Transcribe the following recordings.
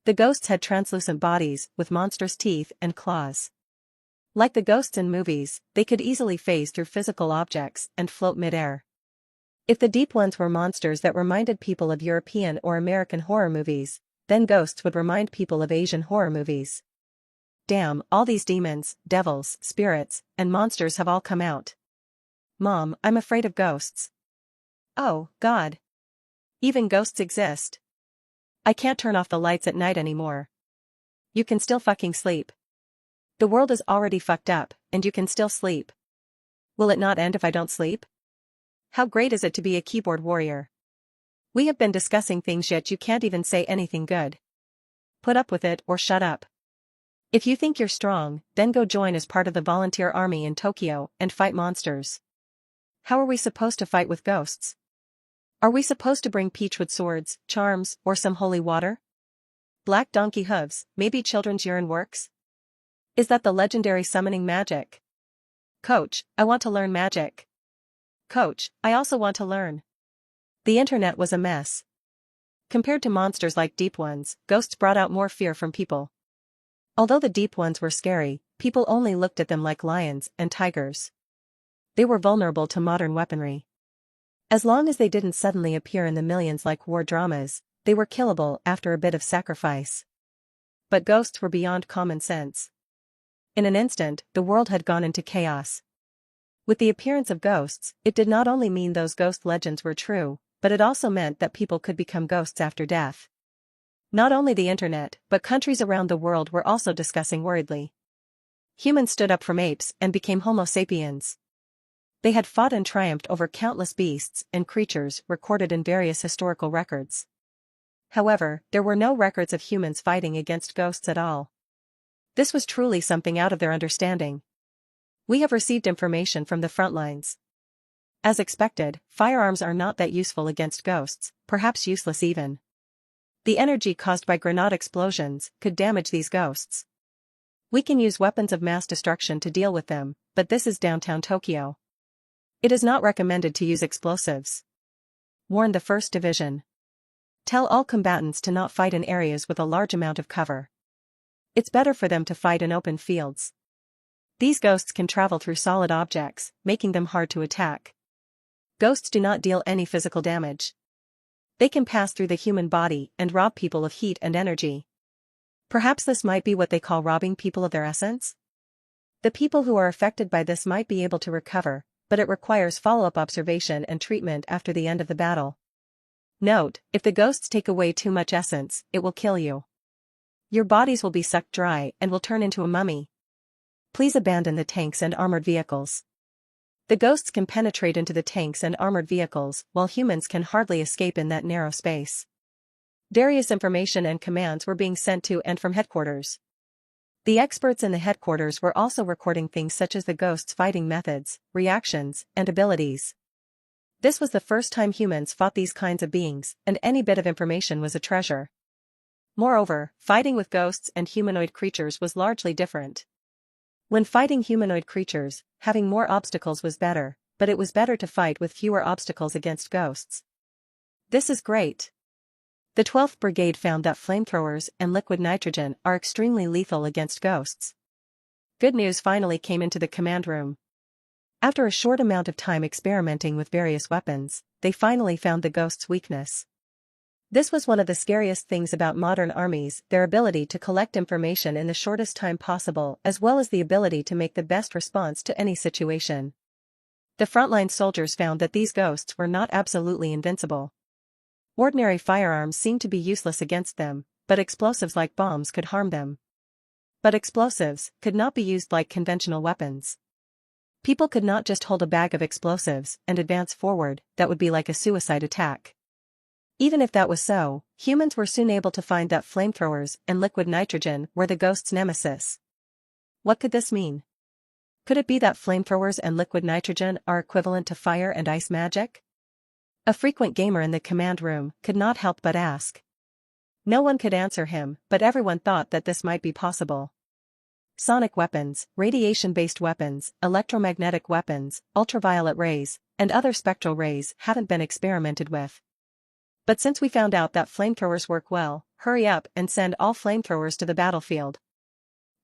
The ghosts had translucent bodies with monstrous teeth and claws. Like the ghosts in movies, they could easily phase through physical objects and float mid-air. If the deep ones were monsters that reminded people of European or American horror movies, then ghosts would remind people of Asian horror movies. Damn, all these demons, devils, spirits, and monsters have all come out. Mom, I'm afraid of ghosts. Oh, God. Even ghosts exist. I can't turn off the lights at night anymore. You can still fucking sleep. The world is already fucked up, and you can still sleep. Will it not end if I don't sleep? How great is it to be a keyboard warrior? We have been discussing things yet you can't even say anything good. Put up with it or shut up. If you think you're strong, then go join as part of the volunteer army in Tokyo and fight monsters. How are we supposed to fight with ghosts? Are we supposed to bring peachwood swords, charms, or some holy water? Black donkey hooves, maybe children's urine works? Is that the legendary summoning magic? Coach, I want to learn magic. Coach, I also want to learn. The internet was a mess. Compared to monsters like deep ones, ghosts brought out more fear from people. Although the deep ones were scary, people only looked at them like lions and tigers. They were vulnerable to modern weaponry. As long as they didn't suddenly appear in the millions like war dramas, they were killable after a bit of sacrifice. But ghosts were beyond common sense. In an instant, the world had gone into chaos. With the appearance of ghosts, it did not only mean those ghost legends were true, but it also meant that people could become ghosts after death. Not only the internet, but countries around the world were also discussing worriedly. Humans stood up from apes and became Homo sapiens. They had fought and triumphed over countless beasts and creatures recorded in various historical records. However, there were no records of humans fighting against ghosts at all. This was truly something out of their understanding. We have received information from the front lines. As expected, firearms are not that useful against ghosts, perhaps useless even. The energy caused by grenade explosions could damage these ghosts. We can use weapons of mass destruction to deal with them, but this is downtown Tokyo. It is not recommended to use explosives. Warn the 1st Division. Tell all combatants to not fight in areas with a large amount of cover. It's better for them to fight in open fields. These ghosts can travel through solid objects, making them hard to attack. Ghosts do not deal any physical damage. They can pass through the human body and rob people of heat and energy. Perhaps this might be what they call robbing people of their essence? The people who are affected by this might be able to recover, but it requires follow-up observation and treatment after the end of the battle. Note, if the ghosts take away too much essence, it will kill you. Your bodies will be sucked dry and will turn into a mummy. Please abandon the tanks and armored vehicles. The ghosts can penetrate into the tanks and armored vehicles, while humans can hardly escape in that narrow space. Various information and commands were being sent to and from headquarters. The experts in the headquarters were also recording things such as the ghosts' fighting methods, reactions, and abilities. This was the first time humans fought these kinds of beings, and any bit of information was a treasure. Moreover, fighting with ghosts and humanoid creatures was largely different. When fighting humanoid creatures, having more obstacles was better, but it was better to fight with fewer obstacles against ghosts. This is great. The 12th Brigade found that flamethrowers and liquid nitrogen are extremely lethal against ghosts. Good news finally came into the command room. After a short amount of time experimenting with various weapons, they finally found the ghost's weakness. This was one of the scariest things about modern armies, their ability to collect information in the shortest time possible as well as the ability to make the best response to any situation. The frontline soldiers found that these ghosts were not absolutely invincible. Ordinary firearms seemed to be useless against them, but explosives like bombs could harm them. But explosives could not be used like conventional weapons. People could not just hold a bag of explosives and advance forward, that would be like a suicide attack. Even if that was so, humans were soon able to find that flamethrowers and liquid nitrogen were the ghost's nemesis. What could this mean? Could it be that flamethrowers and liquid nitrogen are equivalent to fire and ice magic? A frequent gamer in the command room could not help but ask. No one could answer him, but everyone thought that this might be possible. Sonic weapons, radiation-based weapons, electromagnetic weapons, ultraviolet rays, and other spectral rays haven't been experimented with. But since we found out that flamethrowers work well, hurry up and send all flamethrowers to the battlefield.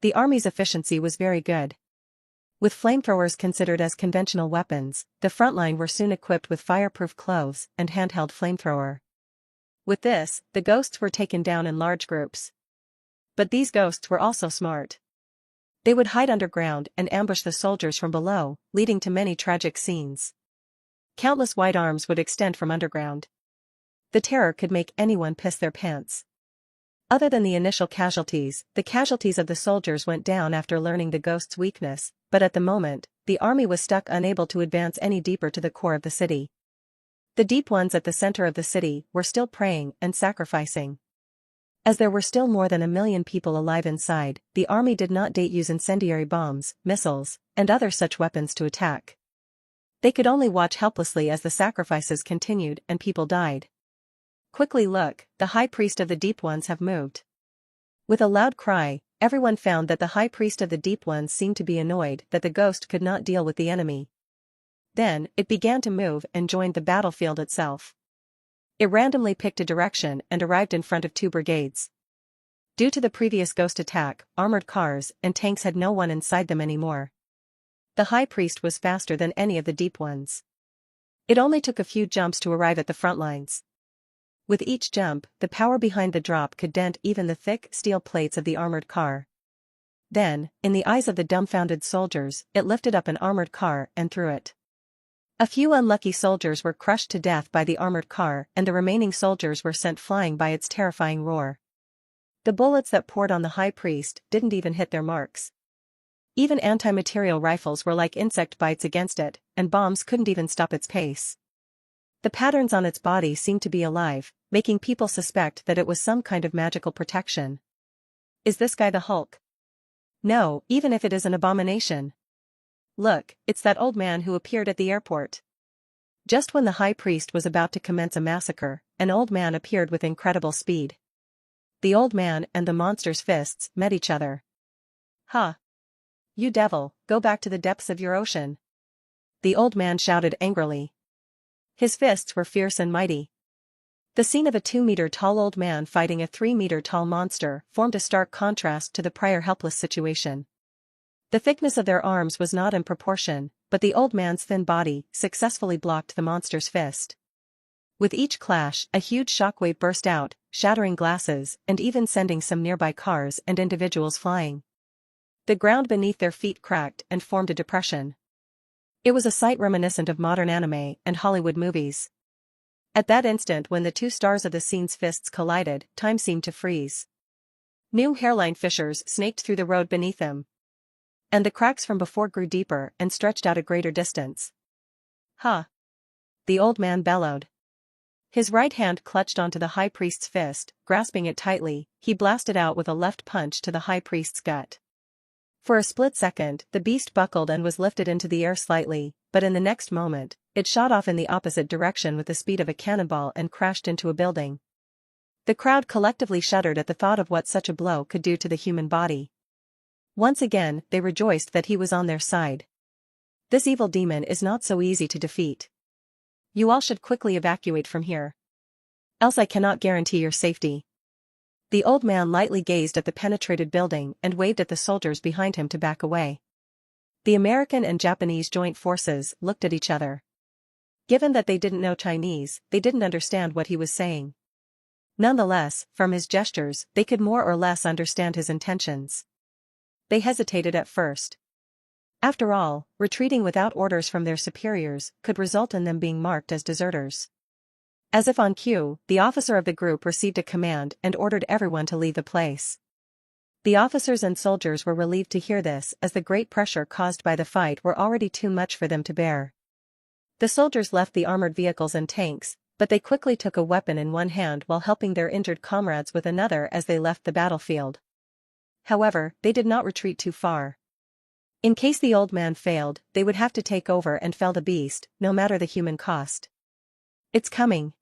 The army's efficiency was very good. With flamethrowers considered as conventional weapons, the front line were soon equipped with fireproof clothes and handheld flamethrower. With this, the ghosts were taken down in large groups. But these ghosts were also smart. They would hide underground and ambush the soldiers from below, leading to many tragic scenes. Countless white arms would extend from underground. The terror could make anyone piss their pants. Other than the initial casualties, the casualties of the soldiers went down after learning the ghosts' weakness, but at the moment, the army was stuck unable to advance any deeper to the core of the city. The deep ones at the center of the city were still praying and sacrificing. As there were still more than 1 million people alive inside, the army did not dare use incendiary bombs, missiles, and other such weapons to attack. They could only watch helplessly as the sacrifices continued and people died. Quickly look, the high priest of the deep ones have moved. With a loud cry, everyone found that the high priest of the deep ones seemed to be annoyed that the ghost could not deal with the enemy. Then, it began to move and joined the battlefield itself. It randomly picked a direction and arrived in front of 2 brigades. Due to the previous ghost attack, armored cars and tanks had no one inside them anymore. The high priest was faster than any of the deep ones. It only took a few jumps to arrive at the front lines. With each jump, the power behind the drop could dent even the thick steel plates of the armored car. Then, in the eyes of the dumbfounded soldiers, it lifted up an armored car and threw it. A few unlucky soldiers were crushed to death by the armored car and the remaining soldiers were sent flying by its terrifying roar. The bullets that poured on the high priest didn't even hit their marks. Even anti-material rifles were like insect bites against it, and bombs couldn't even stop its pace. The patterns on its body seemed to be alive, making people suspect that it was some kind of magical protection. Is this guy the Hulk? No, even if it is an abomination. Look, it's that old man who appeared at the airport. Just when the high priest was about to commence a massacre, an old man appeared with incredible speed. The old man and the monster's fists met each other. Ha! You devil, go back to the depths of your ocean. The old man shouted angrily. His fists were fierce and mighty. The scene of a 2-meter-tall old man fighting a 3-meter-tall monster formed a stark contrast to the prior helpless situation. The thickness of their arms was not in proportion, but the old man's thin body successfully blocked the monster's fist. With each clash, a huge shockwave burst out, shattering glasses and even sending some nearby cars and individuals flying. The ground beneath their feet cracked and formed a depression. It was a sight reminiscent of modern anime and Hollywood movies. At that instant when the 2 stars of the scene's fists collided, time seemed to freeze. New hairline fissures snaked through the road beneath them. And the cracks from before grew deeper and stretched out a greater distance. Ha! The old man bellowed. His right hand clutched onto the high priest's fist, grasping it tightly, he blasted out with a left punch to the high priest's gut. For a split second, the beast buckled and was lifted into the air slightly, but in the next moment, it shot off in the opposite direction with the speed of a cannonball and crashed into a building. The crowd collectively shuddered at the thought of what such a blow could do to the human body. Once again, they rejoiced that he was on their side. This evil demon is not so easy to defeat. You all should quickly evacuate from here. Else I cannot guarantee your safety. The old man lightly gazed at the penetrated building and waved at the soldiers behind him to back away. The American and Japanese joint forces looked at each other. Given that they didn't know Chinese, they didn't understand what he was saying. Nonetheless, from his gestures, they could more or less understand his intentions. They hesitated at first. After all, retreating without orders from their superiors could result in them being marked as deserters. As if on cue, the officer of the group received a command and ordered everyone to leave the place. The officers and soldiers were relieved to hear this as the great pressure caused by the fight were already too much for them to bear. The soldiers left the armored vehicles and tanks, but they quickly took a weapon in one hand while helping their injured comrades with another as they left the battlefield. However, they did not retreat too far. In case the old man failed, they would have to take over and fell the beast, no matter the human cost. It's coming.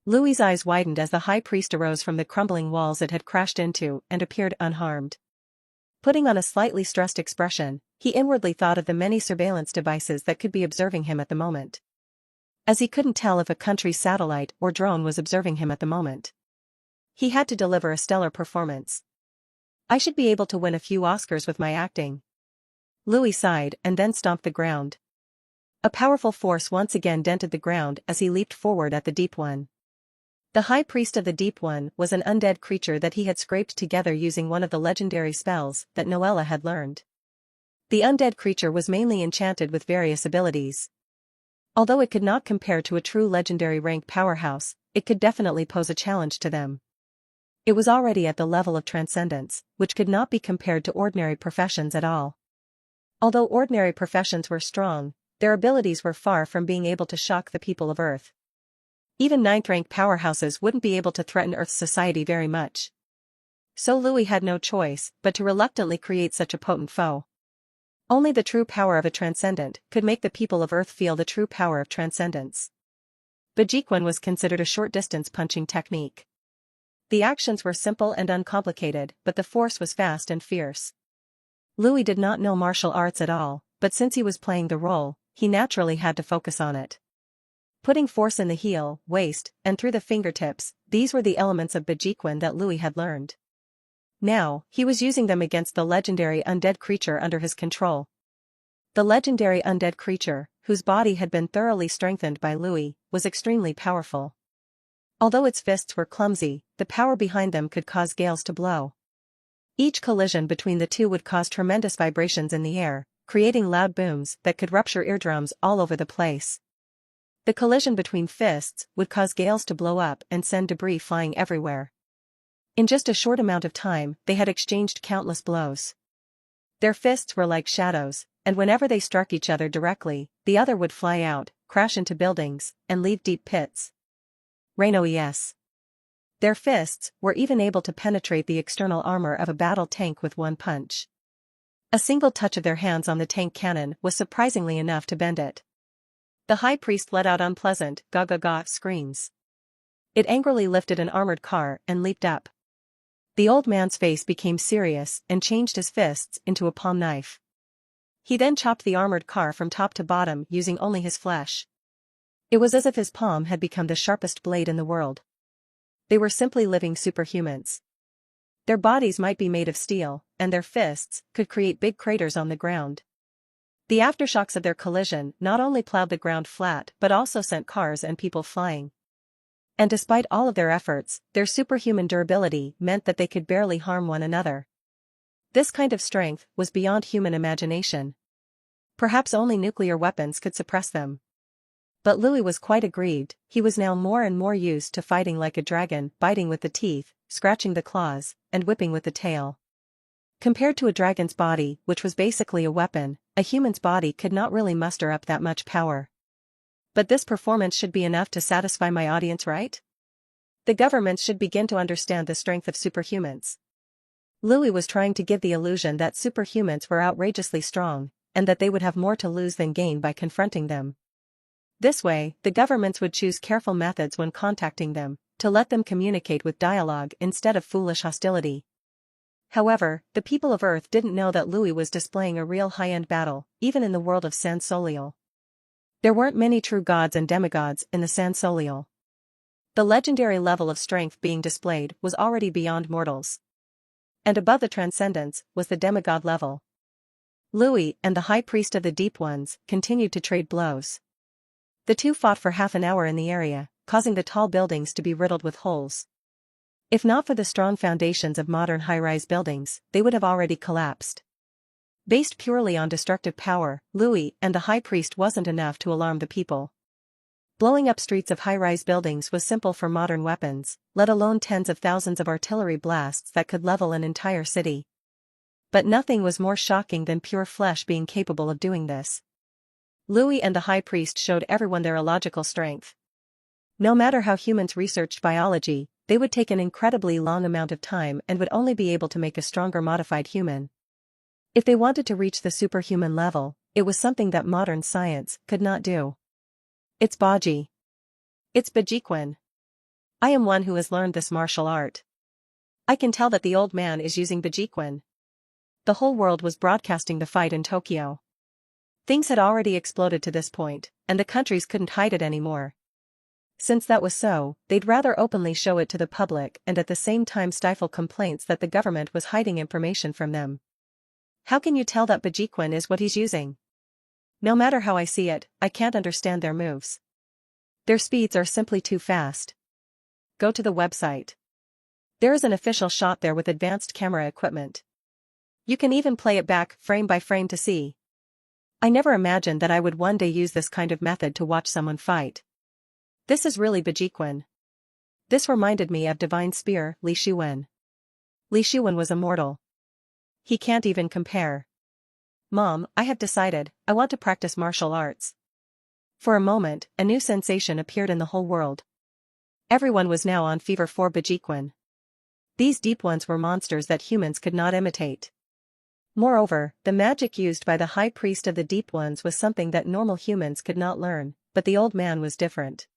Louis's eyes widened as the high priest arose from the crumbling walls it had crashed into and appeared unharmed. Putting on a slightly stressed expression, he inwardly thought of the many surveillance devices that could be observing him at the moment. As he couldn't tell if a country's satellite or drone was observing him at the moment. He had to deliver a stellar performance. I should be able to win a few Oscars with my acting. Louis sighed and then stomped the ground. A powerful force once again dented the ground as he leaped forward at the Deep One. The High Priest of the Deep One was an undead creature that he had scraped together using one of the legendary spells that Noella had learned. The undead creature was mainly enchanted with various abilities. Although it could not compare to a true legendary rank powerhouse, it could definitely pose a challenge to them. It was already at the level of transcendence, which could not be compared to ordinary professions at all. Although ordinary professions were strong, their abilities were far from being able to shock the people of Earth. Even ninth-rank powerhouses wouldn't be able to threaten Earth's society very much. So Louis had no choice but to reluctantly create such a potent foe. Only the true power of a transcendent could make the people of Earth feel the true power of transcendence. Bajiquan was considered a short-distance punching technique. The actions were simple and uncomplicated, but the force was fast and fierce. Louis did not know martial arts at all, but since he was playing the role, he naturally had to focus on it. Putting force in the heel, waist, and through the fingertips, these were the elements of Bajiquan that Louis had learned. Now, he was using them against the legendary undead creature under his control. The legendary undead creature, whose body had been thoroughly strengthened by Louis, was extremely powerful. Although its fists were clumsy, the power behind them could cause gales to blow. Each collision between the two would cause tremendous vibrations in the air, creating loud booms that could rupture eardrums all over the place. The collision between fists would cause gales to blow up and send debris flying everywhere. In just a short amount of time, they had exchanged countless blows. Their fists were like shadows, and whenever they struck each other directly, the other would fly out, crash into buildings, and leave deep pits. Renault. Their fists were even able to penetrate the external armor of a battle tank with one punch. A single touch of their hands on the tank cannon was surprisingly enough to bend it. The High Priest let out unpleasant "ga-ga-ga" screams. It angrily lifted an armored car and leaped up. The old man's face became serious and changed his fists into a palm knife. He then chopped the armored car from top to bottom using only his flesh. It was as if his palm had become the sharpest blade in the world. They were simply living superhumans. Their bodies might be made of steel, and their fists could create big craters on the ground. The aftershocks of their collision not only plowed the ground flat but also sent cars and people flying. And despite all of their efforts, their superhuman durability meant that they could barely harm one another. This kind of strength was beyond human imagination. Perhaps only nuclear weapons could suppress them. But Louis was quite aggrieved. He was now more and more used to fighting like a dragon, biting with the teeth, scratching the claws, and whipping with the tail. Compared to a dragon's body, which was basically a weapon, a human's body could not really muster up that much power. But this performance should be enough to satisfy my audience, right? The governments should begin to understand the strength of superhumans. Louis was trying to give the illusion that superhumans were outrageously strong, and that they would have more to lose than gain by confronting them. This way, the governments would choose careful methods when contacting them, to let them communicate with dialogue instead of foolish hostility. However, the people of Earth didn't know that Louis was displaying a real high-end battle, even in the world of San Soliel. There weren't many true gods and demigods in the San Soliel. The legendary level of strength being displayed was already beyond mortals. And above the transcendence was the demigod level. Louis and the High Priest of the Deep Ones continued to trade blows. The two fought for half an hour in the area, causing the tall buildings to be riddled with holes. If not for the strong foundations of modern high-rise buildings, they would have already collapsed. Based purely on destructive power, Louis and the High Priest wasn't enough to alarm the people. Blowing up streets of high-rise buildings was simple for modern weapons, let alone tens of thousands of artillery blasts that could level an entire city. But nothing was more shocking than pure flesh being capable of doing this. Louis and the High Priest showed everyone their illogical strength. No matter how humans researched biology, they would take an incredibly long amount of time and would only be able to make a stronger modified human. If they wanted to reach the superhuman level, it was something that modern science could not do. It's Baji. It's Bajiquan. I am one who has learned this martial art. I can tell that the old man is using Bajiquan. The whole world was broadcasting the fight in Tokyo. Things had already exploded to this point, and the countries couldn't hide it anymore. Since that was so, they'd rather openly show it to the public and at the same time stifle complaints that the government was hiding information from them. How can you tell that Bajiquan is what he's using? No matter how I see it, I can't understand their moves. Their speeds are simply too fast. Go to the website. There is an official shot there with advanced camera equipment. You can even play it back frame by frame to see. I never imagined that I would one day use this kind of method to watch someone fight. This is really Bajiquan. This reminded me of Divine Spear, Li Shuwen. Li Shuwen was immortal. He can't even compare. Mom, I have decided, I want to practice martial arts. For a moment, a new sensation appeared in the whole world. Everyone was now on fever for Bajiquan. These deep ones were monsters that humans could not imitate. Moreover, the magic used by the high priest of the deep ones was something that normal humans could not learn, but the old man was different.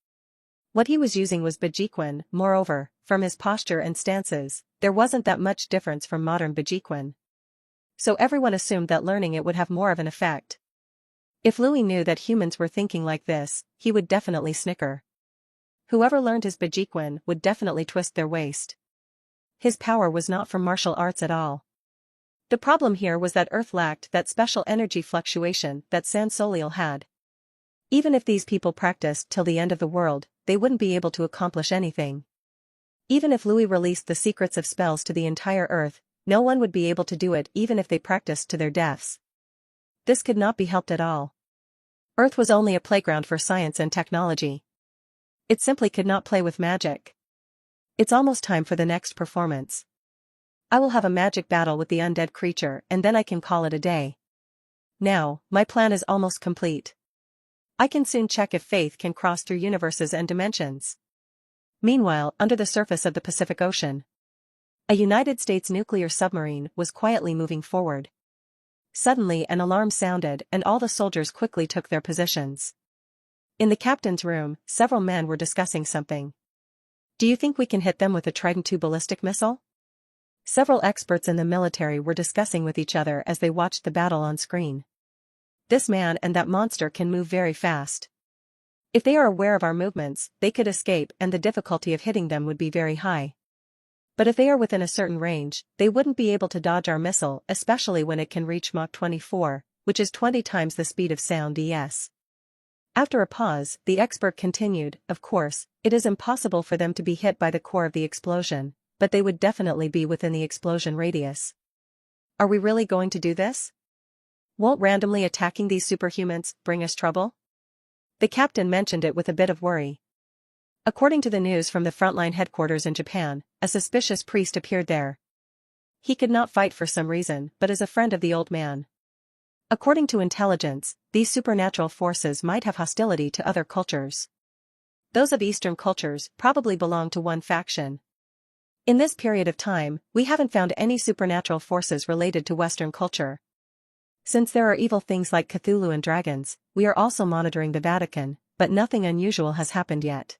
What he was using was Bajiquan. Moreover, from his posture and stances, there wasn't that much difference from modern Bajiquan. So everyone assumed that learning it would have more of an effect. If Louis knew that humans were thinking like this, he would definitely snicker. Whoever learned his Bajiquan would definitely twist their waist. His power was not from martial arts at all. The problem here was that Earth lacked that special energy fluctuation that San Soliel had. Even if these people practiced till the end of the world, they wouldn't be able to accomplish anything. Even if Louis released the secrets of spells to the entire Earth, no one would be able to do it even if they practiced to their deaths. This could not be helped at all. Earth was only a playground for science and technology. It simply could not play with magic. It's almost time for the next performance. I will have a magic battle with the undead creature and then I can call it a day. Now, my plan is almost complete. I can soon check if faith can cross through universes and dimensions. Meanwhile, under the surface of the Pacific Ocean, a United States nuclear submarine was quietly moving forward. Suddenly an alarm sounded and all the soldiers quickly took their positions. In the captain's room, several men were discussing something. Do you think we can hit them with a Trident II ballistic missile? Several experts in the military were discussing with each other as they watched the battle on screen. This man and that monster can move very fast. If they are aware of our movements, they could escape and the difficulty of hitting them would be very high. But if they are within a certain range, they wouldn't be able to dodge our missile, especially when it can reach Mach 24, which is 20 times the speed of sound (ds). After a pause, the expert continued, of course, it is impossible for them to be hit by the core of the explosion, but they would definitely be within the explosion radius. Are we really going to do this? Won't randomly attacking these superhumans bring us trouble? The captain mentioned it with a bit of worry. According to the news from the frontline headquarters in Japan, a suspicious priest appeared there. He could not fight for some reason but is a friend of the old man. According to intelligence, these supernatural forces might have hostility to other cultures. Those of Eastern cultures probably belong to one faction. In this period of time, we haven't found any supernatural forces related to Western culture. Since there are evil things like Cthulhu and dragons, we are also monitoring the Vatican, but nothing unusual has happened yet.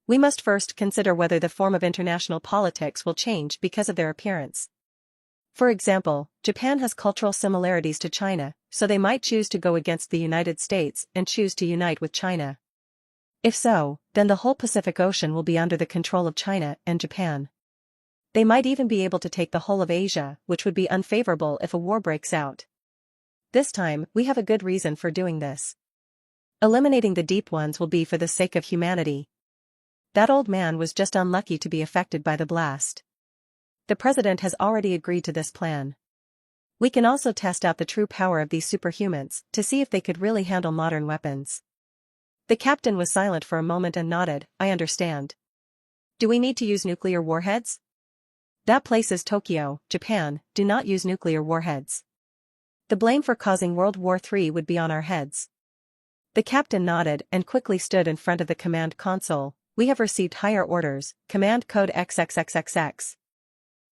We must first consider whether the form of international politics will change because of their appearance. For example, Japan has cultural similarities to China, so they might choose to go against the United States and choose to unite with China. If so, then the whole Pacific Ocean will be under the control of China and Japan. They might even be able to take the whole of Asia, which would be unfavorable if a war breaks out. This time, we have a good reason for doing this. Eliminating the deep ones will be for the sake of humanity. That old man was just unlucky to be affected by the blast. The president has already agreed to this plan. We can also test out the true power of these superhumans to see if they could really handle modern weapons. The captain was silent for a moment and nodded, I understand. Do we need to use nuclear warheads? That place is Tokyo, Japan, do not use nuclear warheads. The blame for causing World War III would be on our heads. The captain nodded and quickly stood in front of the command console. We have received higher orders, command code XXXXX.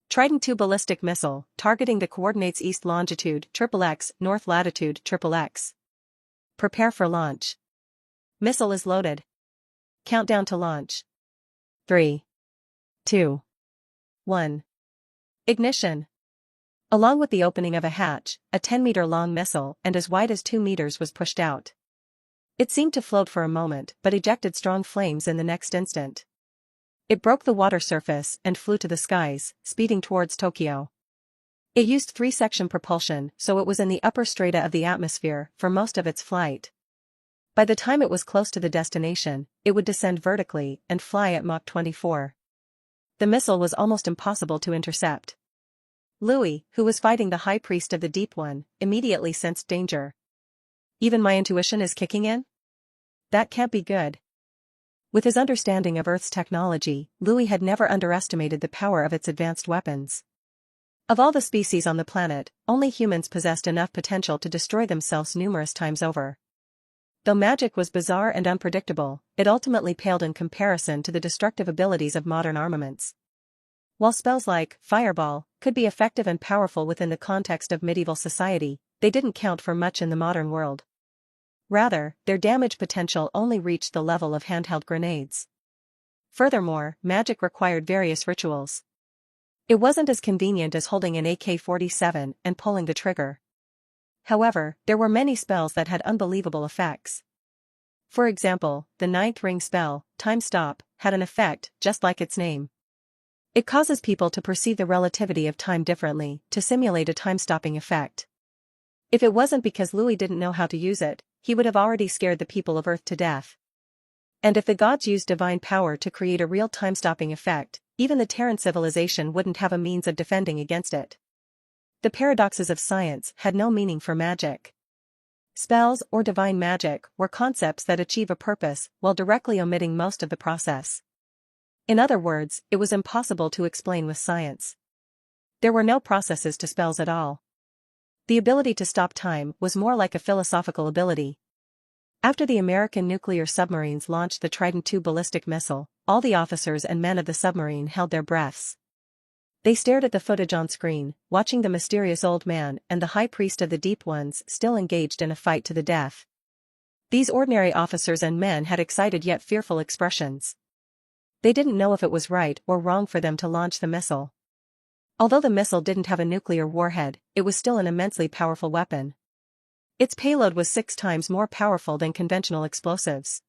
Trident II ballistic missile, targeting the coordinates east longitude XXX, north latitude XXX. Prepare for launch. Missile is loaded. Countdown to launch. 3, 2, 1. Ignition. Along with the opening of a hatch, a 10-meter-long missile and as wide as 2 meters was pushed out. It seemed to float for a moment but ejected strong flames in the next instant. It broke the water surface and flew to the skies, speeding towards Tokyo. It used 3-section propulsion, so it was in the upper strata of the atmosphere for most of its flight. By the time it was close to the destination, it would descend vertically and fly at Mach 24. The missile was almost impossible to intercept. Louis, who was fighting the High Priest of the Deep One, immediately sensed danger. Even my intuition is kicking in? That can't be good. With his understanding of Earth's technology, Louis had never underestimated the power of its advanced weapons. Of all the species on the planet, only humans possessed enough potential to destroy themselves numerous times over. Though magic was bizarre and unpredictable, it ultimately paled in comparison to the destructive abilities of modern armaments. While spells like fireball could be effective and powerful within the context of medieval society, they didn't count for much in the modern world. Rather, their damage potential only reached the level of handheld grenades. Furthermore, magic required various rituals. It wasn't as convenient as holding an AK-47 and pulling the trigger. However, there were many spells that had unbelievable effects. For example, the 9th ring spell, Time Stop, had an effect just like its name. It causes people to perceive the relativity of time differently, to simulate a time-stopping effect. If it wasn't because Louis didn't know how to use it, he would have already scared the people of Earth to death. And if the gods used divine power to create a real time-stopping effect, even the Terran civilization wouldn't have a means of defending against it. The paradoxes of science had no meaning for magic. Spells or divine magic were concepts that achieve a purpose while directly omitting most of the process. In other words, it was impossible to explain with science. There were no processes to spells at all. The ability to stop time was more like a philosophical ability. After the American nuclear submarines launched the Trident II ballistic missile, all the officers and men of the submarine held their breaths. They stared at the footage on screen, watching the mysterious old man and the High Priest of the Deep Ones still engaged in a fight to the death. These ordinary officers and men had excited yet fearful expressions. They didn't know if it was right or wrong for them to launch the missile. Although the missile didn't have a nuclear warhead, it was still an immensely powerful weapon. Its payload was 6 times more powerful than conventional explosives.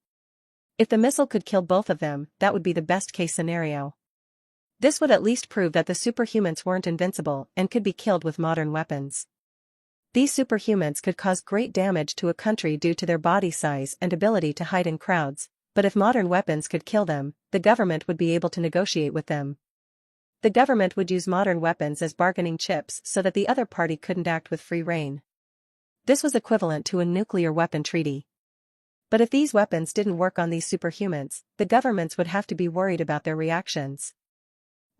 If the missile could kill both of them, that would be the best-case scenario. This would at least prove that the superhumans weren't invincible and could be killed with modern weapons. These superhumans could cause great damage to a country due to their body size and ability to hide in crowds, but if modern weapons could kill them, the government would be able to negotiate with them. The government would use modern weapons as bargaining chips so that the other party couldn't act with free rein. This was equivalent to a nuclear weapon treaty. But if these weapons didn't work on these superhumans, the governments would have to be worried about their reactions.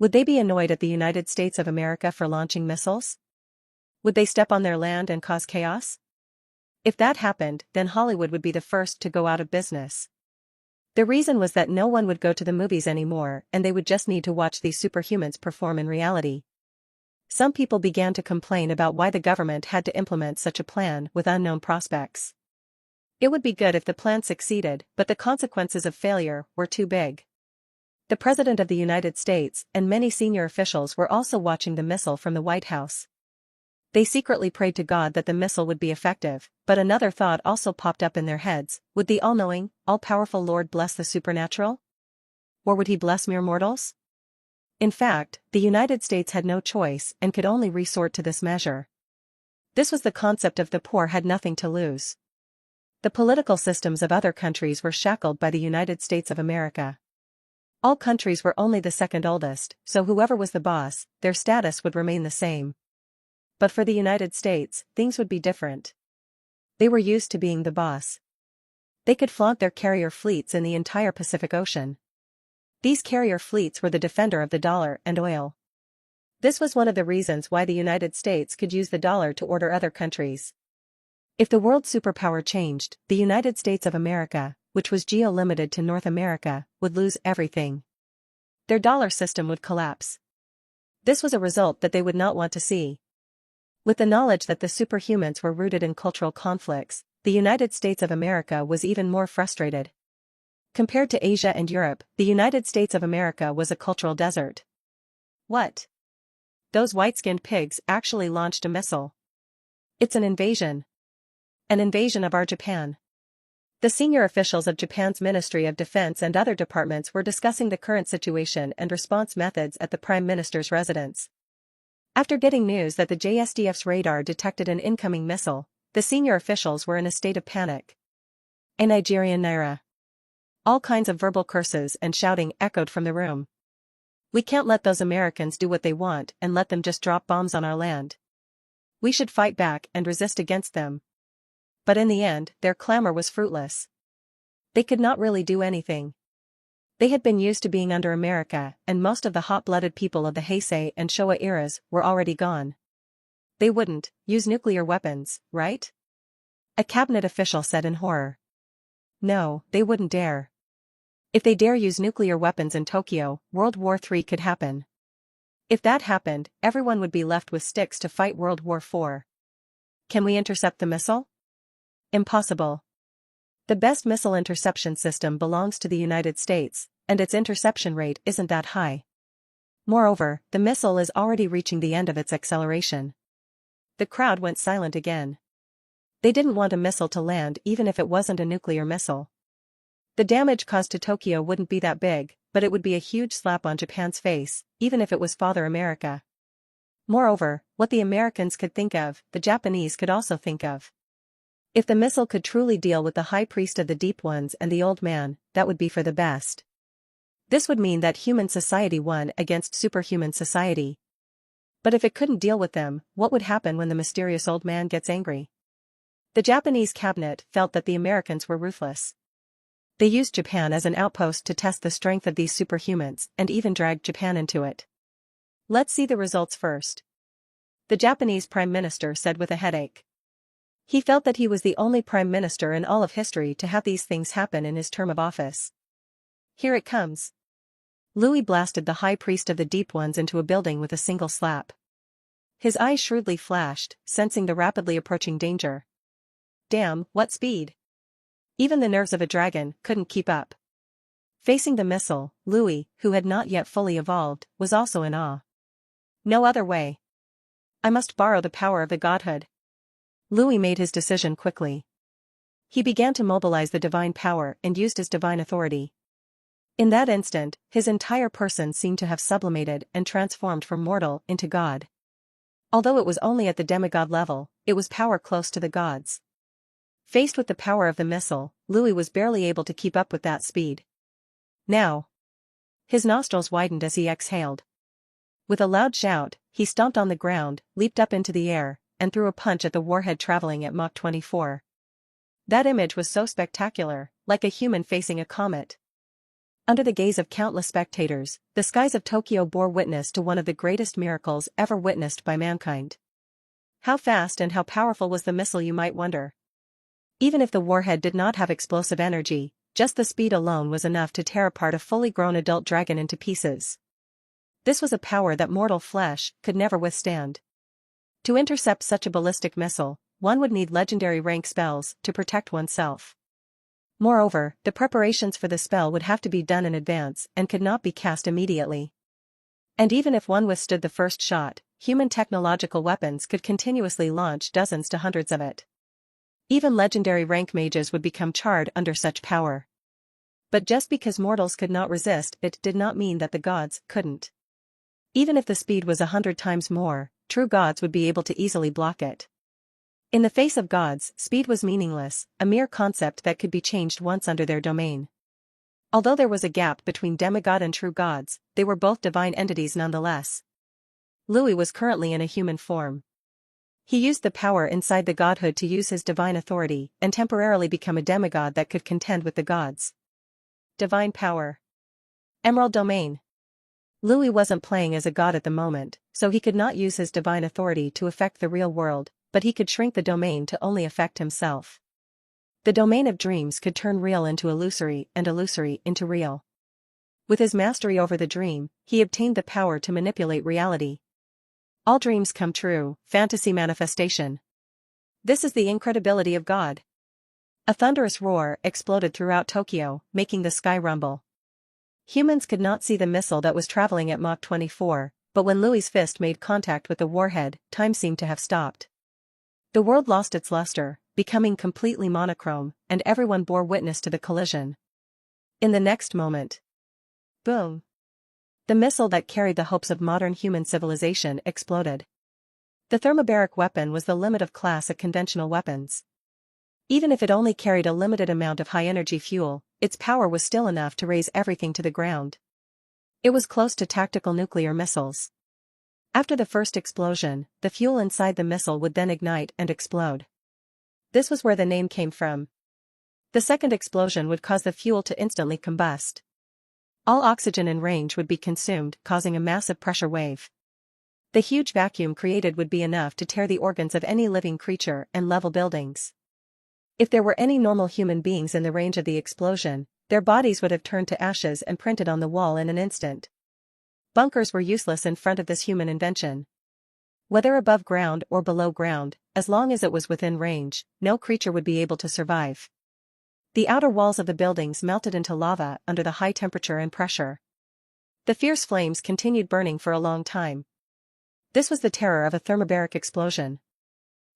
Would they be annoyed at the United States of America for launching missiles? Would they step on their land and cause chaos? If that happened, then Hollywood would be the first to go out of business. The reason was that no one would go to the movies anymore and they would just need to watch these superhumans perform in reality. Some people began to complain about why the government had to implement such a plan with unknown prospects. It would be good if the plan succeeded, but the consequences of failure were too big. The President of the United States and many senior officials were also watching the missile from the White House. They secretly prayed to God that the missile would be effective, but another thought also popped up in their heads: would the all-knowing, all-powerful Lord bless the supernatural? Or would he bless mere mortals? In fact, the United States had no choice and could only resort to this measure. This was the concept of the poor had nothing to lose. The political systems of other countries were shackled by the United States of America. All countries were only the second oldest, so whoever was the boss, their status would remain the same. But for the United States, things would be different. They were used to being the boss. They could flaunt their carrier fleets in the entire Pacific Ocean. These carrier fleets were the defender of the dollar and oil. This was one of the reasons why the United States could use the dollar to order other countries. If the world superpower changed, the United States of America, which was geo-limited to North America, would lose everything. Their dollar system would collapse. This was a result that they would not want to see. With the knowledge that the superhumans were rooted in cultural conflicts, the United States of America was even more frustrated. Compared to Asia and Europe, the United States of America was a cultural desert. What? Those white-skinned pigs actually launched a missile. It's an invasion. An invasion of our Japan. The senior officials of Japan's Ministry of Defense and other departments were discussing the current situation and response methods at the Prime Minister's residence. After getting news that the JSDF's radar detected an incoming missile, the senior officials were in a state of panic. A Nigerian naira. All kinds of verbal curses and shouting echoed from the room. We can't let those Americans do what they want and let them just drop bombs on our land. We should fight back and resist against them. But in the end, their clamor was fruitless. They could not really do anything. They had been used to being under America, and most of the hot-blooded people of the Heisei and Showa eras were already gone. They wouldn't use nuclear weapons, right? A cabinet official said in horror. No, they wouldn't dare. If they dare use nuclear weapons in Tokyo, World War III could happen. If that happened, everyone would be left with sticks to fight World War IV. Can we intercept the missile? Impossible. The best missile interception system belongs to the United States, and its interception rate isn't that high. Moreover, the missile is already reaching the end of its acceleration. The crowd went silent again. They didn't want a missile to land even if it wasn't a nuclear missile. The damage caused to Tokyo wouldn't be that big, but it would be a huge slap on Japan's face, even if it was Father America. Moreover, what the Americans could think of, the Japanese could also think of. If the missile could truly deal with the High Priest of the Deep Ones and the Old Man, that would be for the best. This would mean that human society won against superhuman society. But if it couldn't deal with them, what would happen when the mysterious Old Man gets angry? The Japanese cabinet felt that the Americans were ruthless. They used Japan as an outpost to test the strength of these superhumans and even dragged Japan into it. Let's see the results first. The Japanese Prime Minister said with a headache. He felt that he was the only Prime Minister in all of history to have these things happen in his term of office. Here it comes. Louis blasted the High Priest of the Deep Ones into a building with a single slap. His eyes shrewdly flashed, sensing the rapidly approaching danger. Damn, what speed! Even the nerves of a dragon couldn't keep up. Facing the missile, Louis, who had not yet fully evolved, was also in awe. No other way. I must borrow the power of the godhood. Louis made his decision quickly. He began to mobilize the divine power and used his divine authority. In that instant, his entire person seemed to have sublimated and transformed from mortal into god. Although it was only at the demigod level, it was power close to the gods. Faced with the power of the missile, Louis was barely able to keep up with that speed. Now. His nostrils widened as he exhaled. With a loud shout, he stomped on the ground, leaped up into the air, and threw a punch at the warhead traveling at Mach 24. That image was so spectacular, like a human facing a comet. Under the gaze of countless spectators, the skies of Tokyo bore witness to one of the greatest miracles ever witnessed by mankind. How fast and how powerful was the missile, you might wonder. Even if the warhead did not have explosive energy, just the speed alone was enough to tear apart a fully grown adult dragon into pieces. This was a power that mortal flesh could never withstand. To intercept such a ballistic missile, one would need legendary rank spells to protect oneself. Moreover, the preparations for the spell would have to be done in advance and could not be cast immediately. And even if one withstood the first shot, human technological weapons could continuously launch dozens to hundreds of it. Even legendary rank mages would become charred under such power. But just because mortals could not resist it did not mean that the gods couldn't. Even if the speed was 100 times more, true gods would be able to easily block it. In the face of gods, speed was meaningless, a mere concept that could be changed once under their domain. Although there was a gap between demigod and true gods, they were both divine entities nonetheless. Louis was currently in a human form. He used the power inside the godhood to use his divine authority and temporarily become a demigod that could contend with the gods. Divine power. Emerald domain. Louis wasn't playing as a god at the moment, so he could not use his divine authority to affect the real world, but he could shrink the domain to only affect himself. The domain of dreams could turn real into illusory and illusory into real. With his mastery over the dream, he obtained the power to manipulate reality. All dreams come true, fantasy manifestation. This is the incredibility of God. A thunderous roar exploded throughout Tokyo, making the sky rumble. Humans could not see the missile that was traveling at Mach 24, but when Louis's fist made contact with the warhead, time seemed to have stopped. The world lost its luster, becoming completely monochrome, and everyone bore witness to the collision. In the next moment. Boom. The missile that carried the hopes of modern human civilization exploded. The thermobaric weapon was the limit of class at conventional weapons. Even if it only carried a limited amount of high-energy fuel, its power was still enough to raze everything to the ground. It was close to tactical nuclear missiles. After the first explosion, the fuel inside the missile would then ignite and explode. This was where the name came from. The second explosion would cause the fuel to instantly combust. All oxygen in range would be consumed, causing a massive pressure wave. The huge vacuum created would be enough to tear the organs of any living creature and level buildings. If there were any normal human beings in the range of the explosion, their bodies would have turned to ashes and printed on the wall in an instant. Bunkers were useless in front of this human invention. Whether above ground or below ground, as long as it was within range, no creature would be able to survive. The outer walls of the buildings melted into lava under the high temperature and pressure. The fierce flames continued burning for a long time. This was the terror of a thermobaric explosion.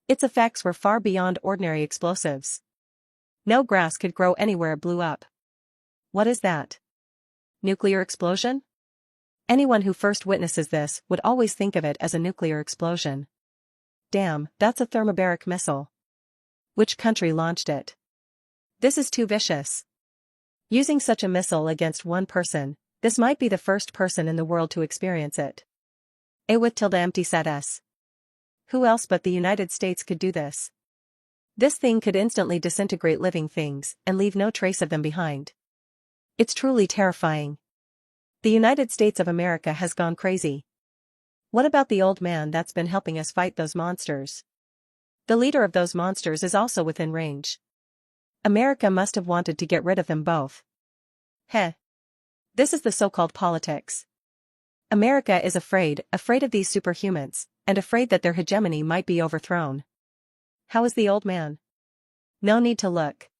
Its effects were far beyond ordinary explosives. No grass could grow anywhere it blew up. What is that? Nuclear explosion? Anyone who first witnesses this would always think of it as a nuclear explosion. Damn, that's a thermobaric missile. Which country launched it? This is too vicious. Using such a missile against one person, this might be the first person in the world to experience it. Empty said us. Who else but the United States could do this? This thing could instantly disintegrate living things and leave no trace of them behind. It's truly terrifying. The United States of America has gone crazy. What about the old man that's been helping us fight those monsters? The leader of those monsters is also within range. America must have wanted to get rid of them both. Heh. This is the so-called politics. America is afraid of these superhumans, and afraid that their hegemony might be overthrown. How is the old man? No need to look.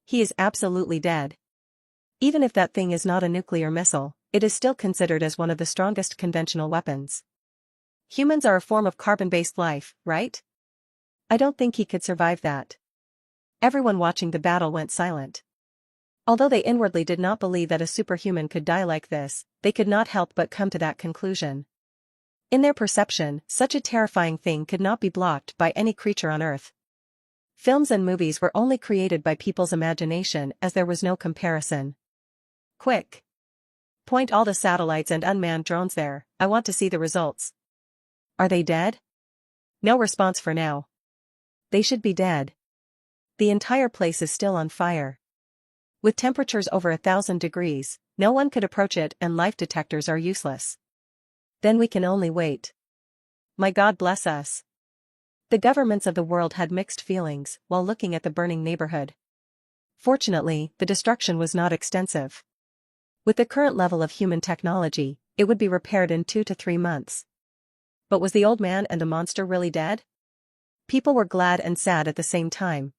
He is absolutely dead. Even if that thing is not a nuclear missile, it is still considered as one of the strongest conventional weapons. Humans are a form of carbon-based life, right? I don't think he could survive that. Everyone watching the battle went silent. Although they inwardly did not believe that a superhuman could die like this, they could not help but come to that conclusion. In their perception, such a terrifying thing could not be blocked by any creature on Earth. Films and movies were only created by people's imagination as there was no comparison. Quick! Point all the satellites and unmanned drones there, I want to see the results. Are they dead? No response for now. They should be dead. The entire place is still on fire. With temperatures over 1,000 degrees, no one could approach it and life detectors are useless. Then we can only wait. My God bless us. The governments of the world had mixed feelings while looking at the burning neighborhood. Fortunately, the destruction was not extensive. With the current level of human technology, it would be repaired in 2 to 3 months. But was the old man and the monster really dead? People were glad and sad at the same time.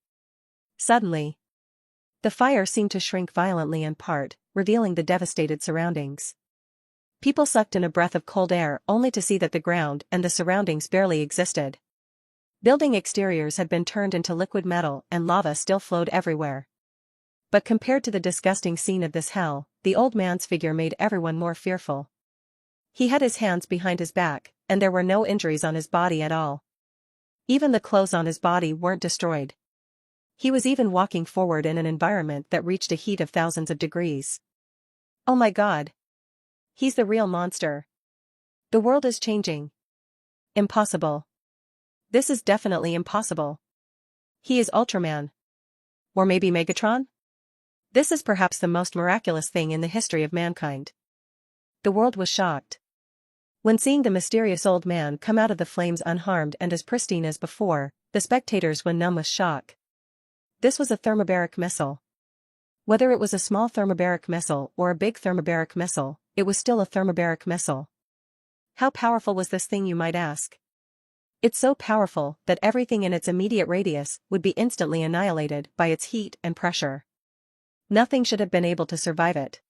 Suddenly, the fire seemed to shrink violently in part, revealing the devastated surroundings. People sucked in a breath of cold air only to see that the ground and the surroundings barely existed. Building exteriors had been turned into liquid metal and lava still flowed everywhere. But compared to the disgusting scene of this hell, the old man's figure made everyone more fearful. He had his hands behind his back, and there were no injuries on his body at all. Even the clothes on his body weren't destroyed. He was even walking forward in an environment that reached a heat of thousands of degrees. Oh my God! He's the real monster. The world is changing. Impossible. This is definitely impossible. He is Ultraman. Or maybe Megatron? This is perhaps the most miraculous thing in the history of mankind. The world was shocked. When seeing the mysterious old man come out of the flames unharmed and as pristine as before, the spectators went numb with shock. This was a thermobaric missile. Whether it was a small thermobaric missile or a big thermobaric missile, it was still a thermobaric missile. How powerful was this thing, you might ask? It's so powerful that everything in its immediate radius would be instantly annihilated by its heat and pressure. Nothing should have been able to survive it.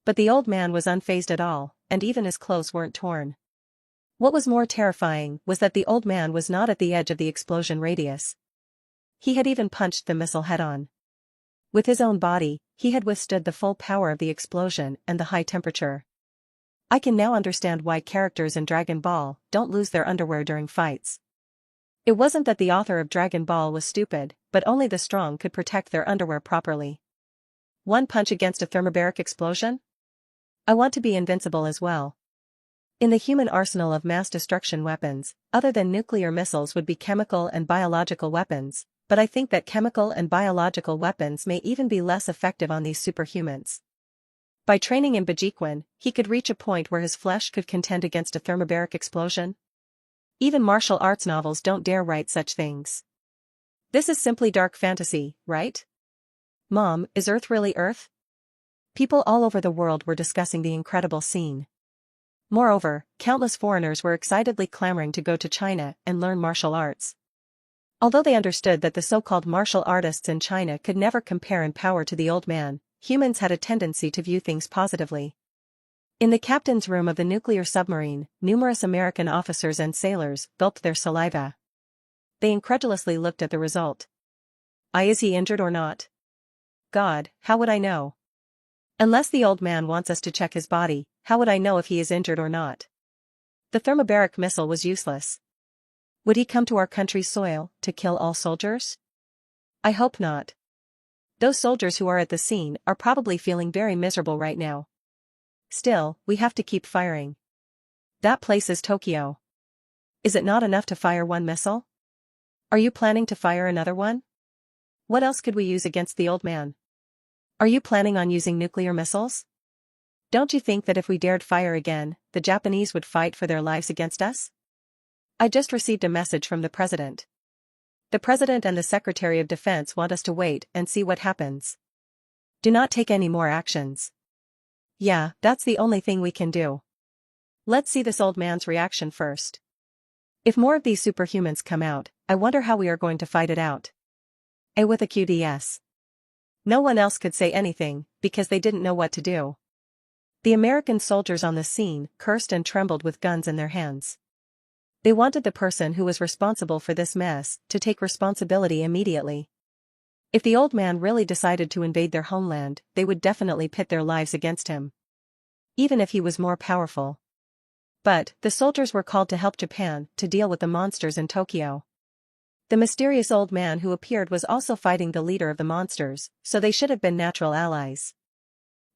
But the old man was unfazed at all, and even his clothes weren't torn. What was more terrifying was that the old man was not at the edge of the explosion radius. He had even punched the missile head-on. With his own body, he had withstood the full power of the explosion and the high temperature. I can now understand why characters in Dragon Ball don't lose their underwear during fights. It wasn't that the author of Dragon Ball was stupid, but only the strong could protect their underwear properly. One punch against a thermobaric explosion? I want to be invincible as well. In the human arsenal of mass destruction weapons, other than nuclear missiles would be chemical and biological weapons, but I think that chemical and biological weapons may even be less effective on these superhumans. By training in Bajiquan, he could reach a point where his flesh could contend against a thermobaric explosion. Even martial arts novels don't dare write such things. This is simply dark fantasy, right? Mom, is Earth really Earth? People all over the world were discussing the incredible scene. Moreover, countless foreigners were excitedly clamoring to go to China and learn martial arts. Although they understood that the so-called martial artists in China could never compare in power to the old man, humans had a tendency to view things positively. In the captain's room of the nuclear submarine, numerous American officers and sailors gulped their saliva. They incredulously looked at the result. Is he injured or not? God, how would I know? Unless the old man wants us to check his body, how would I know if he is injured or not? The thermobaric missile was useless. Would he come to our country's soil to kill all soldiers? I hope not. Those soldiers who are at the scene are probably feeling very miserable right now. Still, we have to keep firing. That place is Tokyo. Is it not enough to fire one missile? Are you planning to fire another one? What else could we use against the old man? Are you planning on using nuclear missiles? Don't you think that if we dared fire again, the Japanese would fight for their lives against us? I just received a message from the president. The president and the Secretary of Defense want us to wait and see what happens. Do not take any more actions. Yeah, that's the only thing we can do. Let's see this old man's reaction first. If more of these superhumans come out, I wonder how we are going to fight it out. With a QDS. No one else could say anything, because they didn't know what to do. The American soldiers on the scene cursed and trembled with guns in their hands. They wanted the person who was responsible for this mess to take responsibility immediately. If the old man really decided to invade their homeland, they would definitely pit their lives against him. Even if he was more powerful. But, the soldiers were called to help Japan to deal with the monsters in Tokyo. The mysterious old man who appeared was also fighting the leader of the monsters, so they should have been natural allies.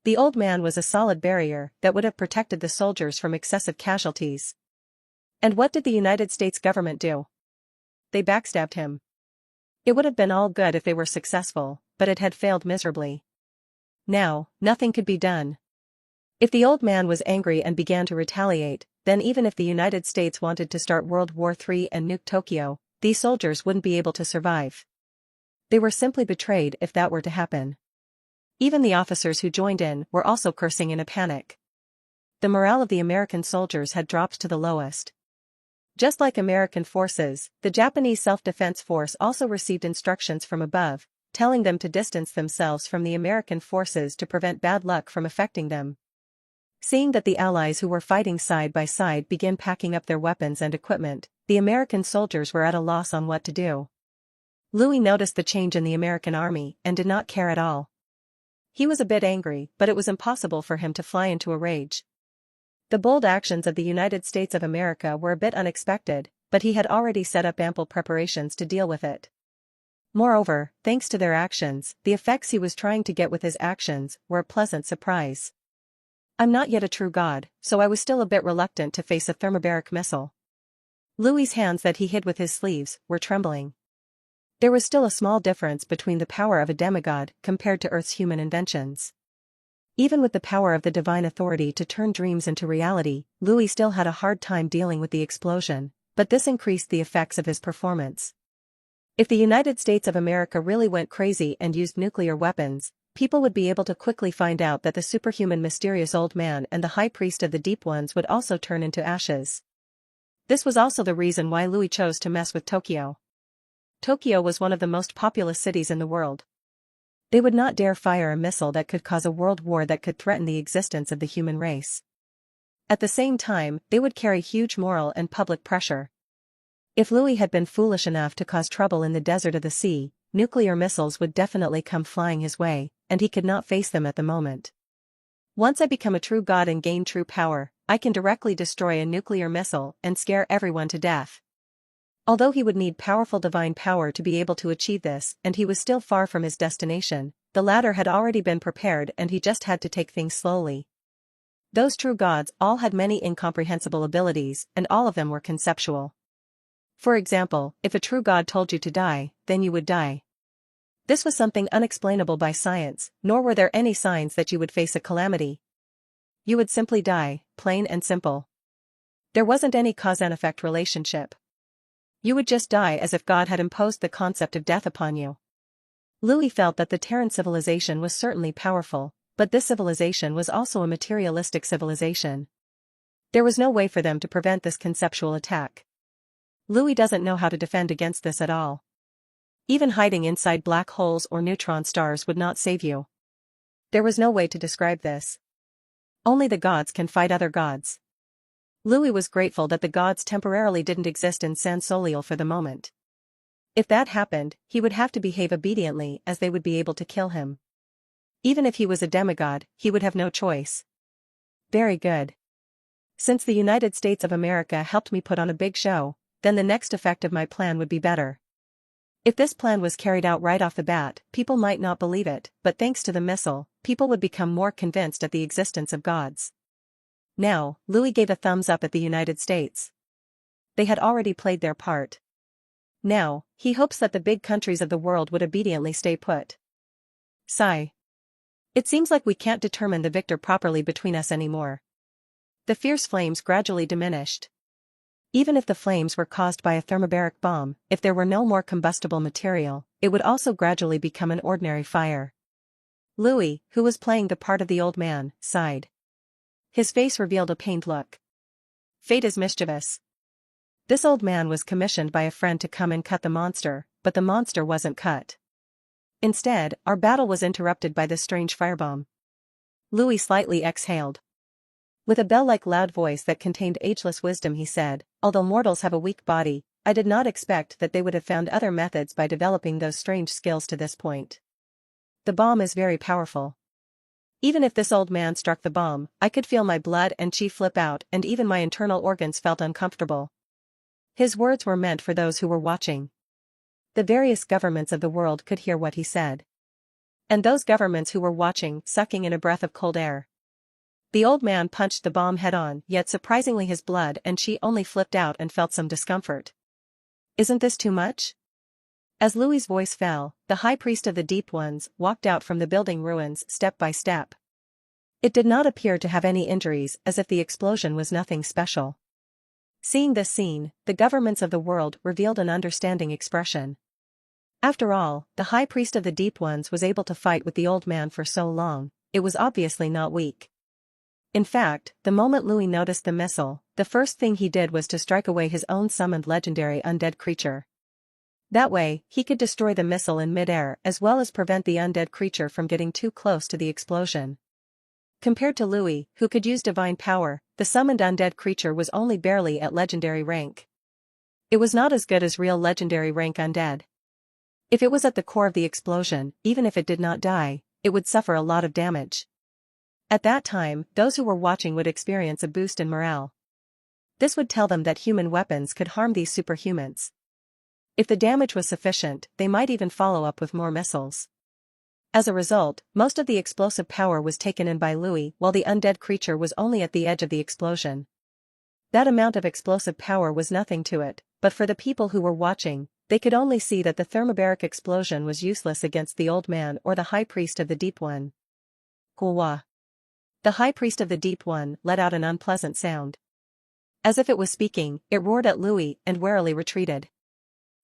The old man was a solid barrier that would have protected the soldiers from excessive casualties. And what did the United States government do? They backstabbed him. It would have been all good if they were successful, but it had failed miserably. Now, nothing could be done. If the old man was angry and began to retaliate, then even if the United States wanted to start World War III and nuke Tokyo, these soldiers wouldn't be able to survive. They were simply betrayed if that were to happen. Even the officers who joined in were also cursing in a panic. The morale of the American soldiers had dropped to the lowest. Just like American forces, the Japanese self-defense force also received instructions from above, telling them to distance themselves from the American forces to prevent bad luck from affecting them. Seeing that the Allies who were fighting side by side began packing up their weapons and equipment, the American soldiers were at a loss on what to do. Louis noticed the change in the American army and did not care at all. He was a bit angry, but it was impossible for him to fly into a rage. The bold actions of the United States of America were a bit unexpected, but he had already set up ample preparations to deal with it. Moreover, thanks to their actions, the effects he was trying to get with his actions were a pleasant surprise. I'm not yet a true god, so I was still a bit reluctant to face a thermobaric missile. Louis's hands that he hid with his sleeves were trembling. There was still a small difference between the power of a demigod compared to Earth's human inventions. Even with the power of the divine authority to turn dreams into reality, Louis still had a hard time dealing with the explosion, but this increased the effects of his performance. If the United States of America really went crazy and used nuclear weapons, people would be able to quickly find out that the superhuman mysterious old man and the high priest of the deep ones would also turn into ashes. This was also the reason why Louis chose to mess with Tokyo. Tokyo was one of the most populous cities in the world. They would not dare fire a missile that could cause a world war that could threaten the existence of the human race. At the same time, they would carry huge moral and public pressure. If Louis had been foolish enough to cause trouble in the desert of the sea, nuclear missiles would definitely come flying his way, and he could not face them at the moment. Once I become a true god and gain true power, I can directly destroy a nuclear missile and scare everyone to death. Although he would need powerful divine power to be able to achieve this, and he was still far from his destination, the latter had already been prepared and he just had to take things slowly. Those true gods all had many incomprehensible abilities, and all of them were conceptual. For example, if a true god told you to die, then you would die. This was something unexplainable by science, nor were there any signs that you would face a calamity. You would simply die, plain and simple. There wasn't any cause and effect relationship. You would just die as if God had imposed the concept of death upon you. Louis felt that the Terran civilization was certainly powerful, but this civilization was also a materialistic civilization. There was no way for them to prevent this conceptual attack. Louis doesn't know how to defend against this at all. Even hiding inside black holes or neutron stars would not save you. There was no way to describe this. Only the gods can fight other gods. Louis was grateful that the gods temporarily didn't exist in San Soliel for the moment. If that happened, he would have to behave obediently as they would be able to kill him. Even if he was a demigod, he would have no choice. Very good. Since the United States of America helped me put on a big show, then the next effect of my plan would be better. If this plan was carried out right off the bat, people might not believe it, but thanks to the missile, people would become more convinced at the existence of gods. Now, Louis gave a thumbs up at the United States. They had already played their part. Now, he hopes that the big countries of the world would obediently stay put. Sigh. It seems like we can't determine the victor properly between us anymore. The fierce flames gradually diminished. Even if the flames were caused by a thermobaric bomb, if there were no more combustible material, it would also gradually become an ordinary fire. Louis, who was playing the part of the old man, sighed. His face revealed a pained look. Fate is mischievous. This old man was commissioned by a friend to come and cut the monster, but the monster wasn't cut. Instead, our battle was interrupted by this strange firebomb. Louis slightly exhaled. With a bell-like loud voice that contained ageless wisdom he said, although mortals have a weak body, I did not expect that they would have found other methods by developing those strange skills to this point. The bomb is very powerful. Even if this old man struck the bomb, I could feel my blood and chi flip out and even my internal organs felt uncomfortable. His words were meant for those who were watching. The various governments of the world could hear what he said. And those governments who were watching, sucking in a breath of cold air. The old man punched the bomb head-on, yet surprisingly his blood and chi only flipped out and felt some discomfort. Isn't this too much? As Louis's voice fell, the high priest of the Deep Ones walked out from the building ruins step by step. It did not appear to have any injuries, as if the explosion was nothing special. Seeing this scene, the governments of the world revealed an understanding expression. After all, the high priest of the Deep Ones was able to fight with the old man for so long, it was obviously not weak. In fact, the moment Louis noticed the missile, the first thing he did was to strike away his own summoned legendary undead creature. That way, he could destroy the missile in mid-air as well as prevent the undead creature from getting too close to the explosion. Compared to Louis, who could use divine power, the summoned undead creature was only barely at legendary rank. It was not as good as real legendary rank undead. If it was at the core of the explosion, even if it did not die, it would suffer a lot of damage. At that time, those who were watching would experience a boost in morale. This would tell them that human weapons could harm these superhumans. If the damage was sufficient, they might even follow up with more missiles. As a result, most of the explosive power was taken in by Louis while the undead creature was only at the edge of the explosion. That amount of explosive power was nothing to it, but for the people who were watching, they could only see that the thermobaric explosion was useless against the old man or the high priest of the Deep One. Gwa. The high priest of the Deep One let out an unpleasant sound. As if it was speaking, it roared at Louis and warily retreated.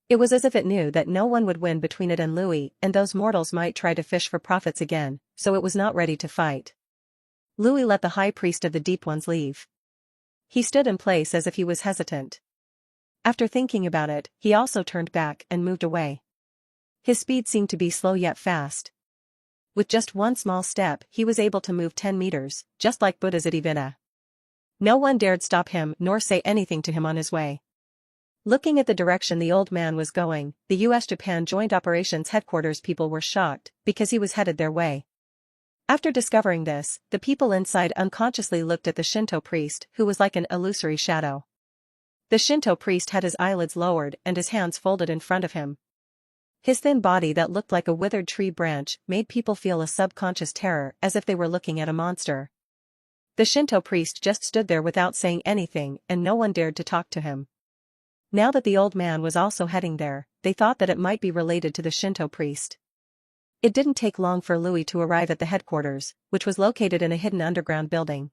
It was as if it knew that no one would win between it and Louis, and those mortals might try to fish for profits again, so it was not ready to fight. Louis let the high priest of the Deep Ones leave. He stood in place as if he was hesitant. After thinking about it, he also turned back and moved away. His speed seemed to be slow yet fast. With just one small step, he was able to move 10 meters, just like Buddha's Adivina. No one dared stop him nor say anything to him on his way. Looking at the direction the old man was going, the U.S.-Japan Joint Operations Headquarters people were shocked because he was headed their way. After discovering this, the people inside unconsciously looked at the Shinto priest, who was like an illusory shadow. The Shinto priest had his eyelids lowered and his hands folded in front of him. His thin body that looked like a withered tree branch made people feel a subconscious terror as if they were looking at a monster. The Shinto priest just stood there without saying anything and no one dared to talk to him. Now that the old man was also heading there, they thought that it might be related to the Shinto priest. It didn't take long for Louis to arrive at the headquarters, which was located in a hidden underground building.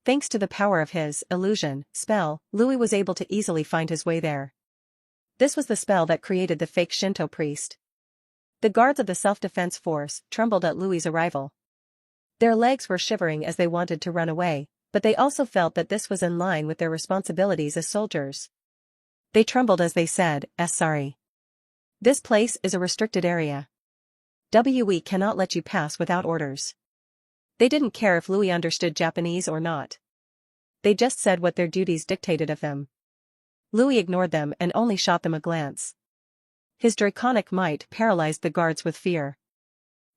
Thanks to the power of his illusion spell, Louis was able to easily find his way there. This was the spell that created the fake Shinto priest. The guards of the self-defense force trembled at Louis's arrival. Their legs were shivering as they wanted to run away, but they also felt that this was in line with their responsibilities as soldiers. They trembled as they said, sorry. This place is a restricted area. We cannot let you pass without orders. They didn't care if Louis understood Japanese or not. They just said what their duties dictated of them. Louis ignored them and only shot them a glance. His draconic might paralyzed the guards with fear.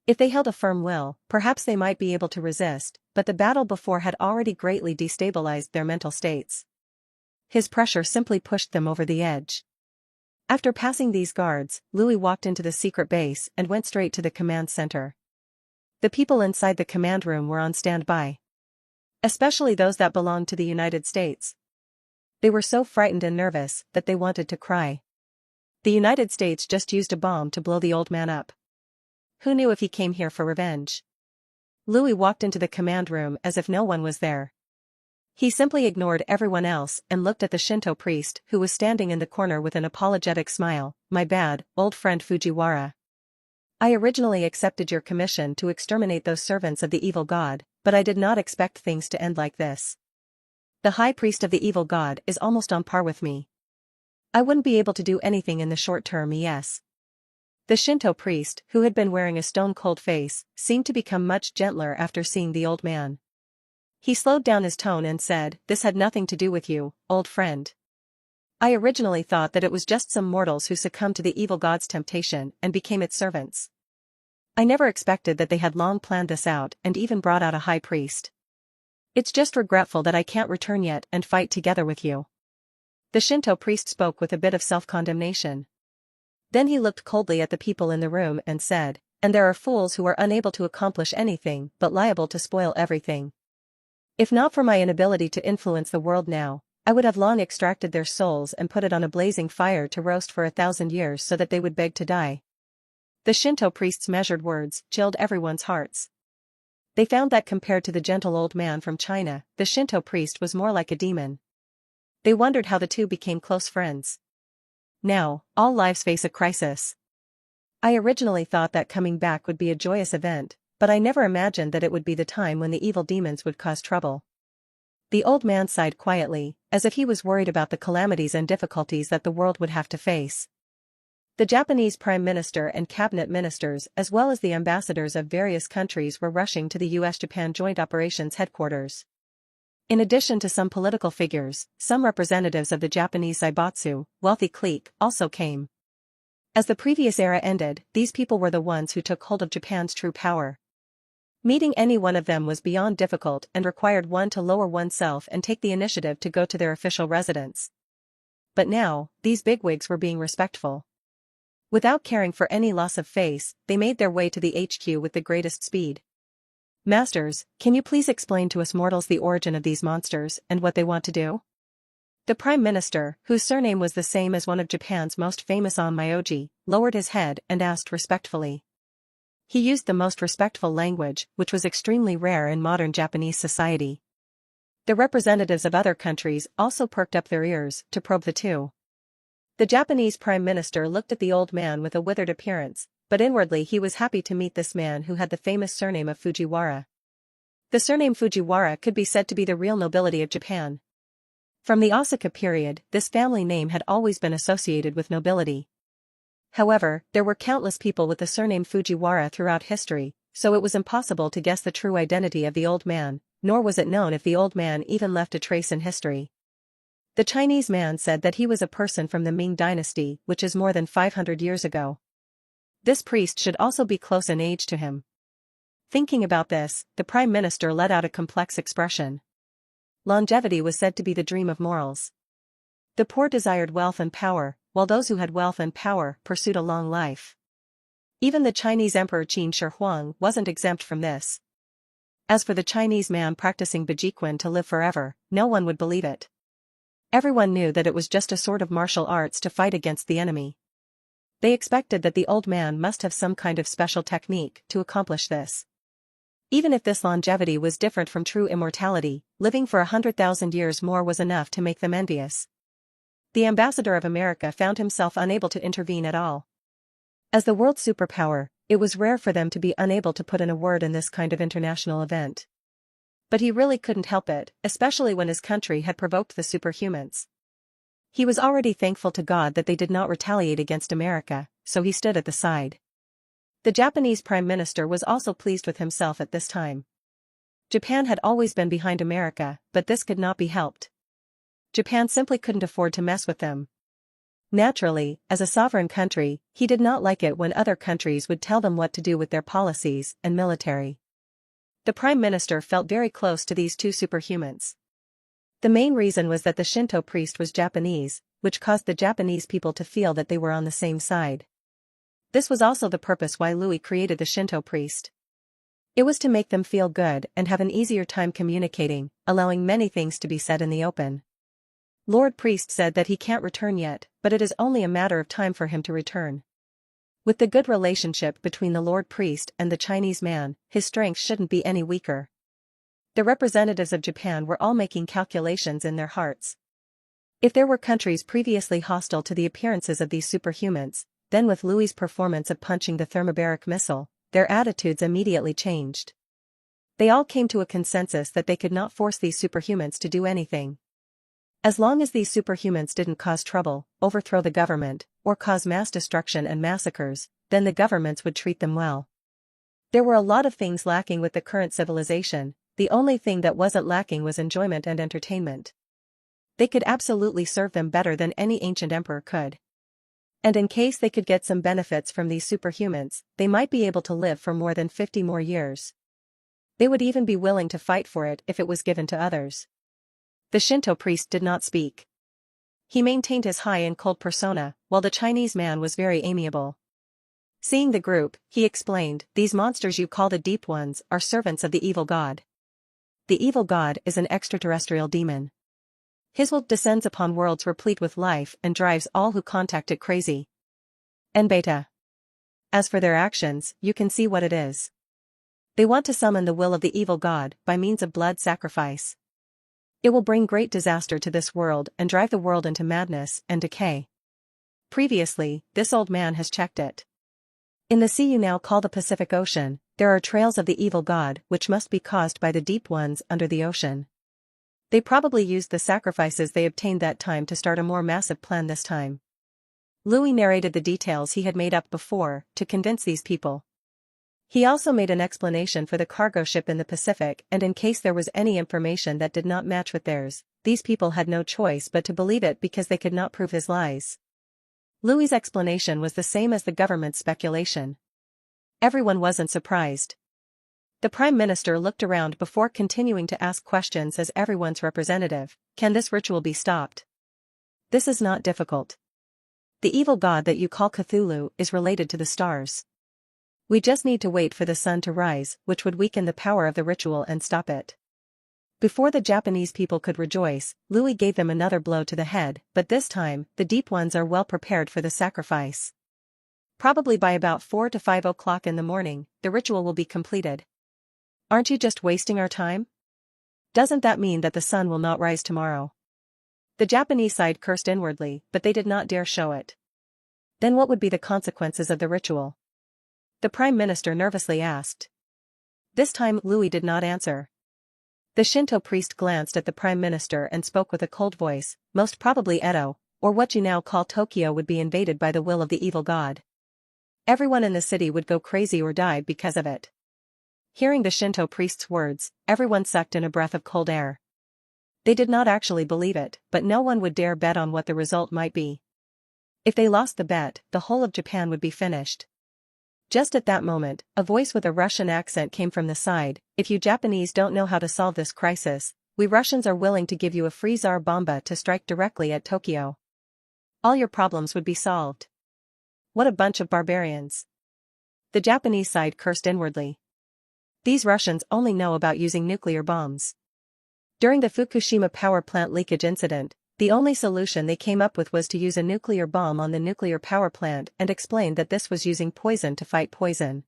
If they held a firm will, perhaps they might be able to resist, but the battle before had already greatly destabilized their mental states. His pressure simply pushed them over the edge. After passing these guards, Louis walked into the secret base and went straight to the command center. The people inside the command room were on standby. Especially those that belonged to the United States. They were so frightened and nervous that they wanted to cry. The United States just used a bomb to blow the old man up. Who knew if he came here for revenge? Louis walked into the command room as if no one was there. He simply ignored everyone else and looked at the Shinto priest who was standing in the corner with an apologetic smile. My bad, old friend Fujiwara. I originally accepted your commission to exterminate those servants of the evil god, but I did not expect things to end like this. The high priest of the evil god is almost on par with me. I wouldn't be able to do anything in the short term, yes. The Shinto priest, who had been wearing a stone-cold face, seemed to become much gentler after seeing the old man. He slowed down his tone and said, "This had nothing to do with you, old friend. I originally thought that it was just some mortals who succumbed to the evil god's temptation and became its servants. I never expected that they had long planned this out and even brought out a high priest. It's just regretful that I can't return yet and fight together with you." The Shinto priest spoke with a bit of self-condemnation. Then he looked coldly at the people in the room and said, "And there are fools who are unable to accomplish anything but liable to spoil everything. If not for my inability to influence the world now, I would have long extracted their souls and put it on a blazing fire to roast for 1,000 years so that they would beg to die." The Shinto priest's measured words chilled everyone's hearts. They found that compared to the gentle old man from China, the Shinto priest was more like a demon. They wondered how the two became close friends. Now, all lives face a crisis. I originally thought that coming back would be a joyous event, but I never imagined that it would be the time when the evil demons would cause trouble. The old man sighed quietly, as if he was worried about the calamities and difficulties that the world would have to face. The Japanese Prime Minister and cabinet ministers as well as the ambassadors of various countries were rushing to the U.S.-Japan Joint Operations Headquarters. In addition to some political figures, some representatives of the Japanese Zaibatsu, wealthy clique, also came. As the previous era ended, these people were the ones who took hold of Japan's true power. Meeting any one of them was beyond difficult and required one to lower oneself and take the initiative to go to their official residence. But now, these bigwigs were being respectful. Without caring for any loss of face, they made their way to the HQ with the greatest speed. "Masters, can you please explain to us mortals the origin of these monsters and what they want to do?" The Prime Minister, whose surname was the same as one of Japan's most famous onmyoji, lowered his head and asked respectfully. He used the most respectful language, which was extremely rare in modern Japanese society. The representatives of other countries also perked up their ears to probe the two. The Japanese Prime Minister looked at the old man with a withered appearance, but inwardly he was happy to meet this man who had the famous surname of Fujiwara. The surname Fujiwara could be said to be the real nobility of Japan. From the Asuka period, this family name had always been associated with nobility. However, there were countless people with the surname Fujiwara throughout history, so it was impossible to guess the true identity of the old man, nor was it known if the old man even left a trace in history. The Chinese man said that he was a person from the Ming dynasty, which is more than 500 years ago. This priest should also be close in age to him. Thinking about this, the prime minister let out a complex expression. Longevity was said to be the dream of mortals. The poor desired wealth and power, while those who had wealth and power pursued a long life. Even the Chinese Emperor Qin Shi Huang wasn't exempt from this. As for the Chinese man practicing Bejiquan to live forever, no one would believe it. Everyone knew that it was just a sort of martial arts to fight against the enemy. They expected that the old man must have some kind of special technique to accomplish this. Even if this longevity was different from true immortality, living for 100,000 years more was enough to make them envious. The ambassador of America found himself unable to intervene at all. As the world superpower, it was rare for them to be unable to put in a word in this kind of international event. But he really couldn't help it, especially when his country had provoked the superhumans. He was already thankful to God that they did not retaliate against America, so he stood at the side. The Japanese prime minister was also pleased with himself at this time. Japan had always been behind America, but this could not be helped. Japan simply couldn't afford to mess with them. Naturally, as a sovereign country, he did not like it when other countries would tell them what to do with their policies and military. The prime minister felt very close to these two superhumans. The main reason was that the Shinto priest was Japanese, which caused the Japanese people to feel that they were on the same side. This was also the purpose why Louis created the Shinto priest. It was to make them feel good and have an easier time communicating, allowing many things to be said in the open. Lord Priest said that he can't return yet, but it is only a matter of time for him to return. With the good relationship between the Lord Priest and the Chinese man, his strength shouldn't be any weaker. The representatives of Japan were all making calculations in their hearts. If there were countries previously hostile to the appearances of these superhumans, then with Louis's performance of punching the thermobaric missile, their attitudes immediately changed. They all came to a consensus that they could not force these superhumans to do anything. As long as these superhumans didn't cause trouble, overthrow the government, or cause mass destruction and massacres, then the governments would treat them well. There were a lot of things lacking with the current civilization. The only thing that wasn't lacking was enjoyment and entertainment. They could absolutely serve them better than any ancient emperor could. And in case they could get some benefits from these superhumans, they might be able to live for more than 50 more years. They would even be willing to fight for it if it was given to others. The Shinto priest did not speak. He maintained his high and cold persona, while the Chinese man was very amiable. Seeing the group, he explained, "These monsters you call the Deep Ones are servants of the evil god. The evil god is an extraterrestrial demon. His will descends upon worlds replete with life and drives all who contact it crazy. And beta. As for their actions, you can see what it is. They want to summon the will of the evil god by means of blood sacrifice. It will bring great disaster to this world and drive the world into madness and decay. Previously, this old man has checked it. In the sea you now call the Pacific Ocean, there are trails of the evil god which must be caused by the Deep Ones under the ocean. They probably used the sacrifices they obtained that time to start a more massive plan this time." Louis narrated the details he had made up before to convince these people. He also made an explanation for the cargo ship in the Pacific, and in case there was any information that did not match with theirs, these people had no choice but to believe it because they could not prove his lies. Louis's explanation was the same as the government's speculation. Everyone wasn't surprised. The Prime Minister looked around before continuing to ask questions as everyone's representative. "Can this ritual be stopped? This is not difficult. The evil god that you call Cthulhu is related to the stars. We just need to wait for the sun to rise, which would weaken the power of the ritual and stop it." Before the Japanese people could rejoice, Louis gave them another blow to the head, but this time, the Deep Ones are well prepared for the sacrifice. Probably by about 4 to 5 o'clock in the morning, the ritual will be completed. Aren't you just wasting our time? Doesn't that mean that the sun will not rise tomorrow? The Japanese side cursed inwardly, but they did not dare show it. Then what would be the consequences of the ritual? The Prime Minister nervously asked. This time Louis did not answer. The Shinto priest glanced at the Prime Minister and spoke with a cold voice. "Most probably Edo, or what you now call Tokyo, would be invaded by the will of the evil god. Everyone in the city would go crazy or die because of it." Hearing the Shinto priest's words, everyone sucked in a breath of cold air. They did not actually believe it, but no one would dare bet on what the result might be. If they lost the bet, the whole of Japan would be finished. Just at that moment, a voice with a Russian accent came from the side. If you Japanese don't know how to solve this crisis, we Russians are willing to give you a free Tsar Bomba to strike directly at Tokyo. All your problems would be solved. What a bunch of barbarians. The Japanese side cursed inwardly. These Russians only know about using nuclear bombs. During the Fukushima power plant leakage incident, the only solution they came up with was to use a nuclear bomb on the nuclear power plant and explained that this was using poison to fight poison.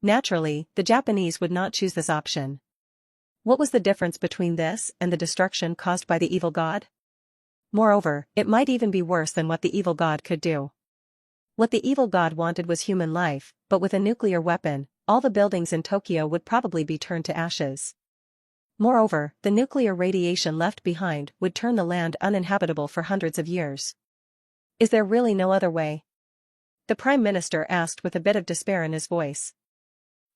Naturally, the Japanese would not choose this option. What was the difference between this and the destruction caused by the evil god? Moreover, it might even be worse than what the evil god could do. What the evil god wanted was human life, but with a nuclear weapon, all the buildings in Tokyo would probably be turned to ashes. Moreover, the nuclear radiation left behind would turn the land uninhabitable for hundreds of years. Is there really no other way? The Prime Minister asked with a bit of despair in his voice.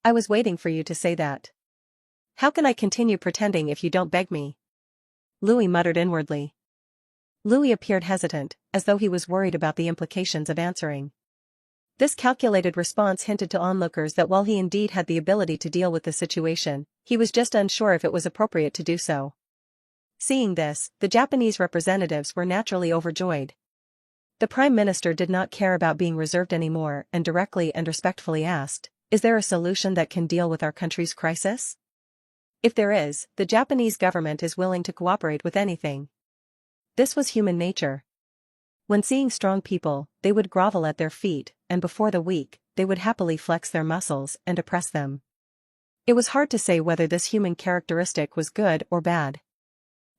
I was waiting for you to say that. How can I continue pretending if you don't beg me? Louis muttered inwardly. Louis appeared hesitant, as though he was worried about the implications of answering. This calculated response hinted to onlookers that while he indeed had the ability to deal with the situation, he was just unsure if it was appropriate to do so. Seeing this, the Japanese representatives were naturally overjoyed. The Prime Minister did not care about being reserved anymore and directly and respectfully asked, "Is there a solution that can deal with our country's crisis?" If there is, the Japanese government is willing to cooperate with anything. This was human nature. When seeing strong people, they would grovel at their feet, and before the weak, they would happily flex their muscles and oppress them. It was hard to say whether this human characteristic was good or bad.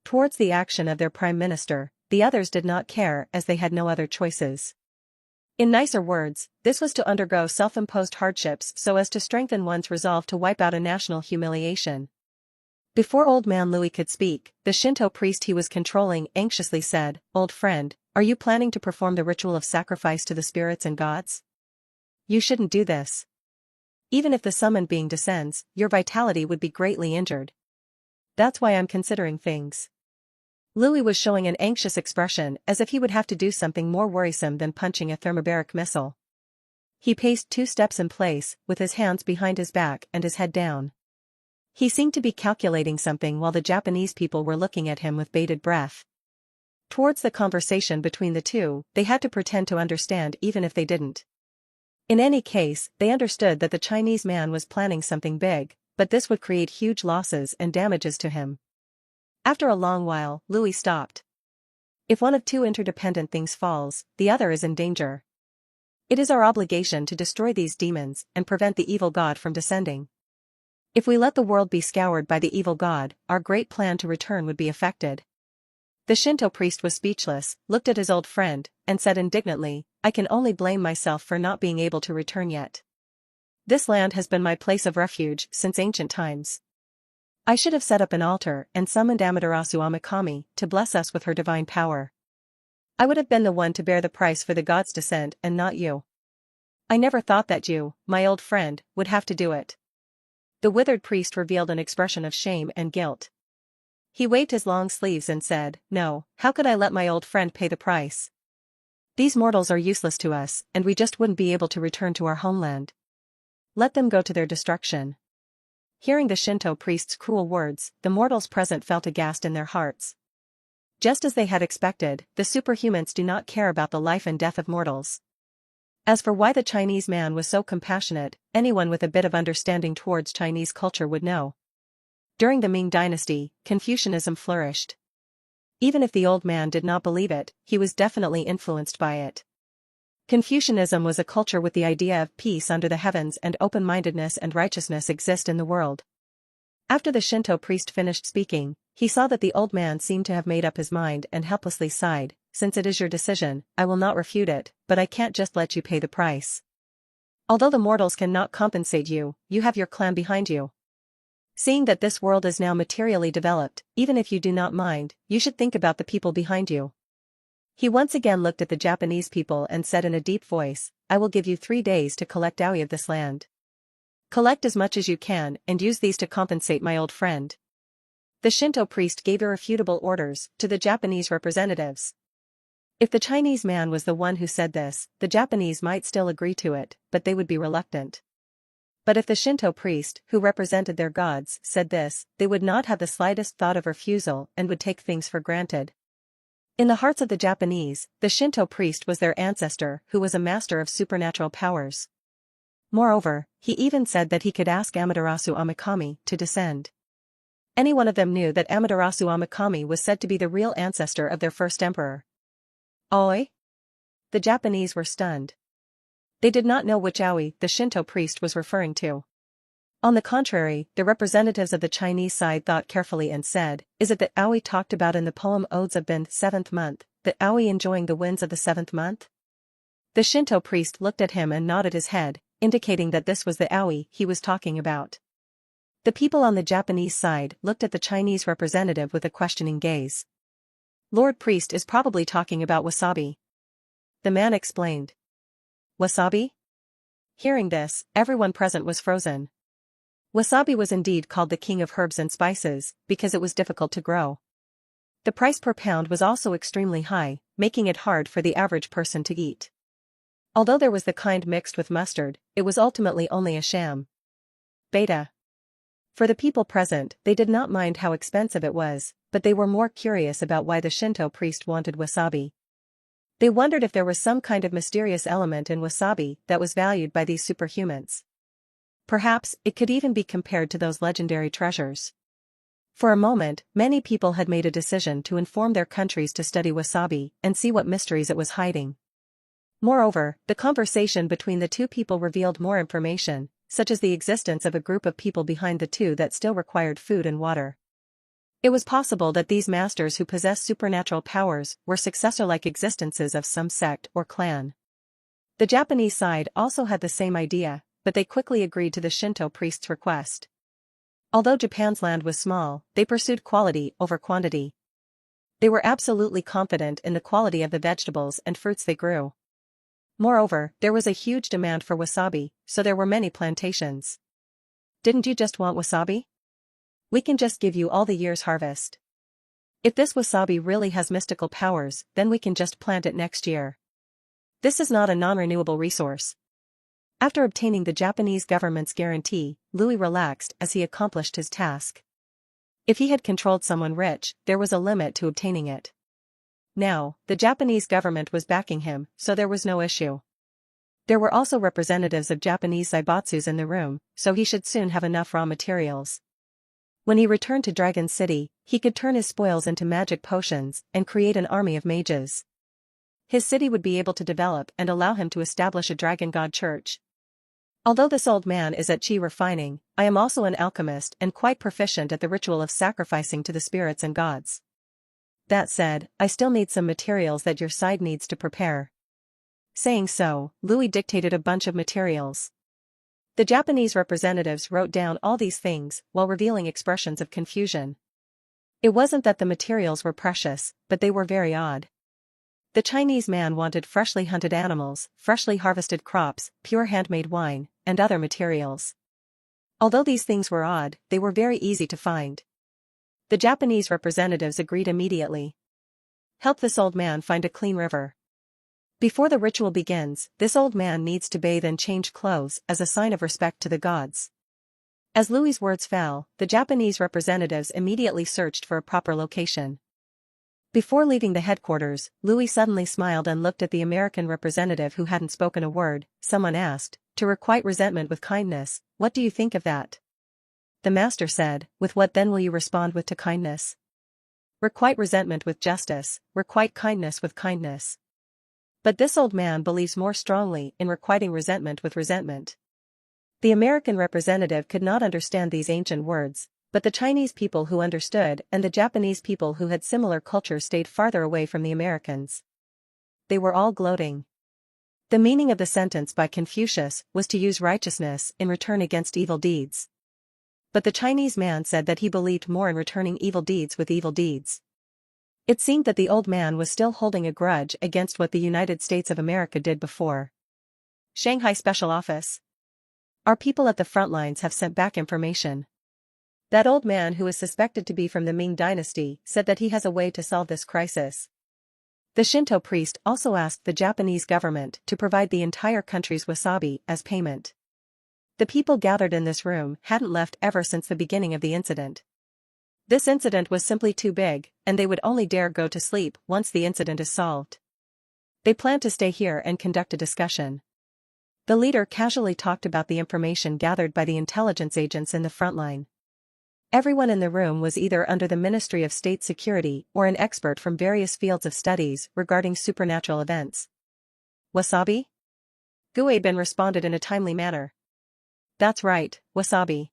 Towards the action of their Prime Minister, the others did not care as they had no other choices. In nicer words, this was to undergo self-imposed hardships so as to strengthen one's resolve to wipe out a national humiliation. Before Old Man Louis could speak, the Shinto priest he was controlling anxiously said, "Old friend, are you planning to perform the ritual of sacrifice to the spirits and gods? You shouldn't do this. Even if the summoned being descends, your vitality would be greatly injured. That's why I'm considering things." Louis was showing an anxious expression as if he would have to do something more worrisome than punching a thermobaric missile. He paced 2 steps in place, with his hands behind his back and his head down. He seemed to be calculating something while the Japanese people were looking at him with bated breath. Towards the conversation between the two, they had to pretend to understand even if they didn't. In any case, they understood that the Chinese man was planning something big, but this would create huge losses and damages to him. After a long while, Louis stopped. If one of 2 interdependent things falls, the other is in danger. It is our obligation to destroy these demons and prevent the evil god from descending. If we let the world be scoured by the evil god, our great plan to return would be affected. The Shinto priest was speechless, looked at his old friend, and said indignantly, "I can only blame myself for not being able to return yet. This land has been my place of refuge since ancient times. I should have set up an altar and summoned Amaterasu Amikami to bless us with her divine power. I would have been the one to bear the price for the god's descent and not you. I never thought that you, my old friend, would have to do it." The withered priest revealed an expression of shame and guilt. He waved his long sleeves and said, "No, how could I let my old friend pay the price? These mortals are useless to us, and we just wouldn't be able to return to our homeland. Let them go to their destruction." Hearing the Shinto priest's cruel words, the mortals present felt aghast in their hearts. Just as they had expected, the superhumans do not care about the life and death of mortals. As for why the Chinese man was so compassionate, anyone with a bit of understanding towards Chinese culture would know. During the Ming dynasty, Confucianism flourished. Even if the old man did not believe it, he was definitely influenced by it. Confucianism was a culture with the idea of peace under the heavens and open-mindedness and righteousness exist in the world. After the Shinto priest finished speaking, he saw that the old man seemed to have made up his mind and helplessly sighed, "Since it is your decision, I will not refute it, but I can't just let you pay the price. Although the mortals cannot compensate you, you have your clan behind you. Seeing that this world is now materially developed, even if you do not mind, you should think about the people behind you." He once again looked at the Japanese people and said in a deep voice, "I will give you 3 days to collect Aoi of this land. Collect as much as you can and use these to compensate my old friend. The Shinto priest gave irrefutable orders to the Japanese representatives. If the Chinese man was the one who said this, the Japanese might still agree to it, but they would be reluctant. But if the Shinto priest, who represented their gods, said this, they would not have the slightest thought of refusal and would take things for granted. In the hearts of the Japanese, the Shinto priest was their ancestor who was a master of supernatural powers. Moreover, he even said that he could ask Amaterasu Amikami to descend. Any one of them knew that Amaterasu Amikami was said to be the real ancestor of their first emperor. Oi? The Japanese were stunned. They did not know which Aoi the Shinto priest was referring to. On the contrary, the representatives of the Chinese side thought carefully and said, is it that Aoi talked about in the poem Odes of the 7th month, that Aoi enjoying the winds of the 7th month? The Shinto priest looked at him and nodded his head, indicating that this was the Aoi he was talking about. The people on the Japanese side looked at the Chinese representative with a questioning gaze. Lord Priest is probably talking about wasabi. The man explained. Wasabi? Hearing this, everyone present was frozen. Wasabi was indeed called the king of herbs and spices, because it was difficult to grow. The price per pound was also extremely high, making it hard for the average person to eat. Although there was the kind mixed with mustard, it was ultimately only a sham. Beta. For the people present, they did not mind how expensive it was, but they were more curious about why the Shinto priest wanted wasabi. They wondered if there was some kind of mysterious element in wasabi that was valued by these superhumans. Perhaps it could even be compared to those legendary treasures. For a moment, many people had made a decision to inform their countries to study wasabi and see what mysteries it was hiding. Moreover, the conversation between the two people revealed more information, such as the existence of a group of people behind the two that still required food and water. It was possible that these masters who possessed supernatural powers were successor-like existences of some sect or clan. The Japanese side also had the same idea, but they quickly agreed to the Shinto priest's request. Although Japan's land was small, they pursued quality over quantity. They were absolutely confident in the quality of the vegetables and fruits they grew. Moreover, there was a huge demand for wasabi, so there were many plantations. Didn't you just want wasabi? We can just give you all the year's harvest. If this wasabi really has mystical powers, then we can just plant it next year. This is not a non-renewable resource. After obtaining the Japanese government's guarantee, Louis relaxed as he accomplished his task. If he had controlled someone rich, there was a limit to obtaining it. Now, the Japanese government was backing him, so there was no issue. There were also representatives of Japanese zaibatsus in the room, so he should soon have enough raw materials. When he returned to Dragon City, he could turn his spoils into magic potions and create an army of mages. His city would be able to develop and allow him to establish a dragon god church. Although this old man is at chi refining, I am also an alchemist and quite proficient at the ritual of sacrificing to the spirits and gods. That said, I still need some materials that your side needs to prepare. Saying so, Louis dictated a bunch of materials. The Japanese representatives wrote down all these things while revealing expressions of confusion. It wasn't that the materials were precious, but they were very odd. The Chinese man wanted freshly hunted animals, freshly harvested crops, pure handmade wine, and other materials. Although these things were odd, they were very easy to find. The Japanese representatives agreed immediately. Help this old man find a clean river. Before the ritual begins, this old man needs to bathe and change clothes as a sign of respect to the gods. As Louis's words fell, the Japanese representatives immediately searched for a proper location. Before leaving the headquarters, Louis suddenly smiled and looked at the American representative who hadn't spoken a word. Someone asked, to requite resentment with kindness, what do you think of that? The master said, with what then will you respond with to kindness? Requite resentment with justice, requite kindness with kindness. But this old man believes more strongly in requiting resentment with resentment. The American representative could not understand these ancient words, but the Chinese people who understood and the Japanese people who had similar cultures stayed farther away from the Americans. They were all gloating. The meaning of the sentence by Confucius was to use righteousness in return against evil deeds. But the Chinese man said that he believed more in returning evil deeds with evil deeds. It seemed that the old man was still holding a grudge against what the United States of America did before. Shanghai Special Office. Our people at the front lines have sent back information. That old man who is suspected to be from the Ming dynasty said that he has a way to solve this crisis. The Shinto priest also asked the Japanese government to provide the entire country's wasabi as payment. The people gathered in this room hadn't left ever since the beginning of the incident. This incident was simply too big, and they would only dare go to sleep once the incident is solved. They plan to stay here and conduct a discussion. The leader casually talked about the information gathered by the intelligence agents in the front line. Everyone in the room was either under the Ministry of State Security or an expert from various fields of studies regarding supernatural events. Wasabi? Gue Bin responded in a timely manner. That's right, wasabi.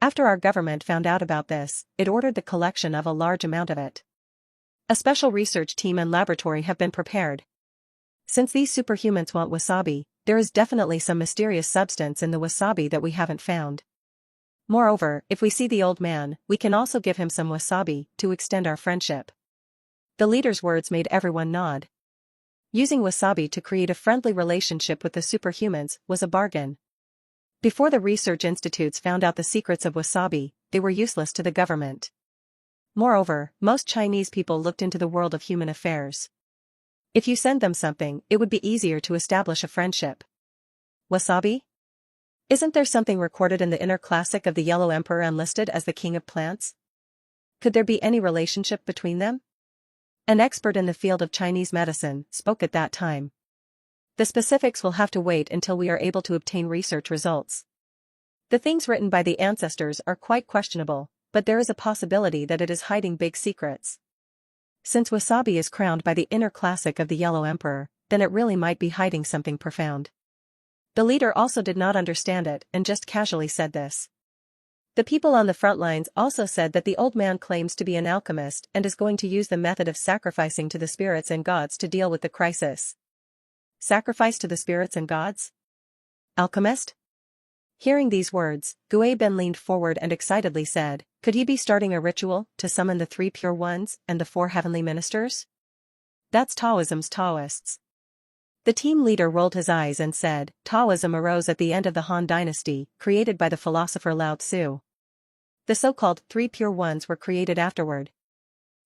After our government found out about this, it ordered the collection of a large amount of it. A special research team and laboratory have been prepared. Since these superhumans want wasabi, there is definitely some mysterious substance in the wasabi that we haven't found. Moreover, if we see the old man, we can also give him some wasabi to extend our friendship. The leader's words made everyone nod. Using wasabi to create a friendly relationship with the superhumans was a bargain. Before the research institutes found out the secrets of wasabi, they were useless to the government. Moreover, most Chinese people looked into the world of human affairs. If you send them something, it would be easier to establish a friendship. Wasabi? Isn't there something recorded in the inner classic of the Yellow Emperor enlisted as the king of plants? Could there be any relationship between them? An expert in the field of Chinese medicine spoke at that time. The specifics will have to wait until we are able to obtain research results. The things written by the ancestors are quite questionable, but there is a possibility that it is hiding big secrets. Since wasabi is crowned by the inner classic of the Yellow Emperor, then it really might be hiding something profound. The leader also did not understand it and just casually said this. The people on the front lines also said that the old man claims to be an alchemist and is going to use the method of sacrificing to the spirits and gods to deal with the crisis. Sacrifice to the spirits and gods? Alchemist? Hearing these words, Gue Bin leaned forward and excitedly said, could he be starting a ritual to summon the 3 pure ones and the 4 heavenly ministers? That's Taoism's Taoists. The team leader rolled his eyes and said, Taoism arose at the end of the Han dynasty, created by the philosopher Lao Tzu. The so-called 3 pure ones were created afterward.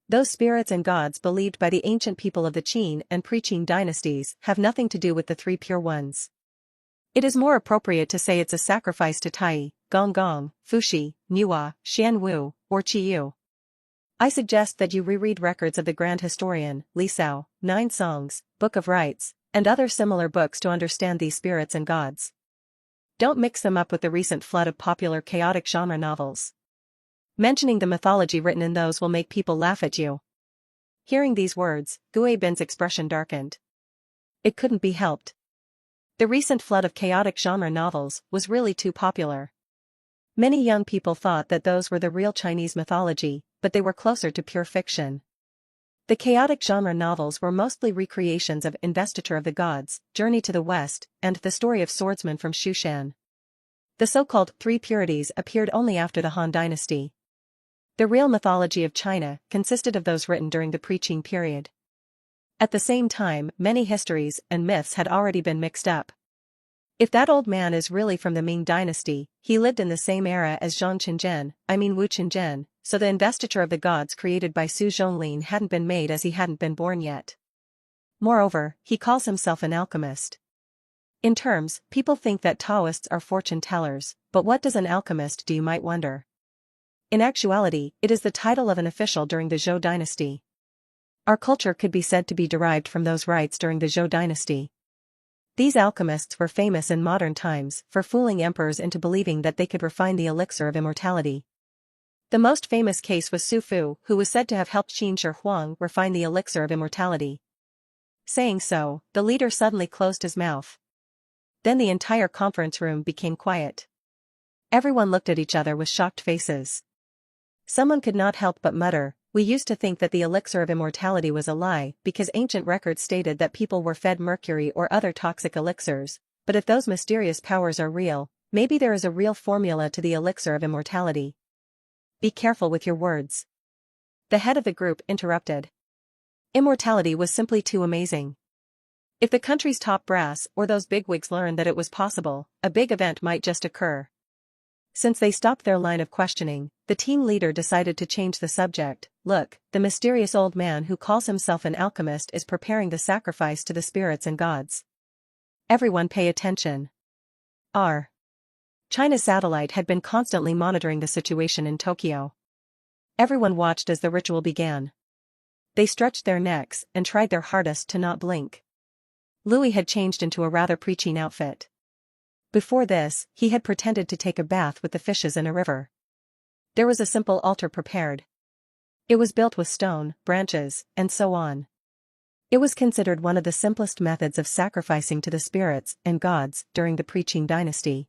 Those spirits and gods believed by the ancient people of the Qin and pre-Qin dynasties have nothing to do with the 3 pure ones. It is more appropriate to say it's a sacrifice to Tai, Gong Gong, Fuxi, Nuwa, Xian Wu, or Qiyu. I suggest that you reread records of the Grand Historian, Li Sao, 9 Songs, Book of Rites, and other similar books to understand these spirits and gods. Don't mix them up with the recent flood of popular chaotic genre novels. Mentioning the mythology written in those will make people laugh at you. Hearing these words, Gue Bin's expression darkened. It couldn't be helped. The recent flood of chaotic genre novels was really too popular. Many young people thought that those were the real Chinese mythology, but they were closer to pure fiction. The chaotic genre novels were mostly recreations of Investiture of the Gods, Journey to the West, and The Story of Swordsman from Shushan. The so-called 3 purities appeared only after the Han dynasty. The real mythology of China consisted of those written during the pre-Qin period. At the same time, many histories and myths had already been mixed up. If that old man is really from the Ming dynasty, he lived in the same era as Wu Qinzhen, so the Investiture of the Gods created by Su Zhonglin hadn't been made as he hadn't been born yet. Moreover, he calls himself an alchemist. In terms, people think that Taoists are fortune tellers, but what does an alchemist do, you might wonder? In actuality, it is the title of an official during the Zhou dynasty. Our culture could be said to be derived from those rites during the Zhou dynasty. These alchemists were famous in modern times for fooling emperors into believing that they could refine the elixir of immortality. The most famous case was Su Fu, who was said to have helped Qin Shi Huang refine the elixir of immortality. Saying so, the leader suddenly closed his mouth. Then the entire conference room became quiet. Everyone looked at each other with shocked faces. Someone could not help but mutter, we used to think that the elixir of immortality was a lie because ancient records stated that people were fed mercury or other toxic elixirs, but if those mysterious powers are real, maybe there is a real formula to the elixir of immortality. Be careful with your words. The head of the group interrupted. Immortality was simply too amazing. If the country's top brass or those bigwigs learned that it was possible, a big event might just occur. Since they stopped their line of questioning, the team leader decided to change the subject. Look, the mysterious old man who calls himself an alchemist is preparing the sacrifice to the spirits and gods. Everyone pay attention. China's satellite had been constantly monitoring the situation in Tokyo. Everyone watched as the ritual began. They stretched their necks and tried their hardest to not blink. Louis had changed into a rather preaching outfit. Before this, he had pretended to take a bath with the fishes in a river. There was a simple altar prepared. It was built with stone, branches, and so on. It was considered one of the simplest methods of sacrificing to the spirits and gods during the preaching dynasty.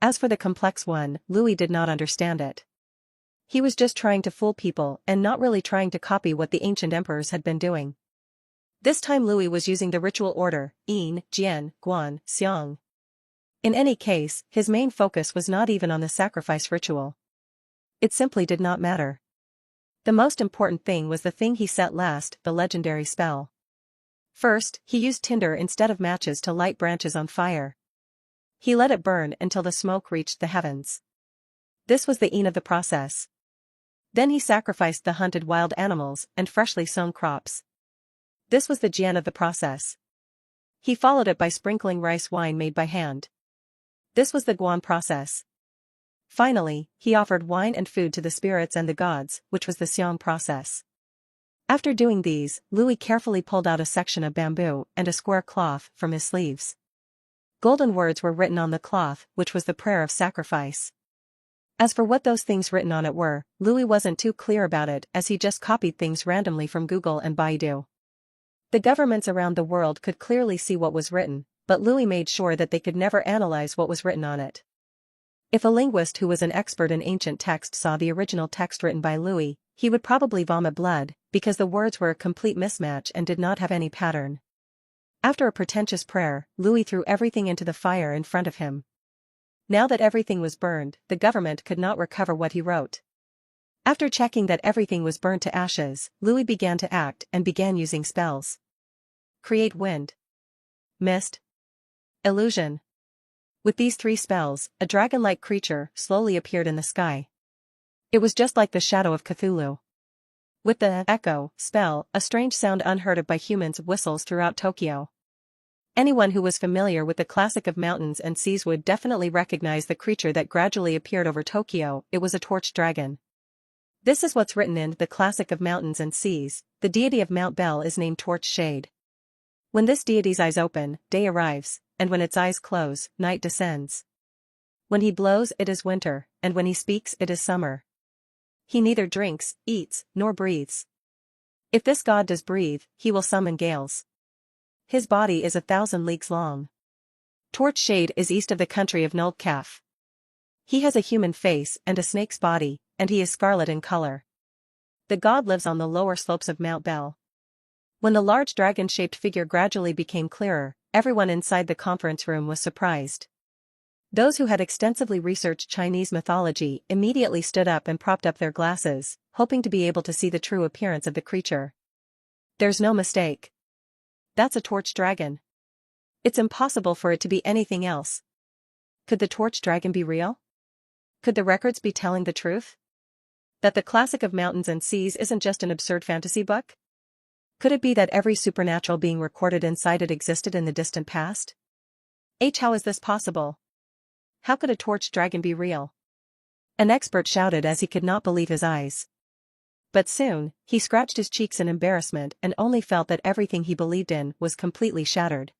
As for the complex one, Louis did not understand it. He was just trying to fool people and not really trying to copy what the ancient emperors had been doing. This time Louis was using the ritual order, Yin, Jian, Guan, Xiang. In any case, his main focus was not even on the sacrifice ritual. It simply did not matter. The most important thing was the thing he set last, the legendary spell. First, he used tinder instead of matches to light branches on fire. He let it burn until the smoke reached the heavens. This was the Yin of the process. Then he sacrificed the hunted wild animals and freshly sown crops. This was the Jian of the process. He followed it by sprinkling rice wine made by hand. This was the Guan process. Finally, he offered wine and food to the spirits and the gods, which was the Xiang process. After doing these, Louis carefully pulled out a section of bamboo and a square cloth from his sleeves. Golden words were written on the cloth, which was the prayer of sacrifice. As for what those things written on it were, Louis wasn't too clear about it as he just copied things randomly from Google and Baidu. The governments around the world could clearly see what was written, but Louis made sure that they could never analyze what was written on it. If a linguist who was an expert in ancient text saw the original text written by Louis, he would probably vomit blood, because the words were a complete mismatch and did not have any pattern. After a pretentious prayer, Louis threw everything into the fire in front of him. Now that everything was burned, the government could not recover what he wrote. After checking that everything was burned to ashes, Louis began to act and began using spells. Create wind, mist, illusion. With these 3 spells, a dragon-like creature slowly appeared in the sky. It was just like the shadow of Cthulhu. With the echo spell, a strange sound unheard of by humans whistles throughout Tokyo. Anyone who was familiar with the classic of mountains and seas would definitely recognize the creature that gradually appeared over Tokyo. It was a torch dragon. This is what's written in the classic of mountains and seas. The deity of Mount Bel is named Torch Shade. When this deity's eyes open, day arrives, and when its eyes close, night descends. When he blows, it is winter, and when he speaks, it is summer. He neither drinks, eats, nor breathes. If this god does breathe, he will summon gales. His body is 1,000 leagues long. Torch Shade is east of the country of Noldcaf. He has a human face and a snake's body, and he is scarlet in color. The god lives on the lower slopes of Mount Bel. When the large dragon-shaped figure gradually became clearer, everyone inside the conference room was surprised. Those who had extensively researched Chinese mythology immediately stood up and propped up their glasses, hoping to be able to see the true appearance of the creature. There's no mistake. That's a torch dragon. It's impossible for it to be anything else. Could the torch dragon be real? Could the records be telling the truth? That the classic of mountains and seas isn't just an absurd fantasy book? Could it be that every supernatural being recorded inside it existed in the distant past? How is this possible? How could a torch dragon be real? An expert shouted as he could not believe his eyes. But soon, he scratched his cheeks in embarrassment and only felt that everything he believed in was completely shattered.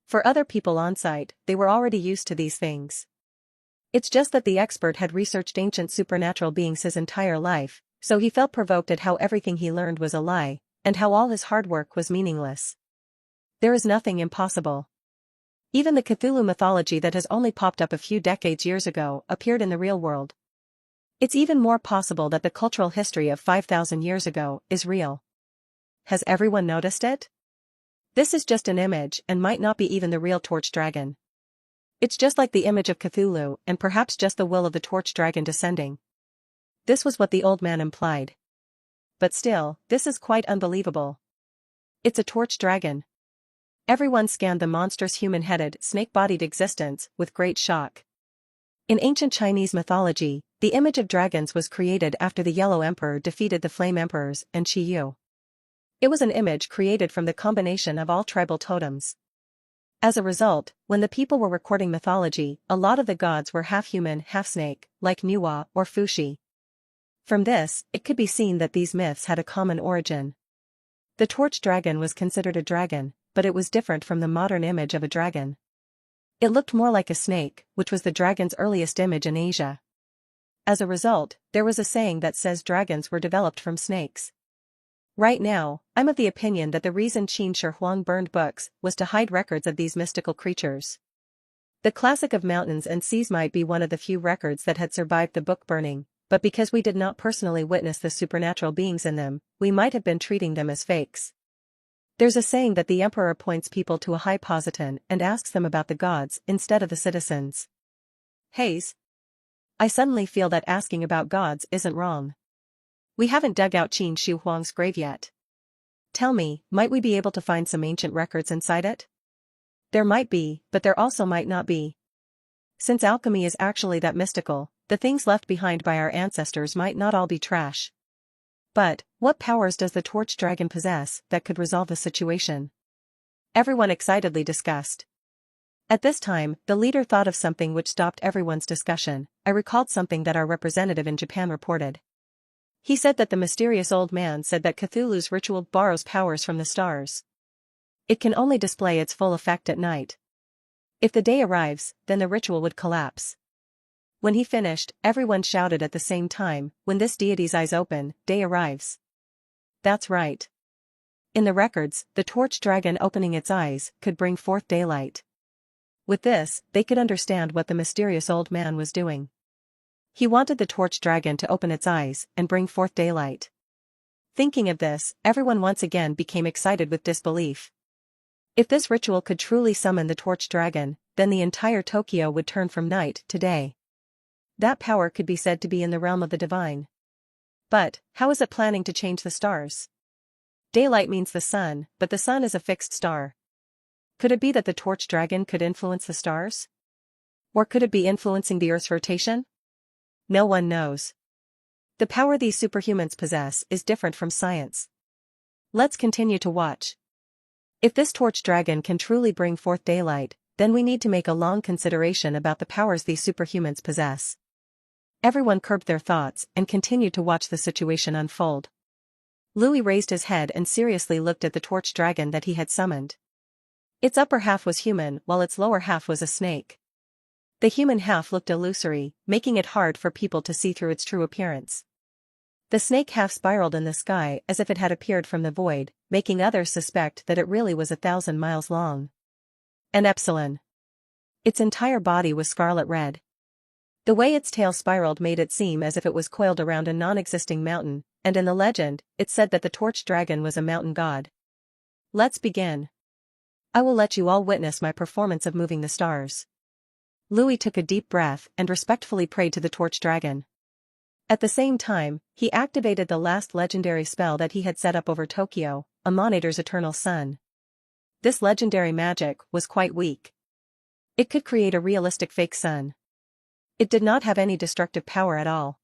For other people on site, they were already used to these things. It's just that the expert had researched ancient supernatural beings his entire life, so he felt provoked at how everything he learned was a lie, and how all his hard work was meaningless. There is nothing impossible. Even the Cthulhu mythology that has only popped up a few years ago appeared in the real world. It's even more possible that the cultural history of 5,000 years ago is real. Has everyone noticed it? This is just an image and might not be even the real torch dragon. It's just like the image of Cthulhu and perhaps just the will of the torch dragon descending. This was what the old man implied. But still, this is quite unbelievable. It's a torch dragon. Everyone scanned the monstrous human-headed, snake-bodied existence with great shock. In ancient Chinese mythology, the image of dragons was created after the Yellow Emperor defeated the Flame Emperors and Qi Yu. It was an image created from the combination of all tribal totems. As a result, when the people were recording mythology, a lot of the gods were half human, half snake, like Nuwa or Fuxi. From this, it could be seen that these myths had a common origin. The torch dragon was considered a dragon, but it was different from the modern image of a dragon. It looked more like a snake, which was the dragon's earliest image in Asia. As a result, there was a saying that says dragons were developed from snakes. Right now, I'm of the opinion that the reason Qin Shi Huang burned books was to hide records of these mystical creatures. The classic of mountains and seas might be one of the few records that had survived the book burning, but because we did not personally witness the supernatural beings in them, we might have been treating them as fakes. There's a saying that the emperor appoints people to a high position and asks them about the gods instead of the citizens. Hayes. I suddenly feel that asking about gods isn't wrong. We haven't dug out Qin Shi Huang's grave yet. Tell me, might we be able to find some ancient records inside it? There might be, but there also might not be. Since alchemy is actually that mystical, the things left behind by our ancestors might not all be trash. But, what powers does the torch dragon possess that could resolve the situation? Everyone excitedly discussed. At this time, the leader thought of something which stopped everyone's discussion. I recalled something that our representative in Japan reported. He said that the mysterious old man said that Cthulhu's ritual borrows powers from the stars. It can only display its full effect at night. If the day arrives, then the ritual would collapse. When he finished, everyone shouted at the same time, when this deity's eyes open, day arrives. That's right. In the records, the torch dragon opening its eyes could bring forth daylight. With this, they could understand what the mysterious old man was doing. He wanted the torch dragon to open its eyes and bring forth daylight. Thinking of this, everyone once again became excited with disbelief. If this ritual could truly summon the torch dragon, then the entire Tokyo would turn from night to day. That power could be said to be in the realm of the divine. But, how is it planning to change the stars? Daylight means the sun, but the sun is a fixed star. Could it be that the torch dragon could influence the stars? Or could it be influencing the Earth's rotation? No one knows. The power these superhumans possess is different from science. Let's continue to watch. If this torch dragon can truly bring forth daylight, then we need to make a long consideration about the powers these superhumans possess. Everyone curbed their thoughts and continued to watch the situation unfold. Louis raised his head and seriously looked at the torch dragon that he had summoned. Its upper half was human while its lower half was a snake. The human half looked illusory, making it hard for people to see through its true appearance. The snake half spiraled in the sky as if it had appeared from the void, making others suspect that it really was 1,000 miles long. An epsilon. Its entire body was scarlet red. The way its tail spiraled made it seem as if it was coiled around a non-existing mountain, and in the legend, it said that the torch dragon was a mountain god. Let's begin. I will let you all witness my performance of moving the stars. Louis took a deep breath and respectfully prayed to the torch dragon. At the same time, he activated the last legendary spell that he had set up over Tokyo, Emanator's eternal sun. This legendary magic was quite weak. It could create a realistic fake sun. It did not have any destructive power at all.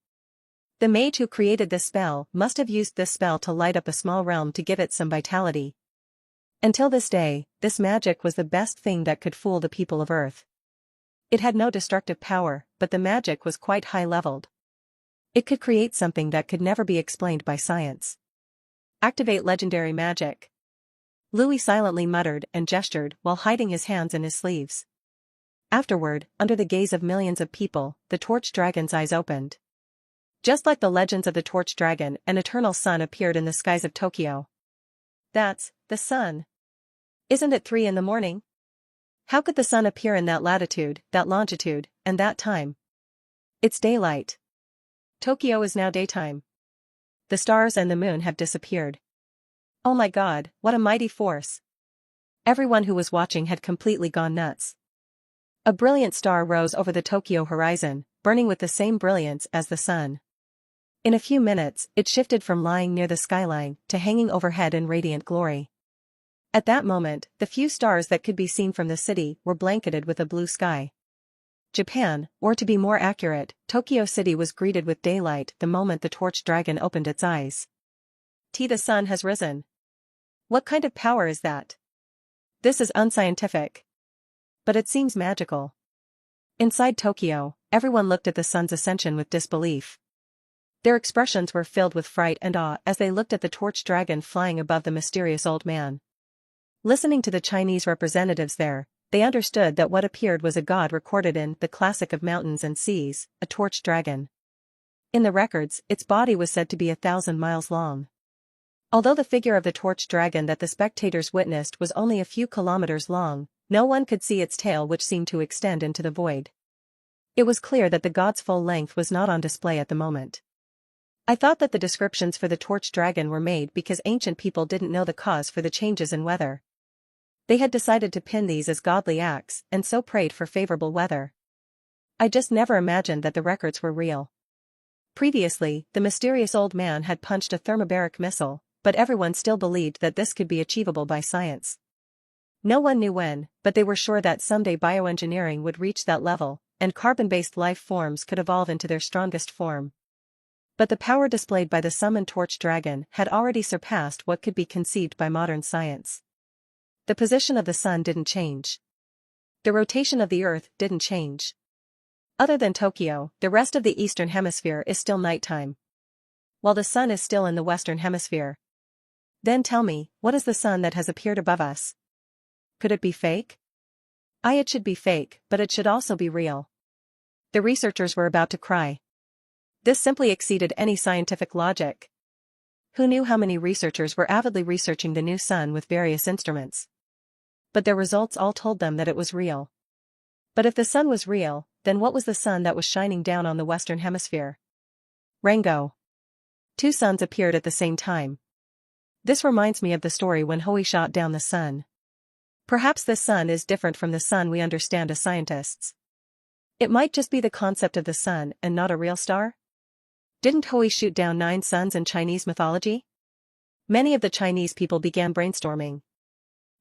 The mage who created this spell must have used this spell to light up a small realm to give it some vitality. Until this day, this magic was the best thing that could fool the people of Earth. It had no destructive power, but the magic was quite high-leveled. It could create something that could never be explained by science. Activate legendary magic. Louis silently muttered and gestured while hiding his hands in his sleeves. Afterward, under the gaze of millions of people, the torch dragon's eyes opened. Just like the legends of the torch dragon, an eternal sun appeared in the skies of Tokyo. That's the sun. Isn't it 3 a.m? How could the sun appear in that latitude, that longitude, and that time? It's daylight. Tokyo is now daytime. The stars and the moon have disappeared. Oh my God, what a mighty force. Everyone who was watching had completely gone nuts. A brilliant star rose over the Tokyo horizon, burning with the same brilliance as the sun. In a few minutes, it shifted from lying near the skyline to hanging overhead in radiant glory. At that moment, the few stars that could be seen from the city were blanketed with a blue sky. Japan, or to be more accurate, Tokyo City was greeted with daylight the moment the torch dragon opened its eyes. The sun has risen. What kind of power is that? This is unscientific. But it seems magical. Inside Tokyo, everyone looked at the sun's ascension with disbelief. Their expressions were filled with fright and awe as they looked at the torch dragon flying above the mysterious old man. Listening to the Chinese representatives there, they understood that what appeared was a god recorded in the classic of mountains and seas, a torch dragon. In the records, its body was said to be 1,000 miles long. Although the figure of the torch dragon that the spectators witnessed was only a few kilometers long, no one could see its tail, which seemed to extend into the void. It was clear that the god's full length was not on display at the moment. I thought that the descriptions for the torch dragon were made because ancient people didn't know the cause for the changes in weather. They had decided to pin these as godly acts and so prayed for favorable weather. I just never imagined that the records were real. Previously, the mysterious old man had punched a thermobaric missile, but everyone still believed that this could be achievable by science. No one knew when, but they were sure that someday bioengineering would reach that level, and carbon-based life forms could evolve into their strongest form. But the power displayed by the summoned torch dragon had already surpassed what could be conceived by modern science. The position of the sun didn't change. The rotation of the earth didn't change. Other than Tokyo, the rest of the eastern hemisphere is still nighttime, while the sun is still in the western hemisphere. Then tell me, what is the sun that has appeared above us? Could it be fake? It should be fake, but it should also be real. The researchers were about to cry. This simply exceeded any scientific logic. Who knew how many researchers were avidly researching the new sun with various instruments? But their results all told them that it was real. But if the sun was real, then what was the sun that was shining down on the western hemisphere? Rango. 2 suns appeared at the same time. This reminds me of the story when Hoei shot down the sun. Perhaps this sun is different from the sun we understand as scientists. It might just be the concept of the sun and not a real star? Didn't Hoei shoot down 9 suns in Chinese mythology? Many of the Chinese people began brainstorming.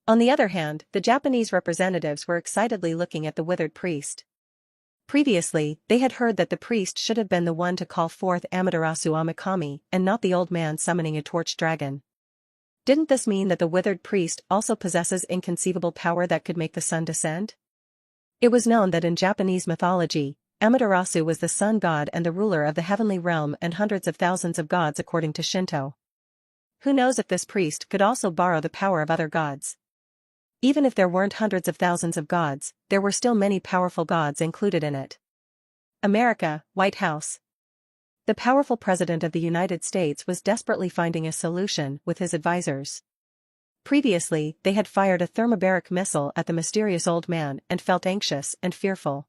On the other hand, the Japanese representatives were excitedly looking at the withered priest. Previously, they had heard that the priest should have been the one to call forth Amaterasu Amikami and not the old man summoning a torch dragon. Didn't this mean that the withered priest also possesses inconceivable power that could make the sun descend? It was known that in Japanese mythology, Amaterasu was the sun god and the ruler of the heavenly realm and hundreds of thousands of gods according to Shinto. Who knows if this priest could also borrow the power of other gods? Even if there weren't hundreds of thousands of gods, there were still many powerful gods included in it. America, White House. The powerful President of the United States was desperately finding a solution with his advisors. Previously, they had fired a thermobaric missile at the mysterious old man and felt anxious and fearful.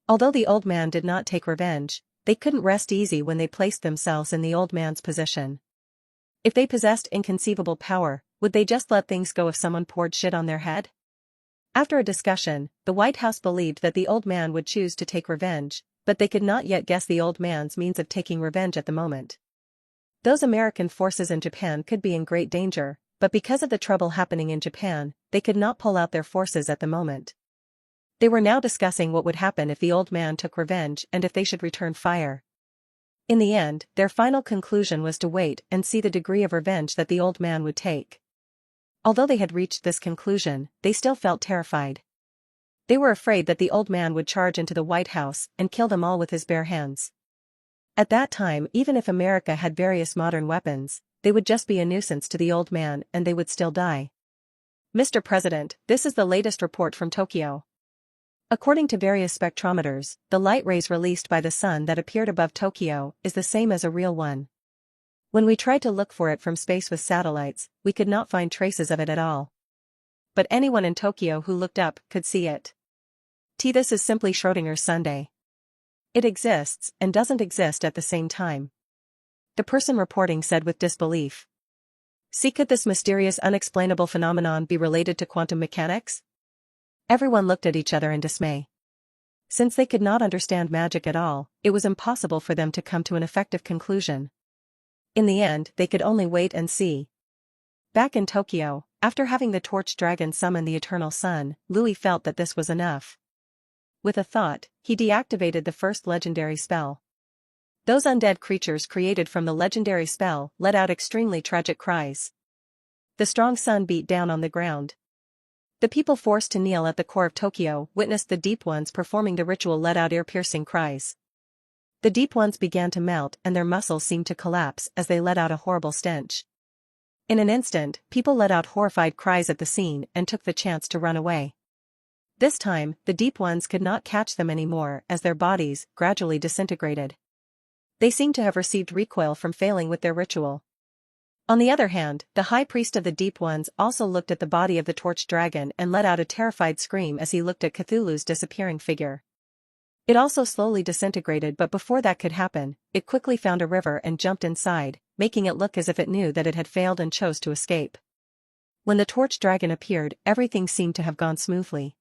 Although the old man did not take revenge, they couldn't rest easy when they placed themselves in the old man's position. If they possessed inconceivable power, would they just let things go if someone poured shit on their head? After a discussion, the White House believed that the old man would choose to take revenge, but they could not yet guess the old man's means of taking revenge at the moment. Those American forces in Japan could be in great danger, but because of the trouble happening in Japan, they could not pull out their forces at the moment. They were now discussing what would happen if the old man took revenge and if they should return fire. In the end, their final conclusion was to wait and see the degree of revenge that the old man would take. Although they had reached this conclusion, they still felt terrified. They were afraid that the old man would charge into the White House and kill them all with his bare hands. At that time, even if America had various modern weapons, they would just be a nuisance to the old man and they would still die. Mr. President, this is the latest report from Tokyo. According to various spectrometers, the light rays released by the sun that appeared above Tokyo is the same as a real one. When we tried to look for it from space with satellites, we could not find traces of it at all. But anyone in Tokyo who looked up could see it. This is simply Schrödinger's sundae. It exists and doesn't exist at the same time. The person reporting said with disbelief. Could this mysterious unexplainable phenomenon be related to quantum mechanics? Everyone looked at each other in dismay. Since they could not understand magic at all, it was impossible for them to come to an effective conclusion. In the end, they could only wait and see. Back in Tokyo, After having the torch dragon summon the eternal sun, Louis felt that this was enough. With a thought, he deactivated the first legendary spell. Those undead creatures created from the legendary spell let out extremely tragic cries. The strong sun beat down on the ground. The people forced to kneel at the core of Tokyo witnessed the Deep Ones performing the ritual let out ear-piercing cries. The Deep Ones began to melt and their muscles seemed to collapse as they let out a horrible stench. In an instant, people let out horrified cries at the scene and took the chance to run away. This time, the Deep Ones could not catch them anymore as their bodies gradually disintegrated. They seemed to have received recoil from failing with their ritual. On the other hand, the High Priest of the Deep Ones also looked at the body of the torch dragon and let out a terrified scream as he looked at Cthulhu's disappearing figure. It also slowly disintegrated, but before that could happen, it quickly found a river and jumped inside, making it look as if it knew that it had failed and chose to escape. When the torch dragon appeared, everything seemed to have gone smoothly.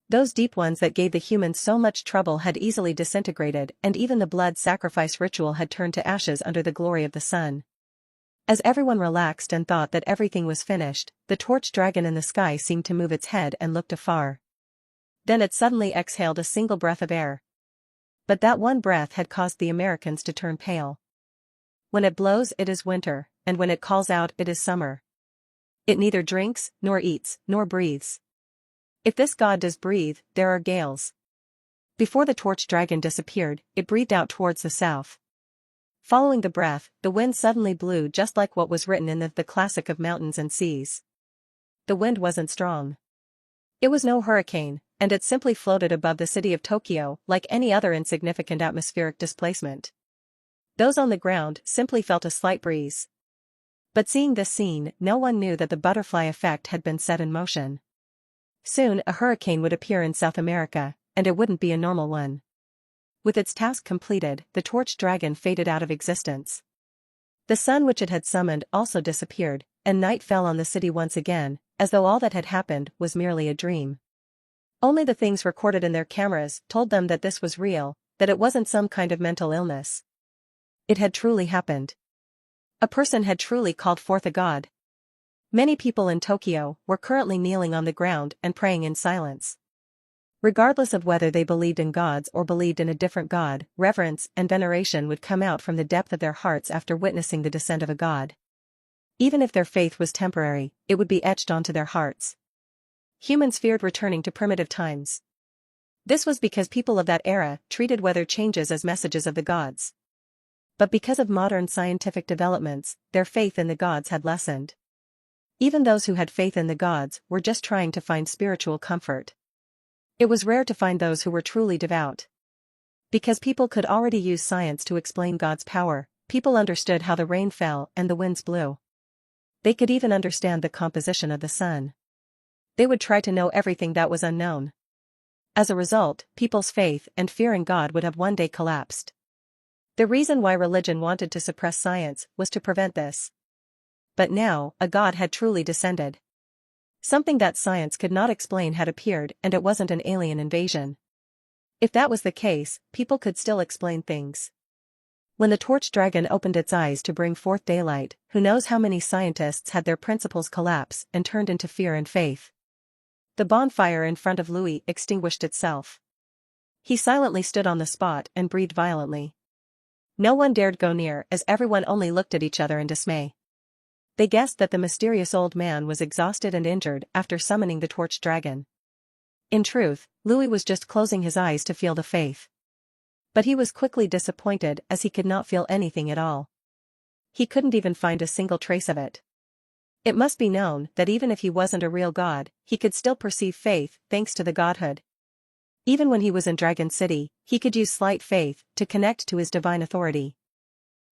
Those Deep Ones that gave the humans so much trouble had easily disintegrated, and even the blood sacrifice ritual had turned to ashes under the glory of the sun. As everyone relaxed and thought that everything was finished, the torch dragon in the sky seemed to move its head and looked afar. Then it suddenly exhaled a single breath of air. But that one breath had caused the Americans to turn pale. When it blows, it is winter, and when it calls out, it is summer. It neither drinks, nor eats, nor breathes. If this god does breathe, there are gales. Before the torch dragon disappeared, it breathed out towards the south. Following the breath, the wind suddenly blew just like what was written in the classic of mountains and seas. The wind wasn't strong. It was no hurricane, and it simply floated above the city of Tokyo like any other insignificant atmospheric displacement. Those on the ground simply felt a slight breeze. But seeing this scene, no one knew that the butterfly effect had been set in motion. Soon a hurricane would appear in South America, and it wouldn't be a normal one. With its task completed, the torch dragon faded out of existence. The sun which it had summoned also disappeared, and night fell on the city once again, as though all that had happened was merely a dream. Only the things recorded in their cameras told them that this was real, that it wasn't some kind of mental illness. It had truly happened. A person had truly called forth a god. Many people in Tokyo were currently kneeling on the ground and praying in silence. Regardless of whether they believed in gods or believed in a different god, reverence and veneration would come out from the depth of their hearts after witnessing the descent of a god. Even if their faith was temporary, it would be etched onto their hearts. Humans feared returning to primitive times. This was because people of that era treated weather changes as messages of the gods. But because of modern scientific developments, their faith in the gods had lessened. Even those who had faith in the gods were just trying to find spiritual comfort. It was rare to find those who were truly devout. Because people could already use science to explain God's power, people understood how the rain fell and the winds blew. They could even understand the composition of the sun. They would try to know everything that was unknown. As a result, people's faith and fear in God would have one day collapsed. The reason why religion wanted to suppress science was to prevent this. But now, a god had truly descended. Something that science could not explain had appeared, and it wasn't an alien invasion. If that was the case, people could still explain things. When the torch dragon opened its eyes to bring forth daylight, who knows how many scientists had their principles collapse and turned into fear and faith. The bonfire in front of Louis extinguished itself. He silently stood on the spot and breathed violently. No one dared go near as everyone only looked at each other in dismay. They guessed that the mysterious old man was exhausted and injured after summoning the torch dragon. In truth, Louis was just closing his eyes to feel the faith. But he was quickly disappointed as he could not feel anything at all. He couldn't even find a single trace of it. It must be known that even if he wasn't a real god, he could still perceive faith thanks to the godhood. Even when he was in Dragon City, he could use slight faith to connect to his divine authority.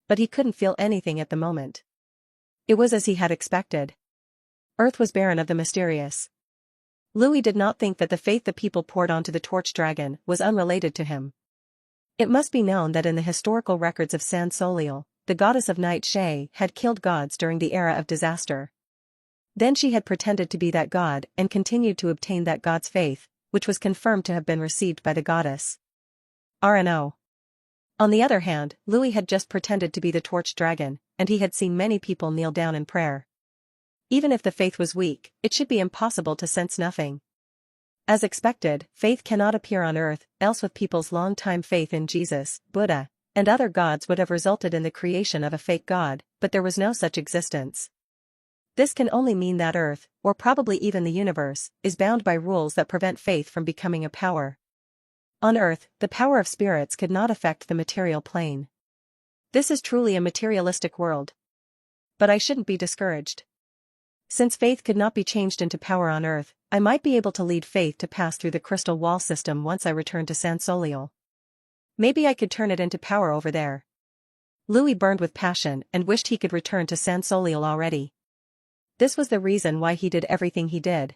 But he couldn't feel anything at the moment. It was as he had expected. Earth was barren of the mysterious. Louis did not think that the faith the people poured onto the torch dragon was unrelated to him. It must be known that in the historical records of San Soliel, the goddess of night Shay had killed gods during the era of disaster. Then she had pretended to be that god and continued to obtain that god's faith, which was confirmed to have been received by the goddess. RNO. On the other hand, Louis had just pretended to be the torch dragon, and he had seen many people kneel down in prayer. Even if the faith was weak, it should be impossible to sense nothing. As expected, faith cannot appear on earth, else with people's long-time faith in Jesus, Buddha, and other gods would have resulted in the creation of a fake god, but there was no such existence. This can only mean that Earth, or probably even the universe, is bound by rules that prevent faith from becoming a power. On Earth, the power of spirits could not affect the material plane. This is truly a materialistic world. But I shouldn't be discouraged. Since faith could not be changed into power on Earth, I might be able to lead faith to pass through the crystal wall system once I return to San Soliel. Maybe I could turn it into power over there. Louis burned with passion and wished he could return to San Soliel already. This was the reason why he did everything he did.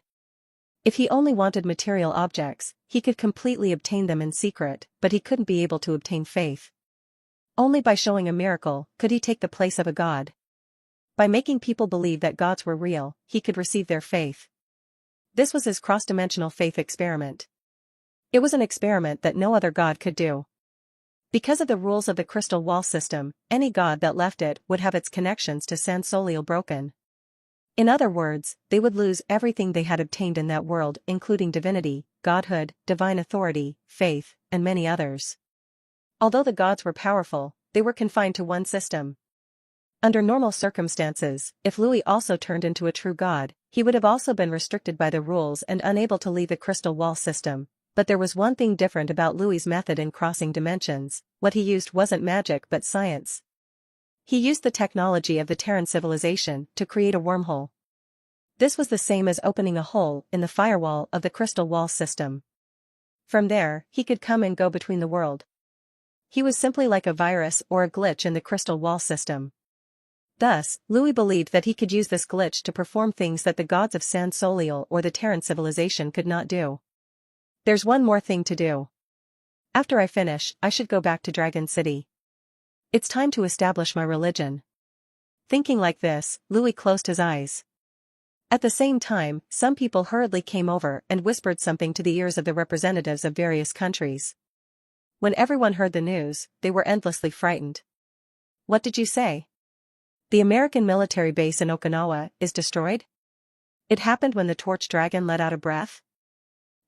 If he only wanted material objects, he could completely obtain them in secret, but he couldn't be able to obtain faith. Only by showing a miracle could he take the place of a god. By making people believe that gods were real, he could receive their faith. This was his cross-dimensional faith experiment. It was an experiment that no other god could do. Because of the rules of the crystal wall system, any god that left it would have its connections to San Soliel broken. In other words, they would lose everything they had obtained in that world, including divinity, godhood, divine authority, faith, and many others. Although the gods were powerful, they were confined to one system. Under normal circumstances, if Louis also turned into a true god, he would have also been restricted by the rules and unable to leave the crystal wall system. But there was one thing different about Louis's method in crossing dimensions. What he used wasn't magic but science. He used the technology of the Terran civilization to create a wormhole. This was the same as opening a hole in the firewall of the crystal wall system. From there, he could come and go between the world. He was simply like a virus or a glitch in the crystal wall system. Thus, Louis believed that he could use this glitch to perform things that the gods of San Soliel or the Terran civilization could not do. There's one more thing to do. After I finish, I should go back to Dragon City. It's time to establish my religion. Thinking like this, Louis closed his eyes. At the same time, some people hurriedly came over and whispered something to the ears of the representatives of various countries. When everyone heard the news, they were endlessly frightened. What did you say? The American military base in Okinawa is destroyed? It happened when the Torch Dragon let out a breath?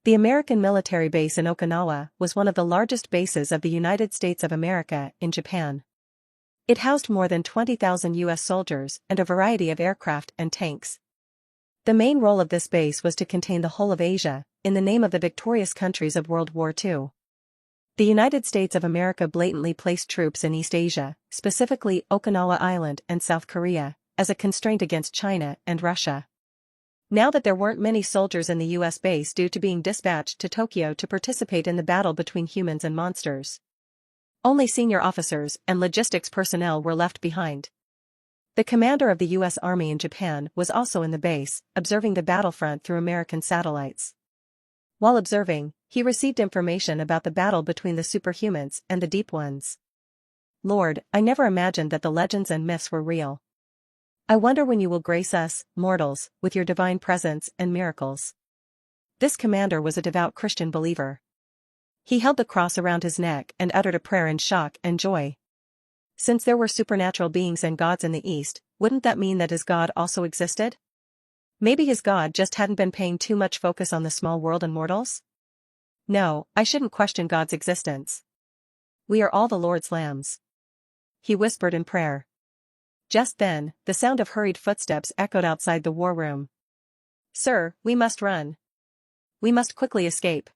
The American military base in Okinawa was one of the largest bases of the United States of America in Japan. It housed more than 20,000 U.S. soldiers and a variety of aircraft and tanks. The main role of this base was to contain the whole of Asia, in the name of the victorious countries of World War II. The United States of America blatantly placed troops in East Asia, specifically Okinawa Island and South Korea, as a constraint against China and Russia. Now that there weren't many soldiers in the U.S. base due to being dispatched to Tokyo to participate in the battle between humans and monsters, only senior officers and logistics personnel were left behind. The commander of the U.S. Army in Japan was also in the base, observing the battlefront through American satellites. While observing, he received information about the battle between the superhumans and the Deep Ones. Lord, I never imagined that the legends and myths were real. I wonder when you will grace us, mortals, with your divine presence and miracles. This commander was a devout Christian believer. He held the cross around his neck and uttered a prayer in shock and joy. Since there were supernatural beings and gods in the East, wouldn't that mean that his God also existed? Maybe his God just hadn't been paying too much focus on the small world and mortals? No, I shouldn't question God's existence. We are all the Lord's lambs. He whispered in prayer. Just then, the sound of hurried footsteps echoed outside the war room. Sir, we must run. We must quickly escape.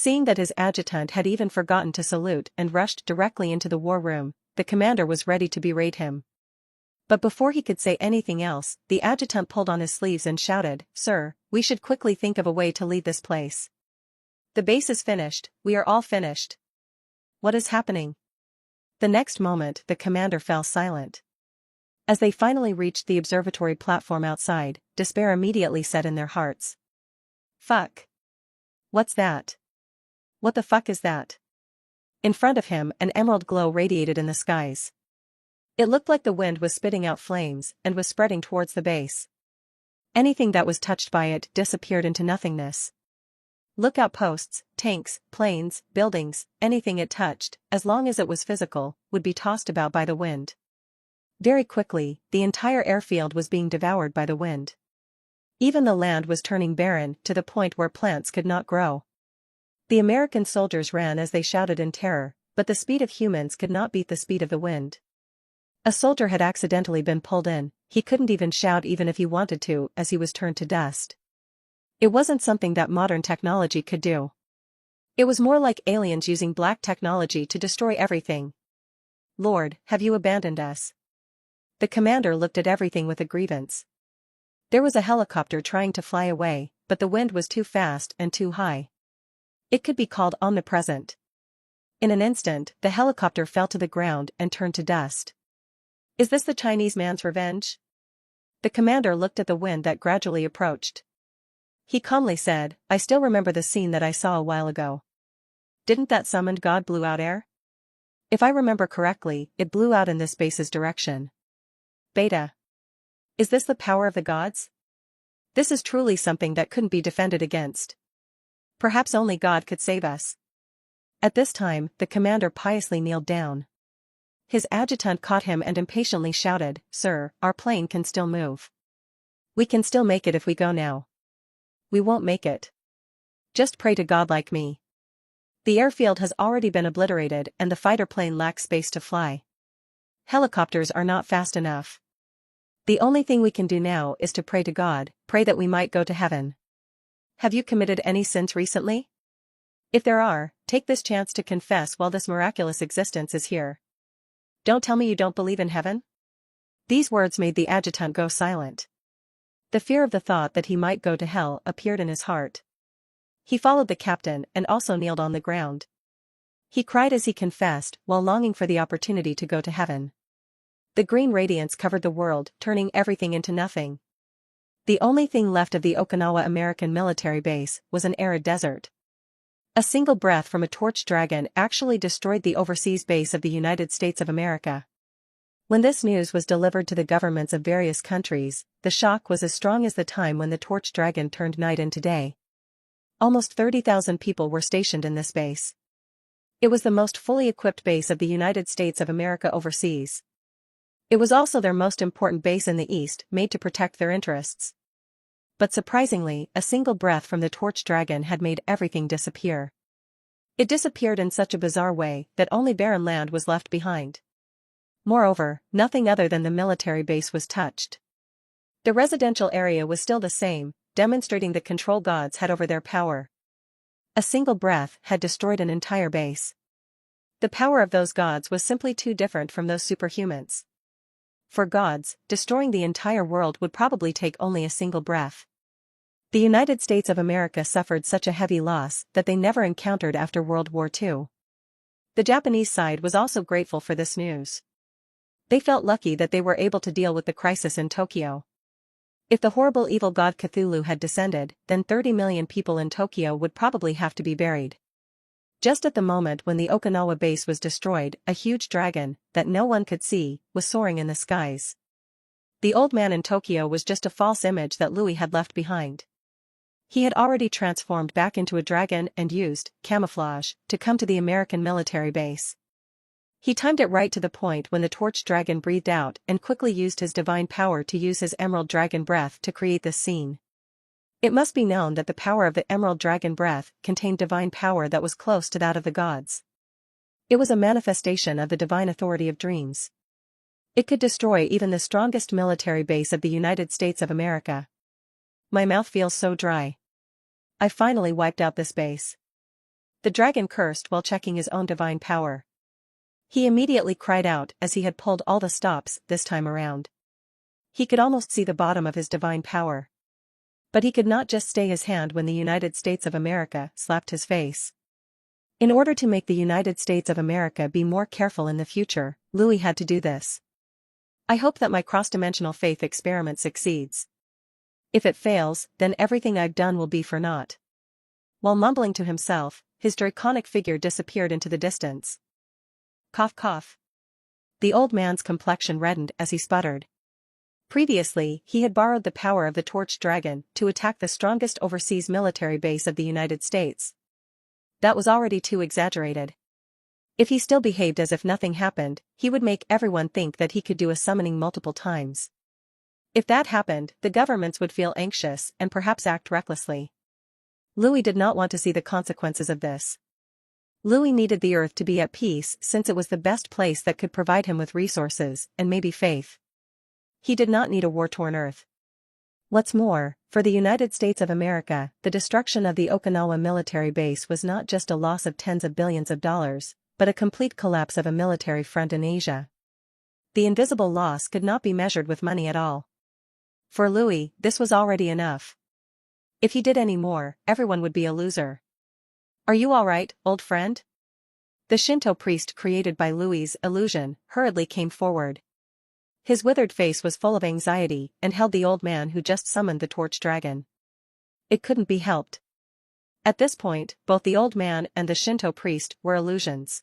Seeing that his adjutant had even forgotten to salute and rushed directly into the war room, the commander was ready to berate him. But before he could say anything else, the adjutant pulled on his sleeves and shouted, Sir, we should quickly think of a way to leave this place. The base is finished, we are all finished. What is happening? The next moment, the commander fell silent. As they finally reached the observatory platform outside, despair immediately set in their hearts. Fuck. What's that? What the fuck is that? In front of him, an emerald glow radiated in the skies. It looked like the wind was spitting out flames and was spreading towards the base. Anything that was touched by it disappeared into nothingness. Lookout posts, tanks, planes, buildings, anything it touched, as long as it was physical, would be tossed about by the wind. Very quickly, the entire airfield was being devoured by the wind. Even the land was turning barren to the point where plants could not grow. The American soldiers ran as they shouted in terror, but the speed of humans could not beat the speed of the wind. A soldier had accidentally been pulled in, he couldn't even shout even if he wanted to as he was turned to dust. It wasn't something that modern technology could do. It was more like aliens using black technology to destroy everything. Lord, have you abandoned us? The commander looked at everything with a grievance. There was a helicopter trying to fly away, but the wind was too fast and too high. It could be called omnipresent. In an instant, the helicopter fell to the ground and turned to dust. Is this the Chinese man's revenge? The commander looked at the wind that gradually approached. He calmly said, I still remember the scene that I saw a while ago. Didn't that summoned god blew out air? If I remember correctly, it blew out in this base's direction. Beta. Is this the power of the gods? This is truly something that couldn't be defended against. Perhaps only God could save us. At this time, the commander piously kneeled down. His adjutant caught him and impatiently shouted, Sir, our plane can still move. We can still make it if we go now. We won't make it. Just pray to God like me. The airfield has already been obliterated and the fighter plane lacks space to fly. Helicopters are not fast enough. The only thing we can do now is to pray to God, pray that we might go to heaven. Have you committed any sins recently? If there are, take this chance to confess while this miraculous existence is here. Don't tell me you don't believe in heaven? These words made the adjutant go silent. The fear of the thought that he might go to hell appeared in his heart. He followed the captain and also kneeled on the ground. He cried as he confessed while longing for the opportunity to go to heaven. The green radiance covered the world, turning everything into nothing. The only thing left of the Okinawa American military base was an arid desert. A single breath from a torch dragon actually destroyed the overseas base of the United States of America. When this news was delivered to the governments of various countries, the shock was as strong as the time when the torch dragon turned night into day. Almost 30,000 people were stationed in this base. It was the most fully equipped base of the United States of America overseas. It was also their most important base in the East, made to protect their interests. But surprisingly, a single breath from the torch dragon had made everything disappear. It disappeared in such a bizarre way that only barren land was left behind. Moreover, nothing other than the military base was touched. The residential area was still the same, demonstrating the control gods had over their power. A single breath had destroyed an entire base. The power of those gods was simply too different from those superhumans. For gods, destroying the entire world would probably take only a single breath. The United States of America suffered such a heavy loss that they never encountered after World War II. The Japanese side was also grateful for this news. They felt lucky that they were able to deal with the crisis in Tokyo. If the horrible evil god Cthulhu had descended, then 30 million people in Tokyo would probably have to be buried. Just at the moment when the Okinawa base was destroyed, a huge dragon, that no one could see, was soaring in the skies. The old man in Tokyo was just a false image that Louis had left behind. He had already transformed back into a dragon and used camouflage to come to the American military base. He timed it right to the point when the torch dragon breathed out and quickly used his divine power to use his emerald dragon breath to create this scene. It must be known that the power of the emerald dragon breath contained divine power that was close to that of the gods. It was a manifestation of the divine authority of dreams. It could destroy even the strongest military base of the United States of America. My mouth feels so dry. I finally wiped out this base. The dragon cursed while checking his own divine power. He immediately cried out as he had pulled all the stops this time around. He could almost see the bottom of his divine power. But he could not just stay his hand when the United States of America slapped his face. In order to make the United States of America be more careful in the future, Louis had to do this. I hope that my cross-dimensional faith experiment succeeds. If it fails, then everything I've done will be for naught. While mumbling to himself, his draconic figure disappeared into the distance. Cough cough. The old man's complexion reddened as he sputtered. Previously, he had borrowed the power of the torch dragon to attack the strongest overseas military base of the United States. That was already too exaggerated. If he still behaved as if nothing happened, he would make everyone think that he could do a summoning multiple times. If that happened, the governments would feel anxious and perhaps act recklessly. Louis did not want to see the consequences of this. Louis needed the Earth to be at peace since it was the best place that could provide him with resources and maybe faith. He did not need a war-torn Earth. What's more, for the United States of America, the destruction of the Okinawa military base was not just a loss of tens of billions of dollars, but a complete collapse of a military front in Asia. The invisible loss could not be measured with money at all. For Louis, this was already enough. If he did any more, everyone would be a loser. "Are you all right, old friend?" The Shinto priest created by Louis' illusion hurriedly came forward. His withered face was full of anxiety and held the old man who just summoned the torch dragon. It couldn't be helped. At this point, both the old man and the Shinto priest were illusions.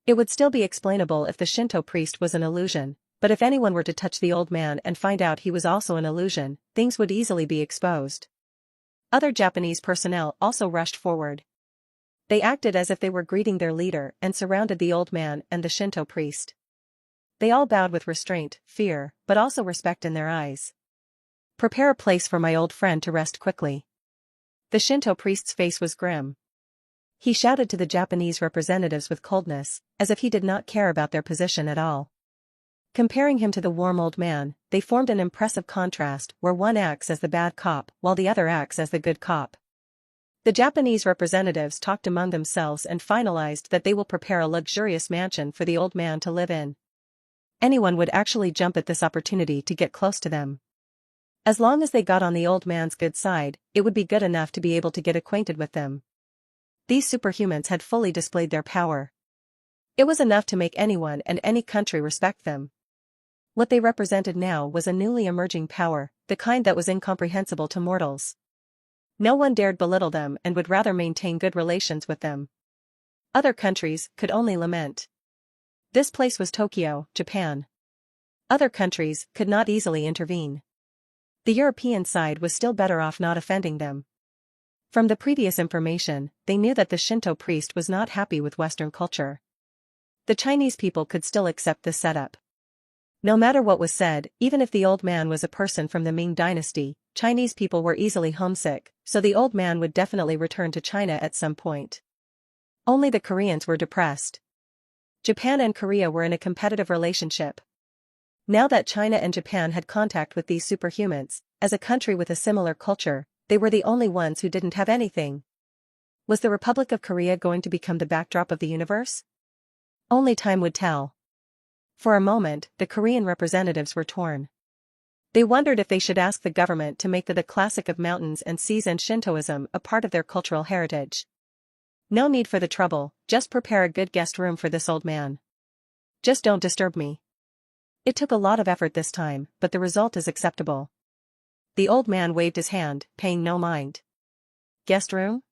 It would still be explainable if the Shinto priest was an illusion, but if anyone were to touch the old man and find out he was also an illusion, things would easily be exposed. Other Japanese personnel also rushed forward. They acted as if they were greeting their leader and surrounded the old man and the Shinto priest. They all bowed with restraint, fear, but also respect in their eyes. "Prepare a place for my old friend to rest quickly." The Shinto priest's face was grim. He shouted to the Japanese representatives with coldness, as if he did not care about their position at all. Comparing him to the warm old man, they formed an impressive contrast where one acts as the bad cop while the other acts as the good cop. The Japanese representatives talked among themselves and finalized that they will prepare a luxurious mansion for the old man to live in. Anyone would actually jump at this opportunity to get close to them. As long as they got on the old man's good side, it would be good enough to be able to get acquainted with them. These superhumans had fully displayed their power. It was enough to make anyone and any country respect them. What they represented now was a newly emerging power, the kind that was incomprehensible to mortals. No one dared belittle them and would rather maintain good relations with them. Other countries could only lament. This place was Tokyo, Japan. Other countries could not easily intervene. The European side was still better off not offending them. From the previous information, they knew that the Shinto priest was not happy with Western culture. The Chinese people could still accept this setup. No matter what was said, even if the old man was a person from the Ming dynasty, Chinese people were easily homesick, so the old man would definitely return to China at some point. Only the Koreans were depressed. Japan and Korea were in a competitive relationship. Now that China and Japan had contact with these superhumans, as a country with a similar culture, they were the only ones who didn't have anything. Was the Republic of Korea going to become the backdrop of the universe? Only time would tell. For a moment, the Korean representatives were torn. They wondered if they should ask the government to make the classic of mountains and seas and Shintoism a part of their cultural heritage. No need for the trouble, just prepare a good guest room for this old man. Just don't disturb me. It took a lot of effort this time, but the result is acceptable. The old man waved his hand, paying no mind. Guest room?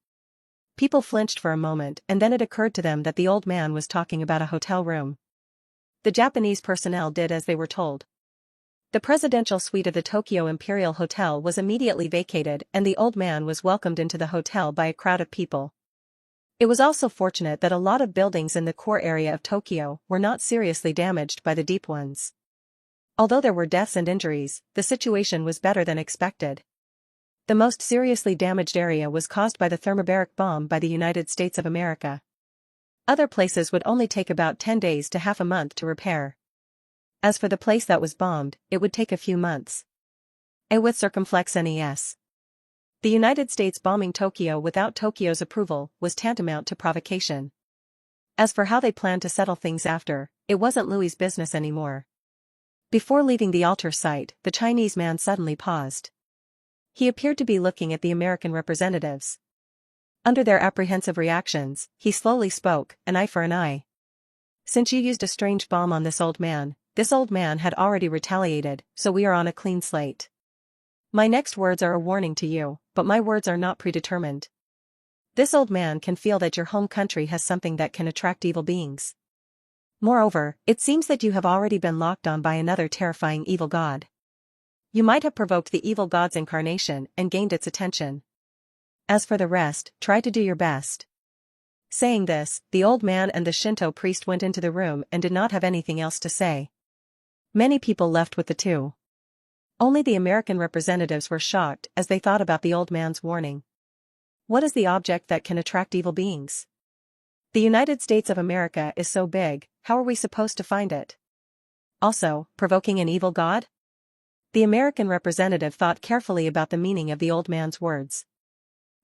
People flinched for a moment and then it occurred to them that the old man was talking about a hotel room. The Japanese personnel did as they were told. The presidential suite of the Tokyo Imperial Hotel was immediately vacated and the old man was welcomed into the hotel by a crowd of people. It was also fortunate that a lot of buildings in the core area of Tokyo were not seriously damaged by the deep ones. Although there were deaths and injuries, the situation was better than expected. The most seriously damaged area was caused by the thermobaric bomb by the United States of America. Other places would only take about 10 days to half a month to repair. As for the place that was bombed, it would take a few months. And with circumflex NES. The United States bombing Tokyo without Tokyo's approval was tantamount to provocation. As for how they planned to settle things after, it wasn't Louis' business anymore. Before leaving the altar site, the Chinese man suddenly paused. He appeared to be looking at the American representatives. Under their apprehensive reactions, he slowly spoke, an eye for an eye. Since you used a strange bomb on this old man had already retaliated, so we are on a clean slate. My next words are a warning to you, but my words are not predetermined. This old man can feel that your home country has something that can attract evil beings. Moreover, it seems that you have already been locked on by another terrifying evil god. You might have provoked the evil god's incarnation and gained its attention. As for the rest, try to do your best. Saying this, the old man and the Shinto priest went into the room and did not have anything else to say. Many people left with the two. Only the American representatives were shocked as they thought about the old man's warning. What is the object that can attract evil beings? The United States of America is so big, how are we supposed to find it? Also, provoking an evil god? The American representative thought carefully about the meaning of the old man's words.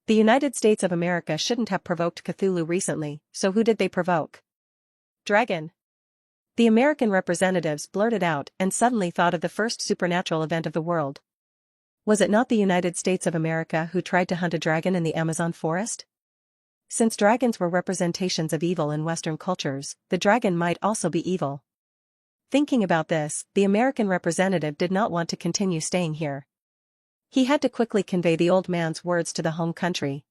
The United States of America shouldn't have provoked Cthulhu recently, so who did they provoke? Dragon. The American representatives blurted out and suddenly thought of the first supernatural event of the world. Was it not the United States of America who tried to hunt a dragon in the Amazon forest? Since dragons were representations of evil in Western cultures, the dragon might also be evil. Thinking about this, the American representative did not want to continue staying here. He had to quickly convey the old man's words to the home country.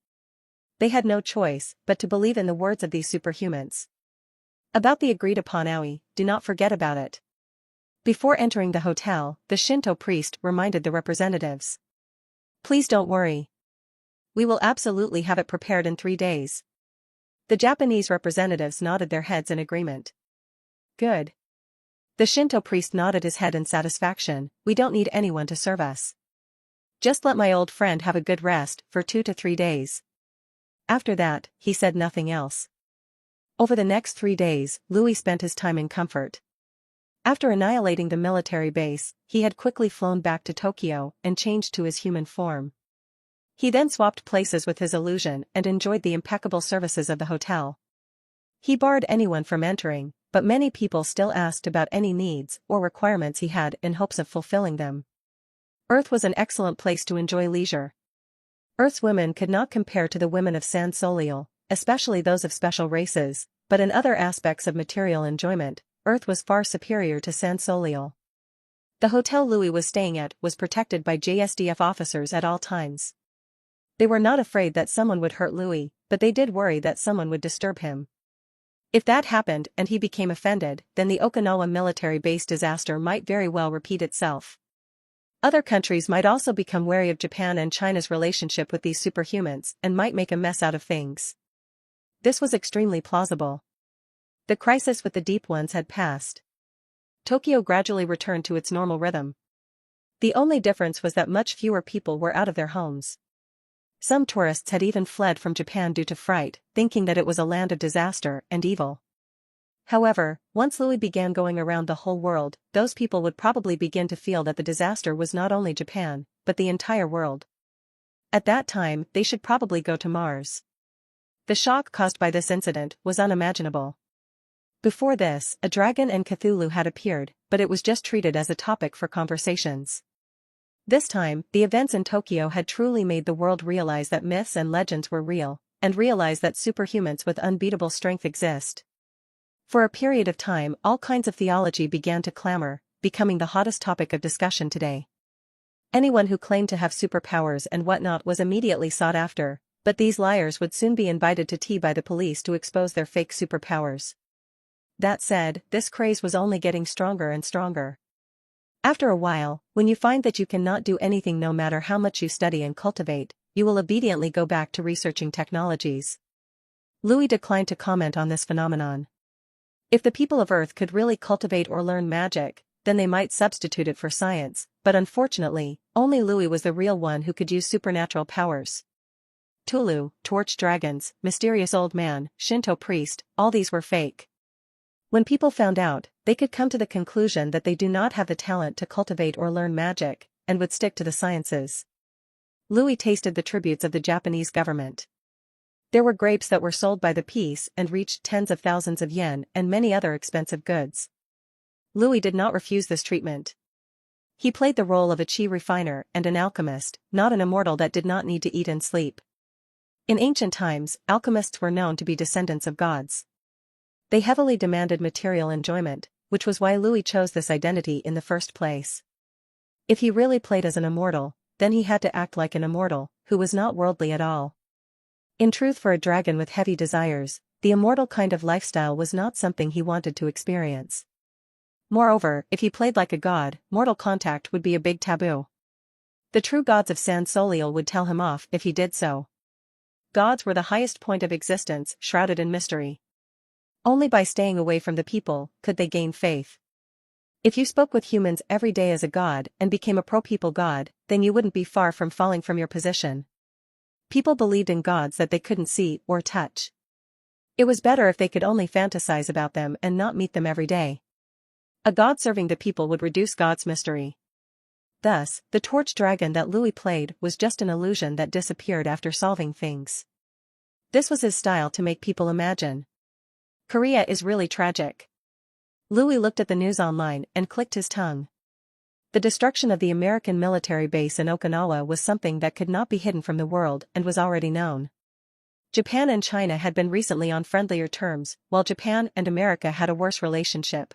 They had no choice but to believe in the words of these superhumans. About the agreed-upon owie, do not forget about it. Before entering the hotel, the Shinto priest reminded the representatives. Please don't worry. We will absolutely have it prepared in 3 days. The Japanese representatives nodded their heads in agreement. Good. The Shinto priest nodded his head in satisfaction. We don't need anyone to serve us. Just let my old friend have a good rest for 2 to 3 days. After that, he said nothing else. Over the next 3 days, Louis spent his time in comfort. After annihilating the military base, he had quickly flown back to Tokyo and changed to his human form. He then swapped places with his illusion and enjoyed the impeccable services of the hotel. He barred anyone from entering, but many people still asked about any needs or requirements he had in hopes of fulfilling them. Earth was an excellent place to enjoy leisure. Earth's women could not compare to the women of San Soliel, especially those of special races, but in other aspects of material enjoyment, Earth was far superior to San Soliel. The hotel Louis was staying at was protected by JSDF officers at all times. They were not afraid that someone would hurt Louis, but they did worry that someone would disturb him. If that happened and he became offended, then the Okinawa military base disaster might very well repeat itself. Other countries might also become wary of Japan and China's relationship with these superhumans and might make a mess out of things. This was extremely plausible. The crisis with the deep ones had passed. Tokyo gradually returned to its normal rhythm. The only difference was that much fewer people were out of their homes. Some tourists had even fled from Japan due to fright, thinking that it was a land of disaster and evil. However, once Louis began going around the whole world, those people would probably begin to feel that the disaster was not only Japan, but the entire world. At that time, they should probably go to Mars. The shock caused by this incident was unimaginable. Before this, a dragon and Cthulhu had appeared, but it was just treated as a topic for conversations. This time, the events in Tokyo had truly made the world realize that myths and legends were real, and realize that superhumans with unbeatable strength exist. For a period of time, all kinds of theology began to clamor, becoming the hottest topic of discussion today. Anyone who claimed to have superpowers and whatnot was immediately sought after, but these liars would soon be invited to tea by the police to expose their fake superpowers. That said, this craze was only getting stronger and stronger. After a while, when you find that you cannot do anything no matter how much you study and cultivate, you will obediently go back to researching technologies. Louis declined to comment on this phenomenon. If the people of Earth could really cultivate or learn magic, then they might substitute it for science, but unfortunately, only Louis was the real one who could use supernatural powers. Tulu, torch dragons, mysterious old man, Shinto priest, all these were fake. When people found out, they could come to the conclusion that they do not have the talent to cultivate or learn magic, and would stick to the sciences. Louis tasted the tributes of the Japanese government. There were grapes that were sold by the piece and reached tens of thousands of yen and many other expensive goods. Louis did not refuse this treatment. He played the role of a chi refiner and an alchemist, not an immortal that did not need to eat and sleep. In ancient times, alchemists were known to be descendants of gods. They heavily demanded material enjoyment, which was why Louis chose this identity in the first place. If he really played as an immortal, then he had to act like an immortal, who was not worldly at all. In truth, for a dragon with heavy desires, the immortal kind of lifestyle was not something he wanted to experience. Moreover, if he played like a god, mortal contact would be a big taboo. The true gods of San Soliel would tell him off if he did so. gods were the highest point of existence, shrouded in mystery. Only by staying away from the people could they gain faith. If you spoke with humans every day as a god and became a pro-people god, then you wouldn't be far from falling from your position. People believed in gods that they couldn't see or touch. It was better if they could only fantasize about them and not meet them every day. A god serving the people would reduce God's mystery. Thus, the torch dragon that Louis played was just an illusion that disappeared after solving things. This was his style to make people imagine. Korea is really tragic. Louis looked at the news online and clicked his tongue. The destruction of the American military base in Okinawa was something that could not be hidden from the world and was already known. Japan and China had been recently on friendlier terms, while Japan and America had a worse relationship.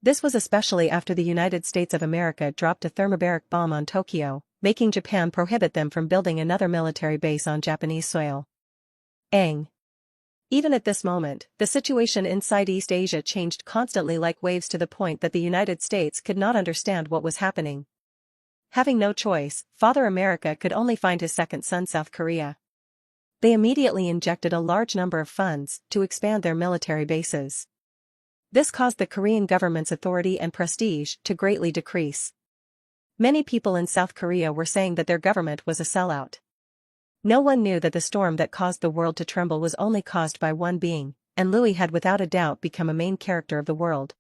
This was especially after the United States of America dropped a thermobaric bomb on Tokyo, making Japan prohibit them from building another military base on Japanese soil. Even at this moment, the situation inside East Asia changed constantly like waves to the point that the United States could not understand what was happening. Having no choice, Father America could only find his second son South Korea. They immediately injected a large number of funds to expand their military bases. This caused the Korean government's authority and prestige to greatly decrease. Many people in South Korea were saying that their government was a sellout. No one knew that the storm that caused the world to tremble was only caused by one being, and Louis had without a doubt become a main character of the world.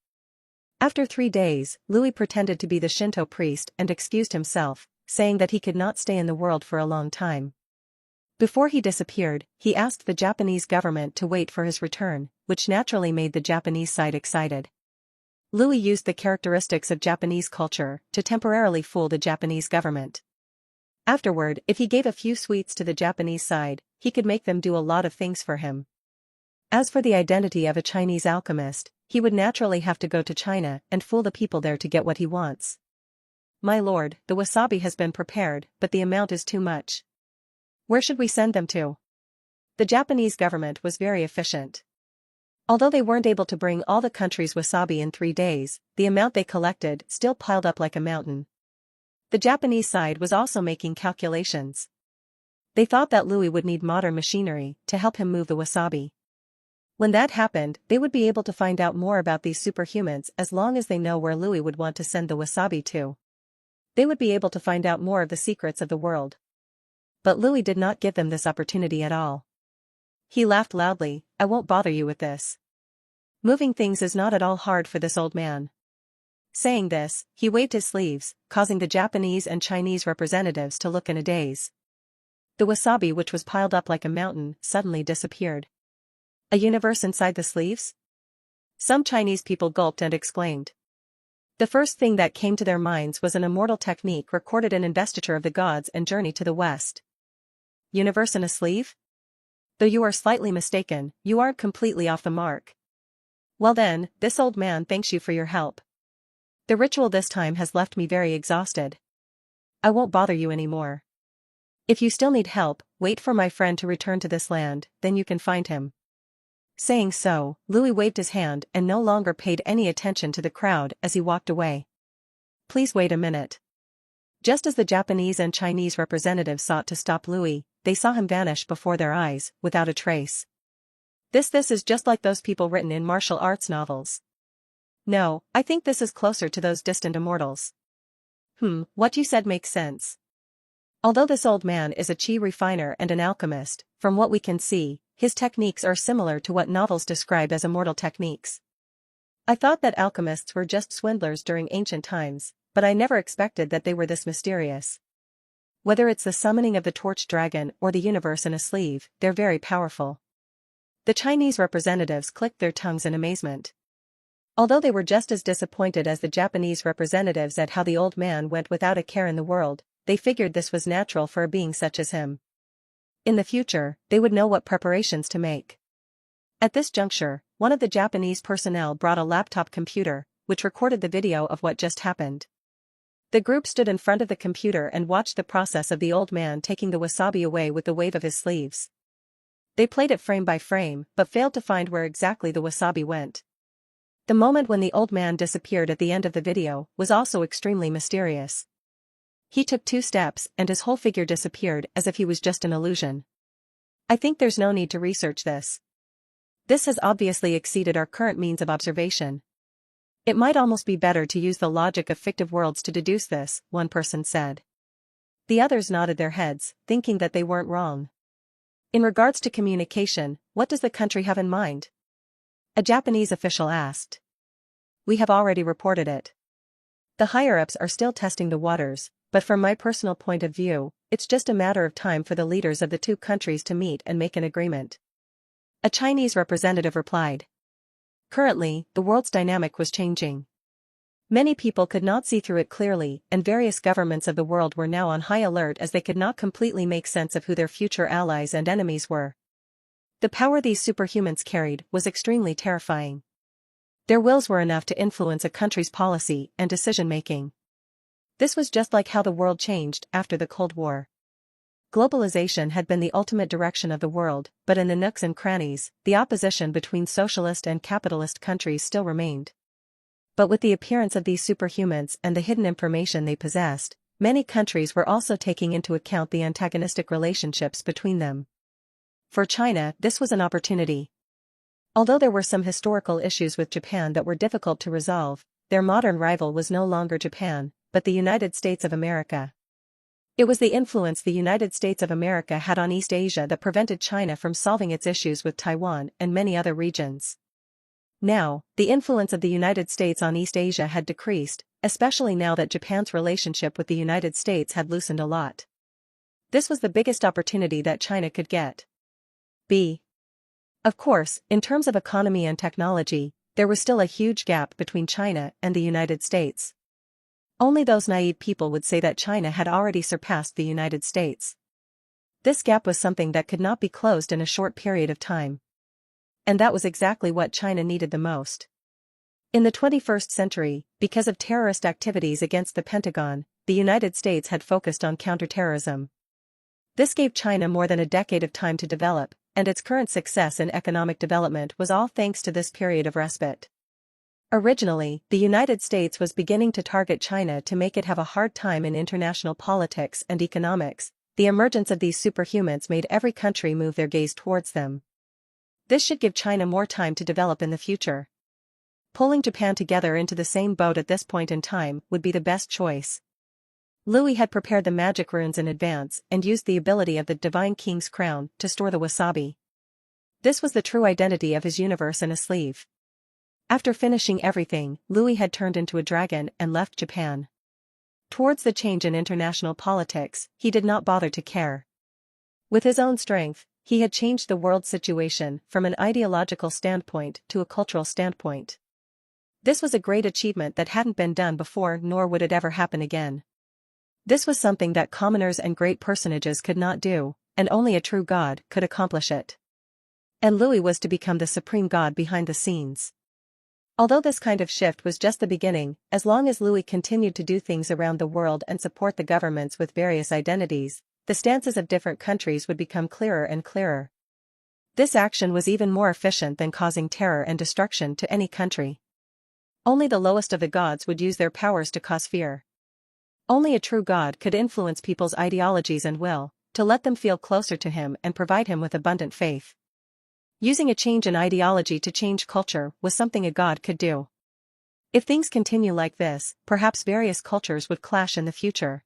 After 3 days, Louis pretended to be the Shinto priest and excused himself, saying that he could not stay in the world for a long time. Before he disappeared, he asked the Japanese government to wait for his return, which naturally made the Japanese side excited. Louis used the characteristics of Japanese culture to temporarily fool the Japanese government. Afterward, if he gave a few sweets to the Japanese side, he could make them do a lot of things for him. As for the identity of a Chinese alchemist, he would naturally have to go to China and fool the people there to get what he wants. "My lord, the wasabi has been prepared, but the amount is too much. Where should we send them to?" The Japanese government was very efficient. Although they weren't able to bring all the country's wasabi in 3 days, the amount they collected still piled up like a mountain. The Japanese side was also making calculations. They thought that Louis would need modern machinery to help him move the wasabi. When that happened, they would be able to find out more about these superhumans as long as they know where Louis would want to send the wasabi to. They would be able to find out more of the secrets of the world. But Louis did not give them this opportunity at all. He laughed loudly. "I won't bother you with this. Moving things is not at all hard for this old man." Saying this, he waved his sleeves, causing the Japanese and Chinese representatives to look in a daze. The wasabi, which was piled up like a mountain, suddenly disappeared. A universe inside the sleeves? Some Chinese people gulped and exclaimed. The first thing that came to their minds was an immortal technique recorded in Investiture of the Gods and Journey to the West. Universe in a sleeve? Though you are slightly mistaken, you aren't completely off the mark. Well then, this old man thanks you for your help. The ritual this time has left me very exhausted. I won't bother you anymore. If you still need help, wait for my friend to return to this land, then you can find him." Saying so, Louis waved his hand and no longer paid any attention to the crowd as he walked away. "Please wait a minute." Just as the Japanese and Chinese representatives sought to stop Louis, they saw him vanish before their eyes, without a trace. This is just like those people written in martial arts novels. No, I think this is closer to those distant immortals. What you said makes sense. Although this old man is a chi refiner and an alchemist, from what we can see, his techniques are similar to what novels describe as immortal techniques. I thought that alchemists were just swindlers during ancient times, but I never expected that they were this mysterious. Whether it's the summoning of the torch dragon or the universe in a sleeve, they're very powerful. The Chinese representatives clicked their tongues in amazement. Although they were just as disappointed as the Japanese representatives at how the old man went without a care in the world, they figured this was natural for a being such as him. In the future, they would know what preparations to make. At this juncture, one of the Japanese personnel brought a laptop computer, which recorded the video of what just happened. The group stood in front of the computer and watched the process of the old man taking the wasabi away with the wave of his sleeves. They played it frame by frame, but failed to find where exactly the wasabi went. The moment when the old man disappeared at the end of the video was also extremely mysterious. He took 2 steps and his whole figure disappeared as if he was just an illusion. I think there's no need to research this. This has obviously exceeded our current means of observation. It might almost be better to use the logic of fictive worlds to deduce this, one person said. The others nodded their heads, thinking that they weren't wrong. In regards to communication, what does the country have in mind? A Japanese official asked. We have already reported it. The higher-ups are still testing the waters, but from my personal point of view, it's just a matter of time for the leaders of the two countries to meet and make an agreement. A Chinese representative replied. Currently, the world's dynamic was changing. Many people could not see through it clearly, and various governments of the world were now on high alert as they could not completely make sense of who their future allies and enemies were. The power these superhumans carried was extremely terrifying. Their wills were enough to influence a country's policy and decision-making. This was just like how the world changed after the Cold War. Globalization had been the ultimate direction of the world, but in the nooks and crannies, the opposition between socialist and capitalist countries still remained. But with the appearance of these superhumans and the hidden information they possessed, many countries were also taking into account the antagonistic relationships between them. For China, this was an opportunity. Although there were some historical issues with Japan that were difficult to resolve, their modern rival was no longer Japan, but the United States of America. It was the influence the United States of America had on East Asia that prevented China from solving its issues with Taiwan and many other regions. Now, the influence of the United States on East Asia had decreased, especially now that Japan's relationship with the United States had loosened a lot. This was the biggest opportunity that China could get. Of course, in terms of economy and technology, there was still a huge gap between China and the United States. Only those naive people would say that China had already surpassed the United States. This gap was something that could not be closed in a short period of time. And that was exactly what China needed the most. In the 21st century, because of terrorist activities against the Pentagon, the United States had focused on counterterrorism. This gave China more than a decade of time to develop, and its current success in economic development was all thanks to this period of respite. Originally, the United States was beginning to target China to make it have a hard time in international politics and economics. The emergence of these superhumans made every country move their gaze towards them. This should give China more time to develop in the future. Pulling Japan together into the same boat at this point in time would be the best choice. Louis had prepared the magic runes in advance and used the ability of the Divine King's crown to store the wasabi. This was the true identity of his universe in a sleeve. After finishing everything, Louis had turned into a dragon and left Japan. Towards the change in international politics, he did not bother to care. With his own strength, he had changed the world situation from an ideological standpoint to a cultural standpoint. This was a great achievement that hadn't been done before, nor would it ever happen again. This was something that commoners and great personages could not do, and only a true god could accomplish it. And Louis was to become the supreme god behind the scenes. Although this kind of shift was just the beginning, as long as Louis continued to do things around the world and support the governments with various identities, the stances of different countries would become clearer and clearer. This action was even more efficient than causing terror and destruction to any country. Only the lowest of the gods would use their powers to cause fear. Only a true god could influence people's ideologies and will, to let them feel closer to him and provide him with abundant faith. Using a change in ideology to change culture was something a god could do. If things continue like this, perhaps various cultures would clash in the future.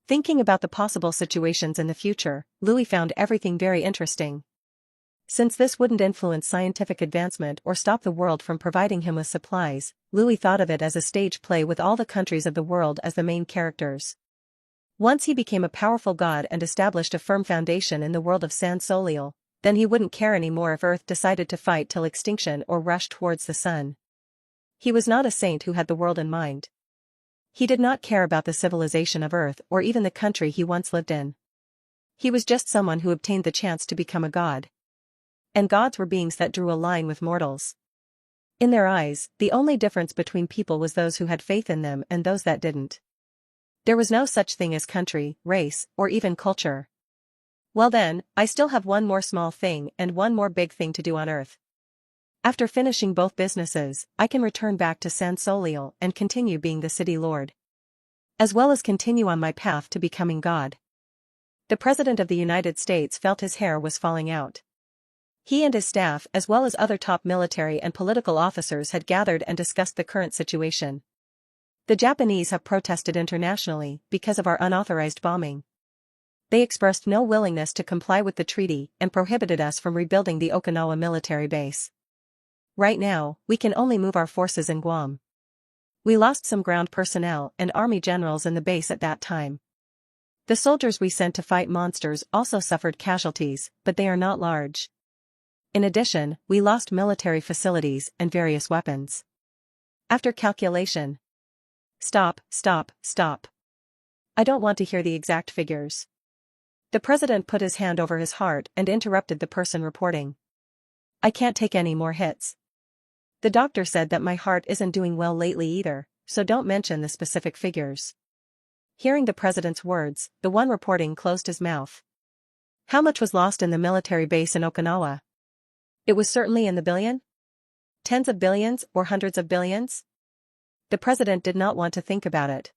Thinking about the possible situations in the future, Louis found everything very interesting. Since this wouldn't influence scientific advancement or stop the world from providing him with supplies, Louis thought of it as a stage play with all the countries of the world as the main characters. Once he became a powerful god and established a firm foundation in the world of San Soliel, then he wouldn't care anymore if Earth decided to fight till extinction or rush towards the sun. He was not a saint who had the world in mind. He did not care about the civilization of Earth or even the country he once lived in. He was just someone who obtained the chance to become a god. And gods were beings that drew a line with mortals. In their eyes, the only difference between people was those who had faith in them and those that didn't. There was no such thing as country, race, or even culture. Well then, I still have one more small thing and one more big thing to do on Earth. After finishing both businesses, I can return back to San Soliel and continue being the city lord. As well as continue on my path to becoming God. The President of the United States felt his hair was falling out. He and his staff, as well as other top military and political officers, had gathered and discussed the current situation. The Japanese have protested internationally because of our unauthorized bombing. They expressed no willingness to comply with the treaty and prohibited us from rebuilding the Okinawa military base. Right now, we can only move our forces in Guam. We lost some ground personnel and army generals in the base at that time. The soldiers we sent to fight monsters also suffered casualties, but they are not large. In addition, we lost military facilities and various weapons. After calculation. Stop. I don't want to hear the exact figures. The president put his hand over his heart and interrupted the person reporting. I can't take any more hits. The doctor said that my heart isn't doing well lately either, so don't mention the specific figures. Hearing the president's words, the one reporting closed his mouth. How much was lost in the military base in Okinawa? It was certainly in the billion? Tens of billions or hundreds of billions? The president did not want to think about it.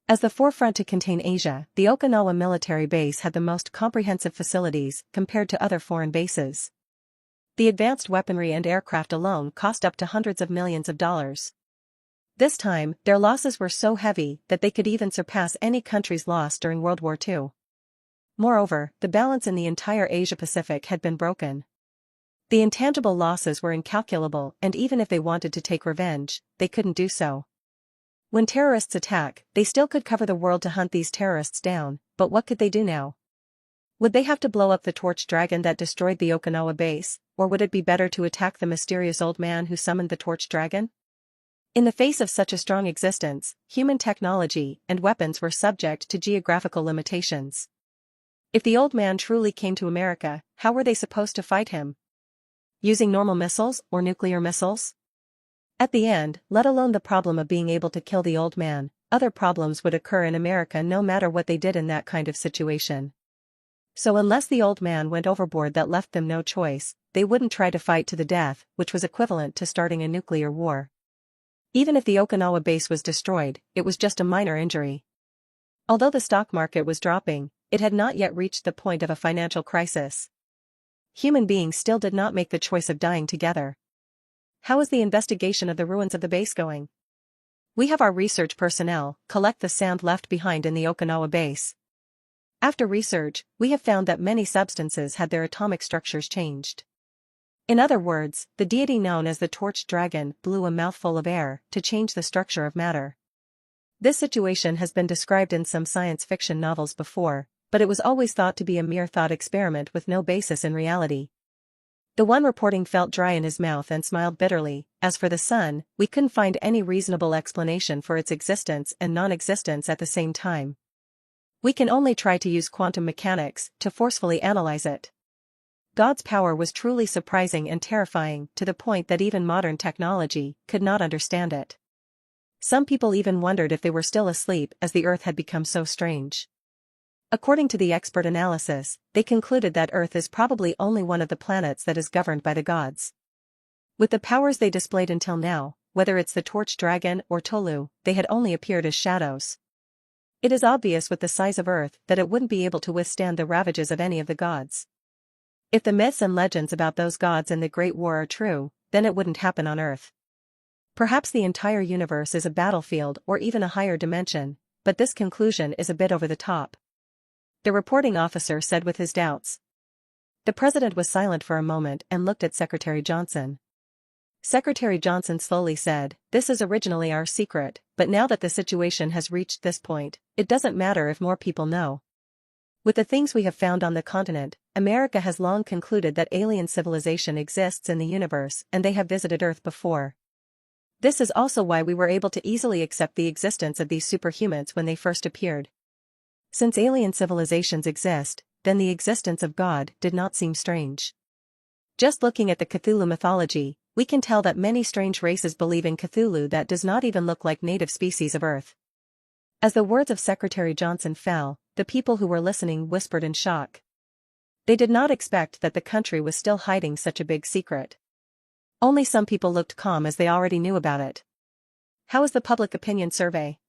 As the forefront to contain Asia, the Okinawa military base had the most comprehensive facilities compared to other foreign bases. The advanced weaponry and aircraft alone cost up to hundreds of millions of dollars. This time, their losses were so heavy that they could even surpass any country's loss during World War II. Moreover, the balance in the entire Asia-Pacific had been broken. The intangible losses were incalculable, and even if they wanted to take revenge, they couldn't do so. When terrorists attack, they still could cover the world to hunt these terrorists down, but what could they do now? Would they have to blow up the torch dragon that destroyed the Okinawa base, or would it be better to attack the mysterious old man who summoned the torch dragon? In the face of such a strong existence, human technology and weapons were subject to geographical limitations. If the old man truly came to America, how were they supposed to fight him? Using normal missiles or nuclear missiles? At the end, let alone the problem of being able to kill the old man, other problems would occur in America no matter what they did in that kind of situation. So unless the old man went overboard that left them no choice, they wouldn't try to fight to the death, which was equivalent to starting a nuclear war. Even if the Okinawa base was destroyed, it was just a minor injury. Although the stock market was dropping, it had not yet reached the point of a financial crisis. Human beings still did not make the choice of dying together. How is the investigation of the ruins of the base going? We have our research personnel collect the sand left behind in the Okinawa base. After research, we have found that many substances had their atomic structures changed. In other words, the deity known as the torch dragon blew a mouthful of air to change the structure of matter. This situation has been described in some science fiction novels before, but it was always thought to be a mere thought experiment with no basis in reality. The one reporting felt dry in his mouth and smiled bitterly. As for the sun, we couldn't find any reasonable explanation for its existence and non-existence at the same time. We can only try to use quantum mechanics to forcefully analyze it. God's power was truly surprising and terrifying to the point that even modern technology could not understand it. Some people even wondered if they were still asleep as the Earth had become so strange. According to the expert analysis, they concluded that Earth is probably only one of the planets that is governed by the gods. With the powers they displayed until now, whether it's the torch dragon or Tolu, they had only appeared as shadows. It is obvious with the size of Earth that it wouldn't be able to withstand the ravages of any of the gods. If the myths and legends about those gods in the Great War are true, then it wouldn't happen on Earth. Perhaps the entire universe is a battlefield or even a higher dimension, but this conclusion is a bit over the top. The reporting officer said with his doubts. The president was silent for a moment and looked at Secretary Johnson. Secretary Johnson slowly said, "This is originally our secret, but now that the situation has reached this point, it doesn't matter if more people know. With the things we have found on the continent, America has long concluded that alien civilization exists in the universe and they have visited Earth before. This is also why we were able to easily accept the existence of these superhumans when they first appeared. Since alien civilizations exist, then the existence of God did not seem strange. Just looking at the Cthulhu mythology, we can tell that many strange races believe in Cthulhu that does not even look like native species of Earth." As the words of Secretary Johnson fell, the people who were listening whispered in shock. They did not expect that the country was still hiding such a big secret. Only some people looked calm as they already knew about it. How is the public opinion survey?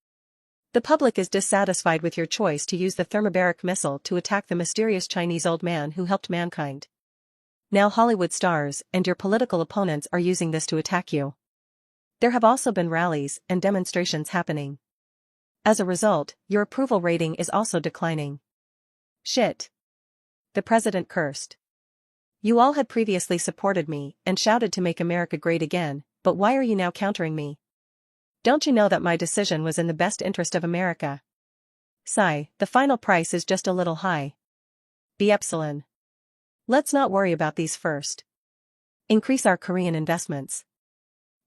The public is dissatisfied with your choice to use the thermobaric missile to attack the mysterious Chinese old man who helped mankind. Now Hollywood stars and your political opponents are using this to attack you. There have also been rallies and demonstrations happening. As a result, your approval rating is also declining. Shit. The president cursed. You all had previously supported me and shouted to make America great again, but why are you now countering me? Don't you know that my decision was in the best interest of America? Sigh, the final price is just a little high. B epsilon. Let's not worry about these first. Increase our Korean investments.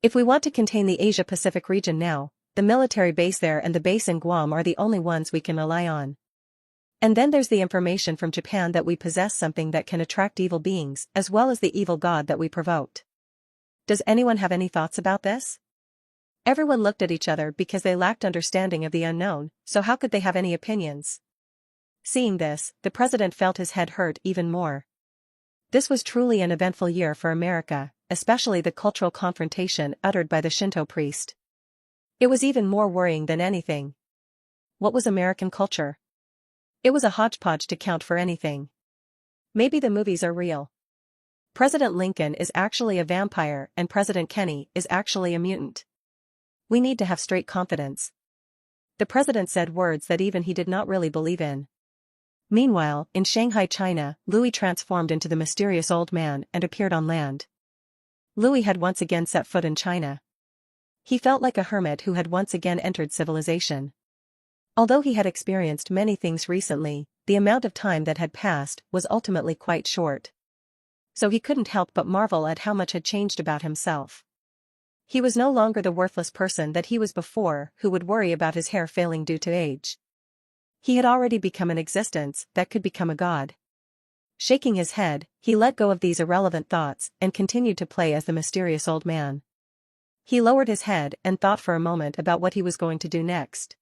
If we want to contain the Asia-Pacific region now, the military base there and the base in Guam are the only ones we can rely on. And then there's the information from Japan that we possess something that can attract evil beings as well as the evil god that we provoked. Does anyone have any thoughts about this? Everyone looked at each other because they lacked understanding of the unknown, so how could they have any opinions? Seeing this, the president felt his head hurt even more. This was truly an eventful year for America, especially the cultural confrontation uttered by the Shinto priest. It was even more worrying than anything. What was American culture? It was a hodgepodge to count for anything. Maybe the movies are real. President Lincoln is actually a vampire and President Kenny is actually a mutant. We need to have straight confidence. The president said words that even he did not really believe in. Meanwhile, in Shanghai, China, Louis transformed into the mysterious old man and appeared on land. Louis had once again set foot in China. He felt like a hermit who had once again entered civilization. Although he had experienced many things recently, the amount of time that had passed was ultimately quite short. So he couldn't help but marvel at how much had changed about himself. He was no longer the worthless person that he was before who would worry about his hair failing due to age. He had already become an existence that could become a god. Shaking his head, he let go of these irrelevant thoughts and continued to play as the mysterious old man. He lowered his head and thought for a moment about what he was going to do next.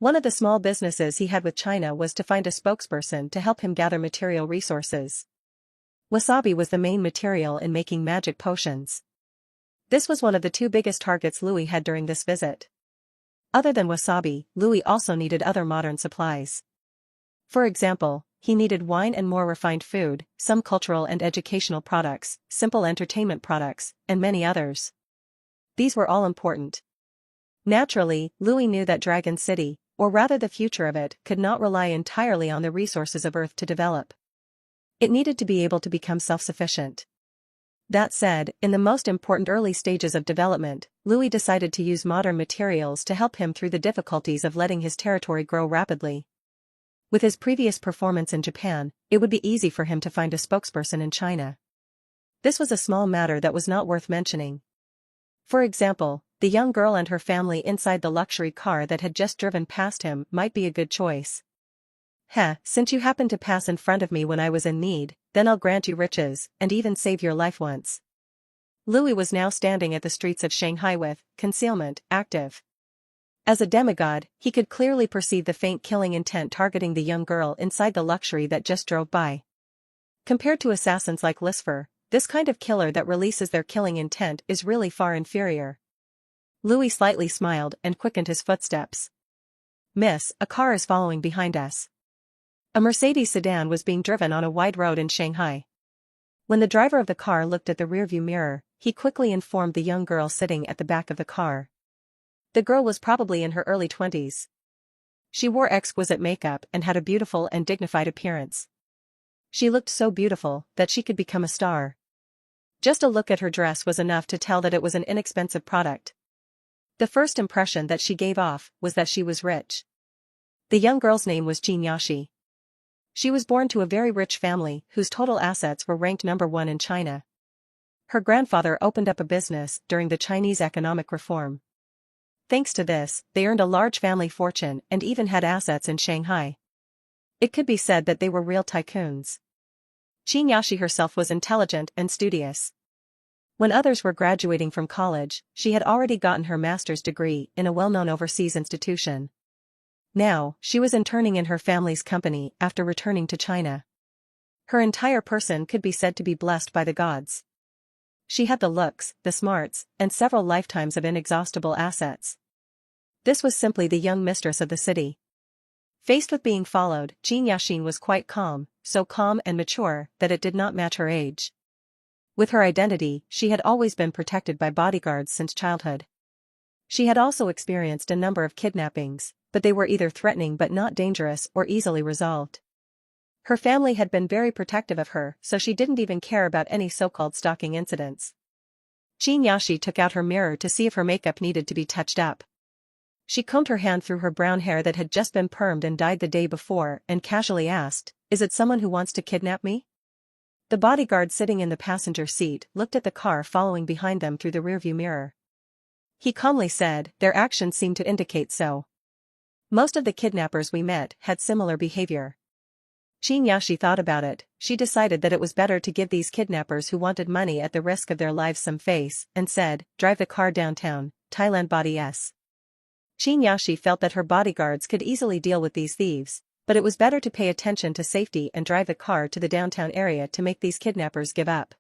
One of the small businesses he had with China was to find a spokesperson to help him gather material resources. Wasabi was the main material in making magic potions. This was one of the two biggest targets Louis had during this visit. Other than wasabi, Louis also needed other modern supplies. For example, he needed wine and more refined food, some cultural and educational products, simple entertainment products, and many others. These were all important. Naturally, Louis knew that Dragon City, or rather the future of it, could not rely entirely on the resources of Earth to develop. It needed to be able to become self-sufficient. That said, in the most important early stages of development, Louis decided to use modern materials to help him through the difficulties of letting his territory grow rapidly. With his previous performance in Japan, it would be easy for him to find a spokesperson in China. This was a small matter that was not worth mentioning. For example, the young girl and her family inside the luxury car that had just driven past him might be a good choice. Since you happened to pass in front of me when I was in need, then I'll grant you riches, and even save your life once. Louis was now standing at the streets of Shanghai with concealment active. As a demigod, he could clearly perceive the faint killing intent targeting the young girl inside the luxury that just drove by. Compared to assassins like Lucifer, this kind of killer that releases their killing intent is really far inferior. Louis slightly smiled and quickened his footsteps. Miss, a car is following behind us. A Mercedes sedan was being driven on a wide road in Shanghai. When the driver of the car looked at the rearview mirror, he quickly informed the young girl sitting at the back of the car. The girl was probably in her early 20s. She wore exquisite makeup and had a beautiful and dignified appearance. She looked so beautiful that she could become a star. Just a look at her dress was enough to tell that it was an inexpensive product. The first impression that she gave off was that she was rich. The young girl's name was Jean Yashi. She was born to a very rich family whose total assets were ranked number 1 in China. Her grandfather opened up a business during the Chinese economic reform. Thanks to this, they earned a large family fortune and even had assets in Shanghai. It could be said that they were real tycoons. Jean Yashi herself was intelligent and studious. When others were graduating from college, she had already gotten her master's degree in a well-known overseas institution. Now, she was interning in her family's company after returning to China. Her entire person could be said to be blessed by the gods. She had the looks, the smarts, and several lifetimes of inexhaustible assets. This was simply the young mistress of the city. Faced with being followed, Jin Yashin was quite calm, so calm and mature that it did not match her age. With her identity, she had always been protected by bodyguards since childhood. She had also experienced a number of kidnappings, but they were either threatening but not dangerous or easily resolved. Her family had been very protective of her, so she didn't even care about any so-called stalking incidents. Jin Yashi took out her mirror to see if her makeup needed to be touched up. She combed her hand through her brown hair that had just been permed and dyed the day before and casually asked, "Is it someone who wants to kidnap me?" The bodyguard sitting in the passenger seat looked at the car following behind them through the rearview mirror. He calmly said, "Their actions seemed to indicate so. Most of the kidnappers we met had similar behavior." Jin Yashi thought about it. She decided that it was better to give these kidnappers who wanted money at the risk of their lives some face, and said, "Drive the car downtown, Thailand body S." Jin Yashi felt that her bodyguards could easily deal with these thieves, but it was better to pay attention to safety and drive the car to the downtown area to make these kidnappers give up.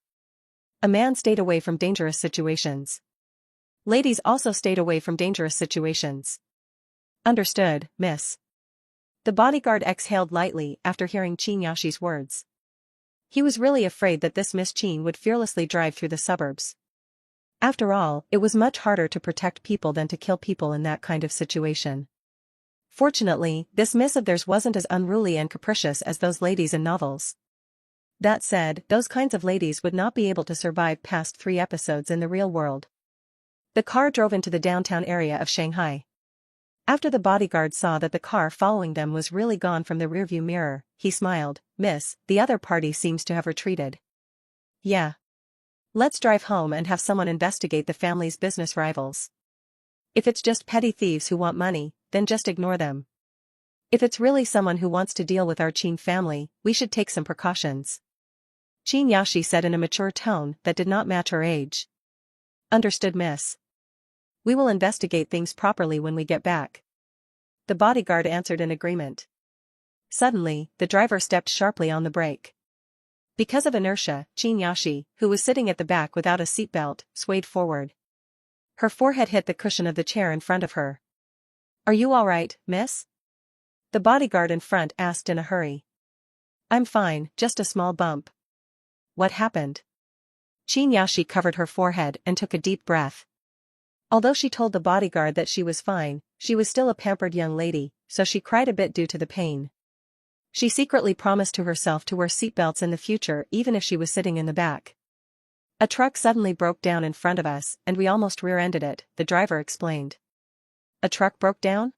A man stayed away from dangerous situations. Ladies also stayed away from dangerous situations. Understood, miss. The bodyguard exhaled lightly after hearing Jin Yashi's words. He was really afraid that this Miss Jin would fearlessly drive through the suburbs. After all, it was much harder to protect people than to kill people in that kind of situation. Fortunately, this miss of theirs wasn't as unruly and capricious as those ladies in novels. That said, those kinds of ladies would not be able to survive past 3 episodes in the real world. The car drove into the downtown area of Shanghai. After the bodyguard saw that the car following them was really gone from the rearview mirror, he smiled, "Miss, the other party seems to have retreated." "Yeah. Let's drive home and have someone investigate the family's business rivals. If it's just petty thieves who want money, then just ignore them. If it's really someone who wants to deal with our Qin family, we should take some precautions." Jin Yashi said in a mature tone that did not match her age. "Understood, miss. We will investigate things properly when we get back." The bodyguard answered in agreement. Suddenly, the driver stepped sharply on the brake. Because of inertia, Jin Yashi, who was sitting at the back without a seatbelt, swayed forward. Her forehead hit the cushion of the chair in front of her. "Are you all right, miss?" The bodyguard in front asked in a hurry. "I'm fine, just a small bump." "What happened?" Jin Yashi covered her forehead and took a deep breath. Although she told the bodyguard that she was fine, she was still a pampered young lady, so she cried a bit due to the pain. She secretly promised to herself to wear seatbelts in the future even if she was sitting in the back. "A truck suddenly broke down in front of us and we almost rear-ended it," the driver explained. "A truck broke down?"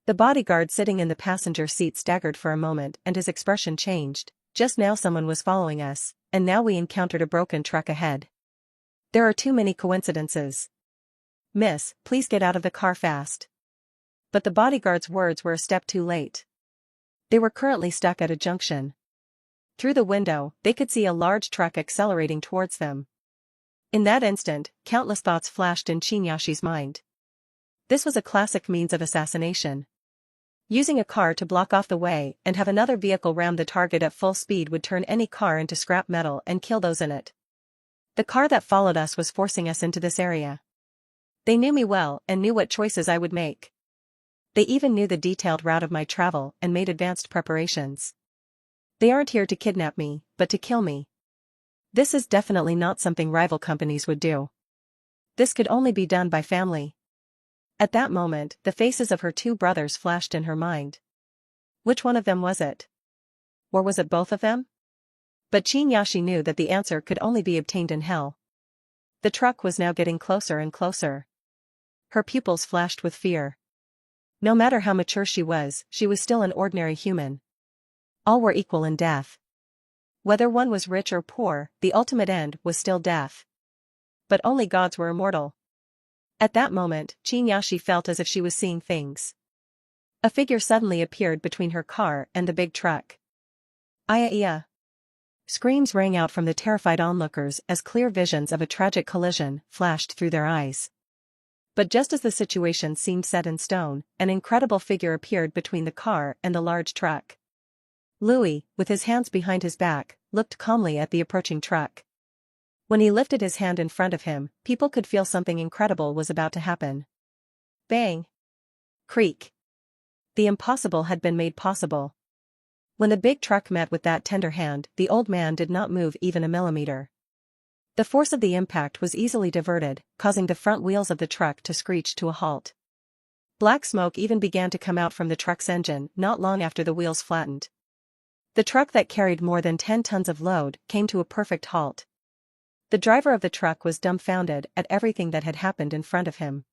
The bodyguard sitting in the passenger seat staggered for a moment and his expression changed. "Just now someone was following us, and now we encountered a broken truck ahead. There are too many coincidences. Miss, please get out of the car fast." But the bodyguard's words were a step too late. They were currently stuck at a junction. Through the window, they could see a large truck accelerating towards them. In that instant, countless thoughts flashed in Jin Yashi's mind. This was a classic means of assassination. Using a car to block off the way and have another vehicle ram the target at full speed would turn any car into scrap metal and kill those in it. The car that followed us was forcing us into this area. They knew me well and knew what choices I would make. They even knew the detailed route of my travel and made advanced preparations. They aren't here to kidnap me, but to kill me. This is definitely not something rival companies would do. This could only be done by family. At that moment, the faces of her 2 brothers flashed in her mind. Which one of them was it? Or was it both of them? But Jin Yashi knew that the answer could only be obtained in hell. The truck was now getting closer and closer. Her pupils flashed with fear. No matter how mature she was still an ordinary human. All were equal in death. Whether one was rich or poor, the ultimate end was still death. But only gods were immortal. At that moment, Jin Yashi felt as if she was seeing things. A figure suddenly appeared between her car and the big truck. "Iya!" Screams rang out from the terrified onlookers as clear visions of a tragic collision flashed through their eyes. But just as the situation seemed set in stone, an incredible figure appeared between the car and the large truck. Louis, with his hands behind his back, looked calmly at the approaching truck. When he lifted his hand in front of him, people could feel something incredible was about to happen. Bang! Creak. The impossible had been made possible. When the big truck met with that tender hand, the old man did not move even a millimeter. The force of the impact was easily diverted, causing the front wheels of the truck to screech to a halt. Black smoke even began to come out from the truck's engine not long after the wheels flattened. The truck that carried more than 10 tons of load came to a perfect halt. The driver of the truck was dumbfounded at everything that had happened in front of him.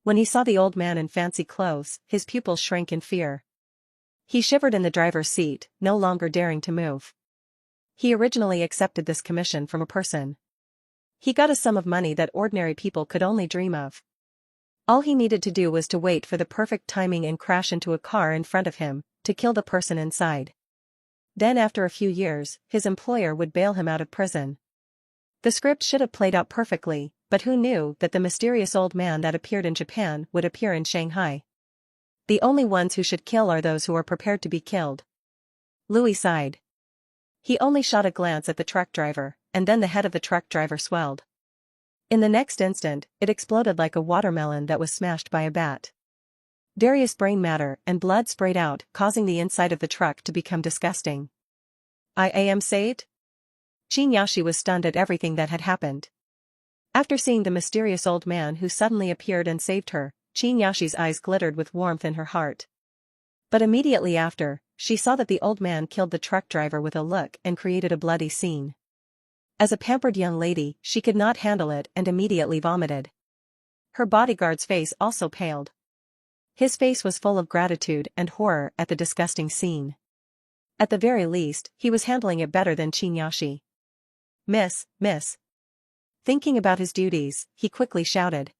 When he saw the old man in fancy clothes, his pupils shrank in fear. He shivered in the driver's seat, no longer daring to move. He originally accepted this commission from a person. He got a sum of money that ordinary people could only dream of. All he needed to do was to wait for the perfect timing and crash into a car in front of him, to kill the person inside. Then after a few years, his employer would bail him out of prison. The script should have played out perfectly, but who knew that the mysterious old man that appeared in Japan would appear in Shanghai? The only ones who should kill are those who are prepared to be killed. Louis sighed. He only shot a glance at the truck driver, and then the head of the truck driver swelled. In the next instant, it exploded like a watermelon that was smashed by a bat. Various brain matter and blood sprayed out, causing the inside of the truck to become disgusting. I am saved? Shinyashi was stunned at everything that had happened. After seeing the mysterious old man who suddenly appeared and saved her, Shinyashi eyes glittered with warmth in her heart. But immediately after, she saw that the old man killed the truck driver with a look and created a bloody scene. As a pampered young lady, she could not handle it and immediately vomited. Her bodyguard's face also paled. His face was full of gratitude and horror at the disgusting scene. At the very least, he was handling it better than Shinyashi. Miss. Thinking about his duties, he quickly shouted.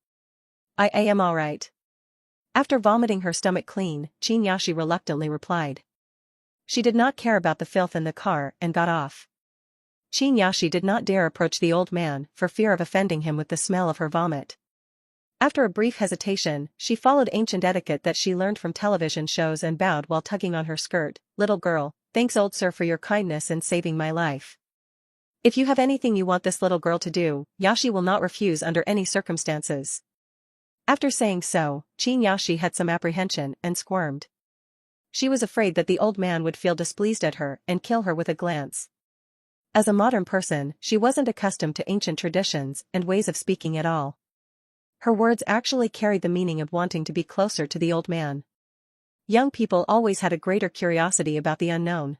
I am all right. After vomiting her stomach clean, Shinyashi reluctantly replied. She did not care about the filth in the car and got off. Shinyashi did not dare approach the old man for fear of offending him with the smell of her vomit. After a brief hesitation, she followed ancient etiquette that she learned from television shows and bowed while tugging on her skirt. Little girl, thanks old sir for your kindness in saving my life. If you have anything you want this little girl to do, Yashi will not refuse under any circumstances. After saying so, Shinyashi had some apprehension and squirmed. She was afraid that the old man would feel displeased at her and kill her with a glance. As a modern person, she wasn't accustomed to ancient traditions and ways of speaking at all. Her words actually carried the meaning of wanting to be closer to the old man. Young people always had a greater curiosity about the unknown.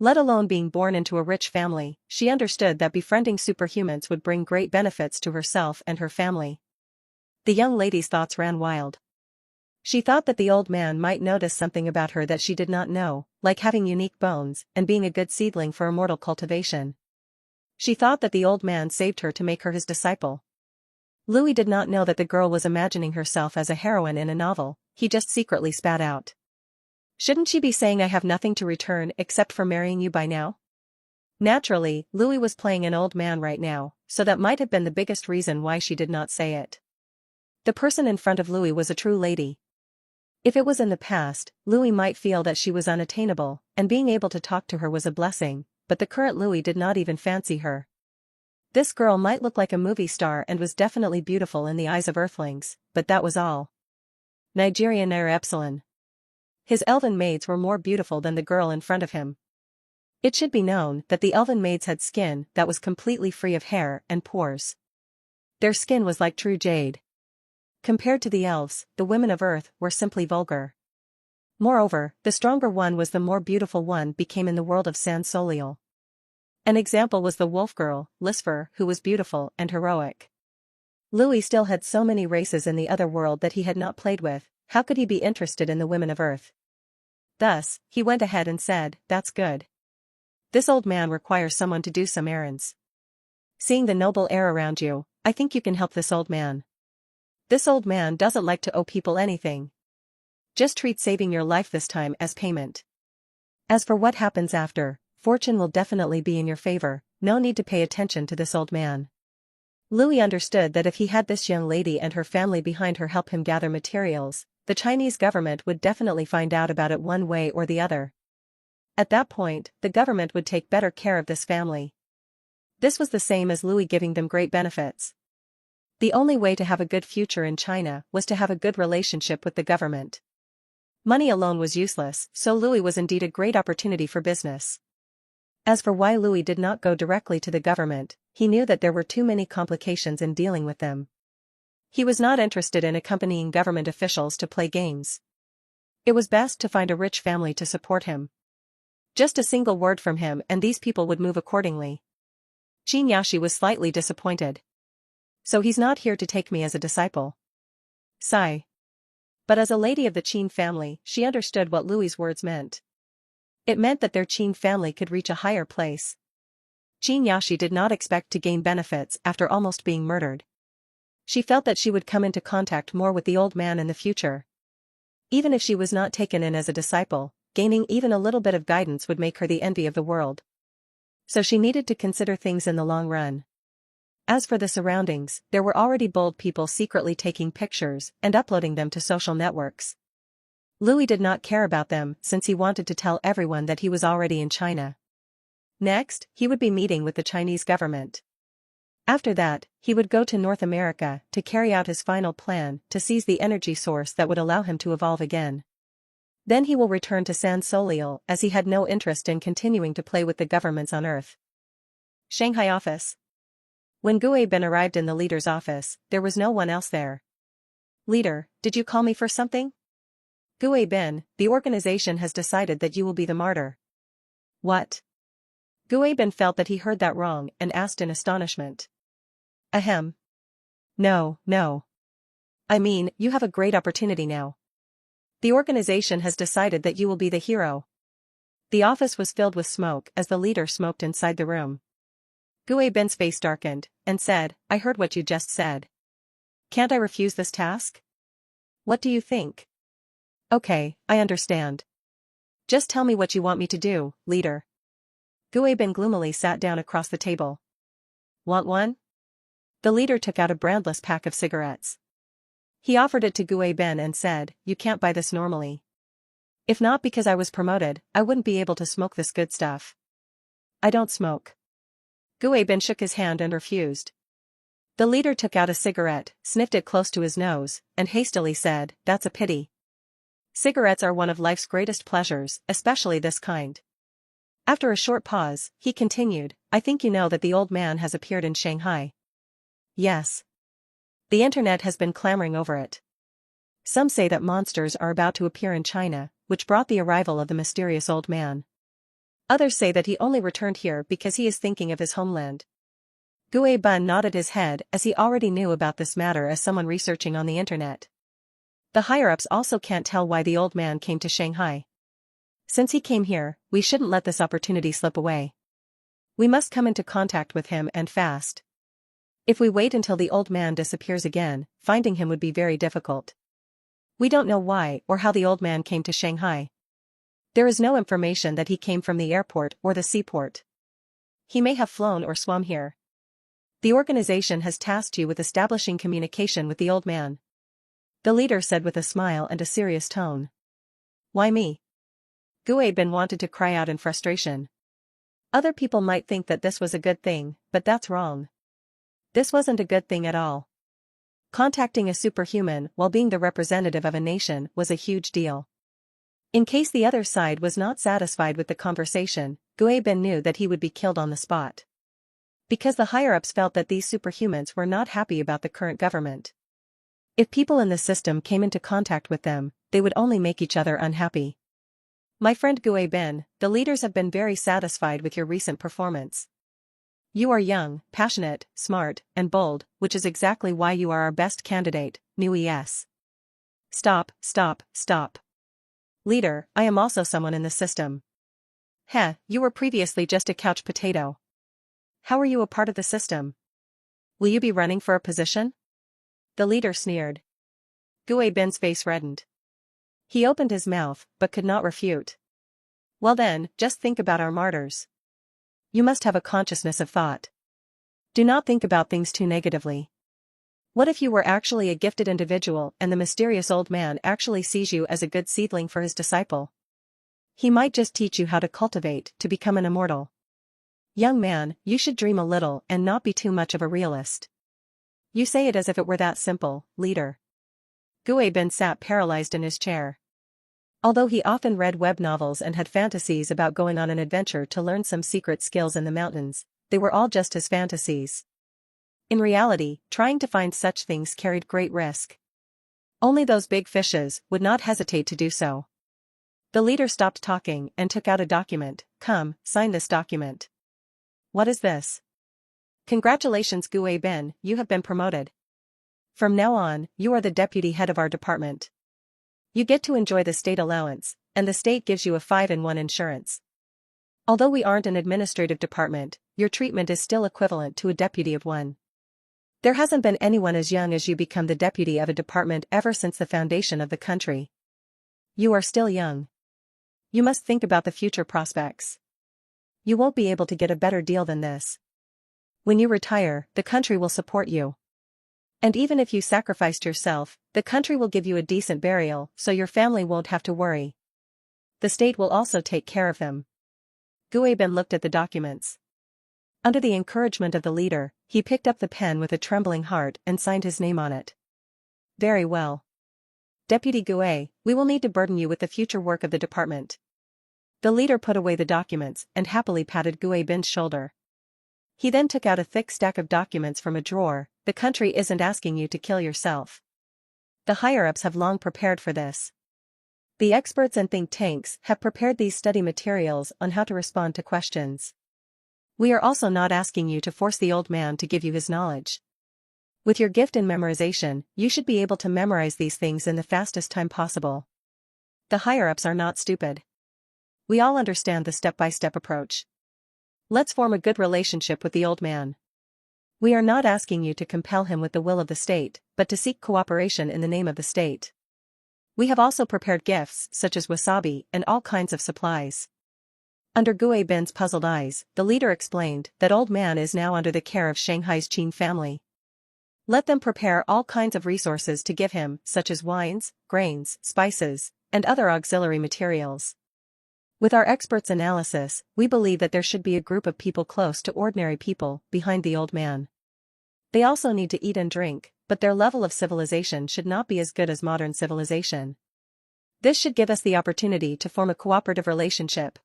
Let alone being born into a rich family, she understood that befriending superhumans would bring great benefits to herself and her family. The young lady's thoughts ran wild. She thought that the old man might notice something about her that she did not know, like having unique bones and being a good seedling for immortal cultivation. She thought that the old man saved her to make her his disciple. Louis did not know that the girl was imagining herself as a heroine in a novel, he just secretly spat out. Shouldn't she be saying I have nothing to return except for marrying you by now? Naturally, Louis was playing an old man right now, so that might have been the biggest reason why she did not say it. The person in front of Louis was a true lady. If it was in the past, Louis might feel that she was unattainable, and being able to talk to her was a blessing, but the current Louis did not even fancy her. This girl might look like a movie star and was definitely beautiful in the eyes of earthlings, but that was all. Nigerian Nair Epsilon. His elven maids were more beautiful than the girl in front of him. It should be known that the elven maids had skin that was completely free of hair and pores. Their skin was like true jade. Compared to the elves, the women of Earth were simply vulgar. Moreover, the stronger one was the more beautiful one became in the world of San Soliel. An example was the wolf girl, Lisfer, who was beautiful and heroic. Louis still had so many races in the other world that he had not played with, how could he be interested in the women of Earth? Thus, he went ahead and said, that's good. This old man requires someone to do some errands. Seeing the noble air around you, I think you can help this old man. This old man doesn't like to owe people anything. Just treat saving your life this time as payment. As for what happens after, fortune will definitely be in your favor, no need to pay attention to this old man. Louis understood that if he had this young lady and her family behind her help him gather materials, the Chinese government would definitely find out about it one way or the other. At that point, the government would take better care of this family. This was the same as Louis giving them great benefits. The only way to have a good future in China was to have a good relationship with the government. Money alone was useless, so Louis was indeed a great opportunity for business. As for why Louis did not go directly to the government, he knew that there were too many complications in dealing with them. He was not interested in accompanying government officials to play games. It was best to find a rich family to support him. Just a single word from him and these people would move accordingly. Qin Yashi was slightly disappointed. So he's not here to take me as a disciple. Sigh. But as a lady of the Qin family, she understood what Louis's words meant. It meant that their Qin family could reach a higher place. Qin Yashi did not expect to gain benefits after almost being murdered. She felt that she would come into contact more with the old man in the future. Even if she was not taken in as a disciple, gaining even a little bit of guidance would make her the envy of the world. So she needed to consider things in the long run. As for the surroundings, there were already bold people secretly taking pictures and uploading them to social networks. Louis did not care about them since he wanted to tell everyone that he was already in China. Next, he would be meeting with the Chinese government. After that, he would go to North America to carry out his final plan to seize the energy source that would allow him to evolve again. Then he will return to San Soliel as he had no interest in continuing to play with the governments on Earth. Shanghai office. When Gue Bin arrived in the leader's office, there was no one else there. Leader, did you call me for something? Gue Bin, the organization has decided that you will be the martyr. What? Gue Bin felt that he heard that wrong and asked in astonishment. Ahem. No. I mean, you have a great opportunity now. The organization has decided that you will be the hero. The office was filled with smoke as the leader smoked inside the room. Gue Bin's face darkened, and said, I heard what you just said. Can't I refuse this task? What do you think? Okay, I understand. Just tell me what you want me to do, leader. Gue Bin gloomily sat down across the table. Want one? The leader took out a brandless pack of cigarettes. He offered it to Gue Bin and said, you can't buy this normally. If not because I was promoted, I wouldn't be able to smoke this good stuff. I don't smoke. Gue Bin shook his hand and refused. The leader took out a cigarette, sniffed it close to his nose, and hastily said, that's a pity. Cigarettes are one of life's greatest pleasures, especially this kind. After a short pause, he continued, I think you know that the old man has appeared in Shanghai. Yes. The internet has been clamoring over it. Some say that monsters are about to appear in China, which brought the arrival of the mysterious old man. Others say that he only returned here because he is thinking of his homeland. Gue Bin nodded his head as he already knew about this matter as someone researching on the internet. The higher-ups also can't tell why the old man came to Shanghai. Since he came here, we shouldn't let this opportunity slip away. We must come into contact with him and fast. If we wait until the old man disappears again, finding him would be very difficult. We don't know why or how the old man came to Shanghai. There is no information that he came from the airport or the seaport. He may have flown or swum here. The organization has tasked you with establishing communication with the old man. The leader said with a smile and a serious tone. Why me? Gue Bin wanted to cry out in frustration. Other people might think that this was a good thing, but that's wrong. This wasn't a good thing at all. Contacting a superhuman while being the representative of a nation was a huge deal. In case the other side was not satisfied with the conversation, Gue Bin knew that he would be killed on the spot. Because the higher-ups felt that these superhumans were not happy about the current government. If people in the system came into contact with them, they would only make each other unhappy. My friend Gue Bin, the leaders have been very satisfied with your recent performance. You are young, passionate, smart, and bold, which is exactly why you are our best candidate, New ES. Stop. Leader, I am also someone in the system. Heh, you were previously just a couch potato. How are you a part of the system? Will you be running for a position? The leader sneered. Gue Bin's face reddened. He opened his mouth, but could not refute. Well then, just think about our martyrs. You must have a consciousness of thought. Do not think about things too negatively. What if you were actually a gifted individual and the mysterious old man actually sees you as a good seedling for his disciple? He might just teach you how to cultivate to become an immortal. Young man, you should dream a little and not be too much of a realist. You say it as if it were that simple, leader. Gue Bin sat paralyzed in his chair. Although he often read web novels and had fantasies about going on an adventure to learn some secret skills in the mountains, they were all just his fantasies. In reality, trying to find such things carried great risk. Only those big fishes would not hesitate to do so. The leader stopped talking and took out a document. Come, sign this document. What is this? Congratulations Gue Bin, you have been promoted. From now on, you are the deputy head of our department. You get to enjoy the state allowance, and the state gives you a 5-in-1 insurance. Although we aren't an administrative department, your treatment is still equivalent to a deputy of one. There hasn't been anyone as young as you become the deputy of a department ever since the foundation of the country. You are still young. You must think about the future prospects. You won't be able to get a better deal than this. When you retire, the country will support you. And even if you sacrificed yourself, the country will give you a decent burial so your family won't have to worry. The state will also take care of them. Gue Bin looked at the documents. Under the encouragement of the leader, he picked up the pen with a trembling heart and signed his name on it. Very well. Deputy Gue, we will need to burden you with the future work of the department. The leader put away the documents and happily patted Gue Bin's shoulder. He then took out a thick stack of documents from a drawer. The country isn't asking you to kill yourself. The higher-ups have long prepared for this. The experts and think tanks have prepared these study materials on how to respond to questions. We are also not asking you to force the old man to give you his knowledge. With your gift in memorization, you should be able to memorize these things in the fastest time possible. The higher-ups are not stupid. We all understand the step-by-step approach. Let's form a good relationship with the old man. We are not asking you to compel him with the will of the state, but to seek cooperation in the name of the state. We have also prepared gifts such as wasabi and all kinds of supplies. Under Gue Bin's puzzled eyes, the leader explained that old man is now under the care of Shanghai's Qin family. Let them prepare all kinds of resources to give him, such as wines, grains, spices, and other auxiliary materials. With our experts' analysis, we believe that there should be a group of people close to ordinary people behind the old man. They also need to eat and drink, but their level of civilization should not be as good as modern civilization. This should give us the opportunity to form a cooperative relationship.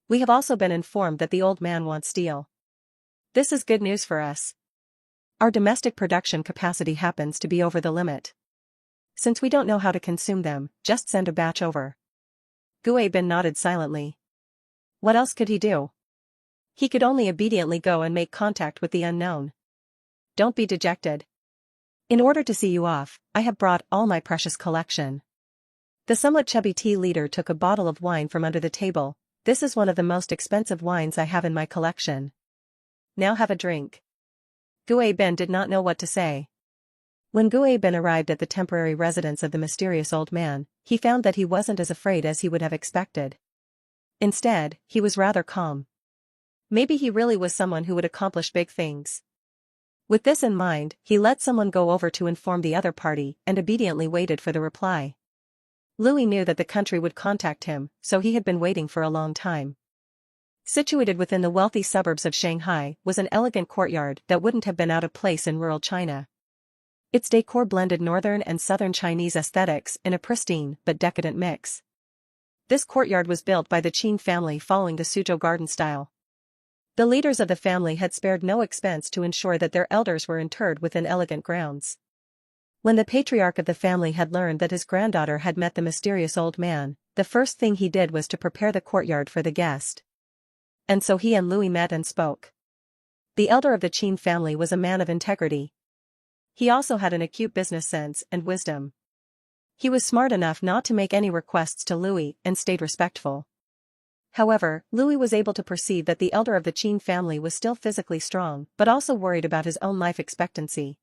We have also been informed that the old man wants steel. This is good news for us. Our domestic production capacity happens to be over the limit. Since we don't know how to consume them, just send a batch over. Gue Bin nodded silently. What else could he do? He could only obediently go and make contact with the unknown. Don't be dejected. In order to see you off, I have brought all my precious collection. The somewhat chubby tea leader took a bottle of wine from under the table. This is one of the most expensive wines I have in my collection. Now have a drink. Gue Bin did not know what to say. When Gue Bin arrived at the temporary residence of the mysterious old man, he found that he wasn't as afraid as he would have expected. Instead, he was rather calm. Maybe he really was someone who would accomplish big things. With this in mind, he let someone go over to inform the other party and obediently waited for the reply. Louis knew that the country would contact him, so he had been waiting for a long time. Situated within the wealthy suburbs of Shanghai was an elegant courtyard that wouldn't have been out of place in rural China. Its decor blended northern and southern Chinese aesthetics in a pristine but decadent mix. This courtyard was built by the Qin family following the Suzhou garden style. The leaders of the family had spared no expense to ensure that their elders were interred within elegant grounds. When the patriarch of the family had learned that his granddaughter had met the mysterious old man, the first thing he did was to prepare the courtyard for the guest. And so he and Louis met and spoke. The elder of the Qin family was a man of integrity. He also had an acute business sense and wisdom. He was smart enough not to make any requests to Louis and stayed respectful. However, Louis was able to perceive that the elder of the Qin family was still physically strong but also worried about his own life expectancy.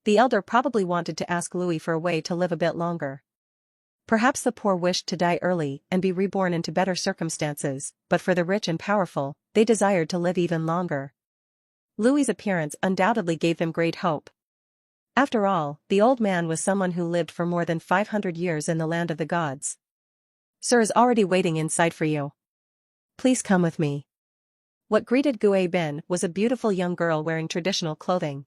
The elder probably wanted to ask Louis for a way to live a bit longer. Perhaps the poor wished to die early and be reborn into better circumstances, but for the rich and powerful, they desired to live even longer. Louis's appearance undoubtedly gave them great hope. After all, the old man was someone who lived for more than 500 years in the land of the gods. Sir is already waiting inside for you. Please come with me. What greeted Gue Bin was a beautiful young girl wearing traditional clothing.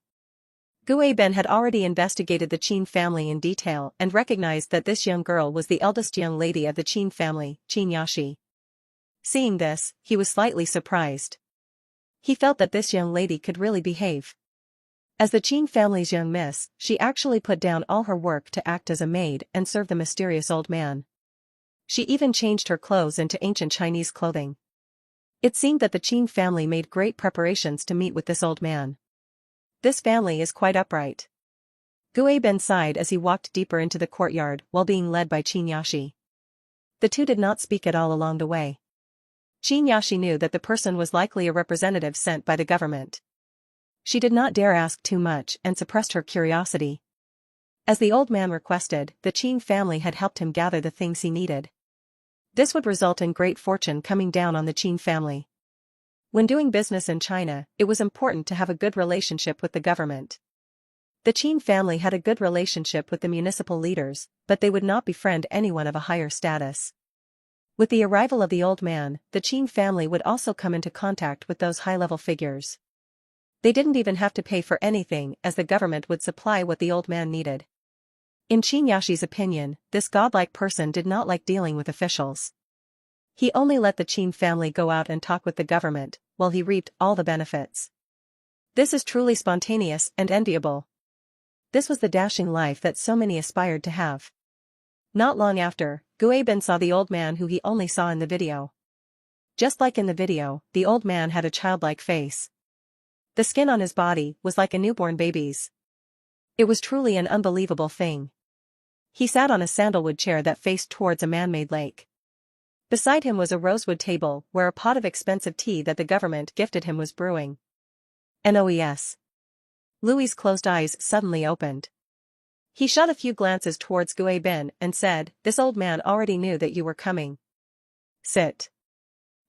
Gu Ben had already investigated the Qin family in detail and recognized that this young girl was the eldest young lady of the Qin family, Qin Yashi. Seeing this, he was slightly surprised. He felt that this young lady could really behave. As the Qin family's young miss, she actually put down all her work to act as a maid and serve the mysterious old man. She even changed her clothes into ancient Chinese clothing. It seemed that the Qin family made great preparations to meet with this old man. This family is quite upright. Gu Ben sighed as he walked deeper into the courtyard while being led by Qin Yashi. The two did not speak at all along the way. Qin Yashi knew that the person was likely a representative sent by the government. She did not dare ask too much and suppressed her curiosity. As the old man requested, the Qin family had helped him gather the things he needed. This would result in great fortune coming down on the Qin family. When doing business in China, it was important to have a good relationship with the government. The Qin family had a good relationship with the municipal leaders, but they would not befriend anyone of a higher status. With the arrival of the old man, the Qin family would also come into contact with those high-level figures. They didn't even have to pay for anything as the government would supply what the old man needed. In Qin Yashi's opinion, this godlike person did not like dealing with officials. He only let the Qin family go out and talk with the government, while he reaped all the benefits. This is truly spontaneous and enviable. This was the dashing life that so many aspired to have. Not long after, Gu Ben saw the old man who he only saw in the video. Just like in the video, the old man had a childlike face. The skin on his body was like a newborn baby's. It was truly an unbelievable thing. He sat on a sandalwood chair that faced towards a man-made lake. Beside him was a rosewood table where a pot of expensive tea that the government gifted him was brewing. NOES. Louis's closed eyes suddenly opened. He shot a few glances towards Gu Ben and said, "This old man already knew that you were coming. Sit."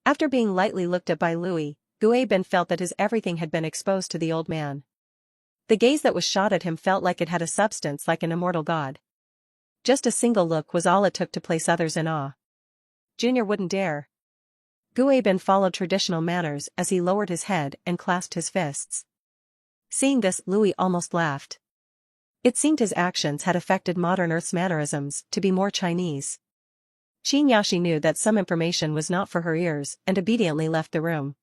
After being lightly looked at by Louis, Gu Ben felt that his everything had been exposed to the old man. The gaze that was shot at him felt like it had a substance like an immortal god. Just a single look was all it took to place others in awe. Junior wouldn't dare. Gu Ben followed traditional manners as he lowered his head and clasped his fists. Seeing this, Louis almost laughed. It seemed his actions had affected modern Earth's mannerisms to be more Chinese. Qin Yashi knew that some information was not for her ears and obediently left the room.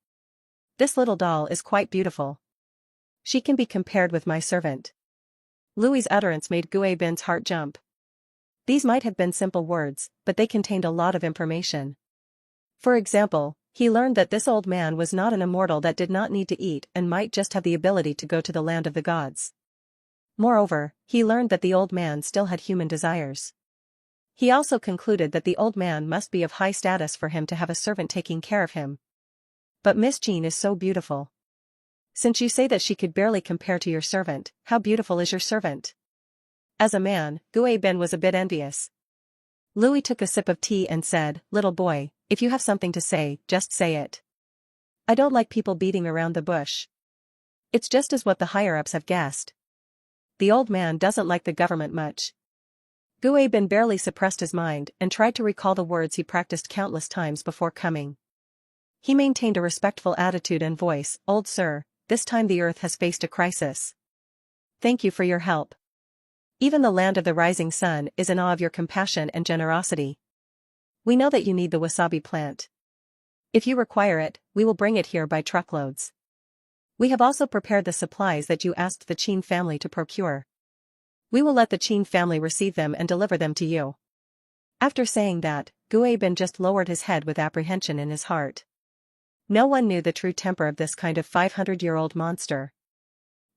This little doll is quite beautiful. She can be compared with my servant. Louis's utterance made Gu Ben's heart jump. These might have been simple words, but they contained a lot of information. For example, he learned that this old man was not an immortal that did not need to eat and might just have the ability to go to the land of the gods. Moreover, he learned that the old man still had human desires. He also concluded that the old man must be of high status for him to have a servant taking care of him. But Miss Jean is so beautiful. Since you say that she could barely compare to your servant, how beautiful is your servant? As a man, Gu Ben was a bit envious. Louis took a sip of tea and said, "Little boy, if you have something to say, just say it. I don't like people beating around the bush. It's just as what the higher-ups have guessed. The old man doesn't like the government much." Gu Ben barely suppressed his mind and tried to recall the words he practiced countless times before coming. He maintained a respectful attitude and voice, "Old sir, this time the earth has faced a crisis. Thank you for your help. Even the land of the rising sun is in awe of your compassion and generosity. We know that you need the wasabi plant. If you require it, we will bring it here by truckloads. We have also prepared the supplies that you asked the Qin family to procure. We will let the Qin family receive them and deliver them to you." After saying that, Gu Ben just lowered his head with apprehension in his heart. No one knew the true temper of this kind of 500-year-old monster.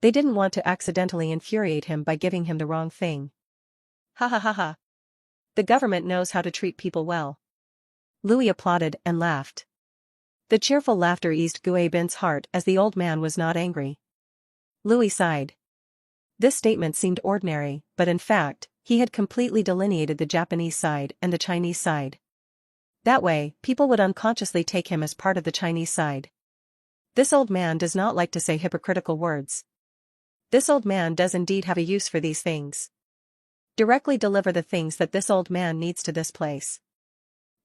They didn't want to accidentally infuriate him by giving him the wrong thing. Ha ha ha ha. The government knows how to treat people well. Louis applauded and laughed. The cheerful laughter eased Gu Ben's heart as the old man was not angry. Louis sighed. This statement seemed ordinary, but in fact, he had completely delineated the Japanese side and the Chinese side. That way, people would unconsciously take him as part of the Chinese side. This old man does not like to say hypocritical words. This old man does indeed have a use for these things. Directly deliver the things that this old man needs to this place.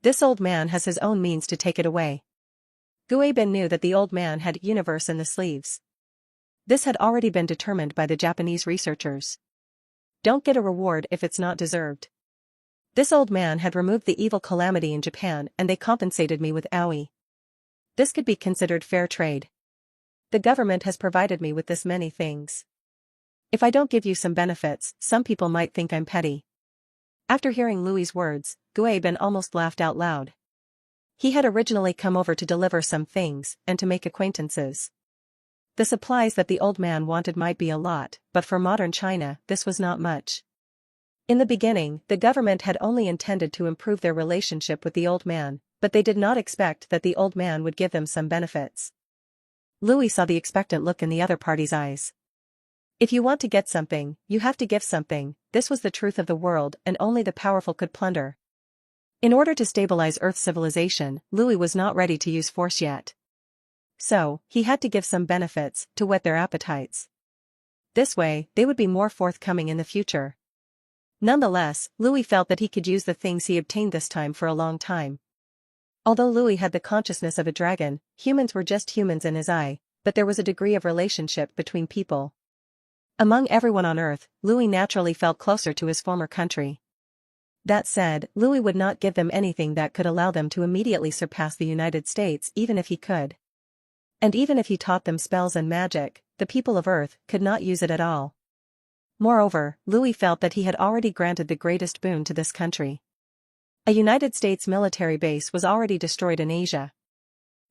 This old man has his own means to take it away. Gu Ben knew that the old man had universe in the sleeves. This had already been determined by the Japanese researchers. Don't get a reward if it's not deserved. This old man had removed the evil calamity in Japan and they compensated me with Aoi. This could be considered fair trade. The government has provided me with this many things. If I don't give you some benefits, some people might think I'm petty. After hearing Louis's words, Gueben almost laughed out loud. He had originally come over to deliver some things and to make acquaintances. The supplies that the old man wanted might be a lot, but for modern China, this was not much. In the beginning, the government had only intended to improve their relationship with the old man, but they did not expect that the old man would give them some benefits. Louis saw the expectant look in the other party's eyes. If you want to get something, you have to give something. This was the truth of the world and only the powerful could plunder. In order to stabilize Earth's civilization, Louis was not ready to use force yet. So, he had to give some benefits to whet their appetites. This way, they would be more forthcoming in the future. Nonetheless, Louis felt that he could use the things he obtained this time for a long time. Although Louis had the consciousness of a dragon, humans were just humans in his eye, but there was a degree of relationship between people. Among everyone on Earth, Louis naturally felt closer to his former country. That said, Louis would not give them anything that could allow them to immediately surpass the United States even if he could. And even if he taught them spells and magic, the people of Earth could not use it at all. Moreover, Louis felt that he had already granted the greatest boon to this country. A United States military base was already destroyed in Asia.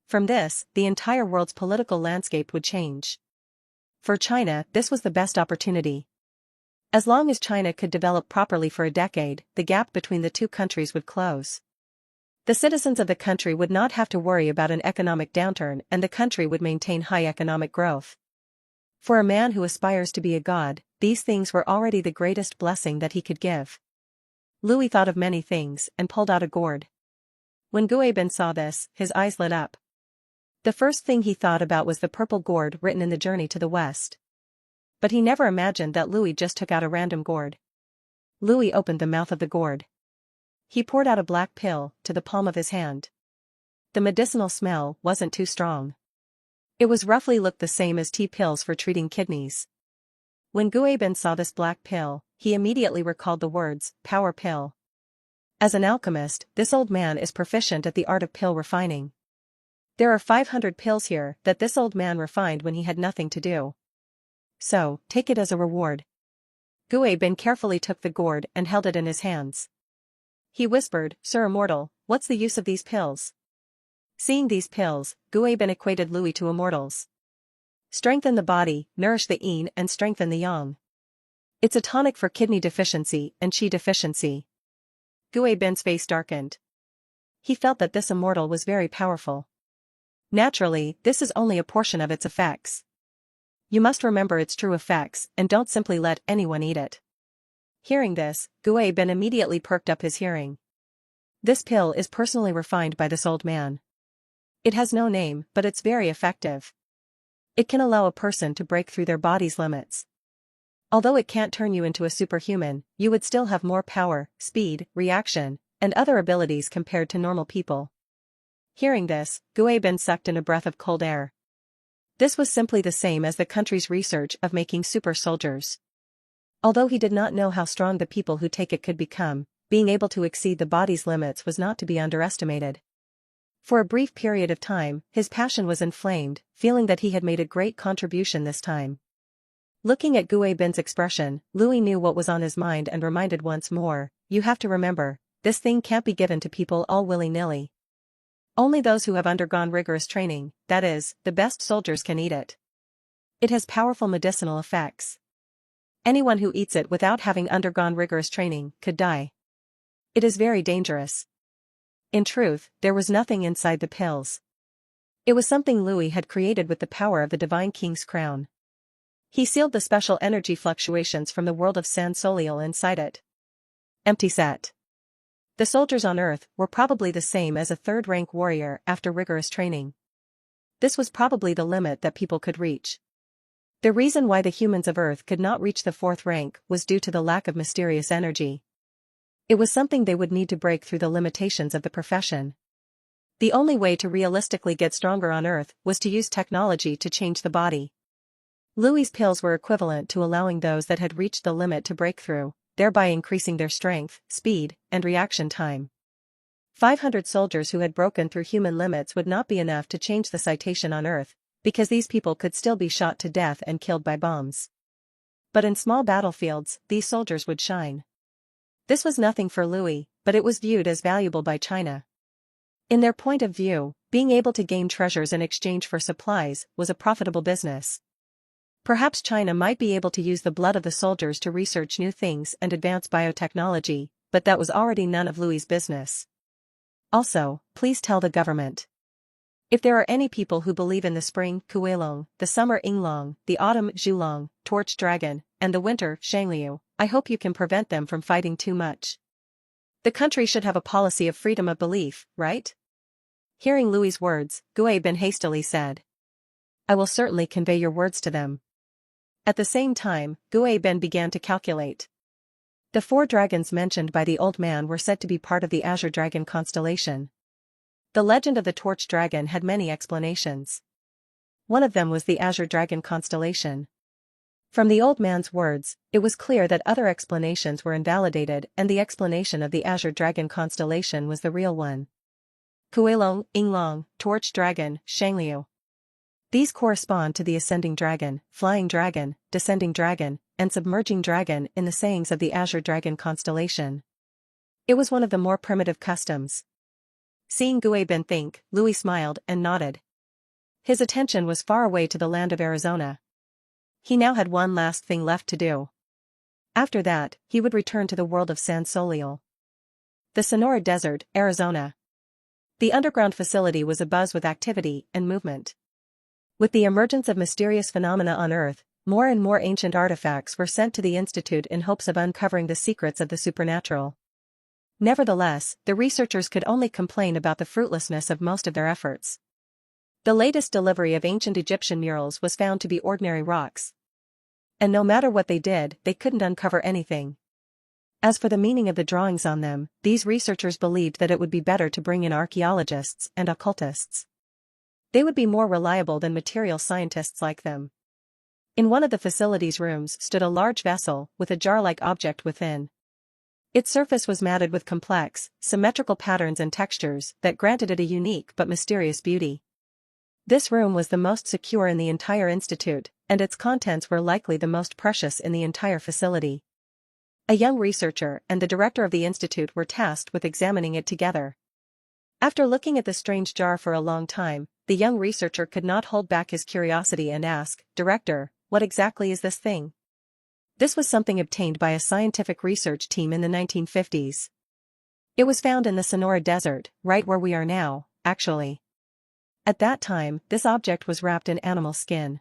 From this, the entire world's political landscape would change. For China, this was the best opportunity. As long as China could develop properly for a decade, the gap between the two countries would close. The citizens of the country would not have to worry about an economic downturn and the country would maintain high economic growth. For a man who aspires to be a god, these things were already the greatest blessing that he could give. Louis thought of many things and pulled out a gourd. When Gueben saw this, his eyes lit up. The first thing he thought about was the purple gourd written in the journey to the west. But he never imagined that Louis just took out a random gourd. Louis opened the mouth of the gourd. He poured out a black pill to the palm of his hand. The medicinal smell wasn't too strong. It was roughly looked the same as tea pills for treating kidneys. When Gueben saw this black pill, he immediately recalled the words, power pill. As an alchemist, this old man is proficient at the art of pill refining. There are 500 pills here that this old man refined when he had nothing to do. So, take it as a reward. Gueben carefully took the gourd and held it in his hands. He whispered, Sir Immortal, what's the use of these pills? Seeing these pills, Gueben equated Louis to immortals. Strengthen the body, nourish the yin and strengthen the yang. It's a tonic for kidney deficiency and qi deficiency. Gueben's face darkened. He felt that this immortal was very powerful. Naturally, this is only a portion of its effects. You must remember its true effects and don't simply let anyone eat it. Hearing this, Gueben immediately perked up his hearing. This pill is personally refined by this old man. It has no name, but it's very effective. It can allow a person to break through their body's limits. Although it can't turn you into a superhuman, you would still have more power, speed, reaction, and other abilities compared to normal people. Hearing this, Gueben sucked in a breath of cold air. This was simply the same as the country's research of making super soldiers. Although he did not know how strong the people who take it could become, being able to exceed the body's limits was not to be underestimated. For a brief period of time, his passion was inflamed, feeling that he had made a great contribution this time. Looking at Gueben's expression, Louis knew what was on his mind and reminded once more, you have to remember, this thing can't be given to people all willy-nilly. Only those who have undergone rigorous training, that is, the best soldiers can eat it. It has powerful medicinal effects. Anyone who eats it without having undergone rigorous training could die. It is very dangerous. In truth, there was nothing inside the pills. It was something Louis had created with the power of the Divine King's crown. He sealed the special energy fluctuations from the world of San Soliel inside it. Empty set. The soldiers on Earth were probably the same as a third-rank warrior after rigorous training. This was probably the limit that people could reach. The reason why the humans of Earth could not reach the fourth rank was due to the lack of mysterious energy. It was something they would need to break through the limitations of the profession. The only way to realistically get stronger on Earth was to use technology to change the body. Louis's pills were equivalent to allowing those that had reached the limit to break through, thereby increasing their strength, speed, and reaction time. 500 soldiers who had broken through human limits would not be enough to change the situation on Earth, because these people could still be shot to death and killed by bombs. But in small battlefields, these soldiers would shine. This was nothing for Louis, but it was viewed as valuable by China. In their point of view, being able to gain treasures in exchange for supplies was a profitable business. Perhaps China might be able to use the blood of the soldiers to research new things and advance biotechnology, but that was already none of Louis's business. Also, please tell the government. If there are any people who believe in the spring, Kuelong, the summer, Inglong, the autumn, Zhulong, Torch Dragon, and the winter, Shangliu, I hope you can prevent them from fighting too much. The country should have a policy of freedom of belief, right? Hearing Louis's words, Gui Bin hastily said. I will certainly convey your words to them. At the same time, Gui Bin began to calculate. The 4 dragons mentioned by the old man were said to be part of the Azure Dragon constellation. The legend of the Torch Dragon had many explanations. One of them was the Azure Dragon constellation. From the old man's words, it was clear that other explanations were invalidated and the explanation of the Azure Dragon constellation was the real one. Kuelong, Inglong, Torch Dragon, Shangliu. These correspond to the ascending dragon, flying dragon, descending dragon, and submerging dragon in the sayings of the Azure Dragon constellation. It was one of the more primitive customs. Seeing Gui Bin think, Louis smiled and nodded. His attention was far away to the land of Arizona. He now had one last thing left to do. After that, he would return to the world of San Soliel. The Sonora Desert, Arizona. The underground facility was abuzz with activity and movement. With the emergence of mysterious phenomena on Earth, more and more ancient artifacts were sent to the Institute in hopes of uncovering the secrets of the supernatural. Nevertheless, the researchers could only complain about the fruitlessness of most of their efforts. The latest delivery of ancient Egyptian murals was found to be ordinary rocks. And no matter what they did, they couldn't uncover anything. As for the meaning of the drawings on them, these researchers believed that it would be better to bring in archaeologists and occultists. They would be more reliable than material scientists like them. In one of the facility's rooms stood a large vessel with a jar-like object within. Its surface was matted with complex, symmetrical patterns and textures that granted it a unique but mysterious beauty. This room was the most secure in the entire institute, and its contents were likely the most precious in the entire facility. A young researcher and the director of the institute were tasked with examining it together. After looking at the strange jar for a long time, the young researcher could not hold back his curiosity and asked, Director, what exactly is this thing? This was something obtained by a scientific research team in the 1950s. It was found in the Sonora Desert, right where we are now, actually. At that time, this object was wrapped in animal skin.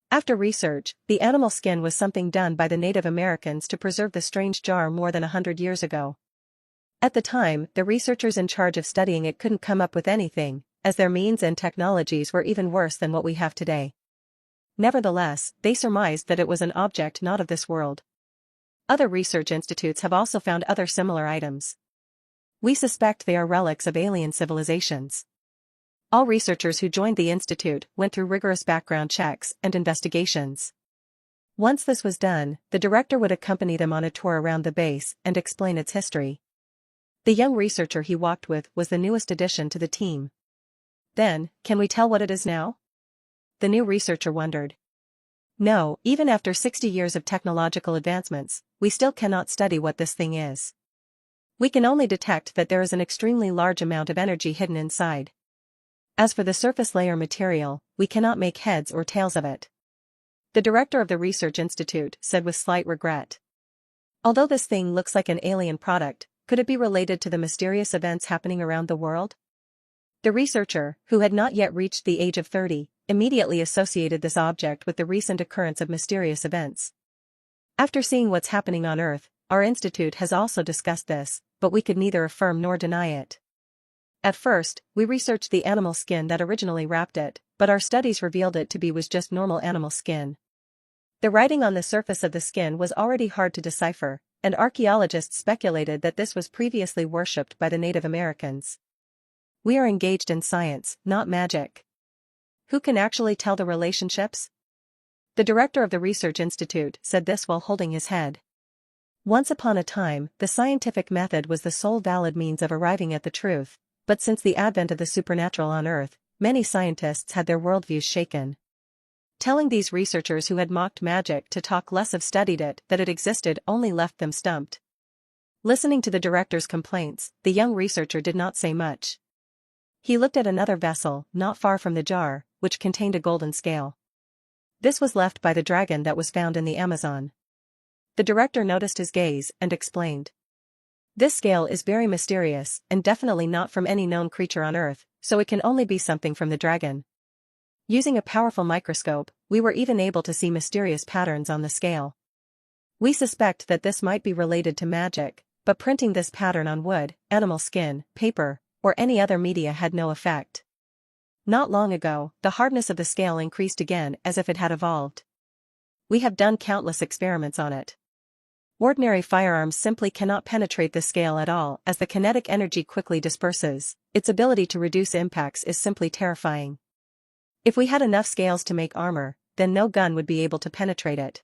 After research, the animal skin was something done by the Native Americans to preserve the strange jar more than 100 years ago. At the time, the researchers in charge of studying it couldn't come up with anything, as their means and technologies were even worse than what we have today. Nevertheless, they surmised that it was an object not of this world. Other research institutes have also found other similar items. We suspect they are relics of alien civilizations. All researchers who joined the institute went through rigorous background checks and investigations. Once this was done, the director would accompany them on a tour around the base and explain its history. The young researcher he walked with was the newest addition to the team. Then, can we tell what it is now? The new researcher wondered. No, even after 60 years of technological advancements, we still cannot study what this thing is. We can only detect that there is an extremely large amount of energy hidden inside. As for the surface layer material, we cannot make heads or tails of it. The director of the research institute said with slight regret. Although this thing looks like an alien product, could it be related to the mysterious events happening around the world? The researcher, who had not yet reached the age of 30, immediately associated this object with the recent occurrence of mysterious events. After seeing what's happening on Earth, our institute has also discussed this, but we could neither affirm nor deny it. At first, we researched the animal skin that originally wrapped it, but our studies revealed it to be was just normal animal skin. The writing on the surface of the skin was already hard to decipher, and archaeologists speculated that this was previously worshipped by the Native Americans. We are engaged in science, not magic. Who can actually tell the relationships? The director of the research institute said this while holding his head. Once upon a time, the scientific method was the sole valid means of arriving at the truth, but since the advent of the supernatural on Earth, many scientists had their worldviews shaken. Telling these researchers who had mocked magic to talk less of studied it that it existed only left them stumped. Listening to the director's complaints, the young researcher did not say much. He looked at another vessel, not far from the jar, which contained a golden scale. This was left by the dragon that was found in the Amazon. The director noticed his gaze and explained. This scale is very mysterious and definitely not from any known creature on Earth, so it can only be something from the dragon. Using a powerful microscope, we were even able to see mysterious patterns on the scale. We suspect that this might be related to magic, but printing this pattern on wood, animal skin, paper, or any other media had no effect. Not long ago, the hardness of the scale increased again as if it had evolved. We have done countless experiments on it. Ordinary firearms simply cannot penetrate the scale at all as the kinetic energy quickly disperses. Its ability to reduce impacts is simply terrifying. If we had enough scales to make armor, then no gun would be able to penetrate it.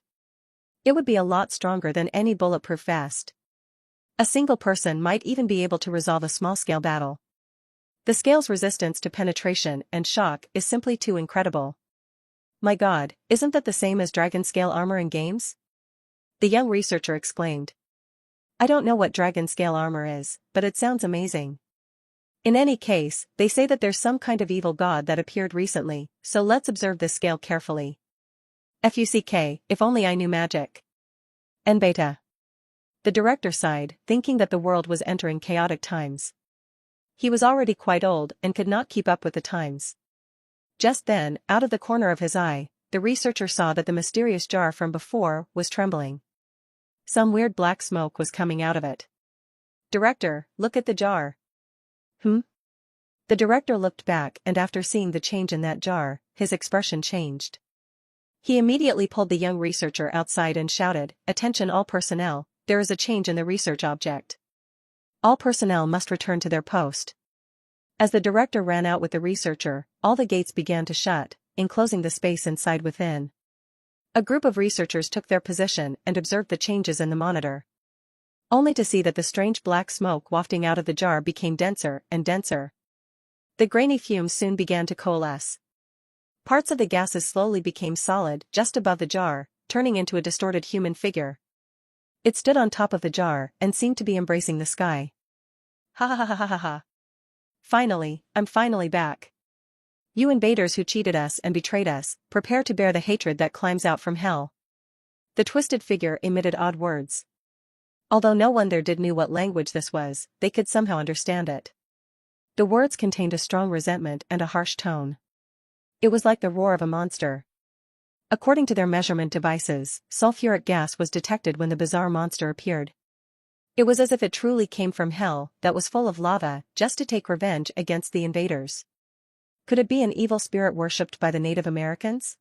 It would be a lot stronger than any bulletproof vest. A single person might even be able to resolve a small-scale battle. The scale's resistance to penetration and shock is simply too incredible. My God, isn't that the same as dragon scale armor in games? The young researcher exclaimed. I don't know what dragon scale armor is, but it sounds amazing. In any case, they say that there's some kind of evil god that appeared recently, so let's observe this scale carefully. FUCK, if only I knew magic. N beta. The director sighed, thinking that the world was entering chaotic times. He was already quite old and could not keep up with the times. Just then, out of the corner of his eye, the researcher saw that the mysterious jar from before was trembling. Some weird black smoke was coming out of it. Director, look at the jar. The director looked back and after seeing the change in that jar, his expression changed. He immediately pulled the young researcher outside and shouted, Attention all personnel, there is a change in the research object. All personnel must return to their post. As the director ran out with the researcher, all the gates began to shut, enclosing the space inside within. A group of researchers took their position and observed the changes in the monitor. Only to see that the strange black smoke wafting out of the jar became denser and denser. The grainy fumes soon began to coalesce. Parts of the gases slowly became solid just above the jar, turning into a distorted human figure. It stood on top of the jar and seemed to be embracing the sky. Ha ha ha ha ha ha. Finally, I'm finally back. You invaders who cheated us and betrayed us, prepare to bear the hatred that climbs out from hell. The twisted figure emitted odd words. Although no one there knew what language this was, they could somehow understand it. The words contained a strong resentment and a harsh tone. It was like the roar of a monster. According to their measurement devices, sulfuric gas was detected when the bizarre monster appeared. It was as if it truly came from hell that was full of lava, just to take revenge against the invaders. Could it be an evil spirit worshipped by the Native Americans?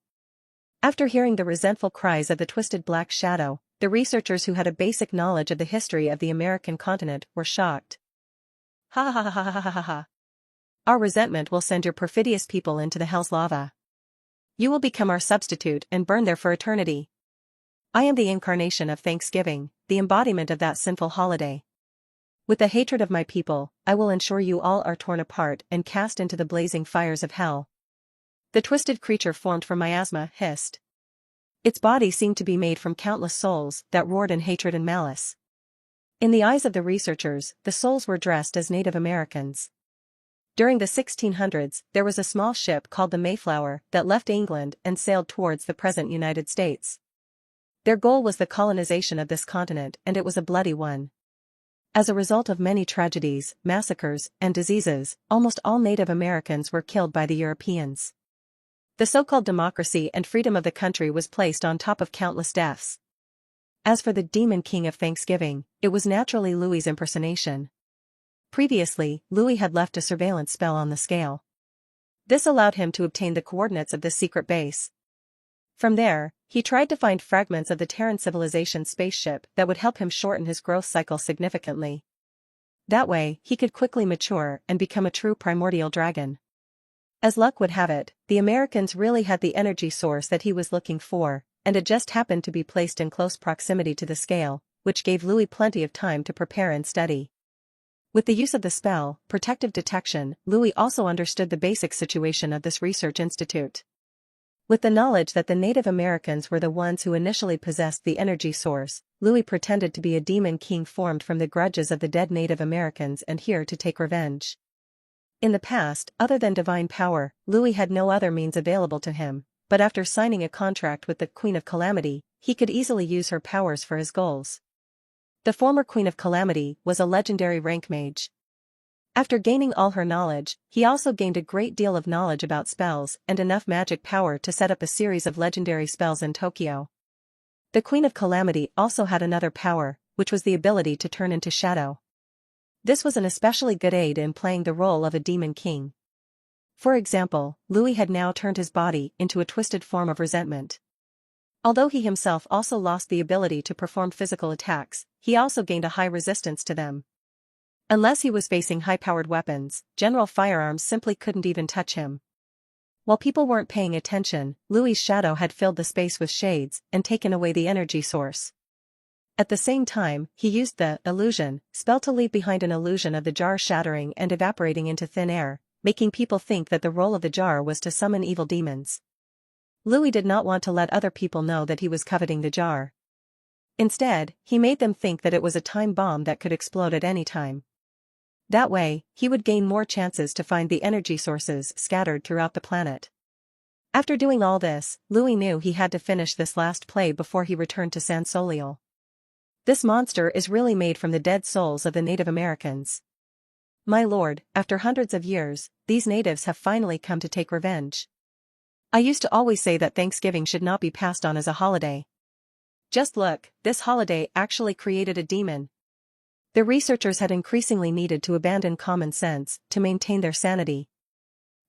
After hearing the resentful cries of the twisted black shadow, the researchers who had a basic knowledge of the history of the American continent were shocked. Ha ha ha ha ha ha ha ha. Our resentment will send your perfidious people into the hell's lava. You will become our substitute and burn there for eternity. I am the incarnation of Thanksgiving, the embodiment of that sinful holiday. With the hatred of my people, I will ensure you all are torn apart and cast into the blazing fires of hell. The twisted creature formed from miasma hissed. Its body seemed to be made from countless souls that roared in hatred and malice. In the eyes of the researchers, the souls were dressed as Native Americans. During the 1600s, there was a small ship called the Mayflower that left England and sailed towards the present United States. Their goal was the colonization of this continent, and it was a bloody one. As a result of many tragedies, massacres, and diseases, almost all Native Americans were killed by the Europeans. The so-called democracy and freedom of the country was placed on top of countless deaths. As for the Demon King of Thanksgiving, it was naturally Louis's impersonation. Previously, Louis had left a surveillance spell on the scale. This allowed him to obtain the coordinates of this secret base. From there, he tried to find fragments of the Terran civilization spaceship that would help him shorten his growth cycle significantly. That way, he could quickly mature and become a true primordial dragon. As luck would have it, the Americans really had the energy source that he was looking for, and it just happened to be placed in close proximity to the scale, which gave Louis plenty of time to prepare and study. With the use of the spell, protective detection, Louis also understood the basic situation of this research institute. With the knowledge that the Native Americans were the ones who initially possessed the energy source, Louis pretended to be a demon king formed from the grudges of the dead Native Americans and here to take revenge. In the past, other than divine power, Louis had no other means available to him, but after signing a contract with the Queen of Calamity, he could easily use her powers for his goals. The former Queen of Calamity was a legendary rank mage. After gaining all her knowledge, he also gained a great deal of knowledge about spells and enough magic power to set up a series of legendary spells in Tokyo. The Queen of Calamity also had another power, which was the ability to turn into shadow. This was an especially good aid in playing the role of a demon king. For example, Louis had now turned his body into a twisted form of resentment. Although he himself also lost the ability to perform physical attacks, he also gained a high resistance to them. Unless he was facing high-powered weapons, general firearms simply couldn't even touch him. While people weren't paying attention, Louis's shadow had filled the space with shades and taken away the energy source. At the same time, he used the illusion spell to leave behind an illusion of the jar shattering and evaporating into thin air, making people think that the role of the jar was to summon evil demons. Louis did not want to let other people know that he was coveting the jar. Instead, he made them think that it was a time bomb that could explode at any time. That way, he would gain more chances to find the energy sources scattered throughout the planet. After doing all this, Louis knew he had to finish this last play before he returned to San Soliel. This monster is really made from the dead souls of the Native Americans. My lord, after hundreds of years, these natives have finally come to take revenge. I used to always say that Thanksgiving should not be passed on as a holiday. Just look, this holiday actually created a demon. The researchers had increasingly needed to abandon common sense to maintain their sanity.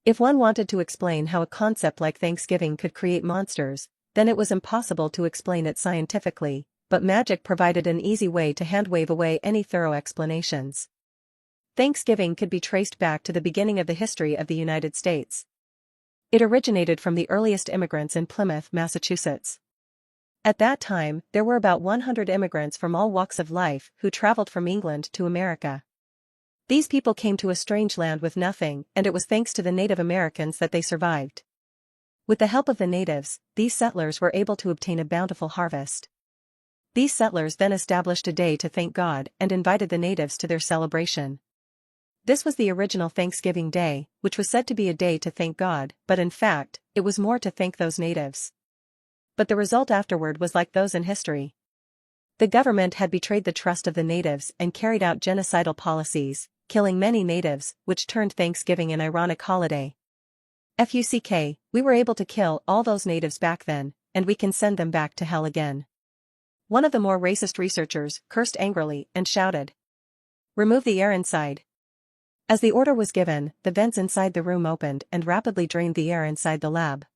If one wanted to explain how a concept like Thanksgiving could create monsters, then it was impossible to explain it scientifically, but magic provided an easy way to hand-wave away any thorough explanations. Thanksgiving could be traced back to the beginning of the history of the United States. It originated from the earliest immigrants in Plymouth, Massachusetts. At that time, there were about 100 immigrants from all walks of life who traveled from England to America. These people came to a strange land with nothing, and it was thanks to the Native Americans that they survived. With the help of the natives, these settlers were able to obtain a bountiful harvest. These settlers then established a day to thank God and invited the natives to their celebration. This was the original Thanksgiving Day, which was said to be a day to thank God, but in fact, it was more to thank those natives. But the result afterward was like those in history. The government had betrayed the trust of the natives and carried out genocidal policies, killing many natives, which turned Thanksgiving an ironic holiday. FUCK, we were able to kill all those natives back then, and we can send them back to hell again. One of the more racist researchers cursed angrily and shouted, "Remove the air inside." As the order was given, the vents inside the room opened and rapidly drained the air inside the lab.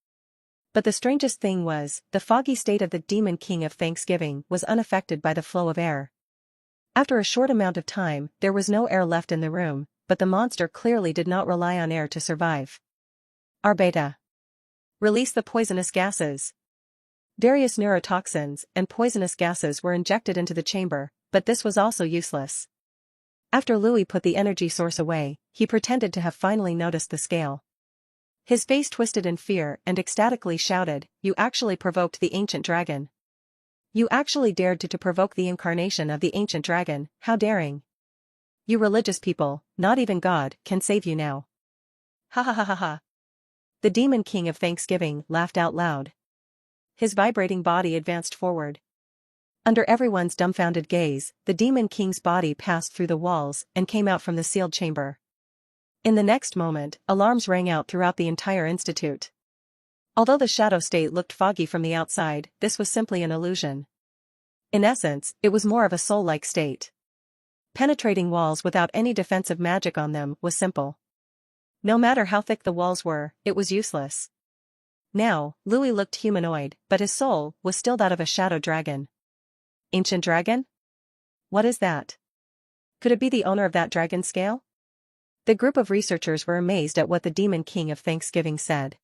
But the strangest thing was, the foggy state of the Demon King of Thanksgiving was unaffected by the flow of air. After a short amount of time, there was no air left in the room, but the monster clearly did not rely on air to survive. Arbeta. Release the poisonous gases. Various neurotoxins and poisonous gases were injected into the chamber, but this was also useless. After Louis put the energy source away, he pretended to have finally noticed the scale. His face twisted in fear and ecstatically shouted, "You actually provoked the ancient dragon. You actually dared to provoke the incarnation of the ancient dragon, how daring. You religious people, not even God, can save you now." Ha ha ha ha ha. The Demon King of Thanksgiving laughed out loud. His vibrating body advanced forward. Under everyone's dumbfounded gaze, the Demon King's body passed through the walls and came out from the sealed chamber. In the next moment, alarms rang out throughout the entire institute. Although the shadow state looked foggy from the outside, this was simply an illusion. In essence, it was more of a soul-like state. Penetrating walls without any defensive magic on them was simple. No matter how thick the walls were, it was useless. Now, Louis looked humanoid, but his soul was still that of a shadow dragon. Ancient dragon? What is that? Could it be the owner of that dragon scale? The group of researchers were amazed at what the Demon King of Thanksgiving said.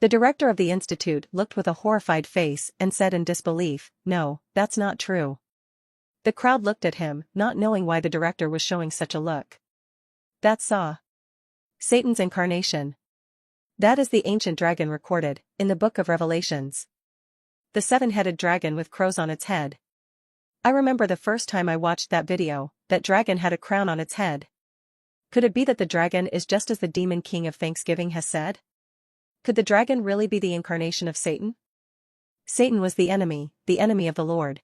The director of the institute looked with a horrified face and said in disbelief, "No, that's not true." The crowd looked at him, not knowing why the director was showing such a look. That's Satan's incarnation. That is the ancient dragon recorded in the book of Revelations. The seven-headed dragon with crows on its head. I remember the first time I watched that video, that dragon had a crown on its head. Could it be that the dragon is just as the Demon King of Thanksgiving has said? Could the dragon really be the incarnation of Satan? Satan was the enemy of the Lord.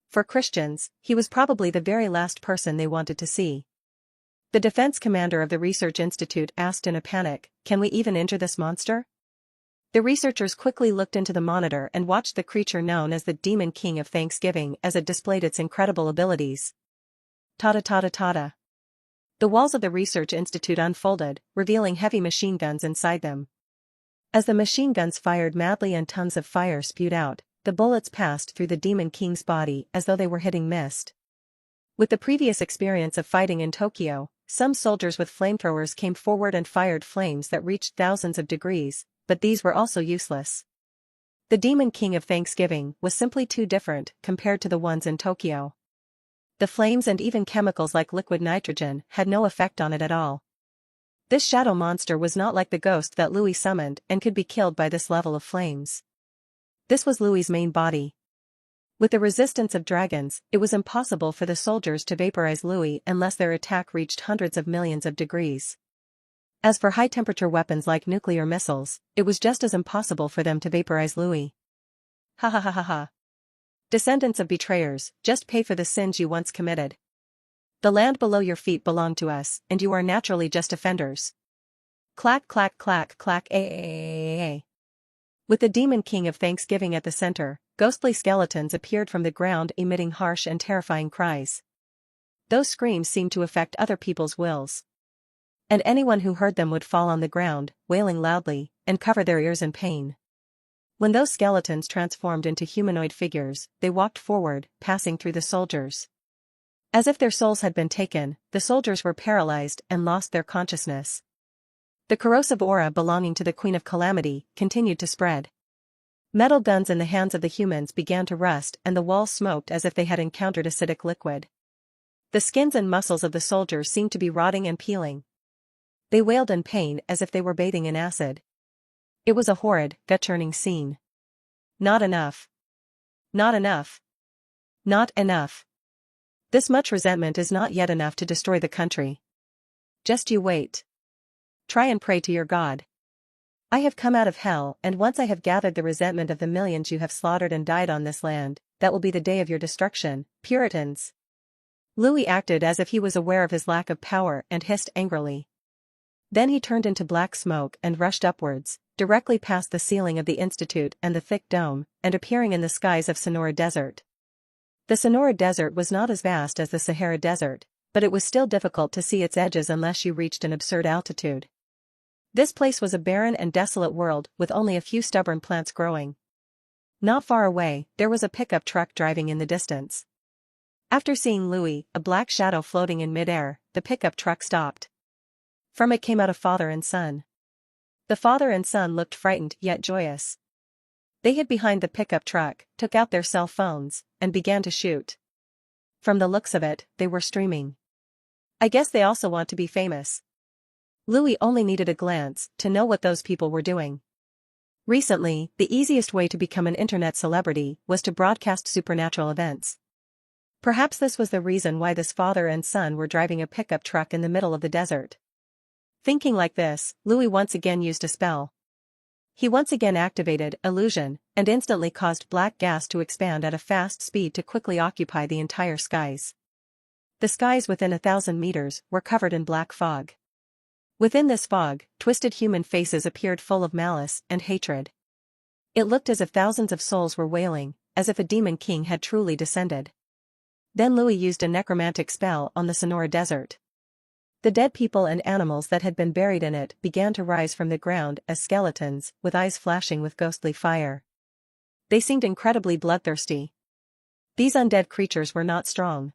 For Christians, he was probably the very last person they wanted to see. The defense commander of the research institute asked in a panic, "Can we even injure this monster?" The researchers quickly looked into the monitor and watched the creature known as the Demon King of Thanksgiving as it displayed its incredible abilities. Ta-da-ta-da-ta-da. The walls of the research institute unfolded, revealing heavy machine guns inside them. As the machine guns fired madly and tons of fire spewed out, the bullets passed through the Demon King's body as though they were hitting mist. With the previous experience of fighting in Tokyo, some soldiers with flamethrowers came forward and fired flames that reached thousands of degrees, but these were also useless. The Demon King of Thanksgiving was simply too different compared to the ones in Tokyo. The flames and even chemicals like liquid nitrogen had no effect on it at all. This shadow monster was not like the ghost that Louis summoned and could be killed by this level of flames. This was Louis's main body. With the resistance of dragons, it was impossible for the soldiers to vaporize Louis unless their attack reached hundreds of millions of degrees. As for high-temperature weapons like nuclear missiles, it was just as impossible for them to vaporize Louis. Ha ha ha ha ha. Descendants of betrayers, just pay for the sins you once committed. The land below your feet belonged to us, and you are naturally just offenders. Clack clack clack clack a. With the Demon King of Thanksgiving at the center, ghostly skeletons appeared from the ground emitting harsh and terrifying cries. Those screams seemed to affect other people's wills. And anyone who heard them would fall on the ground, wailing loudly, and cover their ears in pain. When those skeletons transformed into humanoid figures, they walked forward, passing through the soldiers. As if their souls had been taken, the soldiers were paralyzed and lost their consciousness. The corrosive aura belonging to the Queen of Calamity continued to spread. Metal guns in the hands of the humans began to rust and the walls smoked as if they had encountered acidic liquid. The skins and muscles of the soldiers seemed to be rotting and peeling. They wailed in pain as if they were bathing in acid. It was a horrid, gut-churning scene. Not enough. Not enough. Not enough. This much resentment is not yet enough to destroy the country. Just you wait. Try and pray to your God. I have come out of hell, and once I have gathered the resentment of the millions you have slaughtered and died on this land, that will be the day of your destruction, Puritans. Louis acted as if he was aware of his lack of power and hissed angrily. Then he turned into black smoke and rushed upwards, directly past the ceiling of the institute and the thick dome, and appearing in the skies of Sonora Desert. The Sonora Desert was not as vast as the Sahara Desert, but it was still difficult to see its edges unless you reached an absurd altitude. This place was a barren and desolate world with only a few stubborn plants growing. Not far away, there was a pickup truck driving in the distance. After seeing Louis, a black shadow floating in midair, the pickup truck stopped. From it came out a father and son. The father and son looked frightened yet joyous. They hid behind the pickup truck, took out their cell phones, and began to shoot. From the looks of it, they were streaming. I guess they also want to be famous. Louis only needed a glance to know what those people were doing. Recently, the easiest way to become an internet celebrity was to broadcast supernatural events. Perhaps this was the reason why this father and son were driving a pickup truck in the middle of the desert. Thinking like this, Louis once again used a spell. He once again activated illusion and instantly caused black gas to expand at a fast speed to quickly occupy the entire skies. The skies within 1,000 meters were covered in black fog. Within this fog, twisted human faces appeared full of malice and hatred. It looked as if thousands of souls were wailing, as if a demon king had truly descended. Then Louis used a necromantic spell on the Sonora Desert. The dead people and animals that had been buried in it began to rise from the ground as skeletons, with eyes flashing with ghostly fire. They seemed incredibly bloodthirsty. These undead creatures were not strong.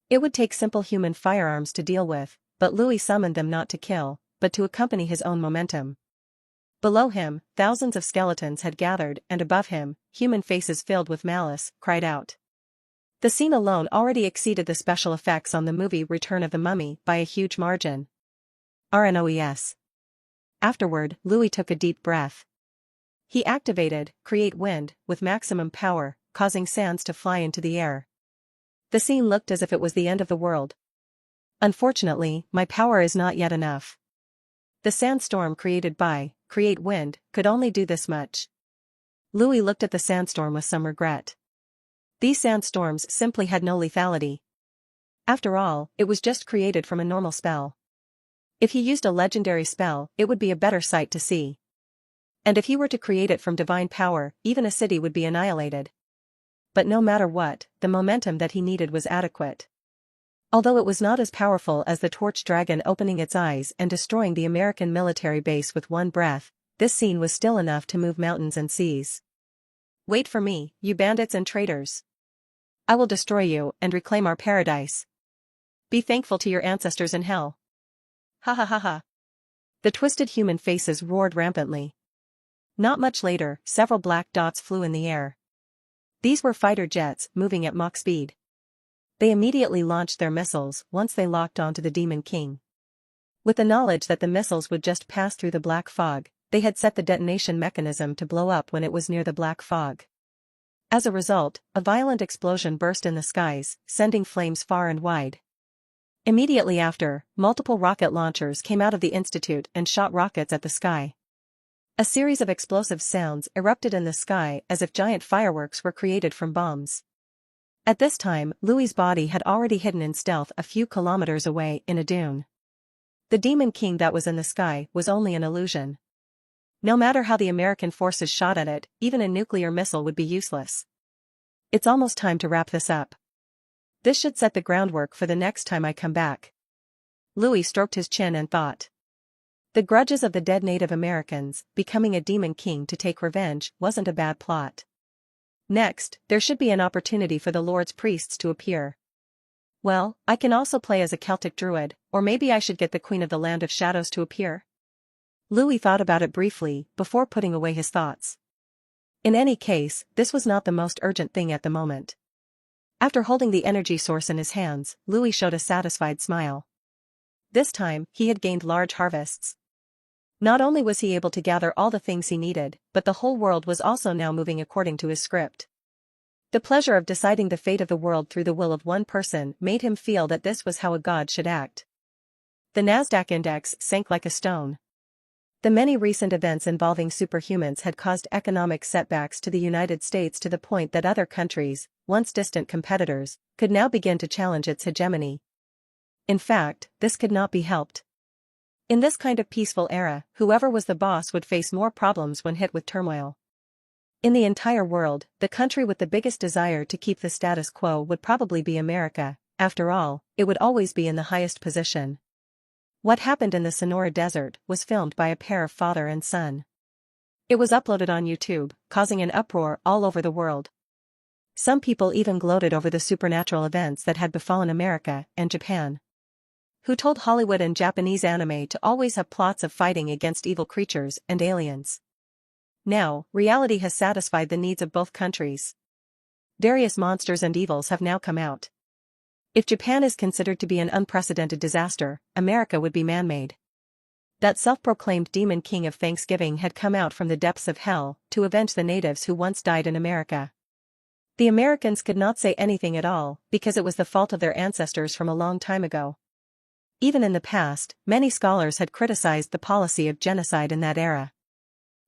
It would take simple human firearms to deal with, but Louis summoned them not to kill, but to accompany his own momentum. Below him, thousands of skeletons had gathered, and above him, human faces filled with malice, cried out. The scene alone already exceeded the special effects on the movie Return of the Mummy by a huge margin. RNOES. Afterward, Louis took a deep breath. He activated Create Wind with maximum power, causing sands to fly into the air. The scene looked as if it was the end of the world. Unfortunately, my power is not yet enough. The sandstorm created by Create Wind could only do this much. Louis looked at the sandstorm with some regret. These sandstorms simply had no lethality. After all, it was just created from a normal spell. If he used a legendary spell, it would be a better sight to see. And if he were to create it from divine power, even a city would be annihilated. But no matter what, the momentum that he needed was adequate. Although it was not as powerful as the torch dragon opening its eyes and destroying the American military base with one breath, this scene was still enough to move mountains and seas. Wait for me, you bandits and traitors. I will destroy you and reclaim our paradise. Be thankful to your ancestors in hell. Ha ha ha ha. The twisted human faces roared rampantly. Not much later, several black dots flew in the air. These were fighter jets, moving at Mach speed. They immediately launched their missiles once they locked onto the Demon King. With the knowledge that the missiles would just pass through the black fog, they had set the detonation mechanism to blow up when it was near the black fog. As a result, a violent explosion burst in the skies, sending flames far and wide. Immediately after, multiple rocket launchers came out of the Institute and shot rockets at the sky. A series of explosive sounds erupted in the sky as if giant fireworks were created from bombs. At this time, Louis's body had already hidden in stealth a few kilometers away in a dune. The Demon King that was in the sky was only an illusion. No matter how the American forces shot at it, even a nuclear missile would be useless. It's almost time to wrap this up. This should set the groundwork for the next time I come back. Louis stroked his chin and thought. The grudges of the dead Native Americans, becoming a Demon King to take revenge, wasn't a bad plot. Next, there should be an opportunity for the Lord's priests to appear. Well, I can also play as a Celtic druid, or maybe I should get the Queen of the Land of Shadows to appear? Louis thought about it briefly, before putting away his thoughts. In any case, this was not the most urgent thing at the moment. After holding the energy source in his hands, Louis showed a satisfied smile. This time, he had gained large harvests. Not only was he able to gather all the things he needed, but the whole world was also now moving according to his script. The pleasure of deciding the fate of the world through the will of one person made him feel that this was how a god should act. The Nasdaq index sank like a stone. The many recent events involving superhumans had caused economic setbacks to the United States to the point that other countries, once distant competitors, could now begin to challenge its hegemony. In fact, this could not be helped. In this kind of peaceful era, whoever was the boss would face more problems when hit with turmoil. In the entire world, the country with the biggest desire to keep the status quo would probably be America. After all, it would always be in the highest position. What happened in the Sonora Desert was filmed by a pair of father and son. It was uploaded on YouTube, causing an uproar all over the world. Some people even gloated over the supernatural events that had befallen America and Japan. Who told Hollywood and Japanese anime to always have plots of fighting against evil creatures and aliens? Now, reality has satisfied the needs of both countries. Various monsters and evils have now come out. If Japan is considered to be an unprecedented disaster, America would be man-made. That self-proclaimed Demon King of Thanksgiving had come out from the depths of hell to avenge the natives who once died in America. The Americans could not say anything at all because it was the fault of their ancestors from a long time ago. Even in the past, many scholars had criticized the policy of genocide in that era.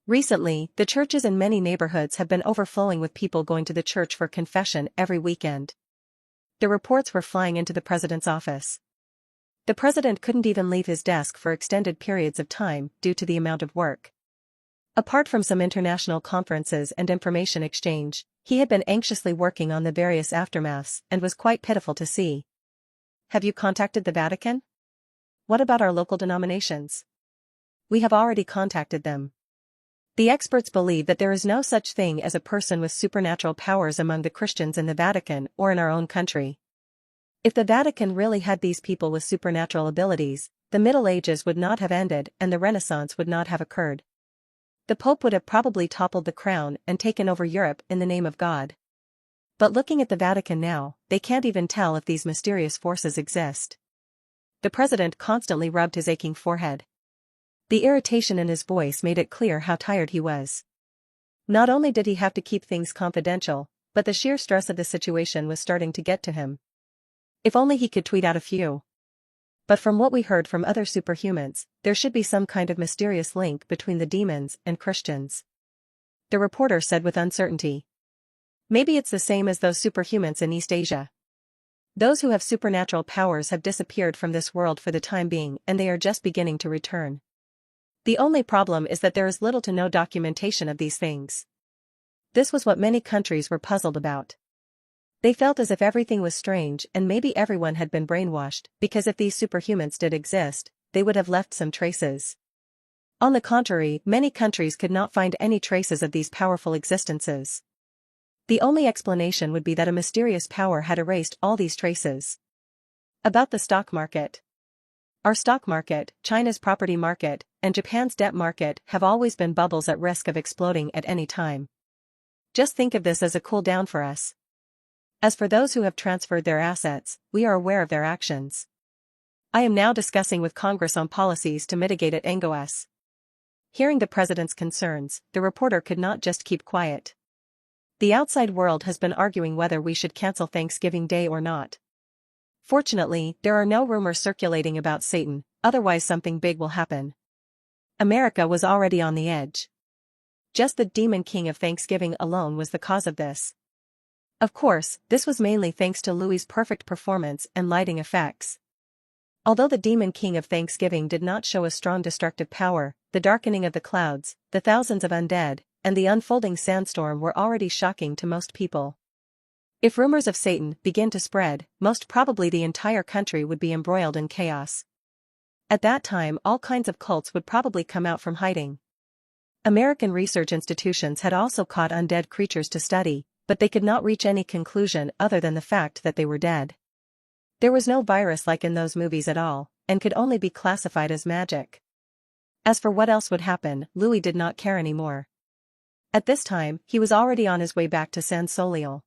Recently, the churches in many neighborhoods have been overflowing with people going to the church for confession every weekend. The reports were flying into the president's office. The president couldn't even leave his desk for extended periods of time due to the amount of work. Apart from some international conferences and information exchange, he had been anxiously working on the various aftermaths and was quite pitiful to see. Have you contacted the Vatican? What about our local denominations? We have already contacted them. The experts believe that there is no such thing as a person with supernatural powers among the Christians in the Vatican or in our own country. If the Vatican really had these people with supernatural abilities, the Middle Ages would not have ended and the Renaissance would not have occurred. The Pope would have probably toppled the crown and taken over Europe in the name of God. But looking at the Vatican now, they can't even tell if these mysterious forces exist. The president constantly rubbed his aching forehead. The irritation in his voice made it clear how tired he was. Not only did he have to keep things confidential, but the sheer stress of the situation was starting to get to him. If only he could tweet out a few. But from what we heard from other superhumans, there should be some kind of mysterious link between the demons and Christians. The reporter said with uncertainty. Maybe it's the same as those superhumans in East Asia. Those who have supernatural powers have disappeared from this world for the time being and they are just beginning to return. The only problem is that there is little to no documentation of these things. This was what many countries were puzzled about. They felt as if everything was strange and maybe everyone had been brainwashed, because if these superhumans did exist, they would have left some traces. On the contrary, many countries could not find any traces of these powerful existences. The only explanation would be that a mysterious power had erased all these traces. About the stock market. Our stock market, China's property market, and Japan's debt market have always been bubbles at risk of exploding at any time. Just think of this as a cool down for us. As for those who have transferred their assets, we are aware of their actions. I am now discussing with Congress on policies to mitigate it. NGOS. Hearing the president's concerns, the reporter could not just keep quiet. The outside world has been arguing whether we should cancel Thanksgiving Day or not. Fortunately, there are no rumors circulating about Satan, otherwise something big will happen. America was already on the edge. Just the Demon King of Thanksgiving alone was the cause of this. Of course, this was mainly thanks to Louis's perfect performance and lighting effects. Although the Demon King of Thanksgiving did not show a strong destructive power, the darkening of the clouds, the thousands of undead, and the unfolding sandstorm were already shocking to most people. If rumors of Satan begin to spread, most probably the entire country would be embroiled in chaos. At that time, all kinds of cults would probably come out from hiding. American research institutions had also caught undead creatures to study, but they could not reach any conclusion other than the fact that they were dead. There was no virus like in those movies at all, and could only be classified as magic. As for what else would happen, Louis did not care anymore. At this time, he was already on his way back to San Soliel.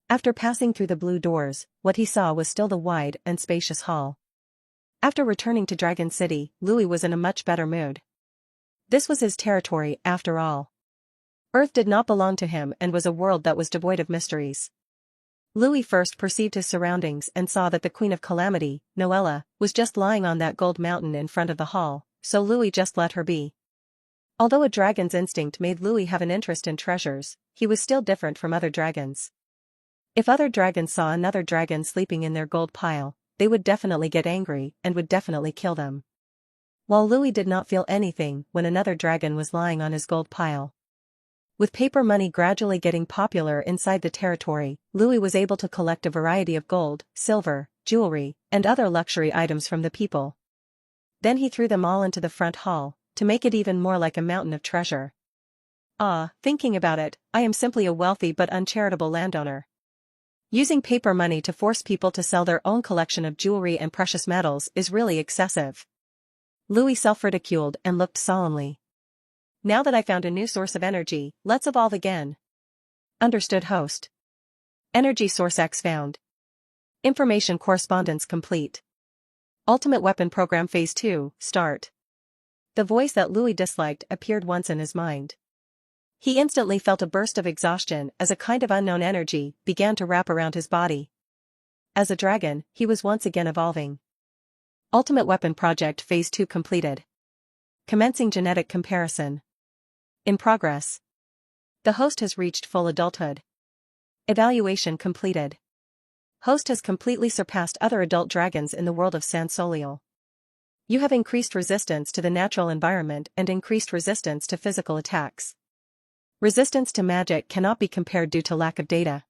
After passing through the blue doors, what he saw was still the wide and spacious hall. After returning to Dragon City, Louis was in a much better mood. This was his territory, after all. Earth did not belong to him and was a world that was devoid of mysteries. Louis first perceived his surroundings and saw that the Queen of Calamity, Noella, was just lying on that gold mountain in front of the hall, so Louis just let her be. Although a dragon's instinct made Louis have an interest in treasures, he was still different from other dragons. If other dragons saw another dragon sleeping in their gold pile, they would definitely get angry and would definitely kill them. While Louis did not feel anything when another dragon was lying on his gold pile. With paper money gradually getting popular inside the territory, Louis was able to collect a variety of gold, silver, jewelry, and other luxury items from the people. Then he threw them all into the front hall, to make it even more like a mountain of treasure. Thinking about it, I am simply a wealthy but uncharitable landowner. Using paper money to force people to sell their own collection of jewelry and precious metals is really excessive. Louis self-ridiculed and looked solemnly. Now that I found a new source of energy, let's evolve again. Understood, host. Energy source X found. Information correspondence complete. Ultimate Weapon Program Phase 2, start. The voice that Louis disliked appeared once in his mind. He instantly felt a burst of exhaustion as a kind of unknown energy began to wrap around his body. As a dragon, he was once again evolving. Ultimate Weapon Project Phase 2 completed. Commencing genetic comparison. In progress. The host has reached full adulthood. Evaluation completed. Host has completely surpassed other adult dragons in the world of San Soliel. You have increased resistance to the natural environment and increased resistance to physical attacks. Resistance to magic cannot be compared due to lack of data.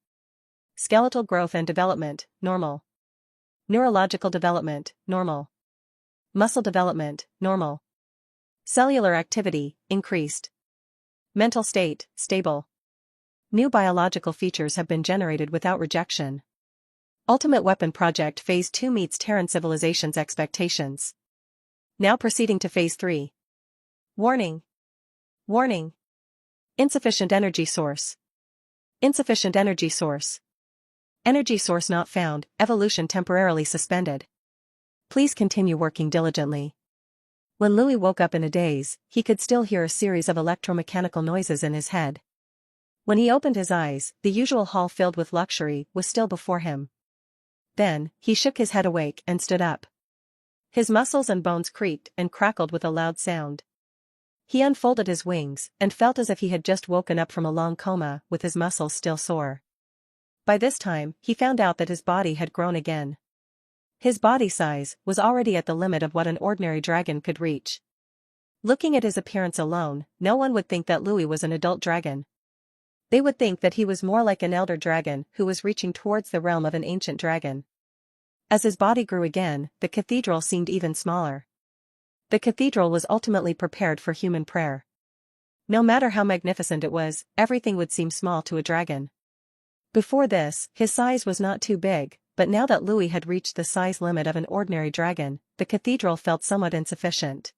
Skeletal growth and development, normal. Neurological development, normal. Muscle development, normal. Cellular activity, increased. Mental state, stable. New biological features have been generated without rejection. Ultimate Weapon Project Phase 2 meets Terran Civilization's expectations. Now proceeding to Phase 3. Warning. Warning. Insufficient energy source. Insufficient energy source. Energy source not found, evolution temporarily suspended. Please continue working diligently. When Louis woke up in a daze, he could still hear a series of electromechanical noises in his head. When he opened his eyes, the usual hall filled with luxury was still before him. Then, he shook his head awake and stood up. His muscles and bones creaked and crackled with a loud sound. He unfolded his wings and felt as if he had just woken up from a long coma with his muscles still sore. By this time, he found out that his body had grown again. His body size was already at the limit of what an ordinary dragon could reach. Looking at his appearance alone, no one would think that Louis was an adult dragon. They would think that he was more like an elder dragon who was reaching towards the realm of an ancient dragon. As his body grew again, the cathedral seemed even smaller. The cathedral was ultimately prepared for human prayer. No matter how magnificent it was, everything would seem small to a dragon. Before this, his size was not too big, but now that Louis had reached the size limit of an ordinary dragon, the cathedral felt somewhat insufficient.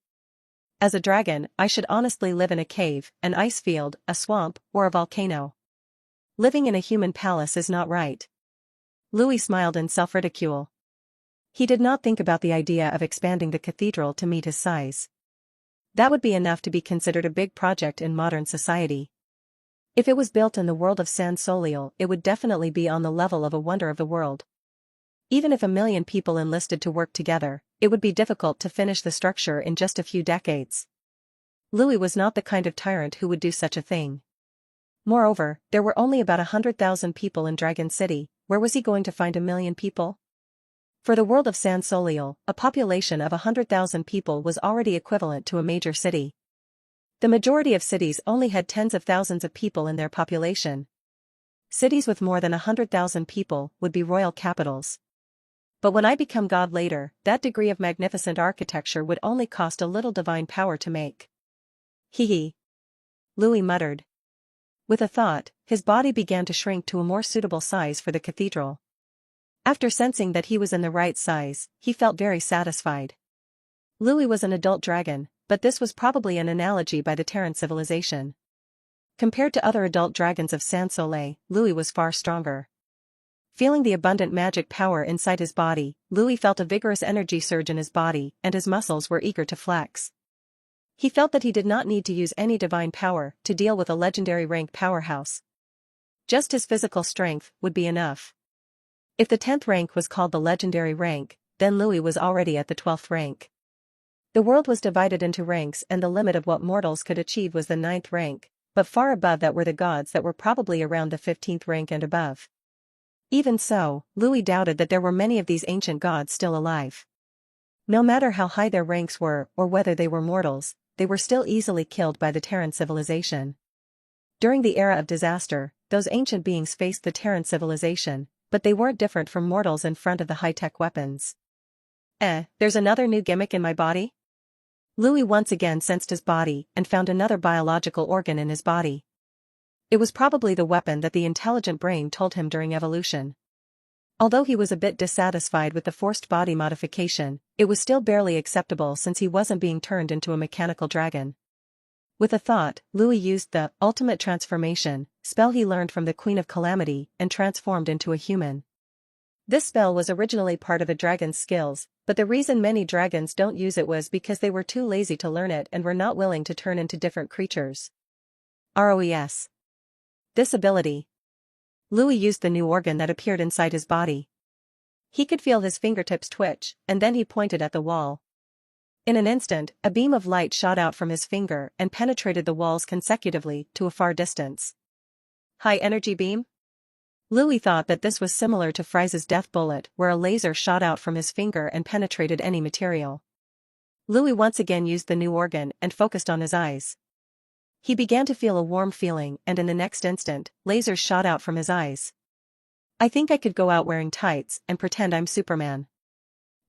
As a dragon, I should honestly live in a cave, an ice field, a swamp, or a volcano. Living in a human palace is not right. Louis smiled in self-ridicule. He did not think about the idea of expanding the cathedral to meet his size. That would be enough to be considered a big project in modern society. If it was built in the world of San Soliel, it would definitely be on the level of a wonder of the world. Even if 1 million people enlisted to work together, it would be difficult to finish the structure in just a few decades. Louis was not the kind of tyrant who would do such a thing. Moreover, there were only about 100,000 people in Dragon City. Where was he going to find 1 million people? For the world of San Soliel, a population of 100,000 people was already equivalent to a major city. The majority of cities only had tens of thousands of people in their population. Cities with more than 100,000 people would be royal capitals. But when I become God later, that degree of magnificent architecture would only cost a little divine power to make. Hee. Louis muttered. With a thought, his body began to shrink to a more suitable size for the cathedral. After sensing that he was in the right size, he felt very satisfied. Louis was an adult dragon, but this was probably an analogy by the Terran civilization. Compared to other adult dragons of San Soleil, Louis was far stronger. Feeling the abundant magic power inside his body, Louis felt a vigorous energy surge in his body and his muscles were eager to flex. He felt that he did not need to use any divine power to deal with a legendary rank powerhouse. Just his physical strength would be enough. If the 10th rank was called the legendary rank, then Louis was already at the 12th rank. The world was divided into ranks and the limit of what mortals could achieve was the 9th rank, but far above that were the gods that were probably around the 15th rank and above. Even so, Louis doubted that there were many of these ancient gods still alive. No matter how high their ranks were or whether they were mortals, they were still easily killed by the Terran civilization. During the era of disaster, those ancient beings faced the Terran civilization, but they weren't different from mortals in front of the high-tech weapons. There's another new gimmick in my body? Louis once again sensed his body and found another biological organ in his body. It was probably the weapon that the intelligent brain told him during evolution. Although he was a bit dissatisfied with the forced body modification, it was still barely acceptable since he wasn't being turned into a mechanical dragon. With a thought, Louis used the ultimate transformation spell he learned from the Queen of Calamity and transformed into a human. This spell was originally part of a dragon's skills, but the reason many dragons don't use it was because they were too lazy to learn it and were not willing to turn into different creatures. ROES. This ability. Louis used the new organ that appeared inside his body. He could feel his fingertips twitch, and then he pointed at the wall. In an instant, a beam of light shot out from his finger and penetrated the walls consecutively to a far distance. High energy beam? Louis thought that this was similar to Fry's death bullet where a laser shot out from his finger and penetrated any material. Louis once again used the new organ and focused on his eyes. He began to feel a warm feeling and in the next instant, lasers shot out from his eyes. I think I could go out wearing tights and pretend I'm Superman.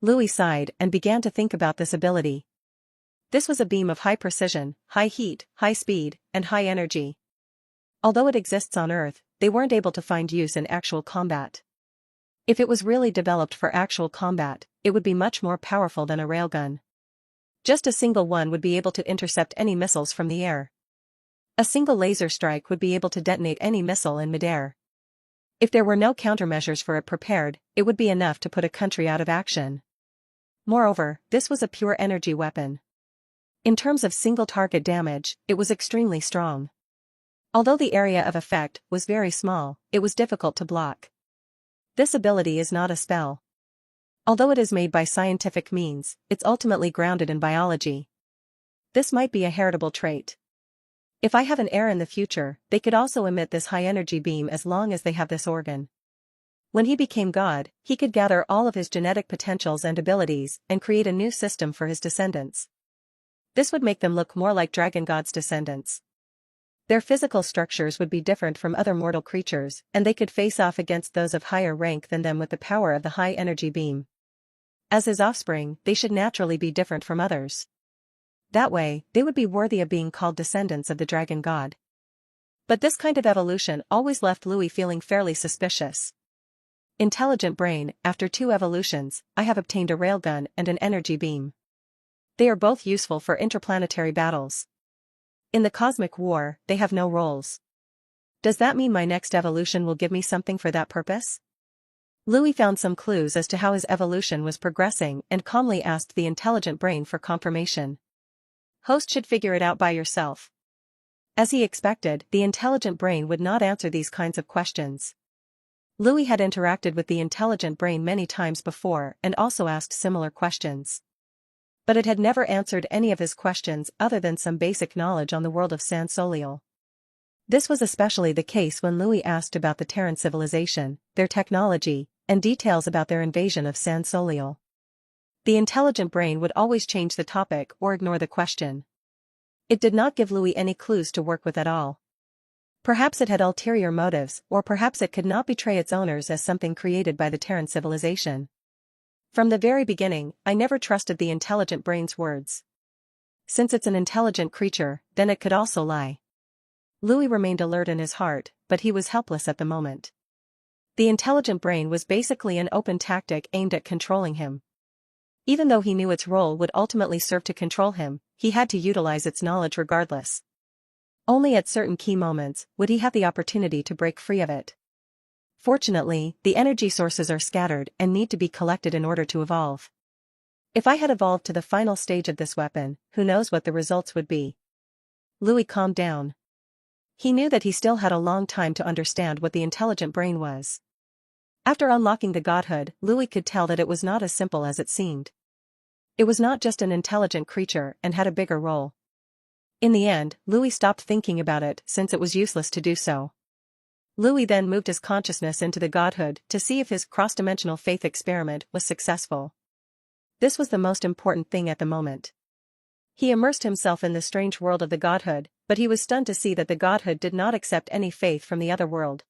Louis sighed and began to think about this ability. This was a beam of high precision, high heat, high speed, and high energy. Although it exists on Earth, they weren't able to find use in actual combat. If it was really developed for actual combat, it would be much more powerful than a railgun. Just a single one would be able to intercept any missiles from the air. A single laser strike would be able to detonate any missile in midair. If there were no countermeasures for it prepared, it would be enough to put a country out of action. Moreover, this was a pure energy weapon. In terms of single-target damage, it was extremely strong. Although the area of effect was very small, it was difficult to block. This ability is not a spell. Although it is made by scientific means, it's ultimately grounded in biology. This might be a heritable trait. If I have an heir in the future, they could also emit this high-energy beam as long as they have this organ. When he became God, he could gather all of his genetic potentials and abilities and create a new system for his descendants. This would make them look more like Dragon God's descendants. Their physical structures would be different from other mortal creatures, and they could face off against those of higher rank than them with the power of the high-energy beam. As his offspring, they should naturally be different from others. That way, they would be worthy of being called descendants of the Dragon God. But this kind of evolution always left Louis feeling fairly suspicious. Intelligent brain, after 2 evolutions, I have obtained a railgun and an energy beam. They are both useful for interplanetary battles. In the cosmic war, they have no roles. Does that mean my next evolution will give me something for that purpose? Louis found some clues as to how his evolution was progressing and calmly asked the intelligent brain for confirmation. Host should figure it out by yourself. As he expected, the intelligent brain would not answer these kinds of questions. Louis had interacted with the intelligent brain many times before and also asked similar questions. But it had never answered any of his questions other than some basic knowledge on the world of San Soliel. This was especially the case when Louis asked about the Terran civilization, their technology, and details about their invasion of San Soliel. The intelligent brain would always change the topic or ignore the question. It did not give Louis any clues to work with at all. Perhaps it had ulterior motives, or perhaps it could not betray its owners as something created by the Terran civilization. From the very beginning, I never trusted the intelligent brain's words. Since it's an intelligent creature, then it could also lie. Louis remained alert in his heart, but he was helpless at the moment. The intelligent brain was basically an open tactic aimed at controlling him. Even though he knew its role would ultimately serve to control him, he had to utilize its knowledge regardless. Only at certain key moments would he have the opportunity to break free of it. Fortunately, the energy sources are scattered and need to be collected in order to evolve. If I had evolved to the final stage of this weapon, who knows what the results would be. Louis calmed down. He knew that he still had a long time to understand what the intelligent brain was. After unlocking the godhood, Louis could tell that it was not as simple as it seemed. It was not just an intelligent creature and had a bigger role. In the end, Louis stopped thinking about it since it was useless to do so. Louis then moved his consciousness into the godhood to see if his cross-dimensional faith experiment was successful. This was the most important thing at the moment. He immersed himself in the strange world of the godhood, but he was stunned to see that the godhood did not accept any faith from the other world.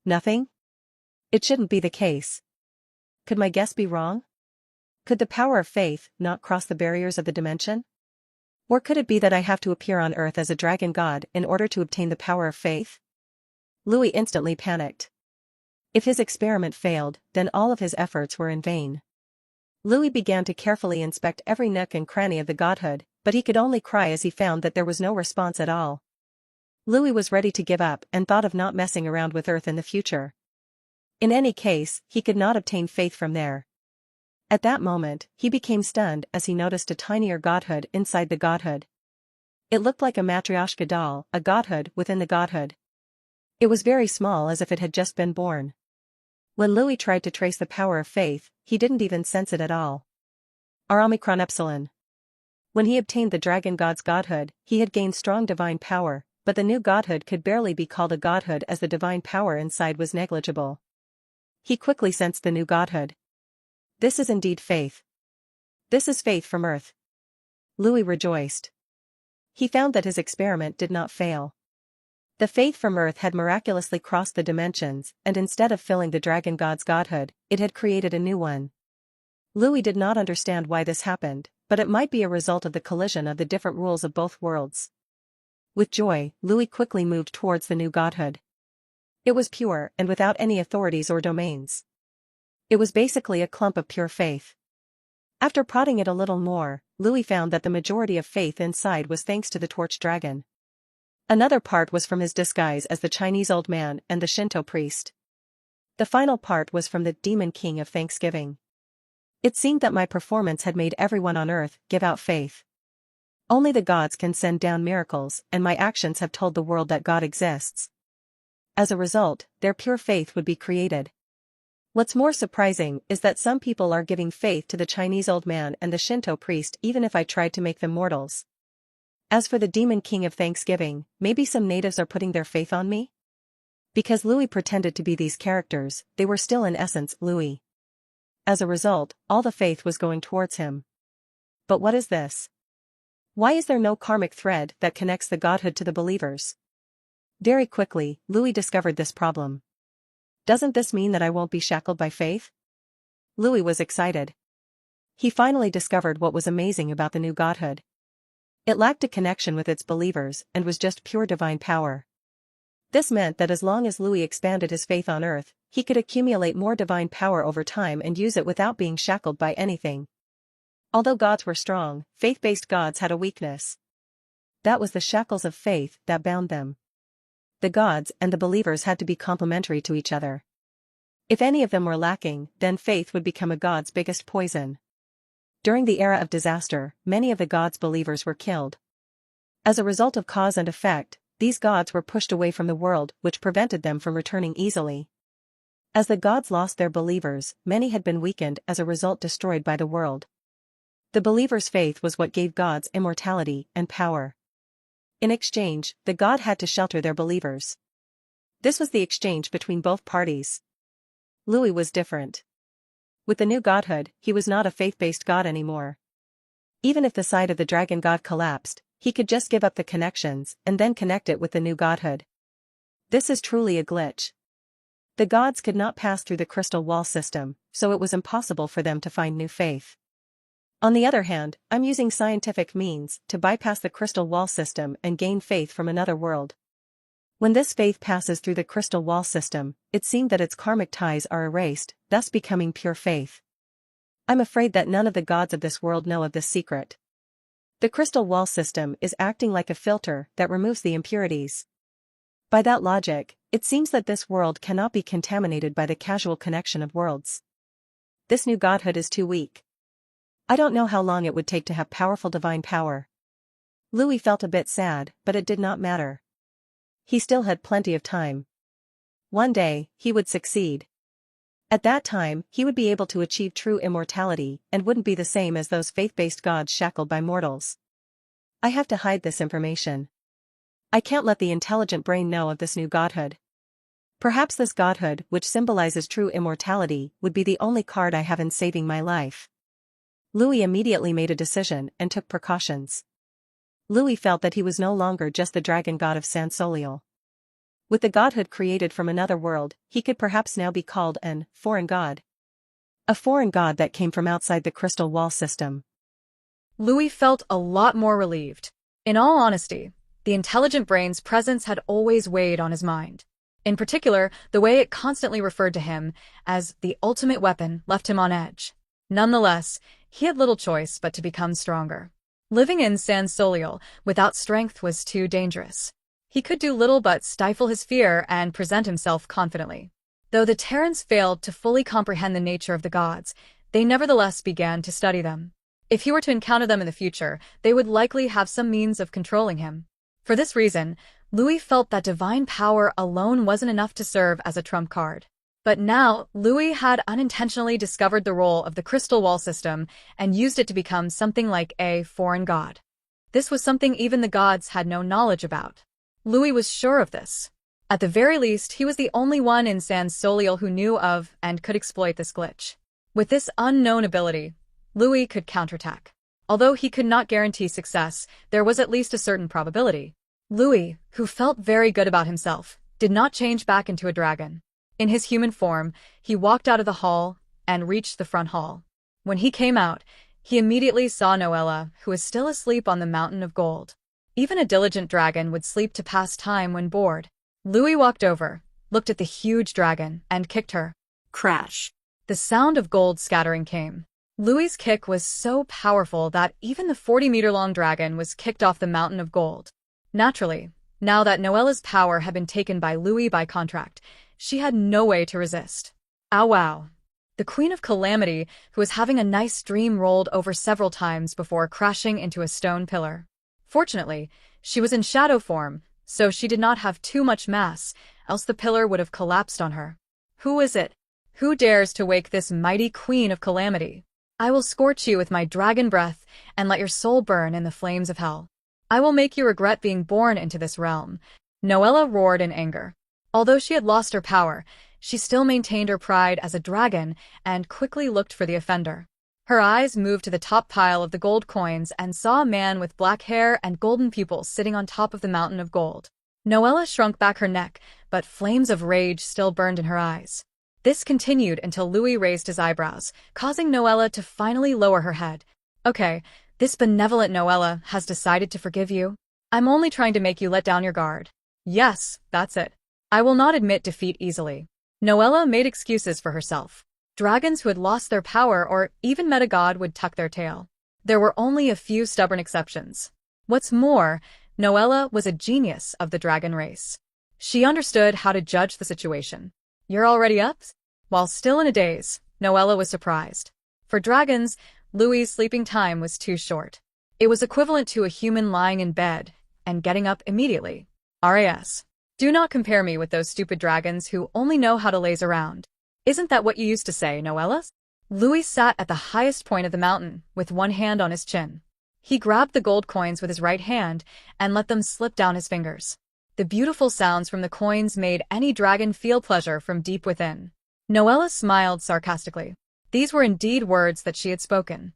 Nothing? It shouldn't be the case. Could my guess be wrong? Could the power of faith not cross the barriers of the dimension? Or could it be that I have to appear on Earth as a dragon god in order to obtain the power of faith? Louis instantly panicked. If his experiment failed, then all of his efforts were in vain. Louis began to carefully inspect every nook and cranny of the godhood, but he could only cry as he found that there was no response at all. Louis was ready to give up and thought of not messing around with Earth in the future. In any case, he could not obtain faith from there. At that moment, he became stunned as he noticed a tinier godhood inside the godhood. It looked like a matryoshka doll, a godhood within the godhood. It was very small, as if it had just been born. When Louis tried to trace the power of faith, he didn't even sense it at all. R Omicron Epsilon. When he obtained the dragon god's godhood, he had gained strong divine power, but the new godhood could barely be called a godhood as the divine power inside was negligible. He quickly sensed the new godhood. This is indeed faith. This is faith from Earth. Louis rejoiced. He found that his experiment did not fail. The faith from Earth had miraculously crossed the dimensions, and instead of filling the dragon god's godhood, it had created a new one. Louis did not understand why this happened, but it might be a result of the collision of the different rules of both worlds. With joy, Louis quickly moved towards the new godhood. It was pure and without any authorities or domains. It was basically a clump of pure faith. After prodding it a little more, Louis found that the majority of faith inside was thanks to the torch dragon. Another part was from his disguise as the Chinese old man and the Shinto priest. The final part was from the demon king of Thanksgiving. It seemed that my performance had made everyone on earth give out faith. Only the gods can send down miracles, and my actions have told the world that God exists. As a result, their pure faith would be created. What's more surprising is that some people are giving faith to the Chinese old man and the Shinto priest even if I tried to make them mortals. As for the demon king of Thanksgiving, maybe some natives are putting their faith on me? Because Louis pretended to be these characters, they were still in essence Louis. As a result, all the faith was going towards him. But what is this? Why is there no karmic thread that connects the godhood to the believers? Very quickly, Louis discovered this problem. Doesn't this mean that I won't be shackled by faith? Louis was excited. He finally discovered what was amazing about the new godhood. It lacked a connection with its believers and was just pure divine power. This meant that as long as Louis expanded his faith on earth, he could accumulate more divine power over time and use it without being shackled by anything. Although gods were strong, faith-based gods had a weakness. That was the shackles of faith that bound them. The gods and the believers had to be complementary to each other. If any of them were lacking, then faith would become a god's biggest poison. During the era of disaster, many of the gods' believers were killed. As a result of cause and effect, these gods were pushed away from the world, which prevented them from returning easily. As the gods lost their believers, many had been weakened as a result destroyed by the world. The believers' faith was what gave gods immortality and power. In exchange, the god had to shelter their believers. This was the exchange between both parties. Louis was different. With the new godhood, he was not a faith-based god anymore. Even if the side of the dragon god collapsed, he could just give up the connections and then connect it with the new godhood. This is truly a glitch. The gods could not pass through the crystal wall system, so it was impossible for them to find new faith. On the other hand, I'm using scientific means to bypass the crystal wall system and gain faith from another world. When this faith passes through the crystal wall system, it seemed that its karmic ties are erased, thus becoming pure faith. I'm afraid that none of the gods of this world know of this secret. The crystal wall system is acting like a filter that removes the impurities. By that logic, it seems that this world cannot be contaminated by the casual connection of worlds. This new godhood is too weak. I don't know how long it would take to have powerful divine power. Louis felt a bit sad, but it did not matter. He still had plenty of time. One day, he would succeed. At that time, he would be able to achieve true immortality and wouldn't be the same as those faith-based gods shackled by mortals. I have to hide this information. I can't let the intelligent brain know of this new godhood. Perhaps this godhood, which symbolizes true immortality, would be the only card I have in saving my life. Louis immediately made a decision and took precautions. Louis felt that he was no longer just the dragon god of San Soliel. With the godhood created from another world, he could perhaps now be called an foreign god. A foreign god that came from outside the crystal wall system. Louis felt a lot more relieved. In all honesty, the intelligent brain's presence had always weighed on his mind. In particular, the way it constantly referred to him as the ultimate weapon left him on edge. Nonetheless, he had little choice but to become stronger. Living in San Soliel without strength was too dangerous. He could do little but stifle his fear and present himself confidently. Though the Terrans failed to fully comprehend the nature of the gods, they nevertheless began to study them. If he were to encounter them in the future, they would likely have some means of controlling him. For this reason, Louis felt that divine power alone wasn't enough to serve as a trump card. But now, Louis had unintentionally discovered the role of the crystal wall system and used it to become something like a foreign god. This was something even the gods had no knowledge about. Louis was sure of this. At the very least, he was the only one in San Soliel who knew of and could exploit this glitch. With this unknown ability, Louis could counterattack. Although he could not guarantee success, there was at least a certain probability. Louis, who felt very good about himself, did not change back into a dragon. In his human form, he walked out of the hall and reached the front hall. When he came out, he immediately saw Noella, who was still asleep on the mountain of gold. Even a diligent dragon would sleep to pass time when bored. Louis walked over, looked at the huge dragon, and kicked her. Crash. The sound of gold scattering came. Louis's kick was so powerful that even the 40-meter-long dragon was kicked off the mountain of gold. Naturally, now that Noella's power had been taken by Louis by contract, she had no way to resist. Ow wow. The Queen of Calamity, who was having a nice dream, rolled over several times before crashing into a stone pillar. Fortunately, she was in shadow form, so she did not have too much mass, else the pillar would have collapsed on her. Who is it? Who dares to wake this mighty Queen of Calamity? I will scorch you with my dragon breath and let your soul burn in the flames of hell. I will make you regret being born into this realm. Noella roared in anger. Although she had lost her power, she still maintained her pride as a dragon and quickly looked for the offender. Her eyes moved to the top pile of the gold coins and saw a man with black hair and golden pupils sitting on top of the mountain of gold. Noella shrunk back her neck, but flames of rage still burned in her eyes. This continued until Louis raised his eyebrows, causing Noella to finally lower her head. Okay, this benevolent Noella has decided to forgive you. I'm only trying to make you let down your guard. Yes, that's it. I will not admit defeat easily. Noella made excuses for herself. Dragons who had lost their power or even met a god would tuck their tail. There were only a few stubborn exceptions. What's more, Noella was a genius of the dragon race. She understood how to judge the situation. You're already up? While still in a daze, Noella was surprised. For dragons, Louis's sleeping time was too short. It was equivalent to a human lying in bed and getting up immediately. RAS. Do not compare me with those stupid dragons who only know how to laze around. Isn't that what you used to say, Noella? Louis sat at the highest point of the mountain, with one hand on his chin. He grabbed the gold coins with his right hand and let them slip down his fingers. The beautiful sounds from the coins made any dragon feel pleasure from deep within. Noella smiled sarcastically. These were indeed words that she had spoken.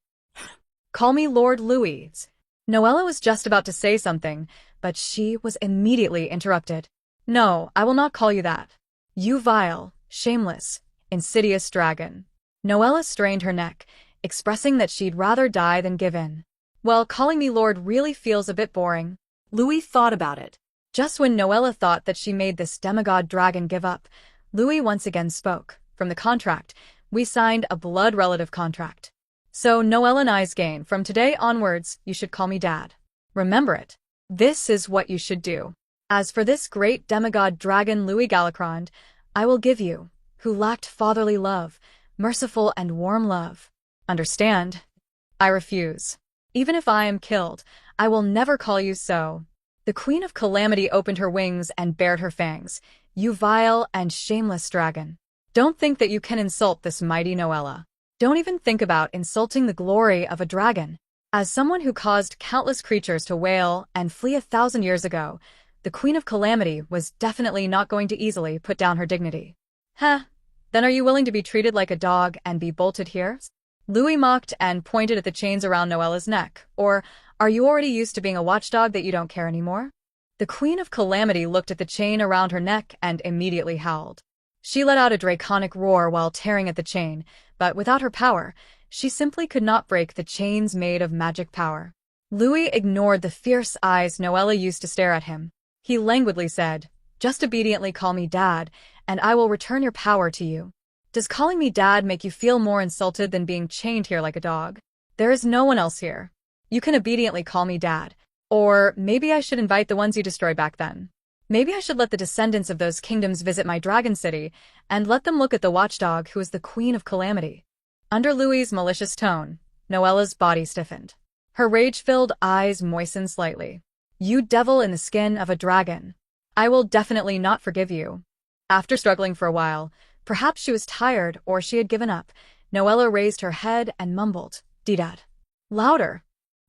Call me Lord Louis. Noella was just about to say something, but she was immediately interrupted. No, I will not call you that. You vile, shameless, insidious dragon. Noella strained her neck, expressing that she'd rather die than give in. Well, calling me Lord really feels a bit boring. Louis thought about it. Just when Noella thought that she made this demigod dragon give up, Louis once again spoke. From the contract, we signed a blood relative contract. So Noella and I's gain, from today onwards, you should call me Dad. Remember it. This is what you should do. As for this great demigod dragon Louis Gallicrand, I will give you, who lacked fatherly love, merciful and warm love. Understand? I refuse. Even if I am killed, I will never call you so. The Queen of Calamity opened her wings and bared her fangs. You vile and shameless dragon. Don't think that you can insult this mighty Noella. Don't even think about insulting the glory of a dragon. As someone who caused countless creatures to wail and flee 1,000 years ago, the Queen of Calamity was definitely not going to easily put down her dignity. Huh? Then are you willing to be treated like a dog and be bolted here? Louis mocked and pointed at the chains around Noella's neck. Or, are you already used to being a watchdog that you don't care anymore? The Queen of Calamity looked at the chain around her neck and immediately howled. She let out a draconic roar while tearing at the chain, but without her power, she simply could not break the chains made of magic power. Louis ignored the fierce eyes Noella used to stare at him. He languidly said, just obediently call me Dad, and I will return your power to you. Does calling me Dad make you feel more insulted than being chained here like a dog? There is no one else here. You can obediently call me Dad. Or maybe I should invite the ones you destroyed back then. Maybe I should let the descendants of those kingdoms visit my dragon city, and let them look at the watchdog who is the Queen of Calamity. Under Louis's malicious tone, Noella's body stiffened. Her rage-filled eyes moistened slightly. You devil in the skin of a dragon. I will definitely not forgive you. After struggling for a while, perhaps she was tired or she had given up, Noella raised her head and mumbled, Dad. Louder.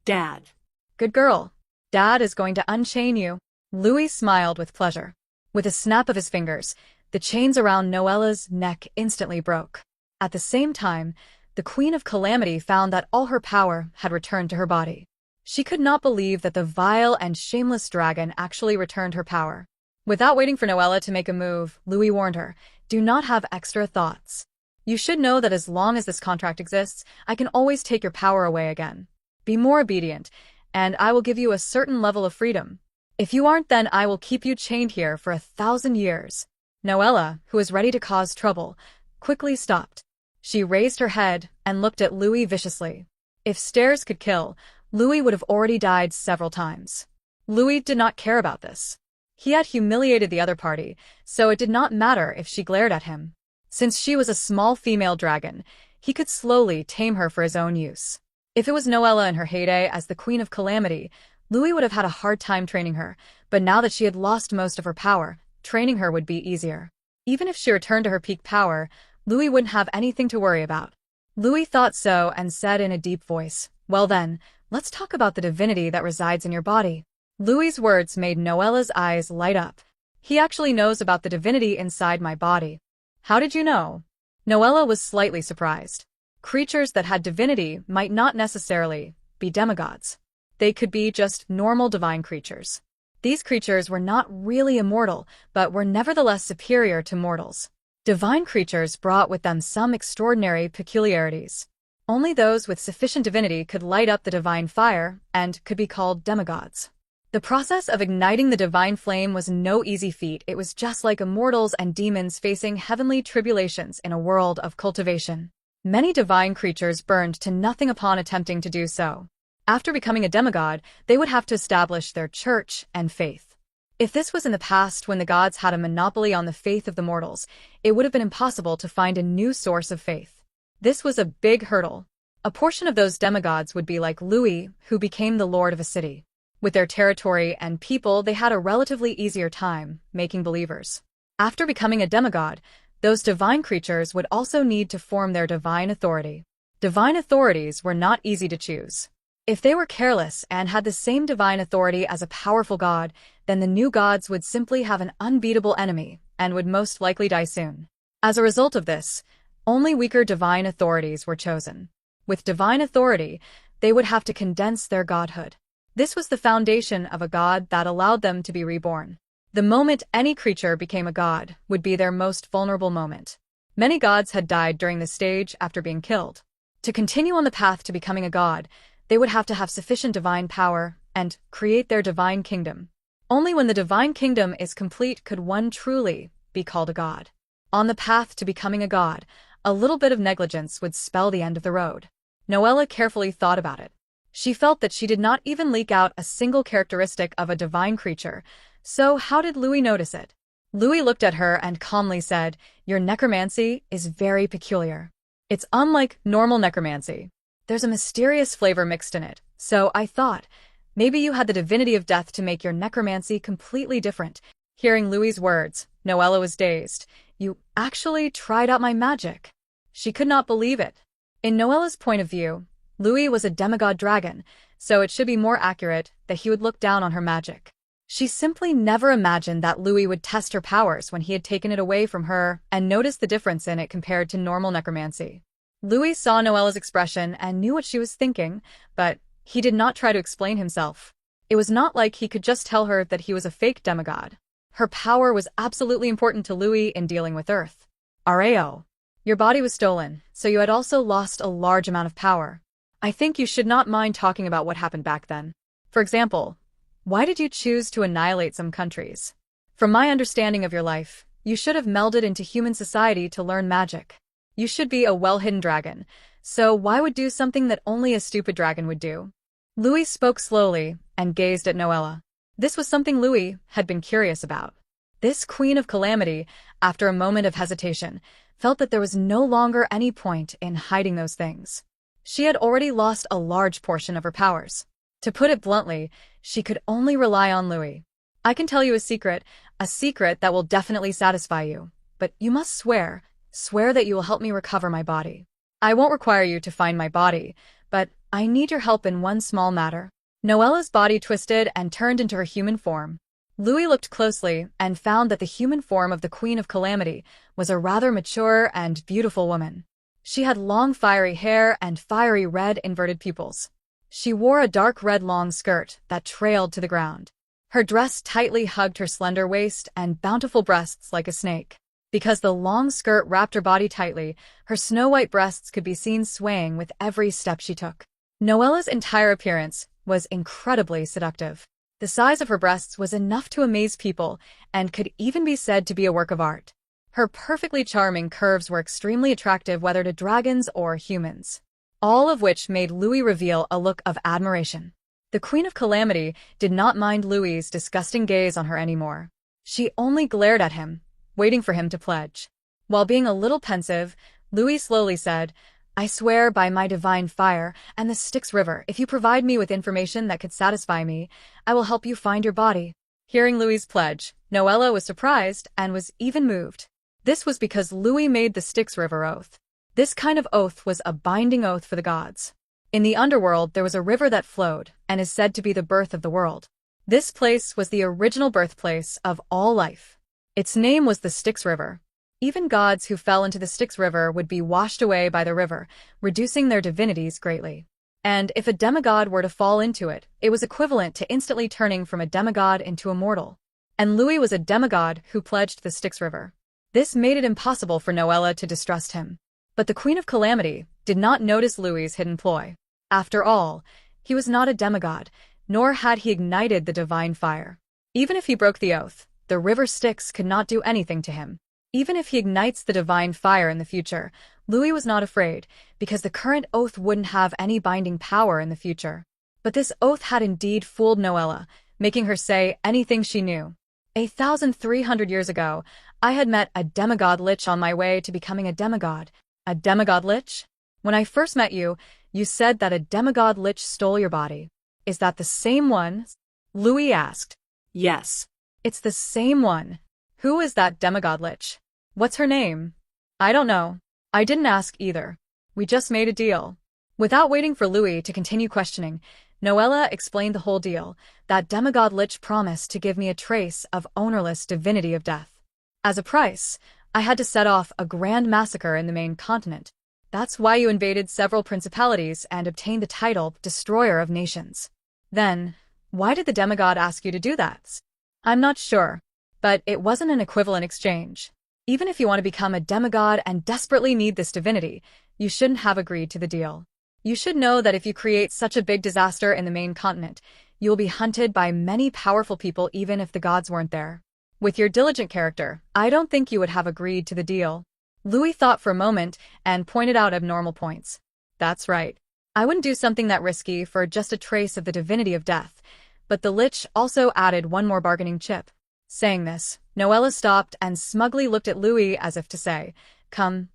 Dad. Good girl. Dad is going to unchain you. Louis smiled with pleasure. With a snap of his fingers, the chains around Noella's neck instantly broke. At the same time, the Queen of Calamity found that all her power had returned to her body. She could not believe that the vile and shameless dragon actually returned her power. Without waiting for Noella to make a move, Louis warned her, do not have extra thoughts. You should know that as long as this contract exists, I can always take your power away again. Be more obedient, and I will give you a certain level of freedom. If you aren't, then I will keep you chained here for 1,000 years. Noella, who was ready to cause trouble, quickly stopped. She raised her head and looked at Louis viciously. If stares could kill, Louis would have already died several times. Louis did not care about this. He had humiliated the other party, so it did not matter if she glared at him. Since she was a small female dragon, he could slowly tame her for his own use. If it was Noella in her heyday as the Queen of Calamity, Louis would have had a hard time training her, but now that she had lost most of her power, training her would be easier. Even if she returned to her peak power, Louis wouldn't have anything to worry about. Louis thought so and said in a deep voice, "Well then, let's talk about the divinity that resides in your body." Louis's words made Noella's eyes light up. He actually knows about the divinity inside my body. How did you know? Noella was slightly surprised. Creatures that had divinity might not necessarily be demigods. They could be just normal divine creatures. These creatures were not really immortal, but were nevertheless superior to mortals. Divine creatures brought with them some extraordinary peculiarities. Only those with sufficient divinity could light up the divine fire and could be called demigods. The process of igniting the divine flame was no easy feat. It was just like immortals and demons facing heavenly tribulations in a world of cultivation. Many divine creatures burned to nothing upon attempting to do so. After becoming a demigod, they would have to establish their church and faith. If this was in the past when the gods had a monopoly on the faith of the mortals, it would have been impossible to find a new source of faith. This was a big hurdle. A portion of those demigods would be like Louis, who became the lord of a city. With their territory and people, they had a relatively easier time making believers. After becoming a demigod, those divine creatures would also need to form their divine authority. Divine authorities were not easy to choose. If they were careless and had the same divine authority as a powerful god, then the new gods would simply have an unbeatable enemy and would most likely die soon. As a result of this, only weaker divine authorities were chosen. With divine authority, they would have to condense their godhood. This was the foundation of a god that allowed them to be reborn. The moment any creature became a god would be their most vulnerable moment. Many gods had died during this stage after being killed. To continue on the path to becoming a god, they would have to have sufficient divine power and create their divine kingdom. Only when the divine kingdom is complete could one truly be called a god. On the path to becoming a god, a little bit of negligence would spell the end of the road. Noella carefully thought about it. She felt that she did not even leak out a single characteristic of a divine creature, so how did Louis notice it? Louis looked at her and calmly said, "Your necromancy is very peculiar. It's unlike normal necromancy. There's a mysterious flavor mixed in it, so I thought, maybe you had the divinity of death to make your necromancy completely different." Hearing Louis's words, Noella was dazed. "You actually tried out my magic." She could not believe it. In Noella's point of view, Louis was a demigod dragon, so it should be more accurate that he would look down on her magic. She simply never imagined that Louis would test her powers when he had taken it away from her and noticed the difference in it compared to normal necromancy. Louis saw Noella's expression and knew what she was thinking, but he did not try to explain himself. It was not like he could just tell her that he was a fake demigod. Her power was absolutely important to Louis in dealing with Earth. "Rao, your body was stolen, so you had also lost a large amount of power. I think you should not mind talking about what happened back then. For example, why did you choose to annihilate some countries? From my understanding of your life, you should have melded into human society to learn magic. You should be a well-hidden dragon, so why would do something that only a stupid dragon would do?" Louis spoke slowly and gazed at Noella. This was something Louis had been curious about. This Queen of Calamity, after a moment of hesitation, felt that there was no longer any point in hiding those things. She had already lost a large portion of her powers. To put it bluntly, she could only rely on Louis. "I can tell you a secret that will definitely satisfy you. But you must swear that you will help me recover my body. I won't require you to find my body, but I need your help in one small matter." Noella's body twisted and turned into her human form. Louis looked closely and found that the human form of the Queen of Calamity was a rather mature and beautiful woman. She had long fiery hair and fiery red inverted pupils. She wore a dark red long skirt that trailed to the ground. Her dress tightly hugged her slender waist and bountiful breasts like a snake. Because the long skirt wrapped her body tightly, her snow-white breasts could be seen swaying with every step she took. Noella's entire appearance was incredibly seductive. The size of her breasts was enough to amaze people and could even be said to be a work of art. Her perfectly charming curves were extremely attractive whether to dragons or humans. All of which made Louis reveal a look of admiration. The Queen of Calamity did not mind Louis's disgusting gaze on her anymore. She only glared at him, waiting for him to pledge. While being a little pensive, Louis slowly said, "I swear by my divine fire and the Styx River, if you provide me with information that could satisfy me, I will help you find your body." Hearing Louis's pledge, Noella was surprised and was even moved. This was because Louis made the Styx River oath. This kind of oath was a binding oath for the gods. In the underworld, there was a river that flowed and is said to be the birth of the world. This place was the original birthplace of all life. Its name was the Styx River. Even gods who fell into the Styx River would be washed away by the river, reducing their divinities greatly. And if a demigod were to fall into it, it was equivalent to instantly turning from a demigod into a mortal. And Louis was a demigod who pledged the Styx River. This made it impossible for Noella to distrust him. But the Queen of Calamity did not notice Louis's hidden ploy. After all, he was not a demigod, nor had he ignited the divine fire. Even if he broke the oath, the river Styx could not do anything to him. Even if he ignites the divine fire in the future, Louis was not afraid, because the current oath wouldn't have any binding power in the future. But this oath had indeed fooled Noella, making her say anything she knew. 1,300 years ago, I had met a demigod lich on my way to becoming a demigod. A demigod lich? When I first met you, you said that a demigod lich stole your body. Is that the same one? Louis asked. Yes. It's the same one. Who is that demigod lich? What's her name? I don't know. I didn't ask either. We just made a deal. Without waiting for Louis to continue questioning, Noella explained the whole deal. That demigod lich promised to give me a trace of ownerless divinity of death. As a price, I had to set off a grand massacre in the main continent. That's why you invaded several principalities and obtained the title Destroyer of Nations. Then, why did the demigod ask you to do that? I'm not sure. But it wasn't an equivalent exchange. Even if you want to become a demigod and desperately need this divinity, you shouldn't have agreed to the deal. You should know that if you create such a big disaster in the main continent, you will be hunted by many powerful people even if the gods weren't there. With your diligent character, I don't think you would have agreed to the deal. Louis thought for a moment and pointed out abnormal points. That's right. I wouldn't do something that risky for just a trace of the divinity of death. But the lich also added one more bargaining chip. Saying this, Noella stopped and smugly looked at Louis as if to say, "Come,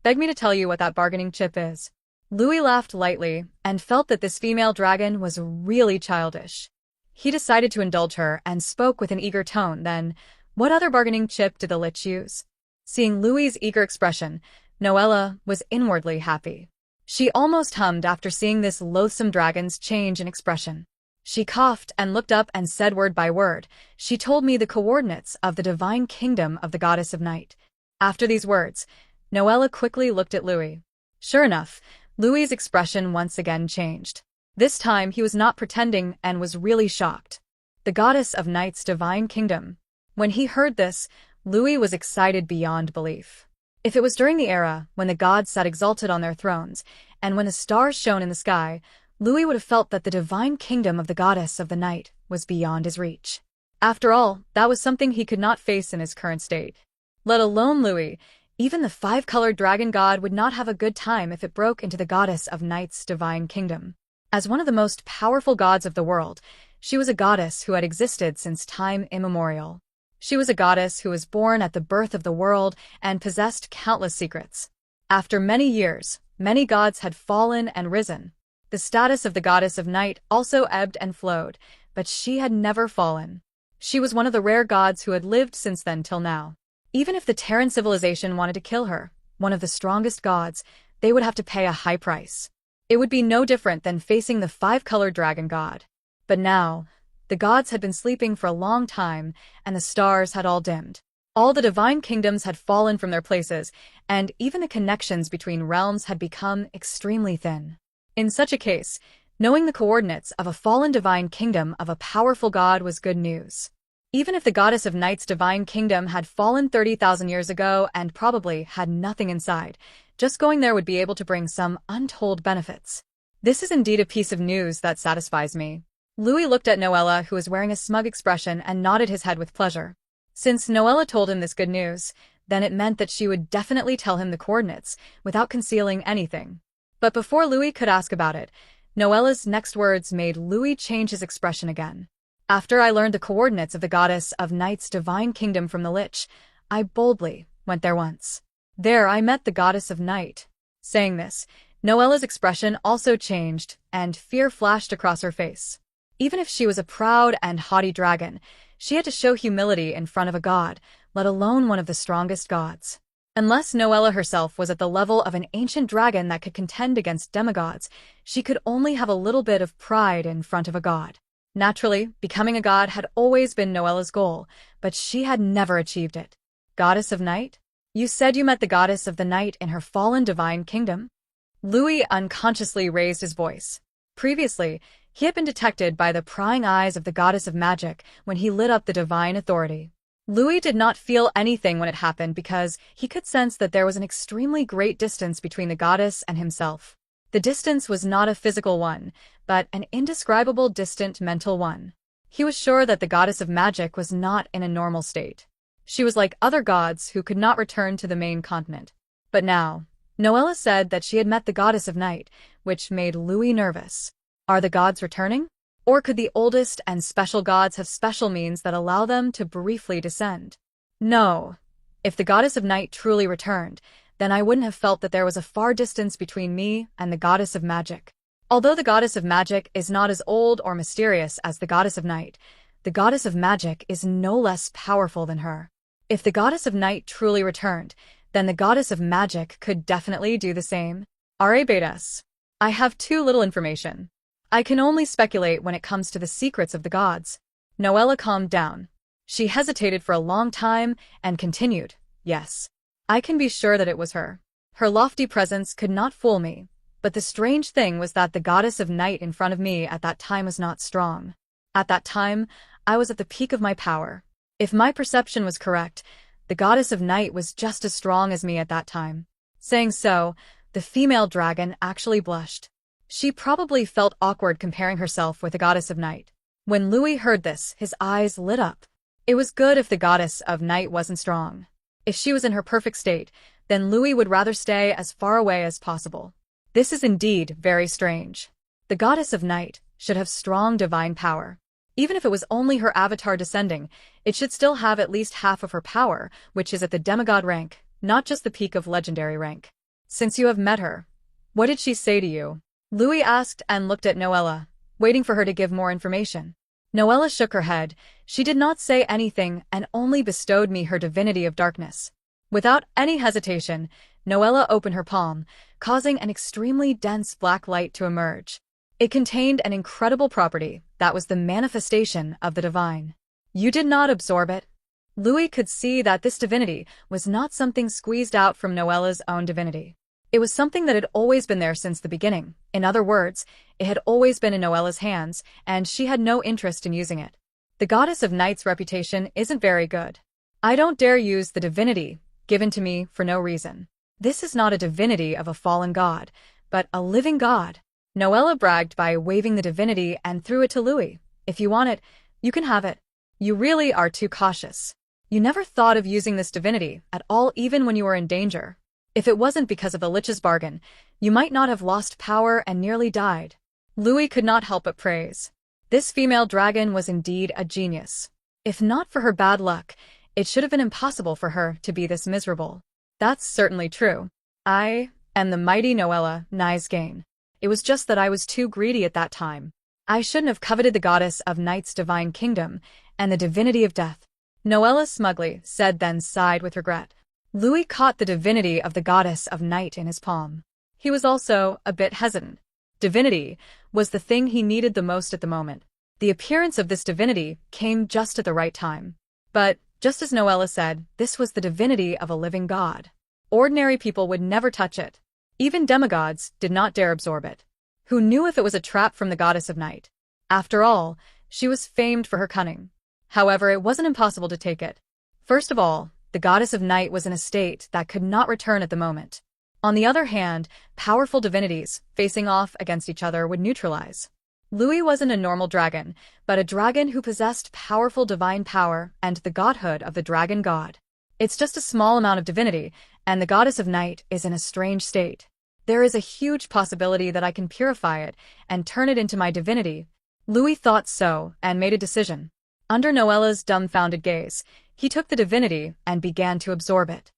beg me to tell you what that bargaining chip is." Louis laughed lightly and felt that this female dragon was really childish. He decided to indulge her and spoke with an eager tone. Then, what other bargaining chip did the lich use? Seeing Louis's eager expression, Noella was inwardly happy. She almost hummed after seeing this loathsome dragon's change in expression. She coughed and looked up and said word by word, "She told me the coordinates of the divine kingdom of the goddess of night." After these words, Noella quickly looked at Louis. Sure enough, Louis's expression once again changed. This time he was not pretending and was really shocked. The goddess of night's divine kingdom. When he heard this, Louis was excited beyond belief. If it was during the era when the gods sat exalted on their thrones, and when the stars shone in the sky, Louis would have felt that the divine kingdom of the goddess of the night was beyond his reach. After all, that was something he could not face in his current state. Let alone Louis, even the five-colored dragon god would not have a good time if it broke into the goddess of night's divine kingdom. As one of the most powerful gods of the world, she was a goddess who had existed since time immemorial. She was a goddess who was born at the birth of the world and possessed countless secrets. After many years, many gods had fallen and risen. The status of the goddess of night also ebbed and flowed, but she had never fallen. She was one of the rare gods who had lived since then till now. Even if the Terran civilization wanted to kill her, one of the strongest gods, they would have to pay a high price. It would be no different than facing the five-colored dragon god. But now, the gods had been sleeping for a long time, and the stars had all dimmed. All the divine kingdoms had fallen from their places, and even the connections between realms had become extremely thin. In such a case, knowing the coordinates of a fallen divine kingdom of a powerful god was good news. Even if the goddess of night's divine kingdom had fallen 30,000 years ago and probably had nothing inside, just going there would be able to bring some untold benefits. This is indeed a piece of news that satisfies me. Louis looked at Noella, who was wearing a smug expression, and nodded his head with pleasure. Since Noella told him this good news, then it meant that she would definitely tell him the coordinates, without concealing anything. But before Louis could ask about it, Noella's next words made Louis change his expression again. After I learned the coordinates of the goddess of Night's divine kingdom from the Lich, I boldly went there once. There I met the goddess of Night. Saying this, Noella's expression also changed, and fear flashed across her face. Even if she was a proud and haughty dragon, she had to show humility in front of a god, let alone one of the strongest gods. Unless Noella herself was at the level of an ancient dragon that could contend against demigods, she could only have a little bit of pride in front of a god. Naturally, becoming a god had always been Noella's goal, but she had never achieved it. Goddess of Night? You said you met the goddess of the night in her fallen divine kingdom? Louis unconsciously raised his voice. Previously, he had been detected by the prying eyes of the goddess of magic when he lit up the divine authority. Louis did not feel anything when it happened because he could sense that there was an extremely great distance between the goddess and himself. The distance was not a physical one, but an indescribable distant mental one. He was sure that the goddess of magic was not in a normal state. She was like other gods who could not return to the main continent. But now, Noella said that she had met the goddess of night, which made Louis nervous. Are the gods returning? Or could the oldest and special gods have special means that allow them to briefly descend? No. If the goddess of night truly returned, then I wouldn't have felt that there was a far distance between me and the goddess of magic. Although the goddess of magic is not as old or mysterious as the goddess of night, the goddess of magic is no less powerful than her. If the goddess of night truly returned, then the goddess of magic could definitely do the same. Betas. I have too little information. I can only speculate when it comes to the secrets of the gods. Noella calmed down. She hesitated for a long time and continued, yes. I can be sure that it was her. Her lofty presence could not fool me, but the strange thing was that the goddess of night in front of me at that time was not strong. At that time, I was at the peak of my power. If my perception was correct, the goddess of night was just as strong as me at that time. Saying so, the female dragon actually blushed. She probably felt awkward comparing herself with the goddess of night. When Louis heard this, his eyes lit up. It was good if the goddess of night wasn't strong. If she was in her perfect state, then Louis would rather stay as far away as possible. This is indeed very strange. The goddess of night should have strong divine power. Even if it was only her avatar descending, it should still have at least half of her power, which is at the demigod rank, not just the peak of legendary rank. Since you have met her, what did she say to you? Louis asked and looked at Noella, waiting for her to give more information. Noella shook her head. She did not say anything and only bestowed me her divinity of darkness. Without any hesitation, Noella opened her palm, causing an extremely dense black light to emerge. It contained an incredible property that was the manifestation of the divine. You did not absorb it. Louis could see that this divinity was not something squeezed out from Noella's own divinity. It was something that had always been there since the beginning. In other words, it had always been in Noella's hands, and she had no interest in using it. The goddess of night's reputation isn't very good. I don't dare use the divinity given to me for no reason. This is not a divinity of a fallen god, but a living god. Noella bragged by waving the divinity and threw it to Louis. If you want it, you can have it. You really are too cautious. You never thought of using this divinity at all, even when you were in danger. If it wasn't because of the Lich's bargain, you might not have lost power and nearly died. Louis could not help but praise. This female dragon was indeed a genius. If not for her bad luck, it should have been impossible for her to be this miserable. That's certainly true. I am the mighty Noella Nizgain. It was just that I was too greedy at that time. I shouldn't have coveted the goddess of night's divine kingdom and the divinity of death. Noella smugly said, then sighed with regret. Louis caught the divinity of the goddess of night in his palm. He was also a bit hesitant. Divinity was the thing he needed the most at the moment. The appearance of this divinity came just at the right time. But, just as Noella said, this was the divinity of a living god. Ordinary people would never touch it. Even demigods did not dare absorb it. Who knew if it was a trap from the goddess of night? After all, she was famed for her cunning. However, it wasn't impossible to take it. First of all, the goddess of night was in a state that could not return at the moment. On the other hand, powerful divinities, facing off against each other, would neutralize. Louis wasn't a normal dragon, but a dragon who possessed powerful divine power and the godhood of the dragon god. It's just a small amount of divinity, and the goddess of night is in a strange state. There is a huge possibility that I can purify it and turn it into my divinity. Louis thought so and made a decision. Under Noella's dumbfounded gaze, he took the divinity and began to absorb it.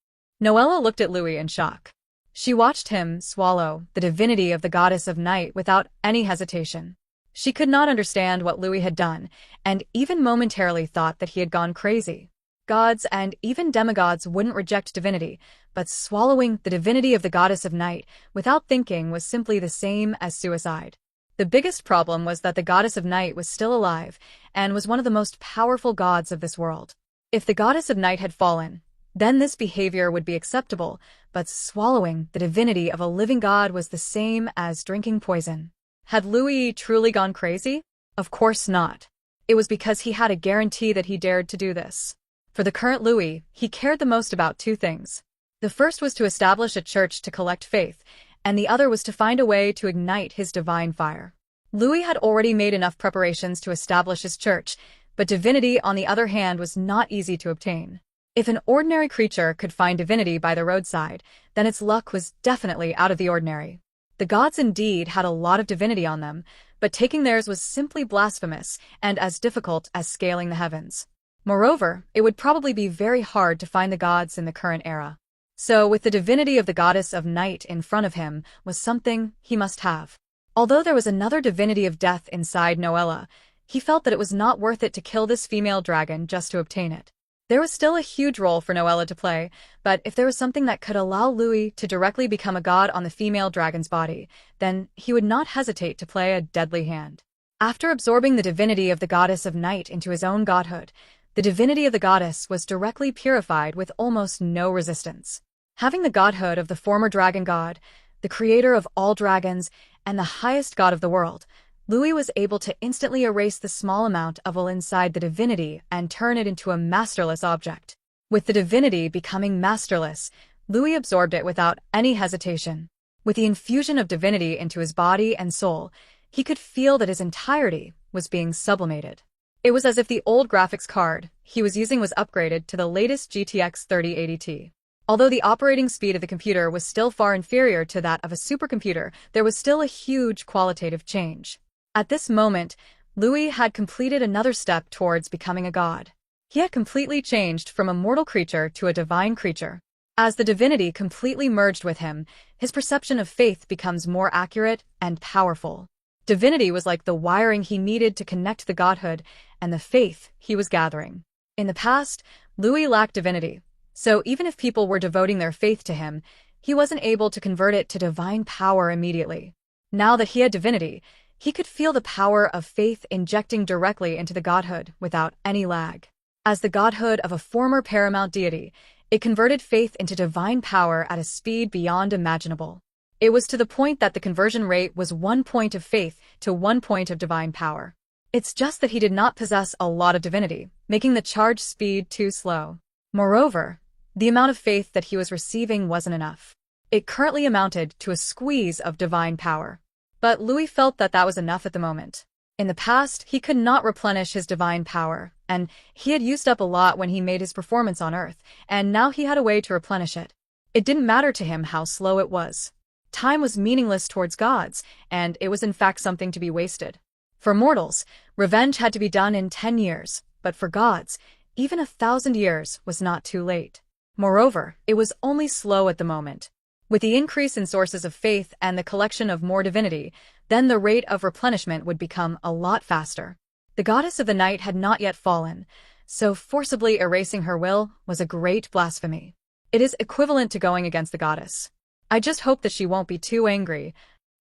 Noella looked at Louis in shock. She watched him swallow the divinity of the goddess of night without any hesitation. She could not understand what Louis had done, and even momentarily thought that he had gone crazy. Gods and even demigods wouldn't reject divinity, but swallowing the divinity of the goddess of night without thinking was simply the same as suicide. The biggest problem was that the goddess of night was still alive and was one of the most powerful gods of this world. If the goddess of night had fallen, then this behavior would be acceptable, but swallowing the divinity of a living god was the same as drinking poison. Had Louis truly gone crazy? Of course not. It was because he had a guarantee that he dared to do this. For the current Louis, he cared the most about two things. The first was to establish a church to collect faith, and the other was to find a way to ignite his divine fire. Louis had already made enough preparations to establish his church, but divinity, on the other hand, was not easy to obtain. If an ordinary creature could find divinity by the roadside, then its luck was definitely out of the ordinary. The gods indeed had a lot of divinity on them, but taking theirs was simply blasphemous and as difficult as scaling the heavens. Moreover, it would probably be very hard to find the gods in the current era. So, with the divinity of the goddess of night in front of him, was something he must have. Although there was another divinity of death inside Noella, he felt that it was not worth it to kill this female dragon just to obtain it. There was still a huge role for Noella to play, but if there was something that could allow Louis to directly become a god on the female dragon's body, then he would not hesitate to play a deadly hand. After absorbing the divinity of the goddess of night into his own godhood, the divinity of the goddess was directly purified with almost no resistance. Having the godhood of the former dragon god, the creator of all dragons, and the highest god of the world, Louis was able to instantly erase the small amount of will inside the divinity and turn it into a masterless object. With the divinity becoming masterless, Louis absorbed it without any hesitation. With the infusion of divinity into his body and soul, he could feel that his entirety was being sublimated. It was as if the old graphics card he was using was upgraded to the latest GTX 3080 Ti. Although the operating speed of the computer was still far inferior to that of a supercomputer, there was still a huge qualitative change. At this moment, Louis had completed another step towards becoming a god. He had completely changed from a mortal creature to a divine creature. As the divinity completely merged with him, his perception of faith becomes more accurate and powerful. Divinity was like the wiring he needed to connect the godhood and the faith he was gathering. In the past, Louis lacked divinity, so even if people were devoting their faith to him, he wasn't able to convert it to divine power immediately. Now that he had divinity, he could feel the power of faith injecting directly into the godhood without any lag. As the godhood of a former paramount deity, it converted faith into divine power at a speed beyond imaginable. It was to the point that the conversion rate was 1 point of faith to 1 point of divine power. It's just that he did not possess a lot of divinity, making the charge speed too slow. Moreover, the amount of faith that he was receiving wasn't enough. It currently amounted to a squeeze of divine power. But Louis felt that that was enough at the moment. In the past, he could not replenish his divine power, and he had used up a lot when he made his performance on Earth, and now he had a way to replenish it. It didn't matter to him how slow it was. Time was meaningless towards gods, and it was in fact something to be wasted. For mortals, revenge had to be done in 10 years, but for gods, even 1,000 years was not too late. Moreover, it was only slow at the moment. With the increase in sources of faith and the collection of more divinity, then the rate of replenishment would become a lot faster. The goddess of the night had not yet fallen, so forcibly erasing her will was a great blasphemy. It is equivalent to going against the goddess. I just hope that she won't be too angry.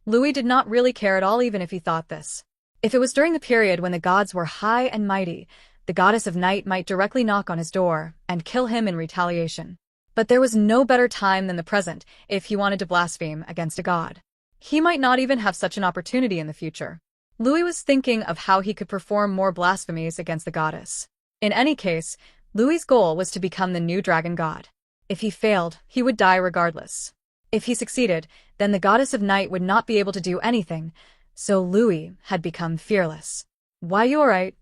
Louis did not really care at all even if he thought this. If it was during the period when the gods were high and mighty, the goddess of night might directly knock on his door and kill him in retaliation. But there was no better time than the present if he wanted to blaspheme against a god. He might not even have such an opportunity in the future. Louis was thinking of how he could perform more blasphemies against the goddess. In any case, Louis's goal was to become the new dragon god. If he failed, he would die regardless. If he succeeded, then the goddess of night would not be able to do anything, so Louis had become fearless. "Why, you alright?"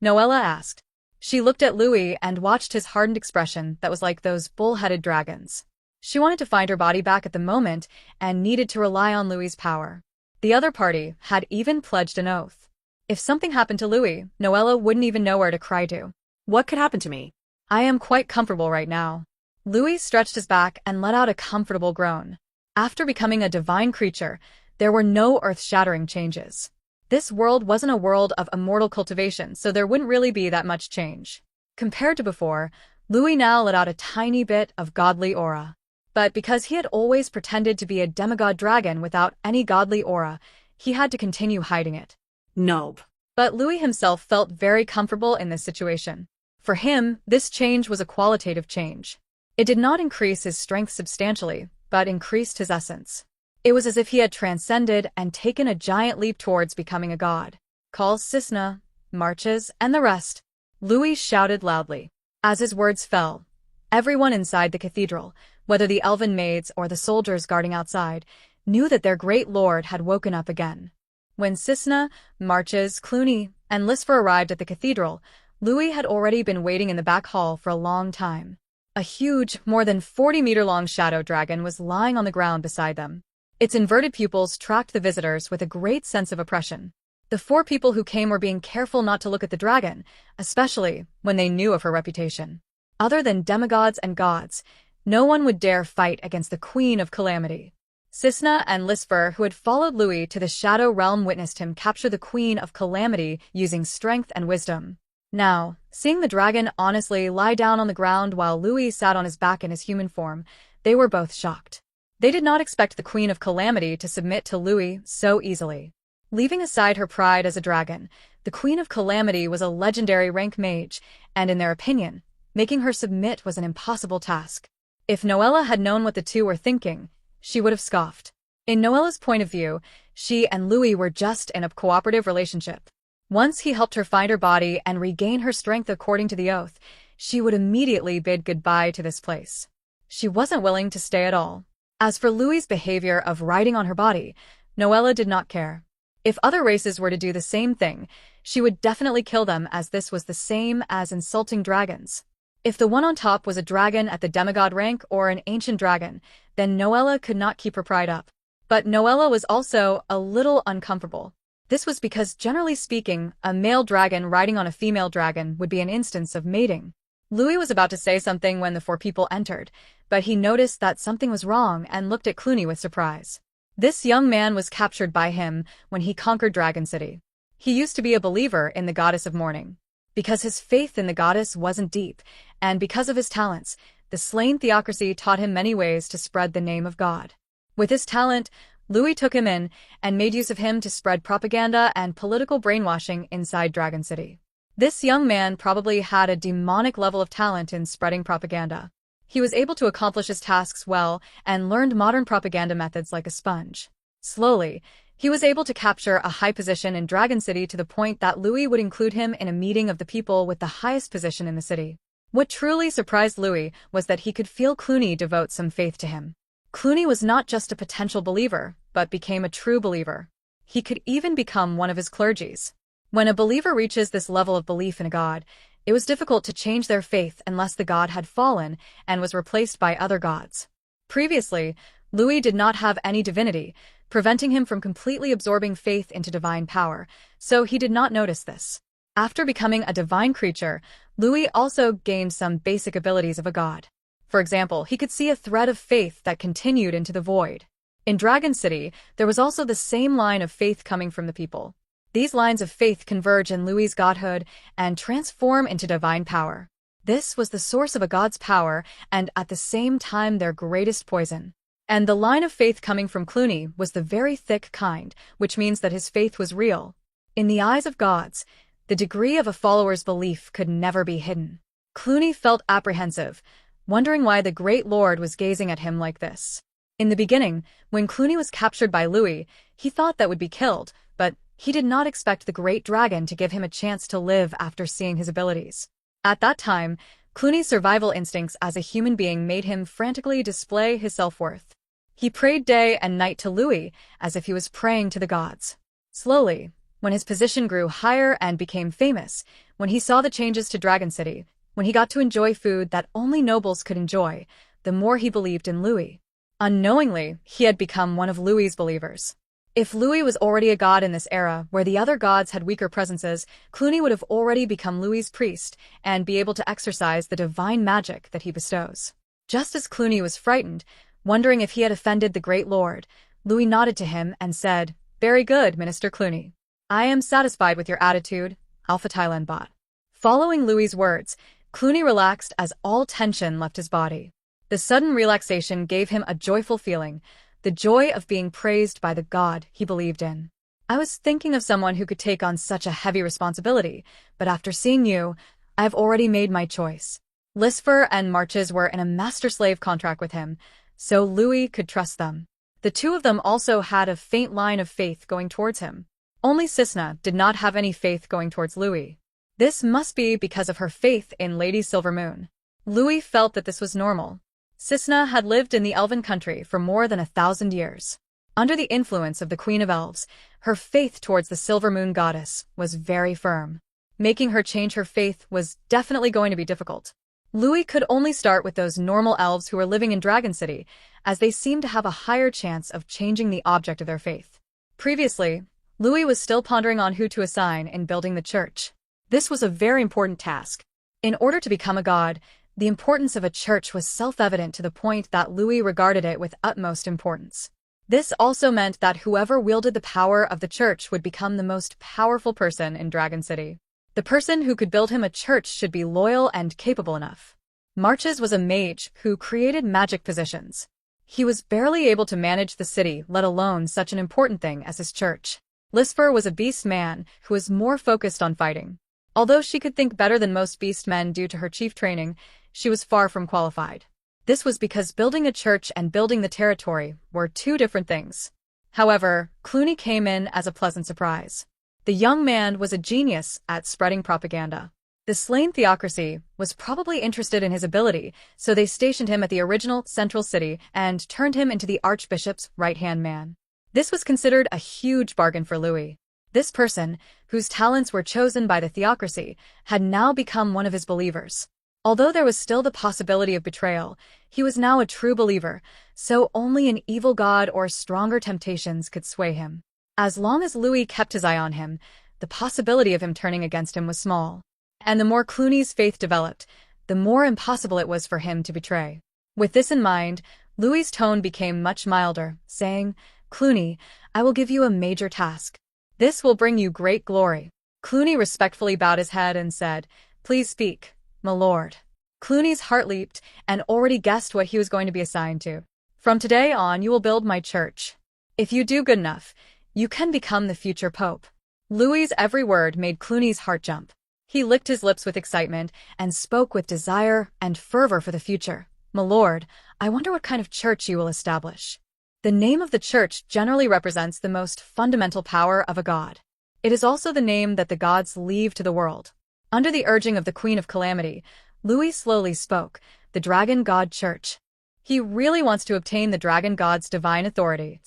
Noella asked. She looked at Louis and watched his hardened expression that was like those bull-headed dragons. She wanted to find her body back at the moment and needed to rely on Louis's power. The other party had even pledged an oath. If something happened to Louis, Noella wouldn't even know where to cry to. What could happen to me? I am quite comfortable right now. Louis stretched his back and let out a comfortable groan. After becoming a divine creature, there were no earth-shattering changes. This world wasn't a world of immortal cultivation, so there wouldn't really be that much change. Compared to before, Louis now let out a tiny bit of godly aura. But because he had always pretended to be a demigod dragon without any godly aura, he had to continue hiding it. Nope. But Louis himself felt very comfortable in this situation. For him, this change was a qualitative change. It did not increase his strength substantially, but increased his essence. It was as if he had transcended and taken a giant leap towards becoming a god. Call Cisna, Marches, and the rest. Louis shouted loudly. As his words fell, everyone inside the cathedral, whether the elven maids or the soldiers guarding outside, knew that their great lord had woken up again. When Cisna, Marches, Clooney, and Lisfer arrived at the cathedral, Louis had already been waiting in the back hall for a long time. A huge, more than 40-meter-long shadow dragon was lying on the ground beside them. Its inverted pupils tracked the visitors with a great sense of oppression. The 4 people who came were being careful not to look at the dragon, especially when they knew of her reputation. Other than demigods and gods, no one would dare fight against the Queen of Calamity. Cisna and Lisfer, who had followed Louis to the Shadow Realm, witnessed him capture the Queen of Calamity using strength and wisdom. Now, seeing the dragon honestly lie down on the ground while Louis sat on his back in his human form, they were both shocked. They did not expect the Queen of Calamity to submit to Louis so easily. Leaving aside her pride as a dragon, the Queen of Calamity was a legendary rank mage, and in their opinion, making her submit was an impossible task. If Noella had known what the two were thinking, she would have scoffed. In Noella's point of view, she and Louis were just in a cooperative relationship. Once he helped her find her body and regain her strength according to the oath, she would immediately bid goodbye to this place. She wasn't willing to stay at all. As for Louis's behavior of riding on her body, Noella did not care. If other races were to do the same thing, she would definitely kill them, as this was the same as insulting dragons. If the one on top was a dragon at the demigod rank or an ancient dragon, then Noella could not keep her pride up. But Noella was also a little uncomfortable. This was because, generally speaking, a male dragon riding on a female dragon would be an instance of mating. Louis was about to say something when the 4 people entered, but he noticed that something was wrong and looked at Clooney with surprise. This young man was captured by him when he conquered Dragon City. He used to be a believer in the goddess of morning. Because his faith in the goddess wasn't deep, and because of his talents, the slain theocracy taught him many ways to spread the name of God. With his talent, Louis took him in and made use of him to spread propaganda and political brainwashing inside Dragon City. This young man probably had a demonic level of talent in spreading propaganda. He was able to accomplish his tasks well and learned modern propaganda methods like a sponge. Slowly, he was able to capture a high position in Dragon City to the point that Louis would include him in a meeting of the people with the highest position in the city. What truly surprised Louis was that he could feel Clooney devote some faith to him. Clooney was not just a potential believer, but became a true believer. He could even become one of his clergies. When a believer reaches this level of belief in a god, it was difficult to change their faith unless the god had fallen and was replaced by other gods. Previously, Louis did not have any divinity, preventing him from completely absorbing faith into divine power, so he did not notice this. After becoming a divine creature, Louis also gained some basic abilities of a god. For example, he could see a thread of faith that continued into the void. In Dragon City, there was also the same line of faith coming from the people. These lines of faith converge in Louis's godhood and transform into divine power. This was the source of a god's power and at the same time their greatest poison. And the line of faith coming from Clooney was the very thick kind, which means that his faith was real. In the eyes of gods, the degree of a follower's belief could never be hidden. Clooney felt apprehensive, wondering why the Great Lord was gazing at him like this. In the beginning, when Clooney was captured by Louis, he thought that would be killed, but he did not expect the Great Dragon to give him a chance to live after seeing his abilities. At that time, Clooney's survival instincts as a human being made him frantically display his self-worth. He prayed day and night to Louis as if he was praying to the gods. Slowly, When his position grew higher and became famous, when he saw the changes to Dragon City, when he got to enjoy food that only nobles could enjoy, the more he believed in Louis. Unknowingly, he had become one of Louis's believers. If Louis was already a god in this era, where the other gods had weaker presences, Clooney would have already become Louis's priest and be able to exercise the divine magic that he bestows. Just as Clooney was frightened, wondering if he had offended the great lord, Louis nodded to him and said, "Very good, Minister Clooney. I am satisfied with your attitude, Alpha Thailand bot." Following Louis's words, Clooney relaxed as all tension left his body. The sudden relaxation gave him a joyful feeling, the joy of being praised by the god he believed in. "I was thinking of someone who could take on such a heavy responsibility, but after seeing you, I have already made my choice." Lucifer and Marches were in a master-slave contract with him, so Louis could trust them. The two of them also had a faint line of faith going towards him. Only Cisna did not have any faith going towards Louis. This must be because of her faith in Lady Silvermoon. Louis felt that this was normal. Cisna had lived in the elven country for more than 1,000 years. Under the influence of the Queen of Elves, her faith towards the Silvermoon goddess was very firm. Making her change her faith was definitely going to be difficult. Louis could only start with those normal elves who were living in Dragon City, as they seemed to have a higher chance of changing the object of their faith. Previously, Louis was still pondering on who to assign in building the church. This was a very important task. In order to become a god, the importance of a church was self-evident to the point that Louis regarded it with utmost importance. This also meant that whoever wielded the power of the church would become the most powerful person in Dragon City. The person who could build him a church should be loyal and capable enough. Marches was a mage who created magic positions. He was barely able to manage the city, let alone such an important thing as his church. Lucifer was a beast man who was more focused on fighting. Although she could think better than most beast men due to her chief training, she was far from qualified. This was because building a church and building the territory were two different things. However, Clooney came in as a pleasant surprise. The young man was a genius at spreading propaganda. The slain theocracy was probably interested in his ability, so they stationed him at the original central city and turned him into the archbishop's right-hand man. This was considered a huge bargain for Louis. This person, whose talents were chosen by the theocracy, had now become one of his believers. Although there was still the possibility of betrayal, he was now a true believer, so only an evil god or stronger temptations could sway him. As long as Louis kept his eye on him, the possibility of him turning against him was small. And the more Clooney's faith developed, the more impossible it was for him to betray. With this in mind, Louis's tone became much milder, saying, "Clooney, I will give you a major task. This will bring you great glory." Clooney respectfully bowed his head and said, "Please speak, my lord." Clooney's heart leaped and already guessed what he was going to be assigned to. "From today on, you will build my church. If you do good enough, you can become the future pope." Louis's every word made Clooney's heart jump. He licked his lips with excitement and spoke with desire and fervor for the future. "My lord, I wonder what kind of church you will establish." The name of the church generally represents the most fundamental power of a god. It is also the name that the gods leave to the world. Under the urging of the Queen of Calamity, Louis slowly spoke, "The Dragon God Church." He really wants to obtain the Dragon God's divine authority.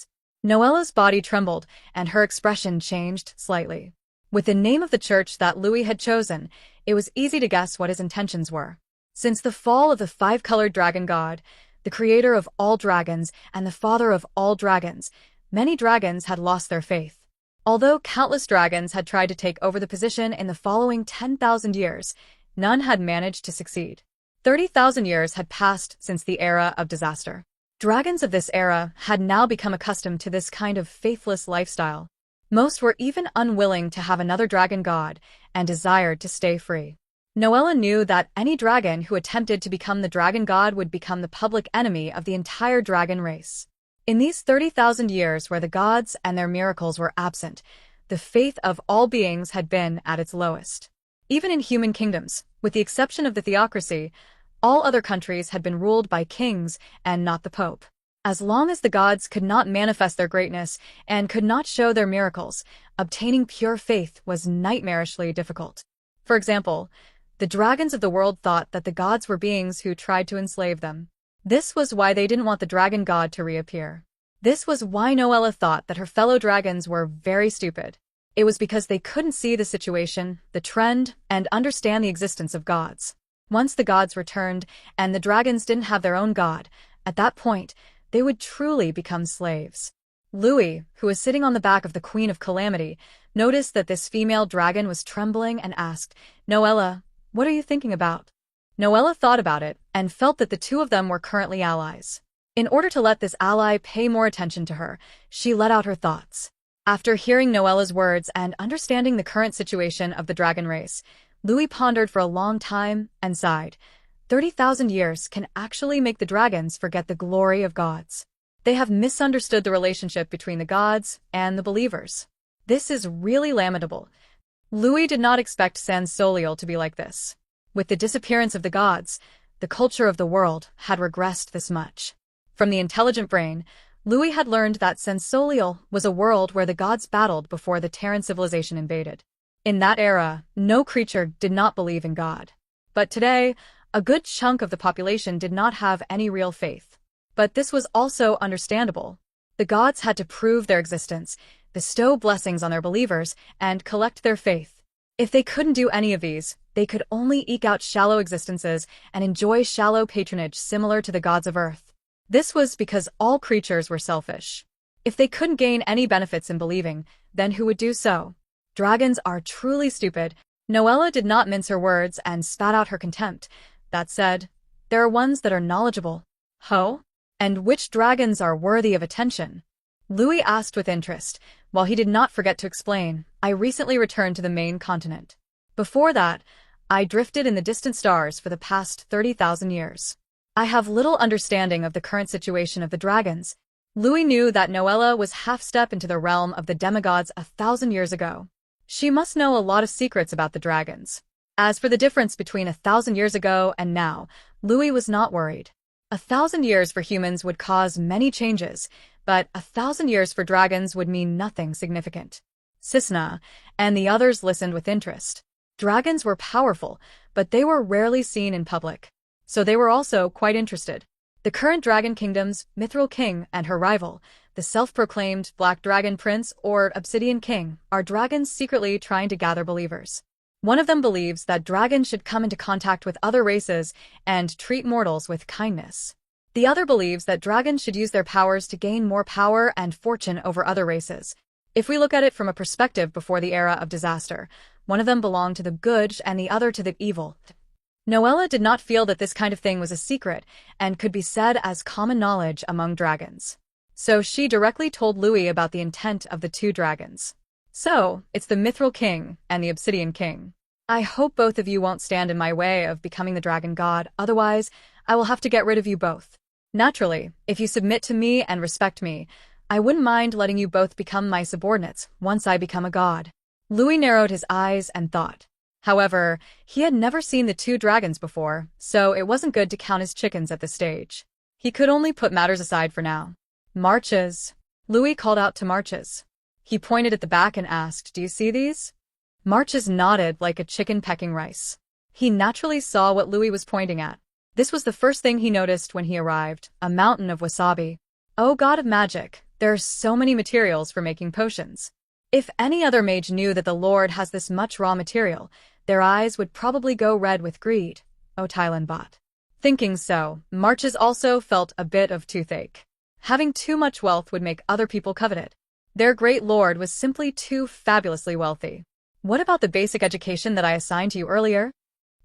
Noella's body trembled, and her expression changed slightly. With the name of the church that Louis had chosen, it was easy to guess what his intentions were. Since the fall of the five-colored dragon god, the creator of all dragons and the father of all dragons, many dragons had lost their faith. Although countless dragons had tried to take over the position in the following 10,000 years, none had managed to succeed. 30,000 years had passed since the era of disaster. Dragons of this era had now become accustomed to this kind of faithless lifestyle. Most were even unwilling to have another dragon god and desired to stay free. Noella knew that any dragon who attempted to become the dragon god would become the public enemy of the entire dragon race. In these 30,000 years where the gods and their miracles were absent, the faith of all beings had been at its lowest. Even in human kingdoms, with the exception of the theocracy, all other countries had been ruled by kings and not the pope. As long as the gods could not manifest their greatness and could not show their miracles, obtaining pure faith was nightmarishly difficult. For example, the dragons of the world thought that the gods were beings who tried to enslave them. This was why they didn't want the dragon god to reappear. This was why Noella thought that her fellow dragons were very stupid. It was because they couldn't see the situation, the trend, and understand the existence of gods. Once the gods returned, and the dragons didn't have their own god, at that point, they would truly become slaves. Louis, who was sitting on the back of the Queen of Calamity, noticed that this female dragon was trembling and asked, "Noella, what are you thinking about?" Noella thought about it and felt that the two of them were currently allies. In order to let this ally pay more attention to her, she let out her thoughts. After hearing Noella's words and understanding the current situation of the dragon race, Louis pondered for a long time and sighed. 30,000 years can actually make the dragons forget the glory of gods. They have misunderstood the relationship between the gods and the believers. This is really lamentable. Louis did not expect Sansoliel to be like this. With the disappearance of the gods, the culture of the world had regressed this much. From the intelligent brain, Louis had learned that Sansoliel was a world where the gods battled before the Terran civilization invaded. In that era, no creature did not believe in God. But today, a good chunk of the population did not have any real faith. But this was also understandable. The gods had to prove their existence, bestow blessings on their believers, and collect their faith. If they couldn't do any of these, they could only eke out shallow existences and enjoy shallow patronage similar to the gods of Earth. This was because all creatures were selfish. If they couldn't gain any benefits in believing, then who would do so? Dragons are truly stupid. Noella did not mince her words and spat out her contempt. That said, there are ones that are knowledgeable. Ho? And which dragons are worthy of attention? Louis asked with interest, while he did not forget to explain, "I recently returned to the main continent. Before that, I drifted in the distant stars for the past 30,000 years. I have little understanding of the current situation of the dragons." Louis knew that Noella was half-step into the realm of the demigods 1,000 years ago. She must know a lot of secrets about the dragons. As for the difference between 1,000 years ago and now, Louis was not worried. 1,000 years for humans would cause many changes, but 1,000 years for dragons would mean nothing significant. Cisna and the others listened with interest. Dragons were powerful, but they were rarely seen in public. So they were also quite interested. The current dragon kingdoms, Mithril King and her rival, the self-proclaimed Black Dragon Prince or Obsidian King, are dragons secretly trying to gather believers. One of them believes that dragons should come into contact with other races and treat mortals with kindness. The other believes that dragons should use their powers to gain more power and fortune over other races. If we look at it from a perspective before the era of disaster, one of them belonged to the good and the other to the evil. Noella did not feel that this kind of thing was a secret and could be said as common knowledge among dragons. So she directly told Louis about the intent of the two dragons. "So, it's the Mithril King and the Obsidian King. I hope both of you won't stand in my way of becoming the dragon god, otherwise I will have to get rid of you both. Naturally, if you submit to me and respect me, I wouldn't mind letting you both become my subordinates once I become a god." Louis narrowed his eyes and thought. However, he had never seen the two dragons before, so it wasn't good to count his chickens at this stage. He could only put matters aside for now. "Marches." Louis called out to Marches. He pointed at the back and asked, "Do you see these?" Marches nodded like a chicken pecking rice. He naturally saw what Louis was pointing at. This was the first thing he noticed when he arrived, a mountain of wasabi. Oh god of magic, there are so many materials for making potions. If any other mage knew that the Lord has this much raw material, their eyes would probably go red with greed. Oh Tylan bot. Thinking so, Marches also felt a bit of toothache. Having too much wealth would make other people covet it. Their great lord was simply too fabulously wealthy. "What about the basic education that I assigned to you earlier?"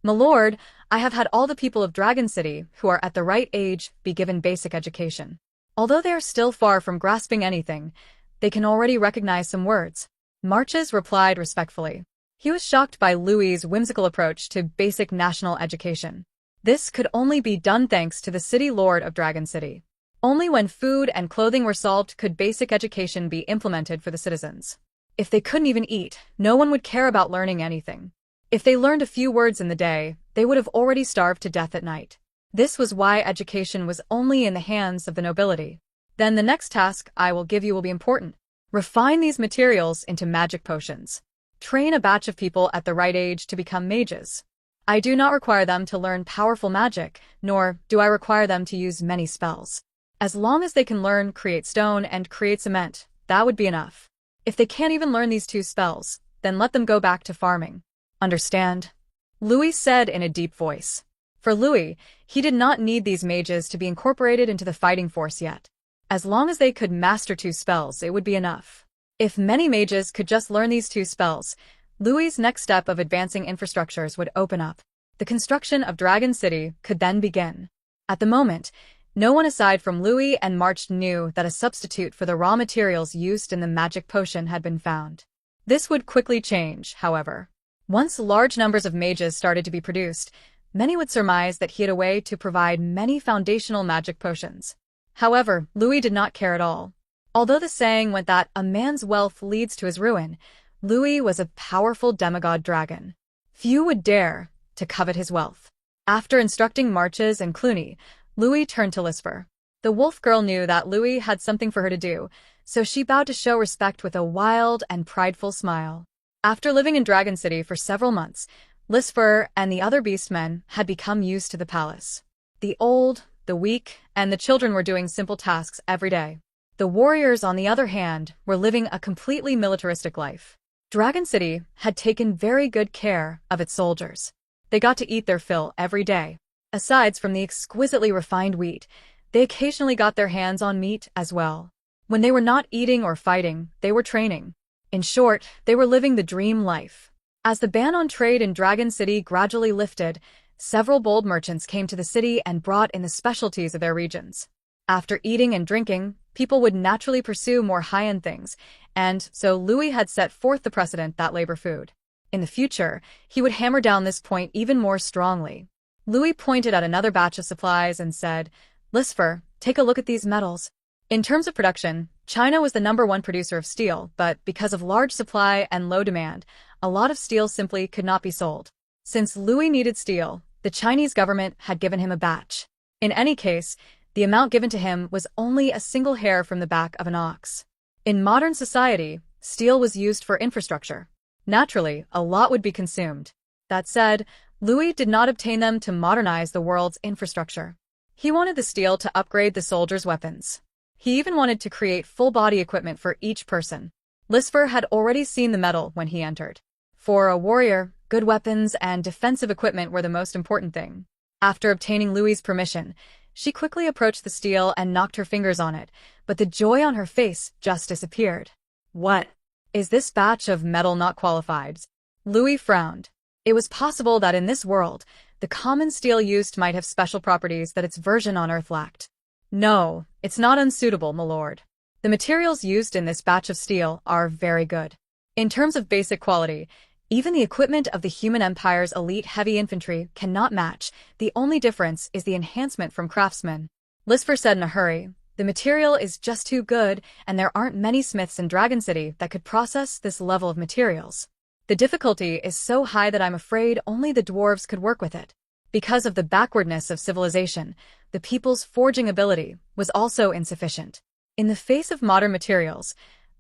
"My lord, I have had all the people of Dragon City, who are at the right age, be given basic education. Although they are still far from grasping anything, they can already recognize some words." Marches replied respectfully. He was shocked by Louis's whimsical approach to basic national education. This could only be done thanks to the city lord of Dragon City. Only when food and clothing were solved could basic education be implemented for the citizens. If they couldn't even eat, no one would care about learning anything. If they learned a few words in the day, they would have already starved to death at night. This was why education was only in the hands of the nobility. Then the next task I will give you will be important. Refine these materials into magic potions. Train a batch of people at the right age to become mages. I do not require them to learn powerful magic, nor do I require them to use many spells. As long as they can learn create stone and create cement, that would be enough. If they can't even learn these 2 spells, then let them go back to farming. Understand? Louis said in a deep voice. For Louis, he did not need these mages to be incorporated into the fighting force yet. As long as they could master 2 spells, it would be enough. If many mages could just learn these 2 spells, Louis's next step of advancing infrastructures would open up. The construction of Dragon City could then begin. At the moment, no one aside from Louis and March knew that a substitute for the raw materials used in the magic potion had been found. This would quickly change, however. Once large numbers of mages started to be produced, many would surmise that he had a way to provide many foundational magic potions. However, Louis did not care at all. Although the saying went that a man's wealth leads to his ruin, Louis was a powerful demigod dragon. Few would dare to covet his wealth. After instructing Marches and Clooney, Louis turned to Lisfer. The wolf girl knew that Louis had something for her to do, so she bowed to show respect with a wild and prideful smile. After living in Dragon City for several months, Lisfer and the other beastmen had become used to the palace. The old, the weak, and the children were doing simple tasks every day. The warriors, on the other hand, were living a completely militaristic life. Dragon City had taken very good care of its soldiers. They got to eat their fill every day. Aside from the exquisitely refined wheat, they occasionally got their hands on meat as well. When they were not eating or fighting, they were training. In short, they were living the dream life. As the ban on trade in Dragon City gradually lifted, several bold merchants came to the city and brought in the specialties of their regions. After eating and drinking, people would naturally pursue more high-end things, and so Louis had set forth the precedent that labor food. In the future, he would hammer down this point even more strongly. Louis pointed at another batch of supplies and said, "Lisfer, take a look at these metals." In terms of production, China was the #1 producer of steel, but because of large supply and low demand, a lot of steel simply could not be sold. Since Louis needed steel, the Chinese government had given him a batch. In any case, the amount given to him was only a single hair from the back of an ox. In modern society, steel was used for infrastructure. Naturally, a lot would be consumed. That said, Louis did not obtain them to modernize the world's infrastructure. He wanted the steel to upgrade the soldiers' weapons. He even wanted to create full-body equipment for each person. Lisfer had already seen the metal when he entered. For a warrior, good weapons and defensive equipment were the most important thing. After obtaining Louis's permission, she quickly approached the steel and knocked her fingers on it, but the joy on her face just disappeared. "What? Is this batch of metal not qualified?" Louis frowned. It was possible that in this world, the common steel used might have special properties that its version on Earth lacked. "No, it's not unsuitable, my lord. The materials used in this batch of steel are very good. In terms of basic quality, even the equipment of the human empire's elite heavy infantry cannot match. The only difference is the enhancement from craftsmen." Lisfer said in a hurry, "The material is just too good, and there aren't many smiths in Dragon City that could process this level of materials. The difficulty is so high that I'm afraid only the dwarves could work with it." Because of the backwardness of civilization, the people's forging ability was also insufficient. In the face of modern materials,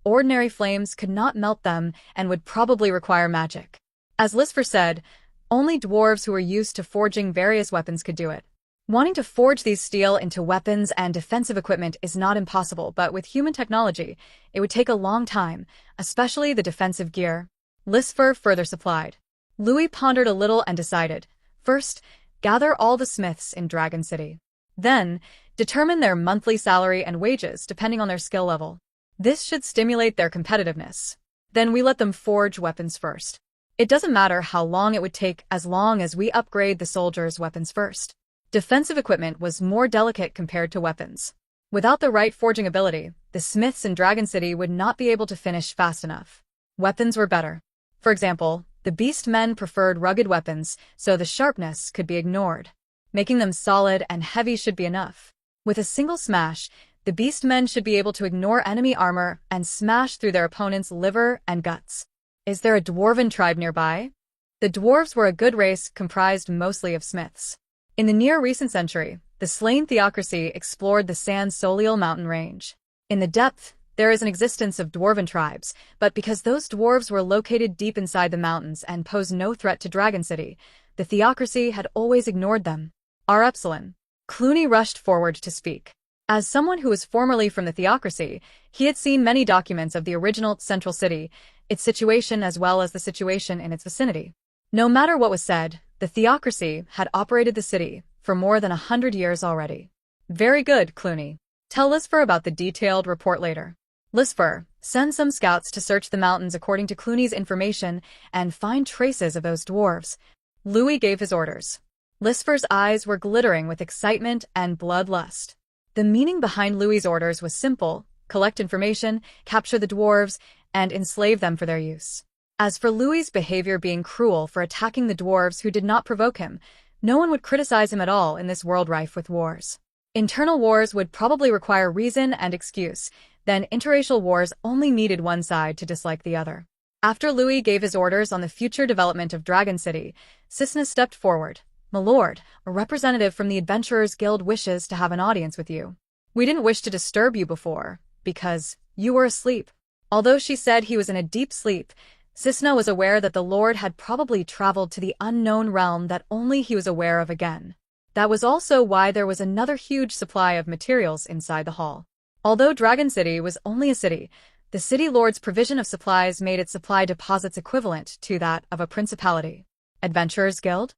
ordinary flames could not melt them and would probably require magic. As Lisfer said, only dwarves who were used to forging various weapons could do it. Wanting to forge these steel into weapons and defensive equipment is not impossible, but with human technology, it would take a long time, especially the defensive gear. Lisfer further supplied. Louis pondered a little and decided, first, gather all the smiths in Dragon City. Then, determine their monthly salary and wages depending on their skill level. This should stimulate their competitiveness. Then we let them forge weapons first. It doesn't matter how long it would take as long as we upgrade the soldiers' weapons first. Defensive equipment was more delicate compared to weapons. Without the right forging ability, the smiths in Dragon City would not be able to finish fast enough. Weapons were better. For example, the beast men preferred rugged weapons, so the sharpness could be ignored. Making them solid and heavy should be enough. With a single smash, the beast men should be able to ignore enemy armor and smash through their opponent's liver and guts. Is there a dwarven tribe nearby? The dwarves were a good race comprised mostly of smiths. In the near-recent century, the slain theocracy explored the San Soliel mountain range. In the depth, there is an existence of dwarven tribes, but because those dwarves were located deep inside the mountains and posed no threat to Dragon City, the theocracy had always ignored them. Our Epsilon. Clooney rushed forward to speak. As someone who was formerly from the theocracy, he had seen many documents of the original central city, its situation as well as the situation in its vicinity. No matter what was said, the theocracy had operated the city for more than 100 years already. Very good, Clooney. Tell Lisfer about the detailed report later. Lisfer, send some scouts to search the mountains according to Clooney's information and find traces of those dwarves. Louis gave his orders. Lisfer's eyes were glittering with excitement and bloodlust. The meaning behind Louis's orders was simple: collect information, capture the dwarves, and enslave them for their use. As for Louis's behavior being cruel for attacking the dwarves who did not provoke him, no one would criticize him at all in this world rife with wars. Internal wars would probably require reason and excuse, then interracial wars only needed one side to dislike the other. After Louis gave his orders on the future development of Dragon City, Cisna stepped forward. "My lord, a representative from the Adventurers Guild wishes to have an audience with you. We didn't wish to disturb you before, because you were asleep." Although she said he was in a deep sleep, Cisna was aware that the lord had probably traveled to the unknown realm that only he was aware of again. That was also why there was another huge supply of materials inside the hall. Although Dragon City was only a city, the city lord's provision of supplies made its supply deposits equivalent to that of a principality. Adventurers Guild?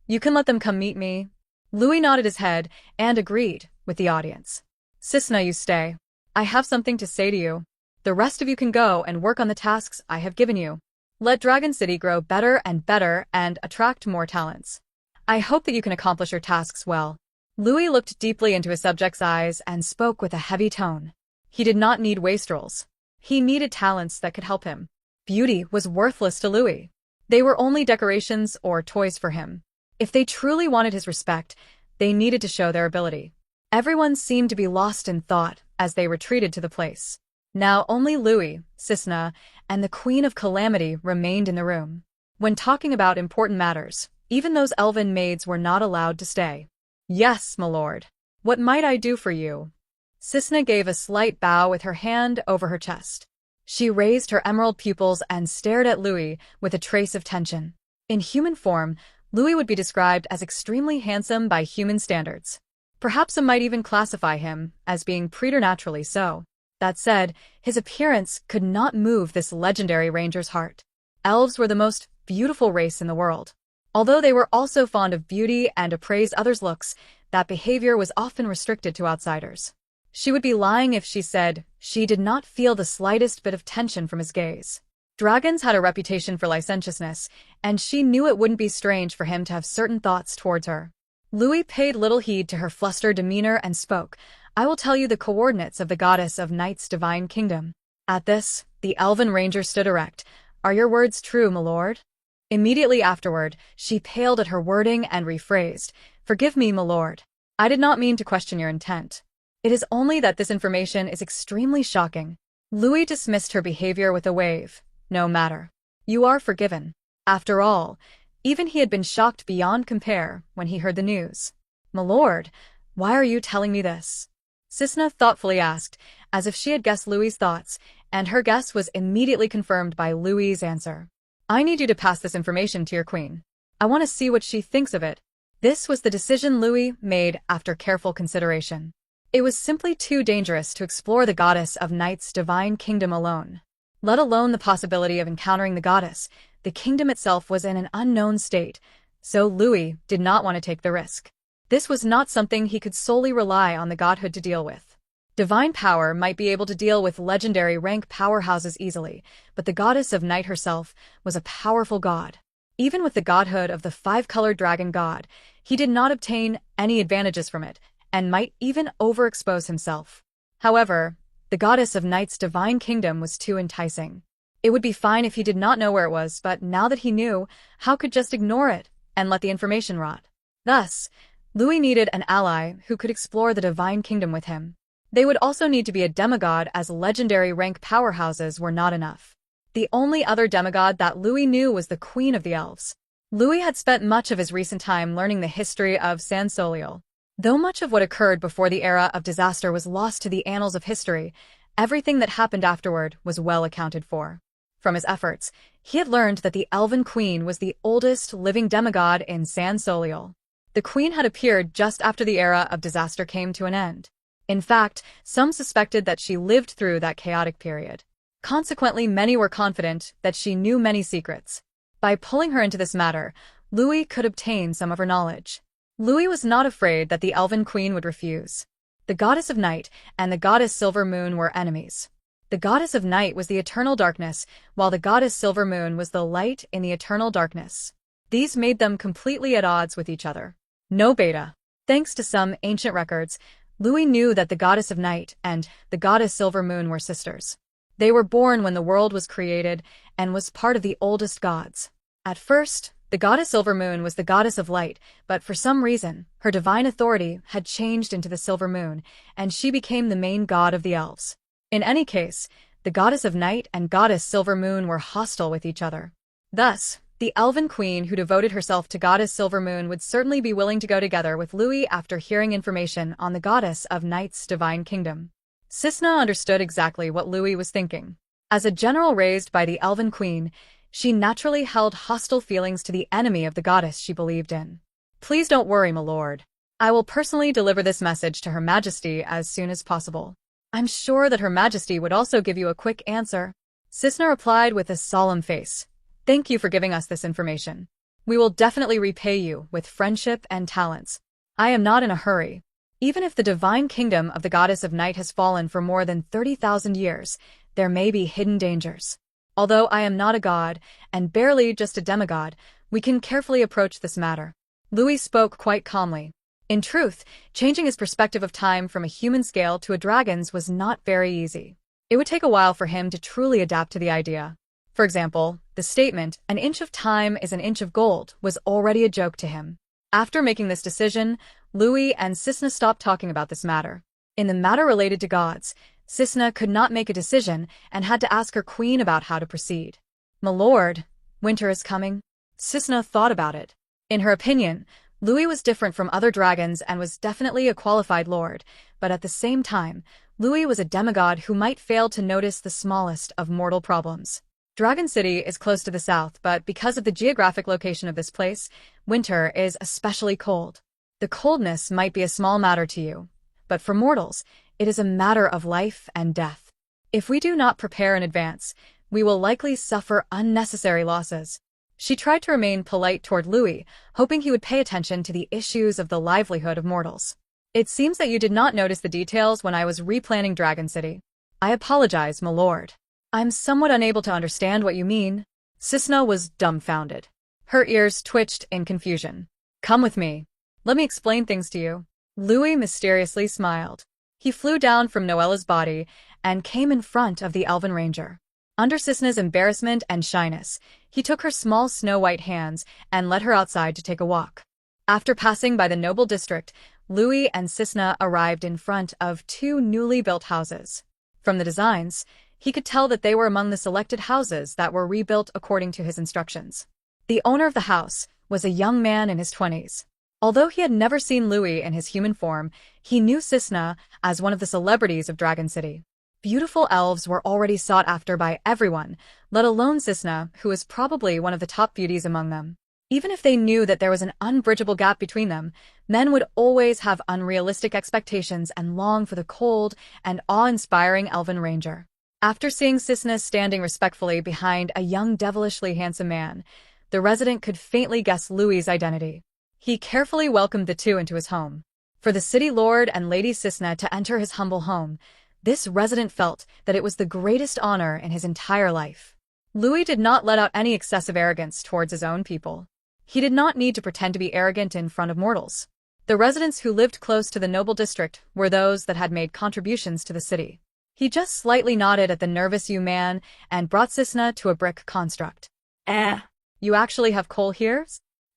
You can let them come meet me. Louis nodded his head and agreed with the audience. Cisna, you stay. I have something to say to you. The rest of you can go and work on the tasks I have given you. Let Dragon City grow better and attract more talents. I hope that you can accomplish your tasks well. Louis looked deeply into his subject's eyes and spoke with a heavy tone. He did not need wastrels. He needed talents that could help him. Beauty was worthless to Louis. They were only decorations or toys for him. If they truly wanted his respect, they needed to show their ability. Everyone seemed to be lost in thought as they retreated to the place. Now only Louis, Cisna, and the Queen of Calamity remained in the room. When talking about important matters, even those elven maids were not allowed to stay. "Yes, my lord. What might I do for you?" Cisna gave a slight bow with her hand over her chest. She raised her emerald pupils and stared at Louis with a trace of tension. In human form, Louis would be described as extremely handsome by human standards. Perhaps some might even classify him as being preternaturally so. That said, his appearance could not move this legendary ranger's heart. Elves were the most beautiful race in the world. Although they were also fond of beauty and appraised others' looks, that behavior was often restricted to outsiders. She would be lying if she said she did not feel the slightest bit of tension from his gaze. Dragons had a reputation for licentiousness, and she knew it wouldn't be strange for him to have certain thoughts towards her. Louis paid little heed to her flustered demeanor and spoke. "I will tell you the coordinates of the goddess of Night's divine kingdom." At this, the elven ranger stood erect. "Are your words true, my lord?" Immediately afterward, she paled at her wording and rephrased. "Forgive me, my lord. I did not mean to question your intent. It is only that this information is extremely shocking." Louis dismissed her behavior with a wave. "No matter. You are forgiven." After all, even he had been shocked beyond compare when he heard the news. "My lord, why are you telling me this?" Cisna thoughtfully asked, as if she had guessed Louis's thoughts, and her guess was immediately confirmed by Louis's answer. "I need you to pass this information to your queen. I want to see what she thinks of it." This was the decision Louis made after careful consideration. It was simply too dangerous to explore the goddess of Night's divine kingdom alone. Let alone the possibility of encountering the goddess, the kingdom itself was in an unknown state, so Louis did not want to take the risk. This was not something he could solely rely on the godhood to deal with. Divine power might be able to deal with legendary rank powerhouses easily, but the goddess of Night herself was a powerful god. Even with the godhood of the five-colored dragon god, he did not obtain any advantages from it, and might even overexpose himself. However, the goddess of Night's divine kingdom was too enticing. It would be fine if he did not know where it was, but now that he knew, how could just ignore it and let the information rot? Thus, Louis needed an ally who could explore the divine kingdom with him. They would also need to be a demigod, as legendary rank powerhouses were not enough. The only other demigod that Louis knew was the Queen of the Elves. Louis had spent much of his recent time learning the history of San Soliel. Though much of what occurred before the era of disaster was lost to the annals of history, everything that happened afterward was well accounted for. From his efforts, he had learned that the Elven Queen was the oldest living demigod in San Soliel. The Queen had appeared just after the era of disaster came to an end. In fact, some suspected that she lived through that chaotic period. Consequently, many were confident that she knew many secrets. By pulling her into this matter, Louis could obtain some of her knowledge. Louis was not afraid that the Elven Queen would refuse. The goddess of night and the goddess Silver Moon were enemies. The goddess of night was the eternal darkness, while the goddess Silver Moon was the light in the eternal darkness. These made them completely at odds with each other. No beta. Thanks to some ancient records, Louis knew that the goddess of night and the goddess Silver Moon were sisters. They were born when the world was created and was part of the oldest gods. At first, the goddess Silver Moon was the goddess of light, but for some reason, her divine authority had changed into the Silver Moon, and she became the main god of the elves. In any case, the goddess of night and goddess Silver Moon were hostile with each other. Thus, the Elven Queen who devoted herself to goddess Silver Moon would certainly be willing to go together with Louis after hearing information on the goddess of night's divine kingdom. Cisna understood exactly what Louis was thinking. As a general raised by the Elven Queen, she naturally held hostile feelings to the enemy of the goddess she believed in. Please don't worry, my lord. I will personally deliver this message to Her Majesty as soon as possible. I'm sure that Her Majesty would also give you a quick answer. Cisna replied with a solemn face. Thank you for giving us this information. We will definitely repay you with friendship and talents. I am not in a hurry. Even if the divine kingdom of the goddess of night has fallen for more than 30,000 years, there may be hidden dangers. Although I am not a god, and barely just a demigod, we can carefully approach this matter. Louis spoke quite calmly. In truth, changing his perspective of time from a human scale to a dragon's was not very easy. It would take a while for him to truly adapt to the idea. For example, the statement, "An inch of time is an inch of gold," was already a joke to him. After making this decision, Louis and Cisna stopped talking about this matter. In the matter related to gods, Cisna could not make a decision and had to ask her queen about how to proceed. My lord, winter is coming. Cisna thought about it. In her opinion, Louis was different from other dragons and was definitely a qualified lord, but at the same time, Louis was a demigod who might fail to notice the smallest of mortal problems. Dragon City is close to the south, but because of the geographic location of this place, winter is especially cold. The coldness might be a small matter to you, but for mortals, it is a matter of life and death. If we do not prepare in advance, we will likely suffer unnecessary losses. She tried to remain polite toward Louis, hoping he would pay attention to the issues of the livelihood of mortals. It seems that you did not notice the details when I was replanning Dragon City. I apologize, my lord. I'm somewhat unable to understand what you mean. Cisna was dumbfounded. Her ears twitched in confusion. Come with me. Let me explain things to you. Louis mysteriously smiled. He flew down from Noella's body and came in front of the Elven Ranger. Under Cisna's embarrassment and shyness, he took her small snow-white hands and led her outside to take a walk. After passing by the noble district, Louis and Cisna arrived in front of two newly built houses. From the designs, he could tell that they were among the selected houses that were rebuilt according to his instructions. The owner of the house was a young man in his 20s. Although he had never seen Louis in his human form, he knew Cisna as one of the celebrities of Dragon City. Beautiful elves were already sought after by everyone, let alone Cisna, who was probably one of the top beauties among them. Even if they knew that there was an unbridgeable gap between them, men would always have unrealistic expectations and long for the cold and awe-inspiring Elven Ranger. After seeing Cisna standing respectfully behind a young devilishly handsome man, the resident could faintly guess Louis's identity. He carefully welcomed the two into his home. For the city lord and Lady Cisna to enter his humble home, this resident felt that it was the greatest honor in his entire life. Louis did not let out any excessive arrogance towards his own people. He did not need to pretend to be arrogant in front of mortals. The residents who lived close to the noble district were those that had made contributions to the city. He just slightly nodded at the nervous young man and brought Cisna to a brick construct. You actually have coal here?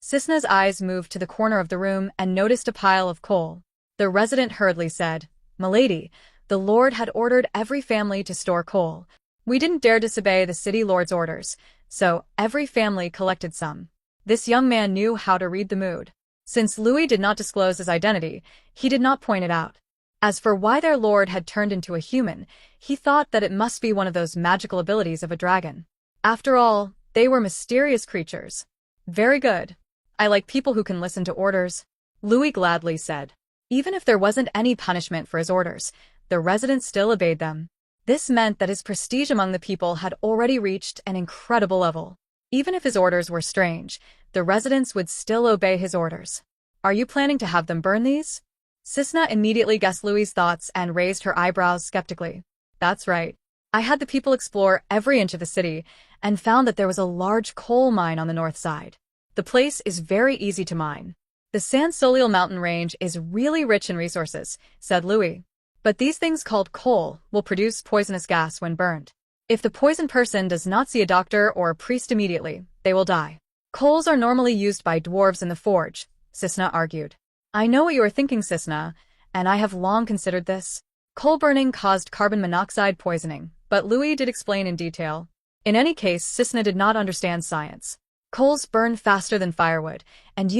Cisna's eyes moved to the corner of the room and noticed a pile of coal. The resident hurriedly said, "Milady, the lord had ordered every family to store coal. We didn't dare disobey the city lord's orders, so every family collected some." This young man knew how to read the mood. Since Louis did not disclose his identity, he did not point it out. As for why their lord had turned into a human, he thought that it must be one of those magical abilities of a dragon. After all, they were mysterious creatures. Very good. I like people who can listen to orders, Louis gladly said. Even if there wasn't any punishment for his orders, the residents still obeyed them. This meant that his prestige among the people had already reached an incredible level. Even if his orders were strange, the residents would still obey his orders. Are you planning to have them burn these? Cisna immediately guessed Louis's thoughts and raised her eyebrows skeptically. That's right. I had the people explore every inch of the city and found that there was a large coal mine on the north side. The place is very easy to mine. The San Soliel mountain range is really rich in resources, said Louis. But these things called coal will produce poisonous gas when burned. If the poisoned person does not see a doctor or a priest immediately, they will die. Coals are normally used by dwarves in the forge, Cisna argued. I know what you are thinking, Cisna, and I have long considered this. Coal burning caused carbon monoxide poisoning, but Louis did explain in detail. In any case, Cisna did not understand science. Coals burn faster than firewood, and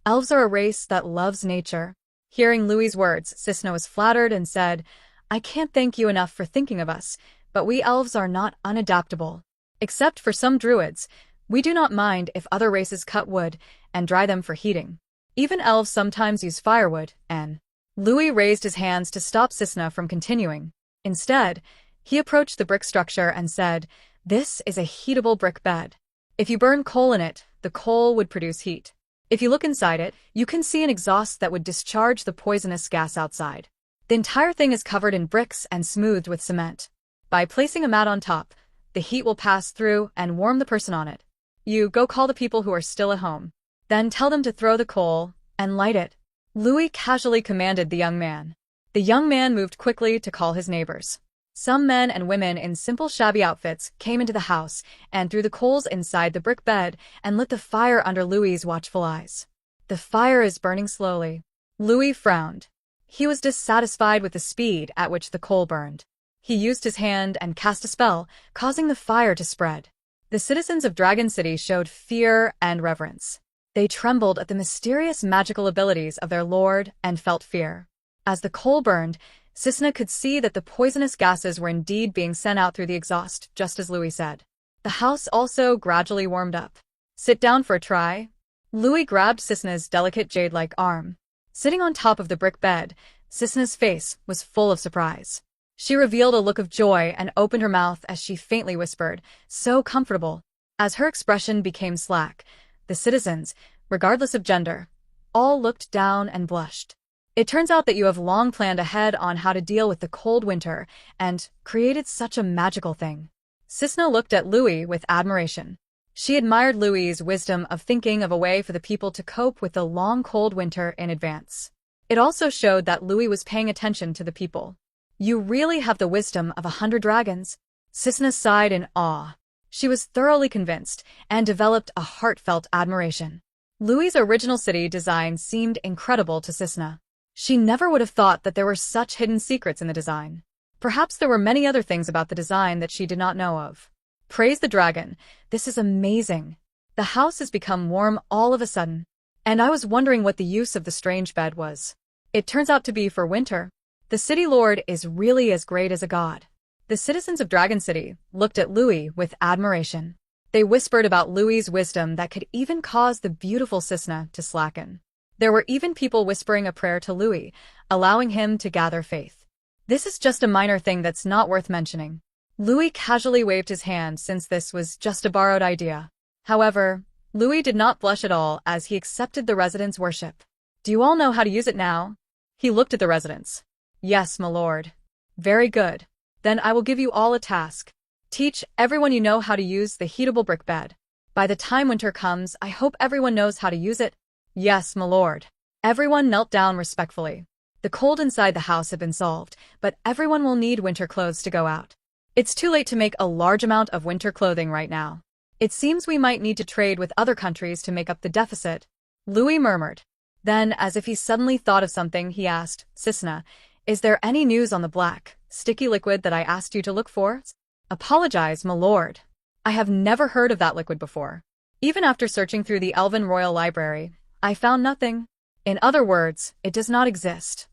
elves are a race that loves nature. Hearing Louis's words, Cisna was flattered and said, I can't thank you enough for thinking of us, but we elves are not unadaptable. Except for some druids, we do not mind if other races cut wood and dry them for heating. Even elves sometimes use firewood, and Louis raised his hands to stop Cisna from continuing. Instead, he approached the brick structure and said, This is a heatable brick bed. If you burn coal in it, the coal would produce heat. If you look inside it, you can see an exhaust that would discharge the poisonous gas outside. The entire thing is covered in bricks and smoothed with cement. By placing a mat on top, the heat will pass through and warm the person on it. You go call the people who are still at home. Then tell them to throw the coal and light it. Louis casually commanded the young man. The young man moved quickly to call his neighbors. Some men and women in simple shabby outfits came into the house and threw the coals inside the brick bed and lit the fire under Louis's watchful eyes. The fire is burning slowly. Louis frowned. He was dissatisfied with the speed at which the coal burned. He used his hand and cast a spell, causing the fire to spread. The citizens of Dragon City showed fear and reverence. They trembled at the mysterious magical abilities of their lord and felt fear. As the coal burned, Cisna could see that the poisonous gases were indeed being sent out through the exhaust, just as Louis said. The house also gradually warmed up. Sit down for a try. Louis grabbed Cisna's delicate jade-like arm. Sitting on top of the brick bed, Cisna's face was full of surprise. She revealed a look of joy and opened her mouth as she faintly whispered, so comfortable. As her expression became slack, the citizens, regardless of gender, all looked down and blushed. It turns out that you have long planned ahead on how to deal with the cold winter and created such a magical thing. Cisna looked at Louis with admiration. She admired Louis's wisdom of thinking of a way for the people to cope with the long cold winter in advance. It also showed that Louis was paying attention to the people. You really have the wisdom of 100 dragons. Cisna sighed in awe. She was thoroughly convinced and developed a heartfelt admiration. Louis's original city design seemed incredible to Cisna. She never would have thought that there were such hidden secrets in the design. Perhaps there were many other things about the design that she did not know of. Praise the dragon. This is amazing. The house has become warm all of a sudden. And I was wondering what the use of the strange bed was. It turns out to be for winter. The city lord is really as great as a god. The citizens of Dragon City looked at Louis with admiration. They whispered about Louis's wisdom that could even cause the beautiful Cisna to slacken. There were even people whispering a prayer to Louis, allowing him to gather faith. This is just a minor thing that's not worth mentioning. Louis casually waved his hand since this was just a borrowed idea. However, Louis did not blush at all as he accepted the residents' worship. Do you all know how to use it now? He looked at the residents. Yes, my lord. Very good. Then I will give you all a task. Teach everyone you know how to use the heatable brick bed. By the time winter comes, I hope everyone knows how to use it. Yes, my lord. Everyone knelt down respectfully. The cold inside the house had been solved, but everyone will need winter clothes to go out. It's too late to make a large amount of winter clothing right now. It seems we might need to trade with other countries to make up the deficit. Louis murmured. Then, as if he suddenly thought of something, he asked, Cisna, is there any news on the black, sticky liquid that I asked you to look for? Apologize, my lord. I have never heard of that liquid before. Even after searching through the Elven Royal Library, I found nothing. In other words, it does not exist.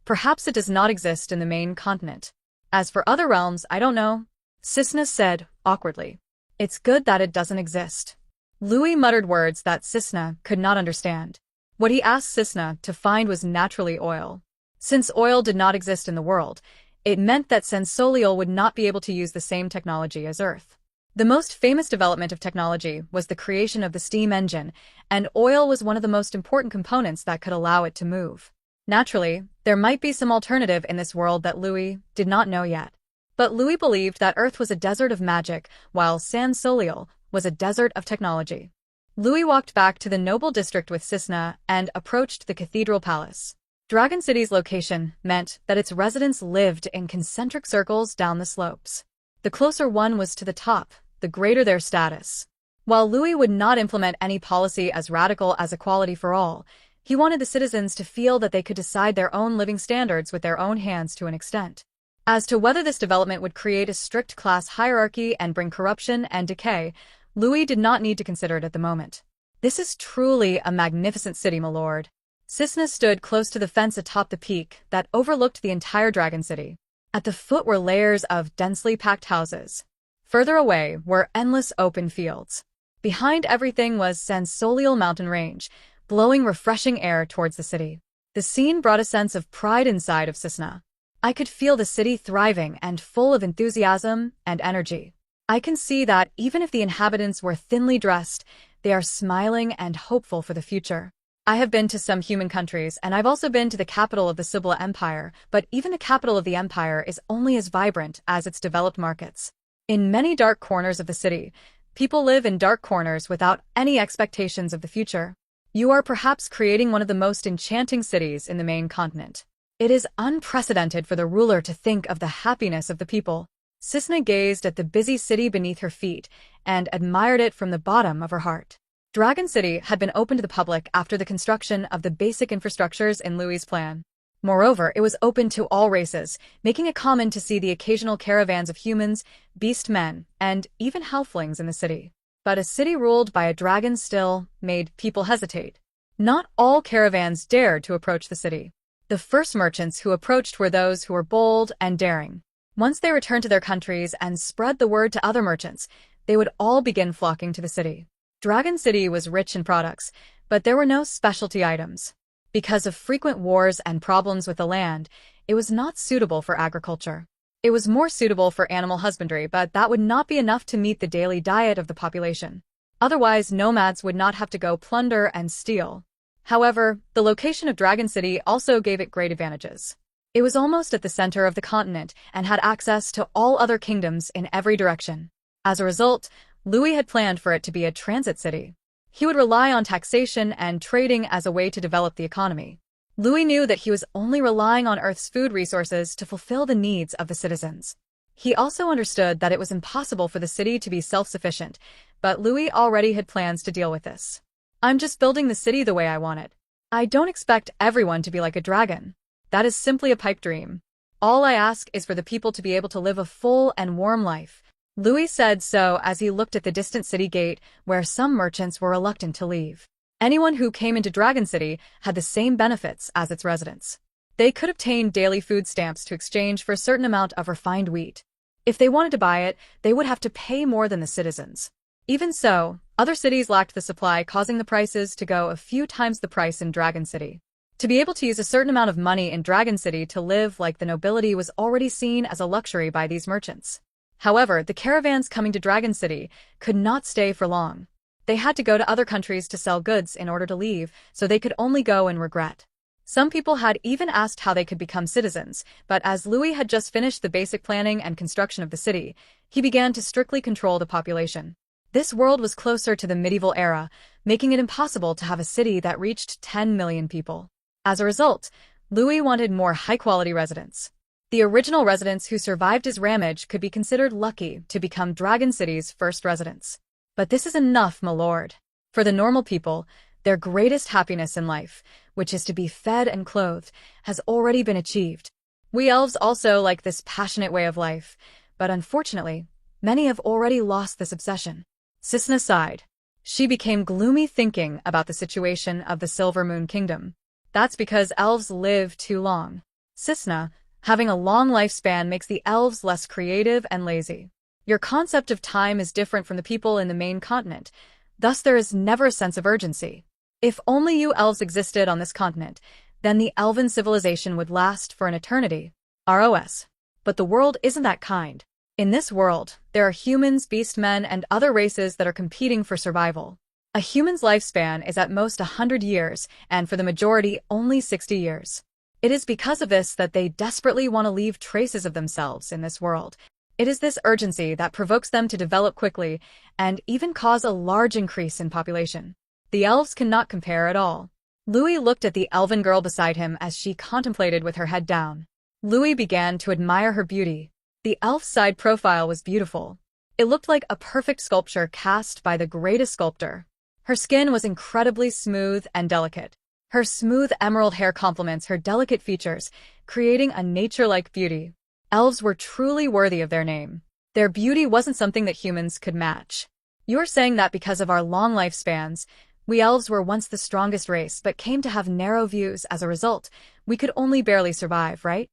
Perhaps it does not exist in the main continent. As for other realms, I don't know. Cisna said, awkwardly. It's good that it doesn't exist. Louis muttered words that Cisna could not understand. What he asked Cisna to find was naturally oil. Since oil did not exist in the world, it meant that Sensolial would not be able to use the same technology as Earth. The most famous development of technology was the creation of the steam engine, and oil was one of the most important components that could allow it to move. Naturally, there might be some alternative in this world that Louis did not know yet. But Louis believed that Earth was a desert of magic, while Sensolial was a desert of technology. Louis walked back to the noble district with Cisna and approached the cathedral palace. Dragon City's location meant that its residents lived in concentric circles down the slopes. The closer one was to the top, the greater their status. While Louis would not implement any policy as radical as equality for all, he wanted the citizens to feel that they could decide their own living standards with their own hands to an extent. As to whether this development would create a strict class hierarchy and bring corruption and decay, Louis did not need to consider it at the moment. This is truly a magnificent city, my lord. Cisna stood close to the fence atop the peak that overlooked the entire Dragon City. At the foot were layers of densely packed houses. Further away were endless open fields. Behind everything was Sensolial mountain range, blowing refreshing air towards the city. The scene brought a sense of pride inside of Cisna. I could feel the city thriving and full of enthusiasm and energy. I can see that even if the inhabitants were thinly dressed, they are smiling and hopeful for the future. I have been to some human countries, and I've also been to the capital of the Sibylla Empire, but even the capital of the empire is only as vibrant as its developed markets. In many dark corners of the city, people live in dark corners without any expectations of the future. You are perhaps creating one of the most enchanting cities in the main continent. It is unprecedented for the ruler to think of the happiness of the people. Cisna gazed at the busy city beneath her feet and admired it from the bottom of her heart. Dragon City had been open to the public after the construction of the basic infrastructures in Louis's plan. Moreover, it was open to all races, making it common to see the occasional caravans of humans, beast men, and even halflings in the city. But a city ruled by a dragon still made people hesitate. Not all caravans dared to approach the city. The first merchants who approached were those who were bold and daring. Once they returned to their countries and spread the word to other merchants, they would all begin flocking to the city. Dragon City was rich in products, but there were no specialty items. Because of frequent wars and problems with the land, it was not suitable for agriculture. It was more suitable for animal husbandry, but that would not be enough to meet the daily diet of the population. Otherwise, nomads would not have to go plunder and steal. However, the location of Dragon City also gave it great advantages. It was almost at the center of the continent and had access to all other kingdoms in every direction. As a result, Louis had planned for it to be a transit city. He would rely on taxation and trading as a way to develop the economy. Louis knew that he was only relying on Earth's food resources to fulfill the needs of the citizens. He also understood that it was impossible for the city to be self-sufficient, but Louis already had plans to deal with this. I'm just building the city the way I want it. I don't expect everyone to be like a dragon. That is simply a pipe dream. All I ask is for the people to be able to live a full and warm life. Louis said so as he looked at the distant city gate where some merchants were reluctant to leave. Anyone who came into Dragon City had the same benefits as its residents. They could obtain daily food stamps to exchange for a certain amount of refined wheat. If they wanted to buy it, they would have to pay more than the citizens. Even so, other cities lacked the supply, causing the prices to go a few times the price in Dragon City. To be able to use a certain amount of money in Dragon City to live like the nobility was already seen as a luxury by these merchants. However, the caravans coming to Dragon City could not stay for long. They had to go to other countries to sell goods in order to leave, so they could only go in regret. Some people had even asked how they could become citizens, but as Louis had just finished the basic planning and construction of the city, he began to strictly control the population. This world was closer to the medieval era, making it impossible to have a city that reached 10 million people. As a result, Louis wanted more high-quality residents. The original residents who survived his ramage could be considered lucky to become Dragon City's first residents. But this is enough, my lord. For the normal people, their greatest happiness in life, which is to be fed and clothed, has already been achieved. We elves also like this passionate way of life, but unfortunately, many have already lost this obsession. Cisna sighed. She became gloomy thinking about the situation of the Silver Moon Kingdom. That's because elves live too long. Cisna, having a long lifespan makes the elves less creative and lazy. Your concept of time is different from the people in the main continent, thus there is never a sense of urgency. If only you elves existed on this continent, then the elven civilization would last for an eternity. ROS. But the world isn't that kind. In this world, there are humans, beastmen, and other races that are competing for survival. A human's lifespan is at most 100 years, and for the majority, only 60 years. It is because of this that they desperately want to leave traces of themselves in this world. It is this urgency that provokes them to develop quickly and even cause a large increase in population. The elves cannot compare at all. Louis looked at the elven girl beside him as she contemplated with her head down. Louis began to admire her beauty. The elf's side profile was beautiful. It looked like a perfect sculpture cast by the greatest sculptor. Her skin was incredibly smooth and delicate. Her smooth emerald hair complements her delicate features, creating a nature-like beauty. Elves were truly worthy of their name. Their beauty wasn't something that humans could match. You're saying that because of our long lifespans, we elves were once the strongest race but came to have narrow views as a result. We could only barely survive, right?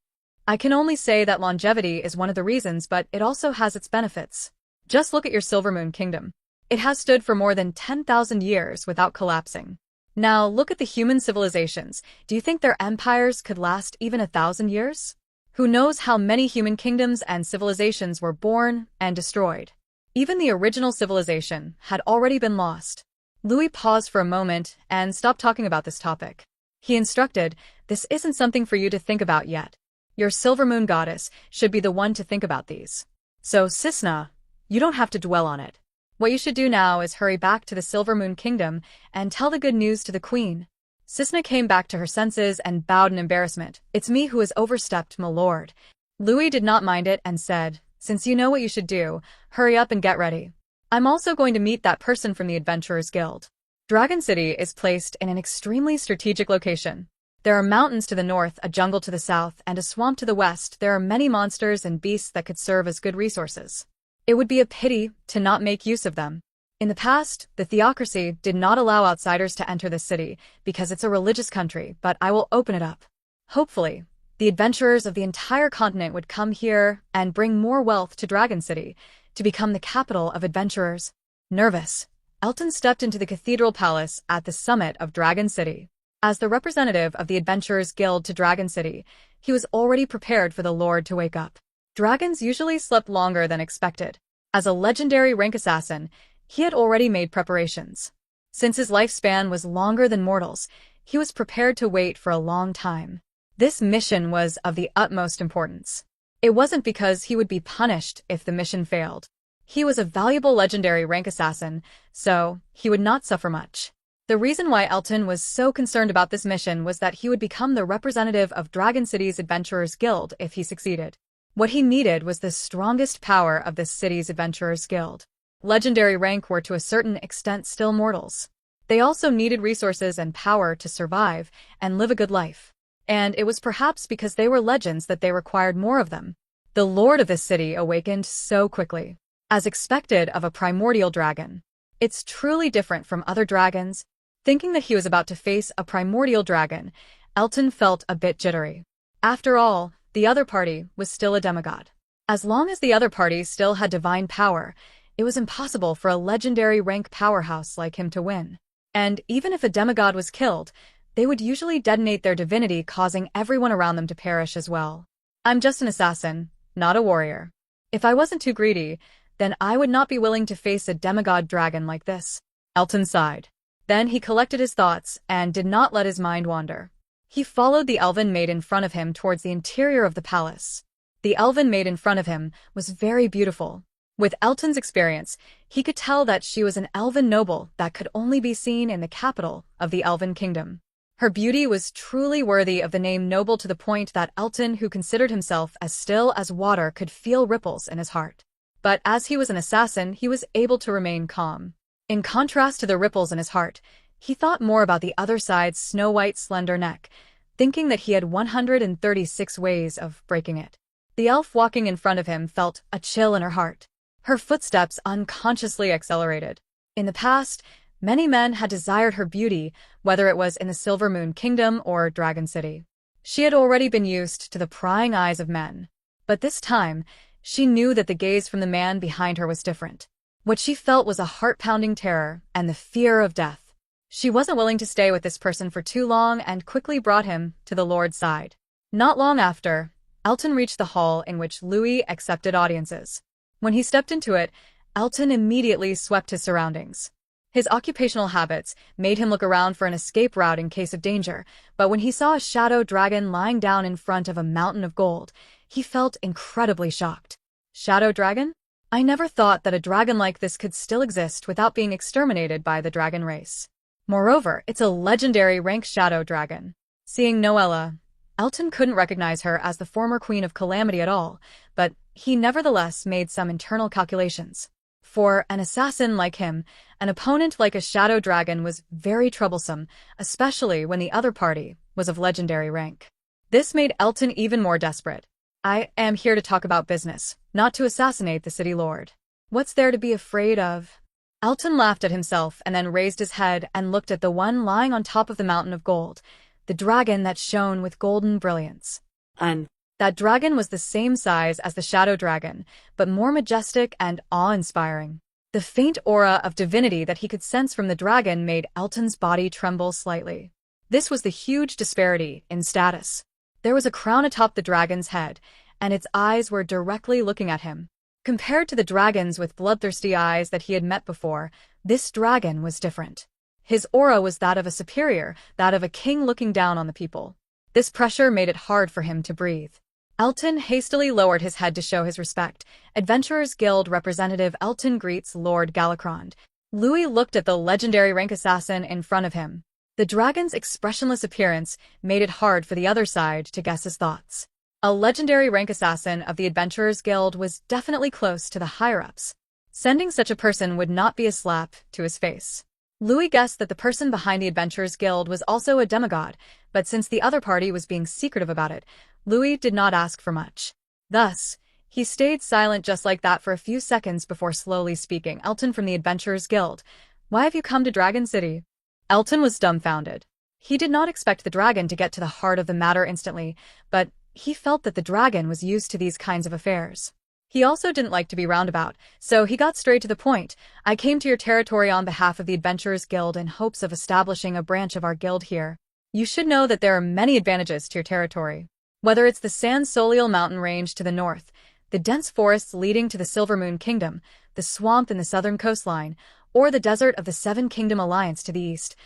I can only say that longevity is one of the reasons, but it also has its benefits. Just look at your Silvermoon Kingdom. It has stood for more than 10,000 years without collapsing. Now look at the human civilizations. Do you think their empires could last even 1,000 years? Who knows how many human kingdoms and civilizations were born and destroyed? Even the original civilization had already been lost. Louis paused for a moment and stopped talking about this topic. He instructed, "This isn't something for you to think about yet. Your Silvermoon goddess should be the one to think about these. So, Cisna, you don't have to dwell on it. What you should do now is hurry back to the Silvermoon Kingdom and tell the good news to the queen." Cisna came back to her senses and bowed in embarrassment. "It's me who has overstepped, my lord." Louis did not mind it and said, "Since you know what you should do, hurry up and get ready. I'm also going to meet that person from the Adventurers Guild." Dragon City is placed in an extremely strategic location. There are mountains to the north, a jungle to the south, and a swamp to the west. There are many monsters and beasts that could serve as good resources. It would be a pity to not make use of them. In the past, the theocracy did not allow outsiders to enter this city because it's a religious country, but I will open it up. Hopefully, the adventurers of the entire continent would come here and bring more wealth to Dragon City to become the capital of adventurers. Nervous, Elton stepped into the cathedral palace at the summit of Dragon City. As the representative of the Adventurers Guild to Dragon City, he was already prepared for the Lord to wake up. Dragons usually slept longer than expected. As a legendary rank assassin, he had already made preparations. Since his lifespan was longer than mortals, he was prepared to wait for a long time. This mission was of the utmost importance. It wasn't because he would be punished if the mission failed. He was a valuable legendary rank assassin, so he would not suffer much. The reason why Elton was so concerned about this mission was that he would become the representative of Dragon City's Adventurers Guild if he succeeded. What he needed was the strongest power of this city's Adventurers Guild. Legendary rank were to a certain extent still mortals. They also needed resources and power to survive and live a good life. And it was perhaps because they were legends that they required more of them. The lord of this city awakened so quickly, as expected of a primordial dragon. It's truly different from other dragons. Thinking that he was about to face a primordial dragon, Elton felt a bit jittery. After all, the other party was still a demigod. As long as the other party still had divine power, it was impossible for a legendary rank powerhouse like him to win. And even if a demigod was killed, they would usually detonate their divinity, causing everyone around them to perish as well. "I'm just an assassin, not a warrior. If I wasn't too greedy, then I would not be willing to face a demigod dragon like this." Elton sighed. Then he collected his thoughts and did not let his mind wander. He followed the elven maid in front of him towards the interior of the palace. The elven maid in front of him was very beautiful. With Elton's experience, he could tell that she was an elven noble that could only be seen in the capital of the Elven Kingdom. Her beauty was truly worthy of the name noble, to the point that Elton, who considered himself as still as water, could feel ripples in his heart. But as he was an assassin, he was able to remain calm. In contrast to the ripples in his heart, he thought more about the other side's snow-white slender neck, thinking that he had 136 ways of breaking it. The elf walking in front of him felt a chill in her heart. Her footsteps unconsciously accelerated. In the past, many men had desired her beauty, whether it was in the Silvermoon Kingdom or Dragon City. She had already been used to the prying eyes of men. But this time, she knew that the gaze from the man behind her was different. What she felt was a heart-pounding terror and the fear of death. She wasn't willing to stay with this person for too long and quickly brought him to the Lord's side. Not long after, Elton reached the hall in which Louis accepted audiences. When he stepped into it, Elton immediately swept his surroundings. His occupational habits made him look around for an escape route in case of danger, but when he saw a shadow dragon lying down in front of a mountain of gold, he felt incredibly shocked. Shadow dragon? I never thought that a dragon like this could still exist without being exterminated by the dragon race. Moreover, it's a legendary rank shadow dragon. Seeing Noella, Elton couldn't recognize her as the former Queen of Calamity at all, but he nevertheless made some internal calculations. For an assassin like him, an opponent like a shadow dragon was very troublesome, especially when the other party was of legendary rank. This made Elton even more desperate. I am here to talk about business, not to assassinate the city lord. What's there to be afraid of? Elton laughed at himself and then raised his head and looked at the one lying on top of the mountain of gold, the dragon that shone with golden brilliance. That dragon was the same size as the shadow dragon, but more majestic and awe-inspiring. The faint aura of divinity that he could sense from the dragon made Elton's body tremble slightly. This was the huge disparity in status. There was a crown atop the dragon's head, and its eyes were directly looking at him. Compared to the dragons with bloodthirsty eyes that he had met before, this dragon was different. His aura was that of a superior, that of a king looking down on the people. This pressure made it hard for him to breathe. Elton hastily lowered his head to show his respect. Adventurers Guild representative Elton greets Lord Galacrond. Louis looked at the legendary rank assassin in front of him. The dragon's expressionless appearance made it hard for the other side to guess his thoughts. A legendary rank assassin of the Adventurers Guild was definitely close to the higher-ups. Sending such a person would not be a slap to his face. Louis guessed that the person behind the Adventurers Guild was also a demigod, but since the other party was being secretive about it, Louis did not ask for much. Thus, he stayed silent just like that for a few seconds before slowly speaking. Elton from the Adventurers Guild. Why have you come to Dragon City? Elton was dumbfounded. He did not expect the dragon to get to the heart of the matter instantly, but he felt that the dragon was used to these kinds of affairs. He also didn't like to be roundabout, so he got straight to the point. I came to your territory on behalf of the Adventurers Guild in hopes of establishing a branch of our guild here. You should know that there are many advantages to your territory. Whether it's the San Soliel mountain range to the north, the dense forests leading to the Silver Moon Kingdom, the swamp in the southern coastline, or the desert of the Seven Kingdom Alliance to the east,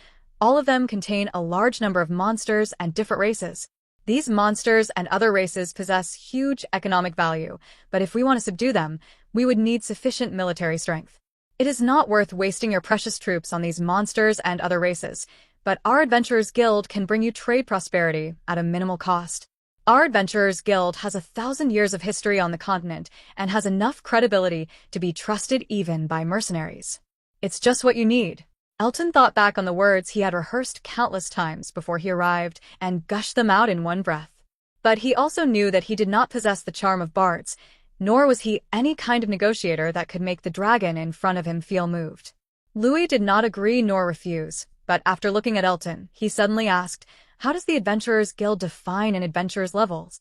all of them contain a large number of monsters and different races. These monsters and other races possess huge economic value, but if we want to subdue them, we would need sufficient military strength. It is not worth wasting your precious troops on these monsters and other races, but our Adventurers Guild can bring you trade prosperity at a minimal cost. Our Adventurers Guild has 1,000 years of history on the continent and has enough credibility to be trusted even by mercenaries. It's just what you need. Elton thought back on the words he had rehearsed countless times before he arrived and gushed them out in one breath. But he also knew that he did not possess the charm of bards, nor was he any kind of negotiator that could make the dragon in front of him feel moved. Louis did not agree nor refuse, but after looking at Elton, he suddenly asked, how does the Adventurers Guild define an adventurer's levels?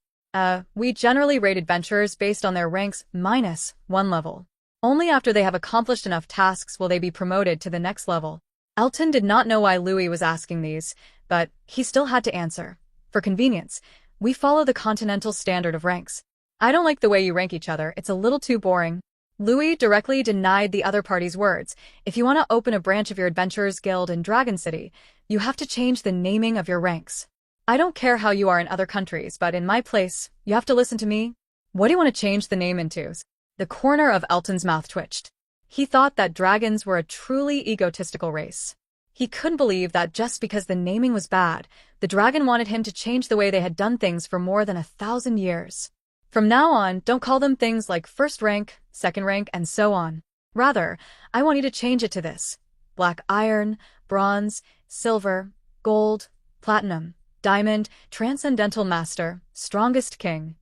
We generally rate adventurers based on their ranks -1 level. Only after they have accomplished enough tasks will they be promoted to the next level. Elton did not know why Louis was asking these, but he still had to answer. For convenience, we follow the continental standard of ranks. I don't like the way you rank each other, it's a little too boring. Louis directly denied the other party's words. If you want to open a branch of your Adventurers Guild in Dragon City, you have to change the naming of your ranks. I don't care how you are in other countries, but in my place, you have to listen to me. What do you want to change the name into? The corner of Elton's mouth twitched. He thought that dragons were a truly egotistical race. He couldn't believe that just because the naming was bad, the dragon wanted him to change the way they had done things for more than 1,000 years. From now on, don't call them things like first rank, second rank, and so on. Rather, I want you to change it to this: black iron, bronze, silver, gold, platinum, diamond, transcendental master, strongest king.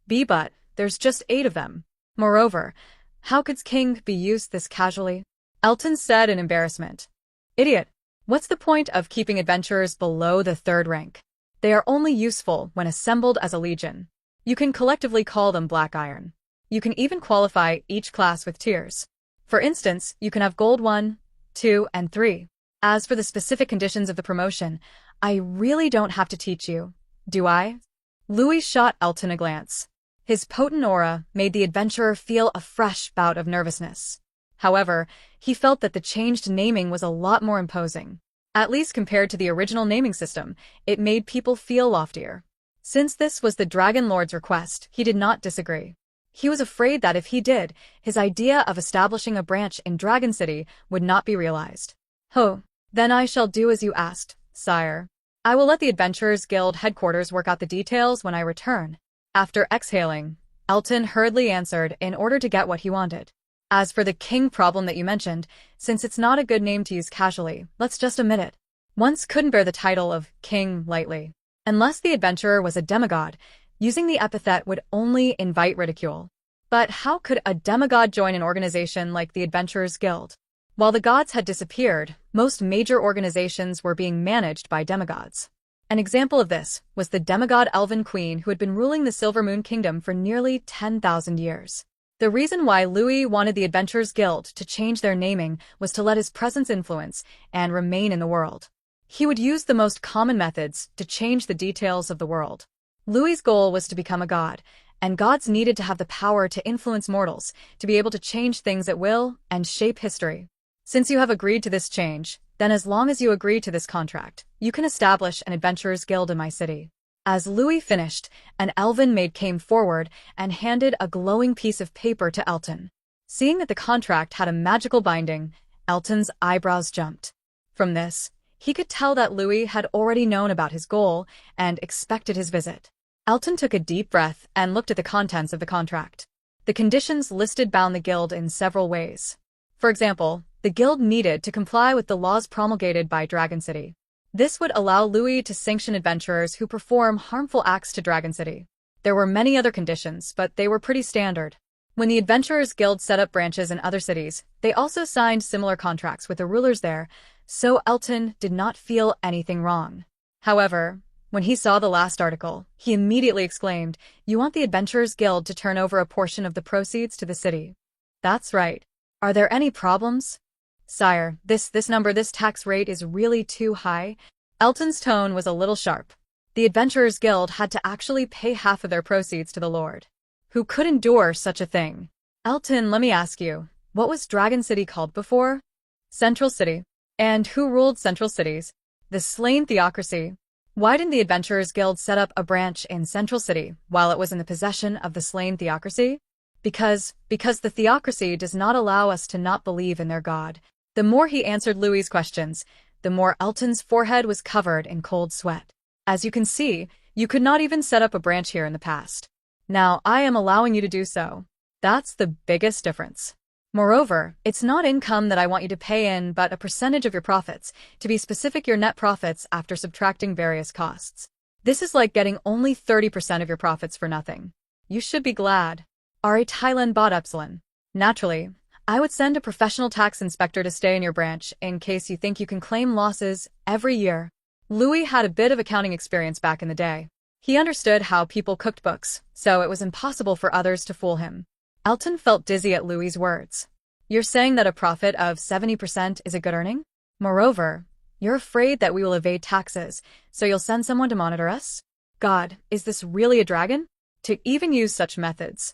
But there's just 8 of them. Moreover, how could king be used this casually? Elton said in embarrassment. Idiot. What's the point of keeping adventurers below the 3rd rank? They are only useful when assembled as a legion. You can collectively call them black iron. You can even qualify each class with tiers. For instance, you can have gold 1, 2, and 3. As for the specific conditions of the promotion, I really don't have to teach you, do I? Louis shot Elton a glance. His potent aura made the adventurer feel a fresh bout of nervousness. However, he felt that the changed naming was a lot more imposing. At least compared to the original naming system, it made people feel loftier. Since this was the Dragon Lord's request, he did not disagree. He was afraid that if he did, his idea of establishing a branch in Dragon City would not be realized. "Oh, then I shall do as you asked, sire. I will let the Adventurers Guild headquarters work out the details when I return." After exhaling, Elton hurriedly answered in order to get what he wanted. "As for the king problem that you mentioned, since it's not a good name to use casually, let's just omit it. Once couldn't bear the title of king lightly. Unless the adventurer was a demigod, using the epithet would only invite ridicule. But how could a demigod join an organization like the Adventurers Guild? While the gods had disappeared, most major organizations were being managed by demigods. An example of this was the demigod Elven Queen who had been ruling the Silver Moon Kingdom for nearly 10,000 years. The reason why Louis wanted the Adventurers Guild to change their naming was to let his presence influence and remain in the world. He would use the most common methods to change the details of the world. Louis's goal was to become a god, and gods needed to have the power to influence mortals, to be able to change things at will and shape history. Since you have agreed to this change, then as long as you agree to this contract, you can establish an Adventurers Guild in my city." As Louis finished, an elven maid came forward and handed a glowing piece of paper to Elton. Seeing that the contract had a magical binding, Elton's eyebrows jumped. From this, he could tell that Louis had already known about his goal and expected his visit. Elton took a deep breath and looked at the contents of the contract. The conditions listed bound the guild in several ways. For example, the guild needed to comply with the laws promulgated by Dragon City. This would allow Louis to sanction adventurers who perform harmful acts to Dragon City. There were many other conditions, but they were pretty standard. When the Adventurers Guild set up branches in other cities, they also signed similar contracts with the rulers there, so Elton did not feel anything wrong. However, when he saw the last article, he immediately exclaimed, "You want the Adventurers Guild to turn over a portion of the proceeds to the city?" "That's right. Are there any problems?" "Sire, this tax rate is really too high." Elton's tone was a little sharp. The Adventurers Guild had to actually pay half of their proceeds to the Lord. Who could endure such a thing? "Elton, let me ask you, what was Dragon City called before?" "Central City." "And who ruled Central Cities?" "The slain theocracy." "Why didn't the Adventurers Guild set up a branch in Central City while it was in the possession of the slain theocracy?" Because the theocracy does not allow us to not believe in their god." The more he answered Louis's questions, the more Elton's forehead was covered in cold sweat. "As you can see, you could not even set up a branch here in the past. Now I am allowing you to do so. That's the biggest difference. Moreover, it's not income that I want you to pay in, but a percentage of your profits, to be specific your net profits after subtracting various costs. This is like getting only 30% of your profits for nothing. You should be glad." Ari Thailand bought Epsilon. "Naturally, I would send a professional tax inspector to stay in your branch in case you think you can claim losses every year." Louis had a bit of accounting experience back in the day. He understood how people cooked books, so it was impossible for others to fool him. Elton felt dizzy at Louis's words. "You're saying that a profit of 70% is a good earning? Moreover, you're afraid that we will evade taxes, so you'll send someone to monitor us? God, is this really a dragon? To even use such methods."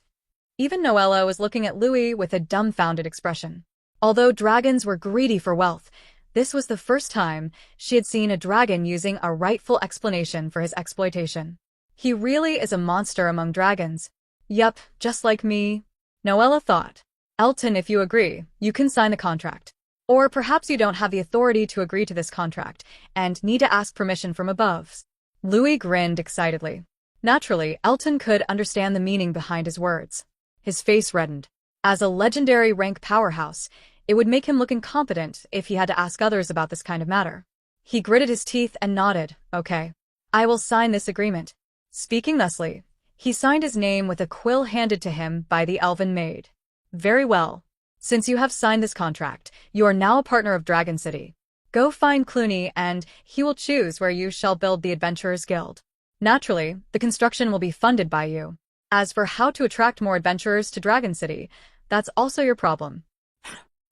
Even Noella was looking at Louis with a dumbfounded expression. Although dragons were greedy for wealth, this was the first time she had seen a dragon using a rightful explanation for his exploitation. He really is a monster among dragons. "Yup, just like me," Noella thought. "Elton, if you agree, you can sign the contract. Or perhaps you don't have the authority to agree to this contract and need to ask permission from above." Louis grinned excitedly. Naturally, Elton could understand the meaning behind his words. His face reddened. As a legendary rank powerhouse, it would make him look incompetent if he had to ask others about this kind of matter. He gritted his teeth and nodded. "Okay. I will sign this agreement." Speaking thusly, he signed his name with a quill handed to him by the elven maid. "Very well. Since you have signed this contract, you are now a partner of Dragon City. Go find Clooney and he will choose where you shall build the Adventurers Guild. Naturally, the construction will be funded by you. As for how to attract more adventurers to Dragon City, that's also your problem."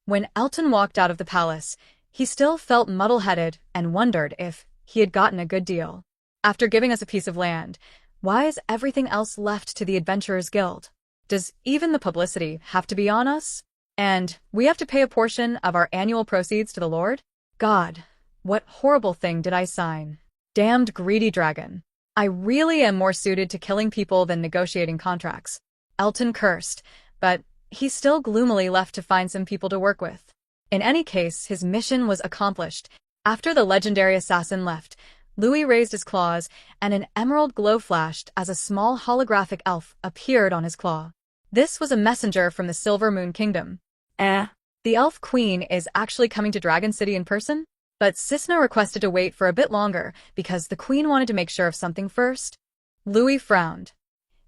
When Elton walked out of the palace, he still felt muddle-headed and wondered if he had gotten a good deal. After giving us a piece of land, why is everything else left to the Adventurers Guild? Does even the publicity have to be on us? And we have to pay a portion of our annual proceeds to the Lord? God, what horrible thing did I sign? Damned greedy dragon. I really am more suited to killing people than negotiating contracts. Elton cursed, but he still gloomily left to find some people to work with. In any case, his mission was accomplished. After the legendary assassin left, Louis raised his claws, and an emerald glow flashed as a small holographic elf appeared on his claw. This was a messenger from the Silver Moon Kingdom. The elf queen is actually coming to Dragon City in person? But Cisna requested to wait for a bit longer because the queen wanted to make sure of something first. Louis frowned.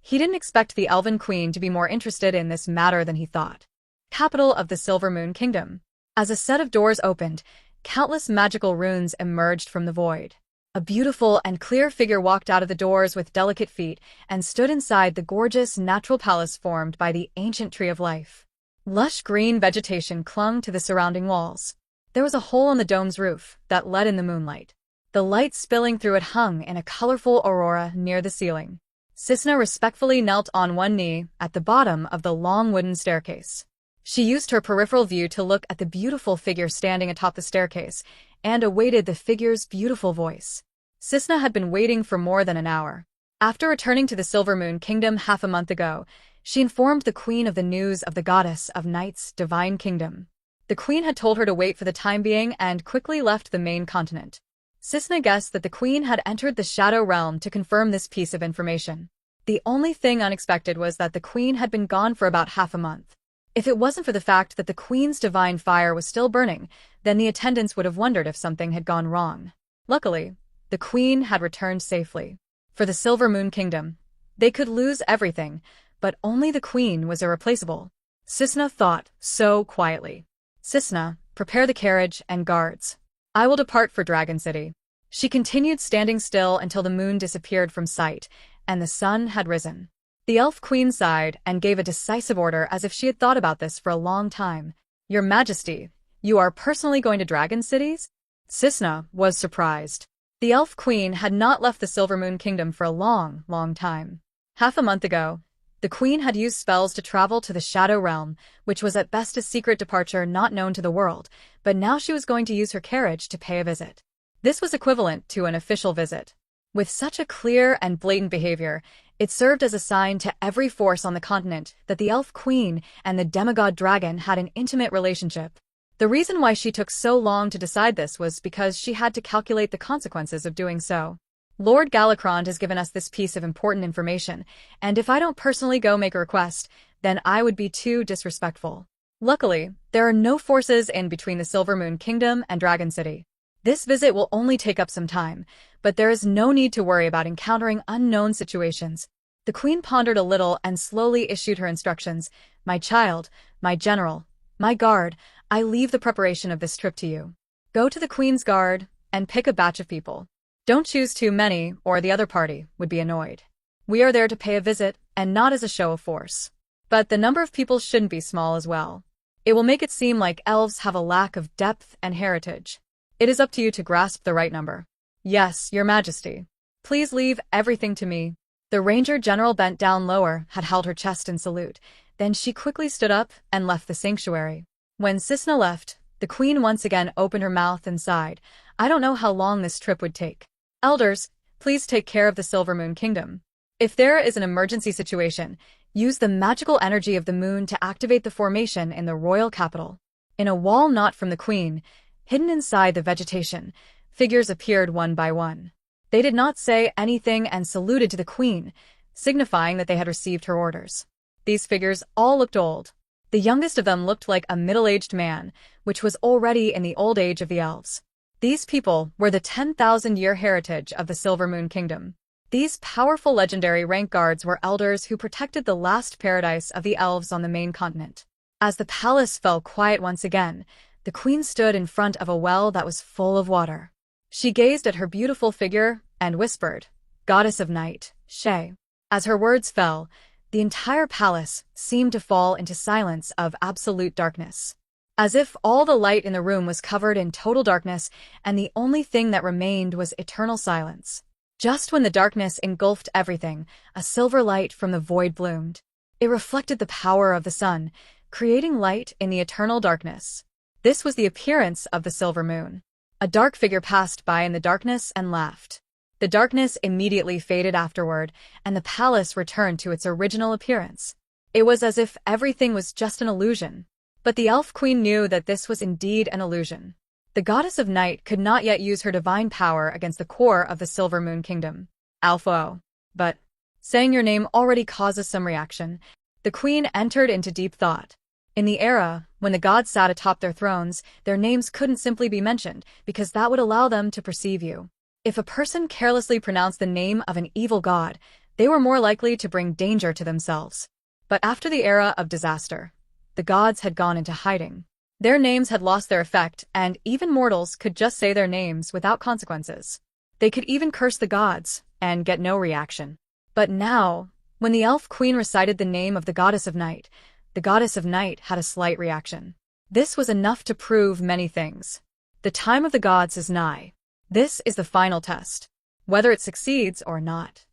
He didn't expect the elven queen to be more interested in this matter than he thought. Capital of the Silver Moon Kingdom. As a set of doors opened, countless magical runes emerged from the void. A beautiful and clear figure walked out of the doors with delicate feet and stood inside the gorgeous natural palace formed by the ancient tree of life. Lush green vegetation clung to the surrounding walls. There was a hole in the dome's roof that let in the moonlight. The light spilling through it hung in a colorful aurora near the ceiling. Cisna respectfully knelt on one knee at the bottom of the long wooden staircase. She used her peripheral view to look at the beautiful figure standing atop the staircase and awaited the figure's beautiful voice. Cisna had been waiting for more than an hour. After returning to the Silver Moon Kingdom half a month ago, she informed the queen of the news of the goddess of night's divine kingdom. The queen had told her to wait for the time being and quickly left the main continent. Cisna guessed that the queen had entered the Shadow Realm to confirm this piece of information. The only thing unexpected was that the queen had been gone for about half a month. If it wasn't for the fact that the queen's divine fire was still burning, then the attendants would have wondered if something had gone wrong. Luckily, the queen had returned safely. For the Silver Moon Kingdom, they could lose everything, but only the queen was irreplaceable. Cisna thought so quietly. Cisna, prepare the carriage and guards. I will depart for Dragon City. She continued standing still until the moon disappeared from sight, and the sun had risen. The elf queen sighed and gave a decisive order as if she had thought about this for a long time. Your Majesty, you are personally going to Dragon Cities? Cisna was surprised. The elf queen had not left the Silver Moon Kingdom for a long, long time. Half a month ago, the queen had used spells to travel to the Shadow Realm, which was at best a secret departure not known to the world, but now she was going to use her carriage to pay a visit. This was equivalent to an official visit. With such a clear and blatant behavior, it served as a sign to every force on the continent that the elf queen and the demigod dragon had an intimate relationship. The reason why she took so long to decide this was because she had to calculate the consequences of doing so. Lord Galacrond has given us this piece of important information, and if I don't personally go make a request, then I would be too disrespectful. Luckily, there are no forces in between the Silver Moon Kingdom and Dragon City. This visit will only take up some time, but there is no need to worry about encountering unknown situations. The queen pondered a little and slowly issued her instructions. My child, my general, my guard, I leave the preparation of this trip to you. Go to the queen's guard and pick a batch of people. Don't choose too many, or the other party would be annoyed. We are there to pay a visit, and not as a show of force. But the number of people shouldn't be small as well. It will make it seem like elves have a lack of depth and heritage. It is up to you to grasp the right number. Yes, Your Majesty. Please leave everything to me. The Ranger General bent down lower, had held her chest in salute. Then she quickly stood up and left the sanctuary. When Cisna left, the queen once again opened her mouth and sighed. I don't know how long this trip would take. Elders, please take care of the Silver Moon Kingdom. If there is an emergency situation, use the magical energy of the moon to activate the formation in the royal capital. In a wall not from the queen, hidden inside the vegetation, figures appeared one by one. They did not say anything and saluted to the queen, signifying that they had received her orders. These figures all looked old. The youngest of them looked like a middle-aged man, which was already in the old age of the elves. These people were the 10,000-year heritage of the Silver Moon Kingdom. These powerful legendary rank guards were elders who protected the last paradise of the elves on the main continent. As the palace fell quiet once again, the queen stood in front of a well that was full of water. She gazed at her beautiful figure and whispered, Goddess of Night, Shay. As her words fell, the entire palace seemed to fall into silence of absolute darkness. as if all the light in the room was covered in total darkness and the only thing that remained was eternal silence. Just when the darkness engulfed everything, a silver light from the void bloomed. It reflected the power of the sun, creating light in the eternal darkness. This was the appearance of the silver moon. A dark figure passed by in the darkness and laughed. The darkness immediately faded afterward, and the palace returned to its original appearance. It was as if everything was just an illusion. But the elf queen knew that this was indeed an illusion. The goddess of night could not yet use her divine power against the core of the Silver Moon Kingdom. Alpha. But saying your name already causes some reaction. The queen entered into deep thought. In the era when the gods sat atop their thrones, their names couldn't simply be mentioned because that would allow them to perceive you. If a person carelessly pronounced the name of an evil god, they were more likely to bring danger to themselves. But after the era of disaster, the gods had gone into hiding. Their names had lost their effect, and even mortals could just say their names without consequences. They could even curse the gods and get no reaction. But now, when the elf queen recited the name of the goddess of night, the goddess of night had a slight reaction. This was enough to prove many things. The time of the gods is nigh. This is the final test, whether it succeeds or not.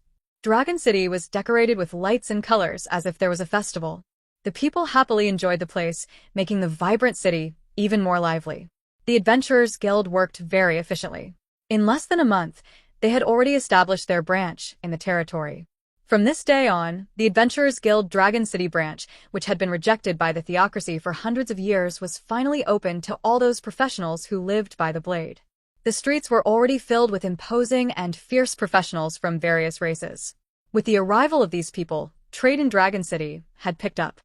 Dragon City was decorated with lights and colors as if there was a festival. The people happily enjoyed the place, making the vibrant city even more lively. The Adventurers Guild worked very efficiently. In less than a month, they had already established their branch in the territory. From this day on, the Adventurers Guild Dragon City branch, which had been rejected by the theocracy for hundreds of years, was finally open to all those professionals who lived by the blade. The streets were already filled with imposing and fierce professionals from various races. With the arrival of these people, trade in Dragon City had picked up.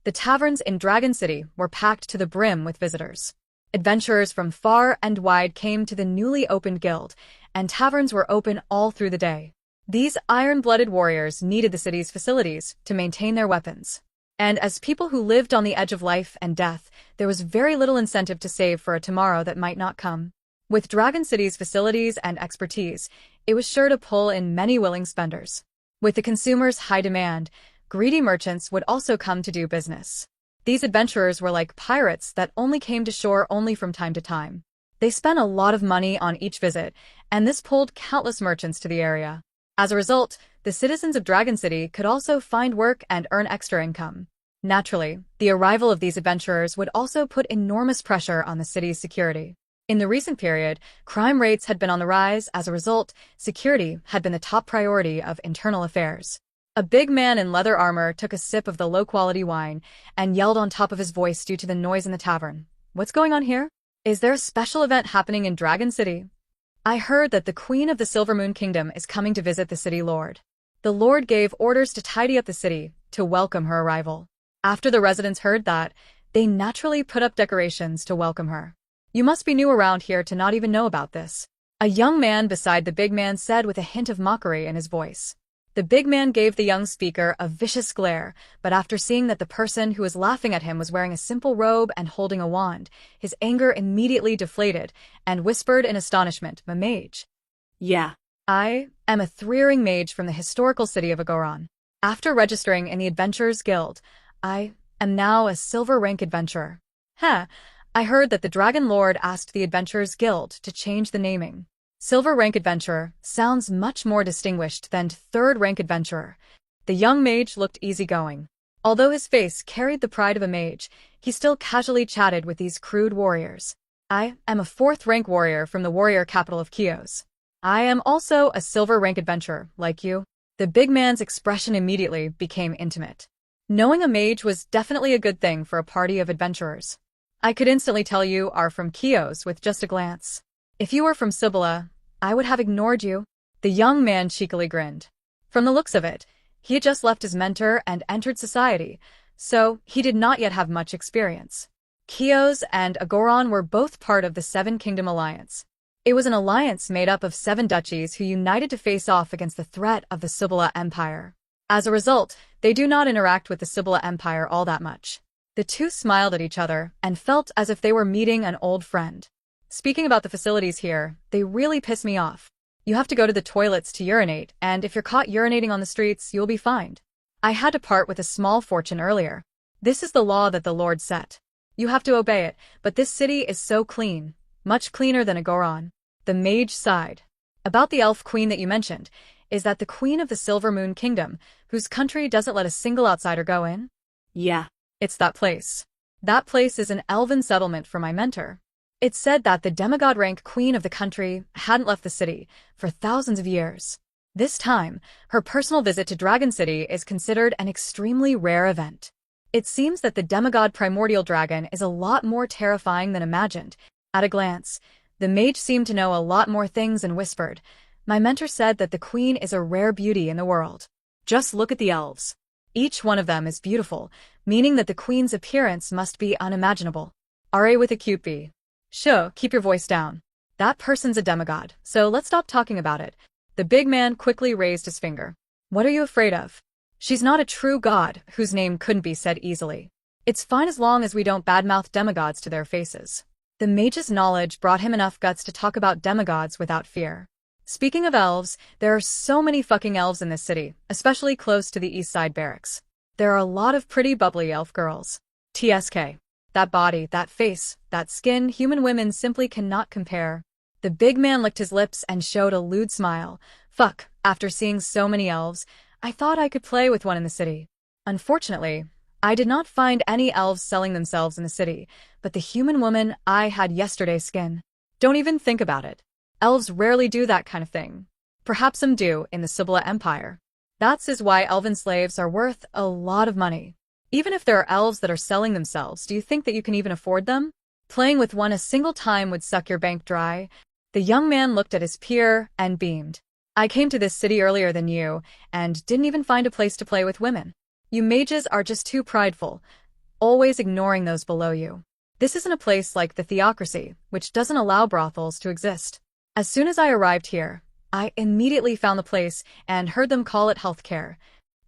The taverns in Dragon City were packed to the brim with visitors. Adventurers from far and wide came to the newly opened guild, and taverns were open all through the day. These iron-blooded warriors needed the city's facilities to maintain their weapons. And as people who lived on the edge of life and death, there was very little incentive to save for a tomorrow that might not come. With Dragon City's facilities and expertise, it was sure to pull in many willing spenders. With the consumers' high demand, greedy merchants would also come to do business. These adventurers were like pirates that only came to shore only from time to time. They spent a lot of money on each visit, and this pulled countless merchants to the area. As a result, the citizens of Dragon City could also find work and earn extra income. Naturally, the arrival of these adventurers would also put enormous pressure on the city's security. In the recent period, crime rates had been on the rise. As a result, security had been the top priority of internal affairs. A big man in leather armor took a sip of the low-quality wine and yelled on top of his voice due to the noise in the tavern. "What's going on here? Is there a special event happening in Dragon City? I heard that the Queen of the Silver Moon Kingdom is coming to visit the city lord." The lord gave orders to tidy up the city to welcome her arrival. After the residents heard that, they naturally put up decorations to welcome her. "You must be new around here to not even know about this," a young man beside the big man said with a hint of mockery in his voice. The big man gave the young speaker a vicious glare, but after seeing that the person who was laughing at him was wearing a simple robe and holding a wand, his anger immediately deflated, and whispered in astonishment, "A mage?" "Yeah. "I am a three-ring mage from the historical city of Agoron. After registering in the Adventurers Guild, I am now a silver rank adventurer." I heard that the Dragon Lord asked the Adventurers Guild to change the naming. Silver rank adventurer sounds much more distinguished than third rank adventurer. The young mage looked easygoing. Although his face carried the pride of a mage, he still casually chatted with these crude warriors. "I am a fourth rank warrior from the warrior capital of Chios. I am also a silver rank adventurer, like you." The big man's expression immediately became intimate. Knowing a mage was definitely a good thing for a party of adventurers. "I could instantly tell you are from Chios with just a glance. If you were from Sibylla, I would have ignored you." The young man cheekily grinned. From the looks of it, he had just left his mentor and entered society, so he did not yet have much experience. Chios and Agoron were both part of the Seven Kingdom Alliance. It was an alliance made up of 7 duchies who united to face off against the threat of the Sibylla Empire. As a result, they do not interact with the Sibylla Empire all that much. The two smiled at each other and felt as if they were meeting an old friend. "Speaking about the facilities here, they really piss me off. You have to go to the toilets to urinate, and if you're caught urinating on the streets, you'll be fined. I had to part with a small fortune earlier. This is the law that the Lord set. You have to obey it, but this city is so clean. Much cleaner than a Goron. The mage sighed. About the elf queen that you mentioned, is that the queen of the Silver Moon Kingdom, whose country doesn't let a single outsider go in? Yeah. It's that place. That place is an elven settlement for my mentor. It's said that the demigod rank queen of the country hadn't left the city for thousands of years. This time, her personal visit to Dragon City is considered an extremely rare event. It seems that the demigod primordial dragon is a lot more terrifying than imagined. At a glance, the mage seemed to know a lot more things and whispered. My mentor said that the queen is a rare beauty in the world. Just look at the elves. Each one of them is beautiful, meaning that the queen's appearance must be unimaginable. RA with a cute B. Sure, keep your voice down. That person's a demigod, so let's stop talking about it. The big man quickly raised his finger. What are you afraid of? She's not a true god, whose name couldn't be said easily. It's fine as long as we don't badmouth demigods to their faces. The mage's knowledge brought him enough guts to talk about demigods without fear. Speaking of elves, there are so many fucking elves in this city, especially close to the East Side Barracks. There are a lot of pretty bubbly elf girls. TSK. That body, that face, that skin, human women simply cannot compare. The big man licked his lips and showed a lewd smile. Fuck, after seeing so many elves, I thought I could play with one in the city. Unfortunately, I did not find any elves selling themselves in the city, but the human woman I had yesterday's skin. Don't even think about it. Elves rarely do that kind of thing. Perhaps some do in the Sibylla Empire. That's why elven slaves are worth a lot of money. Even if there are elves that are selling themselves, do you think that you can even afford them? Playing with one a single time would suck your bank dry. The young man looked at his peer and beamed. I came to this city earlier than you, and didn't even find a place to play with women. You mages are just too prideful, always ignoring those below you. This isn't a place like the theocracy, which doesn't allow brothels to exist. As soon as I arrived here, I immediately found the place and heard them call it healthcare.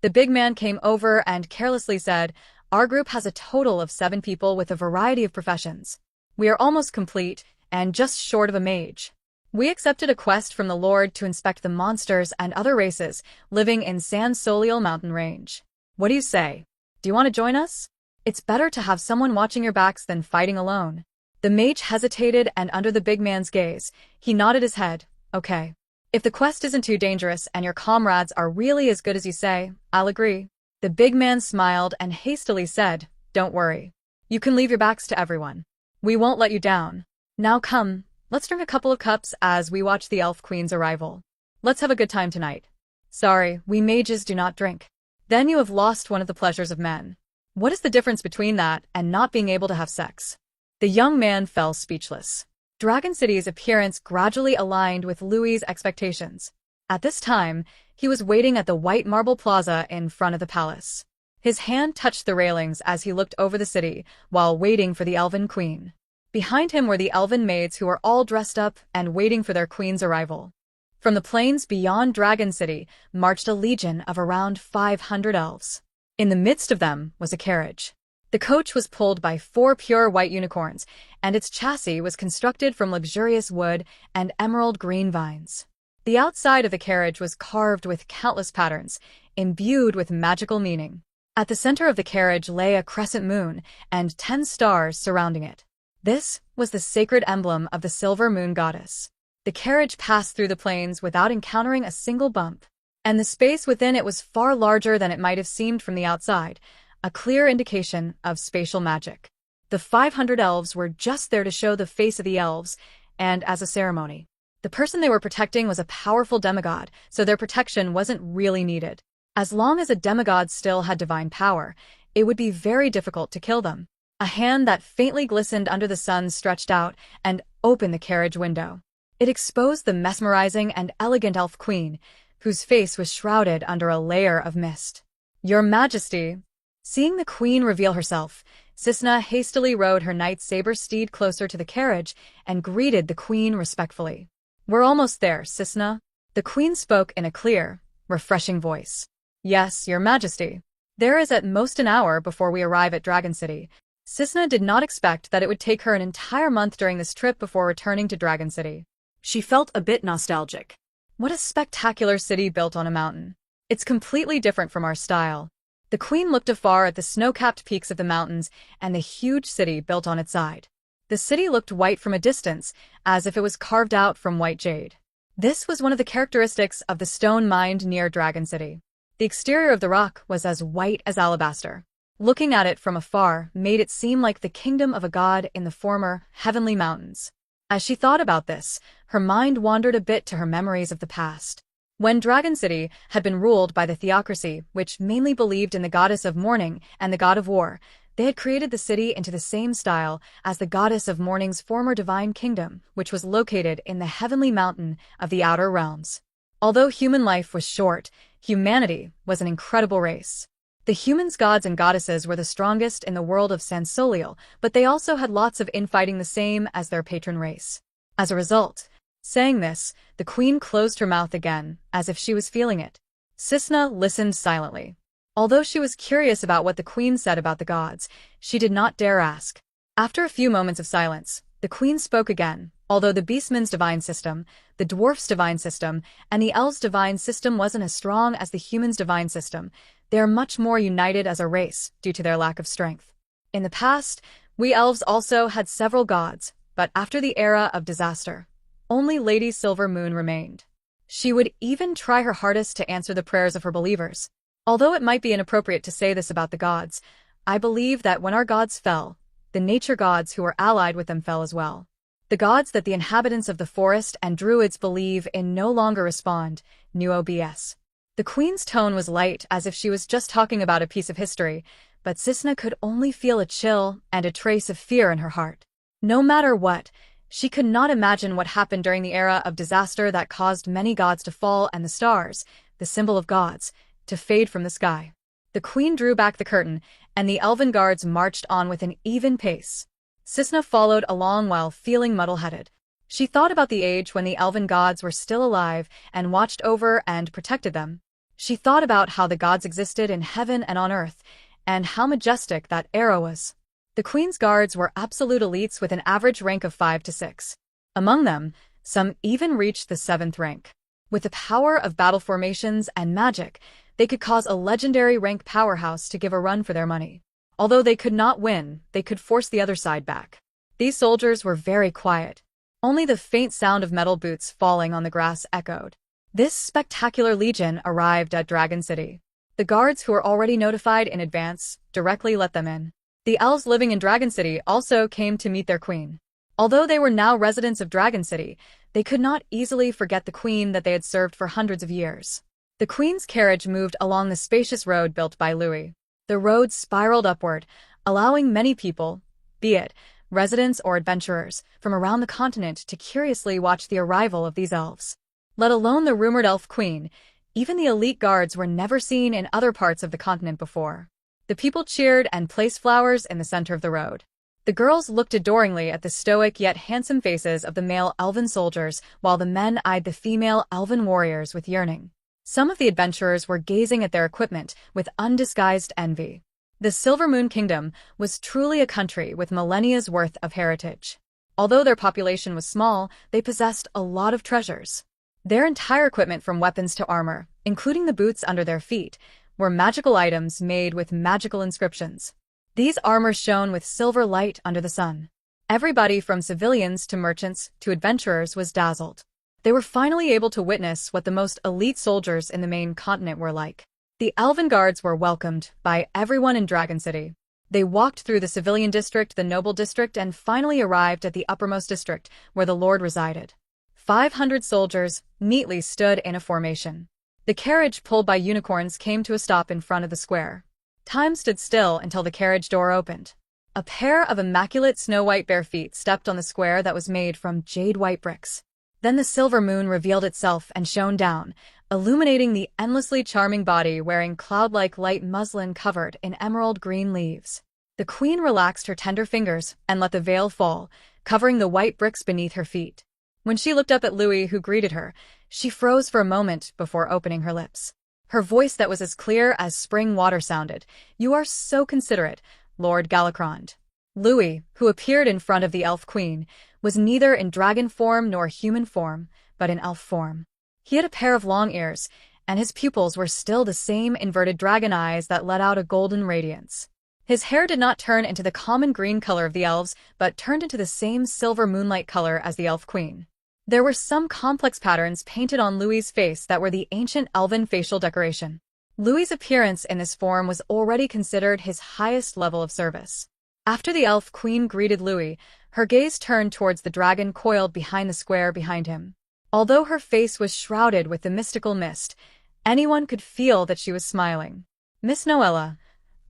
The big man came over and carelessly said, our group has a total of 7 people with a variety of professions. We are almost complete and just short of a mage. We accepted a quest from the Lord to inspect the monsters and other races living in San Soliel mountain range. What do you say? Do you want to join us? It's better to have someone watching your backs than fighting alone. The mage hesitated, and under the big man's gaze, he nodded his head. Okay. If the quest isn't too dangerous and your comrades are really as good as you say, I'll agree. The big man smiled and hastily said, don't worry. You can leave your backs to everyone. We won't let you down. Now come, let's drink a couple of cups as we watch the elf queen's arrival. Let's have a good time tonight. Sorry, we mages do not drink. Then you have lost one of the pleasures of men. What is the difference between that and not being able to have sex? The young man fell speechless. Dragon City's appearance gradually aligned with Louis's expectations. At this time, he was waiting at the white marble plaza in front of the palace. His hand touched the railings as he looked over the city while waiting for the elven queen. Behind him were the elven maids who were all dressed up and waiting for their queen's arrival. From the plains beyond Dragon City marched a legion of around 500 elves. In the midst of them was a carriage. The coach was pulled by 4 pure white unicorns, and its chassis was constructed from luxurious wood and emerald green vines. The outside of the carriage was carved with countless patterns, imbued with magical meaning. At the center of the carriage lay a crescent moon and 10 stars surrounding it. This was the sacred emblem of the Silver Moon Goddess. The carriage passed through the plains without encountering a single bump, and the space within it was far larger than it might have seemed from the outside, a clear indication of spatial magic. The 500 elves were just there to show the face of the elves, and as a ceremony. The person they were protecting was a powerful demigod, so their protection wasn't really needed. As long as a demigod still had divine power, it would be very difficult to kill them. A hand that faintly glistened under the sun stretched out and opened the carriage window. It exposed the mesmerizing and elegant elf queen, whose face was shrouded under a layer of mist. Your Majesty. Seeing the queen reveal herself, Cisna hastily rode her night saber steed closer to the carriage and greeted the queen respectfully. We're almost there, Cisna. The queen spoke in a clear, refreshing voice. Yes, Your Majesty. There is at most an hour before we arrive at Dragon City. Cisna did not expect that it would take her an entire month during this trip before returning to Dragon City. She felt a bit nostalgic. What a spectacular city built on a mountain. It's completely different from our style. The queen looked afar at the snow-capped peaks of the mountains and the huge city built on its side. The city looked white from a distance, as if it was carved out from white jade. This was one of the characteristics of the stone mined near Dragon City. The exterior of the rock was as white as alabaster. Looking at it from afar made it seem like the kingdom of a god in the former heavenly mountains. As she thought about this, her mind wandered a bit to her memories of the past. When Dragon City had been ruled by the theocracy, which mainly believed in the goddess of morning and the god of war, they had created the city into the same style as the goddess of morning's former divine kingdom, which was located in the heavenly mountain of the outer realms. Although human life was short, humanity was an incredible race. The humans, gods, and goddesses were the strongest in the world of Sansolial, but they also had lots of infighting, the same as their patron race. As a result, saying this, the queen closed her mouth again, as if she was feeling it. Cisna listened silently. Although she was curious about what the queen said about the gods, she did not dare ask. After a few moments of silence, the queen spoke again. Although the beastmen's divine system, the dwarf's divine system, and the elves' divine system wasn't as strong as the humans' divine system, they are much more united as a race due to their lack of strength. In the past, we elves also had several gods, but after the era of disaster, only Lady Silver Moon remained. She would even try her hardest to answer the prayers of her believers. Although it might be inappropriate to say this about the gods, I believe that when our gods fell, the nature gods who were allied with them fell as well. The gods that the inhabitants of the forest and druids believe in no longer respond, new OBS. The queen's tone was light, as if she was just talking about a piece of history, but Cisna could only feel a chill and a trace of fear in her heart. No matter what, she could not imagine what happened during the era of disaster that caused many gods to fall and the stars, the symbol of gods, to fade from the sky. The queen drew back the curtain, and the elven guards marched on with an even pace. Cisna followed along while feeling muddle-headed. She thought about the age when the elven gods were still alive and watched over and protected them. She thought about how the gods existed in heaven and on earth, and how majestic that era was. The queen's guards were absolute elites with an average rank of 5 to 6. Among them, some even reached the 7th rank. With the power of battle formations and magic, they could cause a legendary rank powerhouse to give a run for their money. Although they could not win, they could force the other side back. These soldiers were very quiet. Only the faint sound of metal boots falling on the grass echoed. This spectacular legion arrived at Dragon City. The guards, who were already notified in advance, directly let them in. The elves living in Dragon City also came to meet their queen. Although they were now residents of Dragon City, they could not easily forget the queen that they had served for hundreds of years. The queen's carriage moved along the spacious road built by Louis. The road spiraled upward, allowing many people, be it residents or adventurers, from around the continent to curiously watch the arrival of these elves. Let alone the rumored elf queen, even the elite guards were never seen in other parts of the continent before. The people cheered and placed flowers in the center of the road. The girls looked adoringly at the stoic yet handsome faces of the male elven soldiers, while the men eyed the female elven warriors with yearning. Some of the adventurers were gazing at their equipment with undisguised envy. The Silver Moon Kingdom was truly a country with millennia's worth of heritage. Although their population was small, they possessed a lot of treasures. Their entire equipment, from weapons to armor, including the boots under their feet, were magical items made with magical inscriptions. These armors shone with silver light under the sun. Everybody from civilians to merchants to adventurers was dazzled. They were finally able to witness what the most elite soldiers in the main continent were like. The elven guards were welcomed by everyone in Dragon City. They walked through the civilian district, the noble district, and finally arrived at the uppermost district, where the lord resided. 500 soldiers neatly stood in a formation. The carriage pulled by unicorns came to a stop in front of the square. Time stood still until the carriage door opened. A pair of immaculate snow-white bare feet stepped on the square that was made from jade-white bricks. Then the silver moon revealed itself and shone down, illuminating the endlessly charming body wearing cloud-like light muslin covered in emerald green leaves. The queen relaxed her tender fingers and let the veil fall, covering the white bricks beneath her feet. When she looked up at Louis, who greeted her, she froze for a moment before opening her lips. Her voice, that was as clear as spring water, sounded, "You are so considerate, Lord Galacrond." Louis, who appeared in front of the elf queen, was neither in dragon form nor human form, but in elf form. He had a pair of long ears, and his pupils were still the same inverted dragon eyes that let out a golden radiance. His hair did not turn into the common green color of the elves, but turned into the same silver moonlight color as the elf queen. There were some complex patterns painted on Louis's face that were the ancient elven facial decoration. Louis's appearance in this form was already considered his highest level of service. After the elf queen greeted Louis, her gaze turned towards the dragon coiled behind the square behind him. Although her face was shrouded with the mystical mist, anyone could feel that she was smiling. "Miss Noella,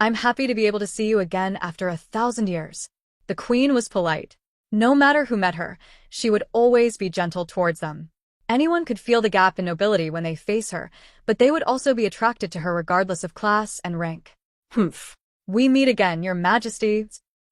I'm happy to be able to see you again after 1,000 years. The queen was polite. No matter who met her, she would always be gentle towards them. Anyone could feel the gap in nobility when they face her, but they would also be attracted to her regardless of class and rank. Humph. We meet again, your majesty."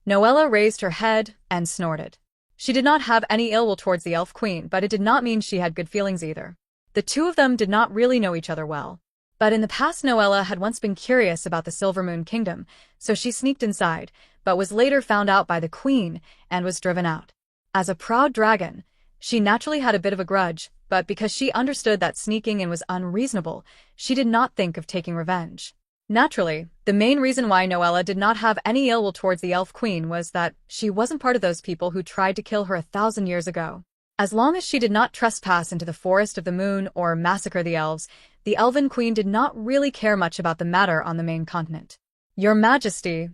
Noella raised her head and snorted. She did not have any ill will towards the elf queen, but it did not mean she had good feelings either. The two of them did not really know each other well. But in the past, Noella had once been curious about the Silvermoon Kingdom, so she sneaked inside, but was later found out by the queen and was driven out. As a proud dragon, she naturally had a bit of a grudge, but because she understood that sneaking in was unreasonable, she did not think of taking revenge. Naturally, the main reason why Noella did not have any ill will towards the elf queen was that she wasn't part of those people who tried to kill her 1,000 years ago. As long as she did not trespass into the Forest of the Moon or massacre the elves, the Elven Queen did not really care much about the matter on the main continent. "Your Majesty."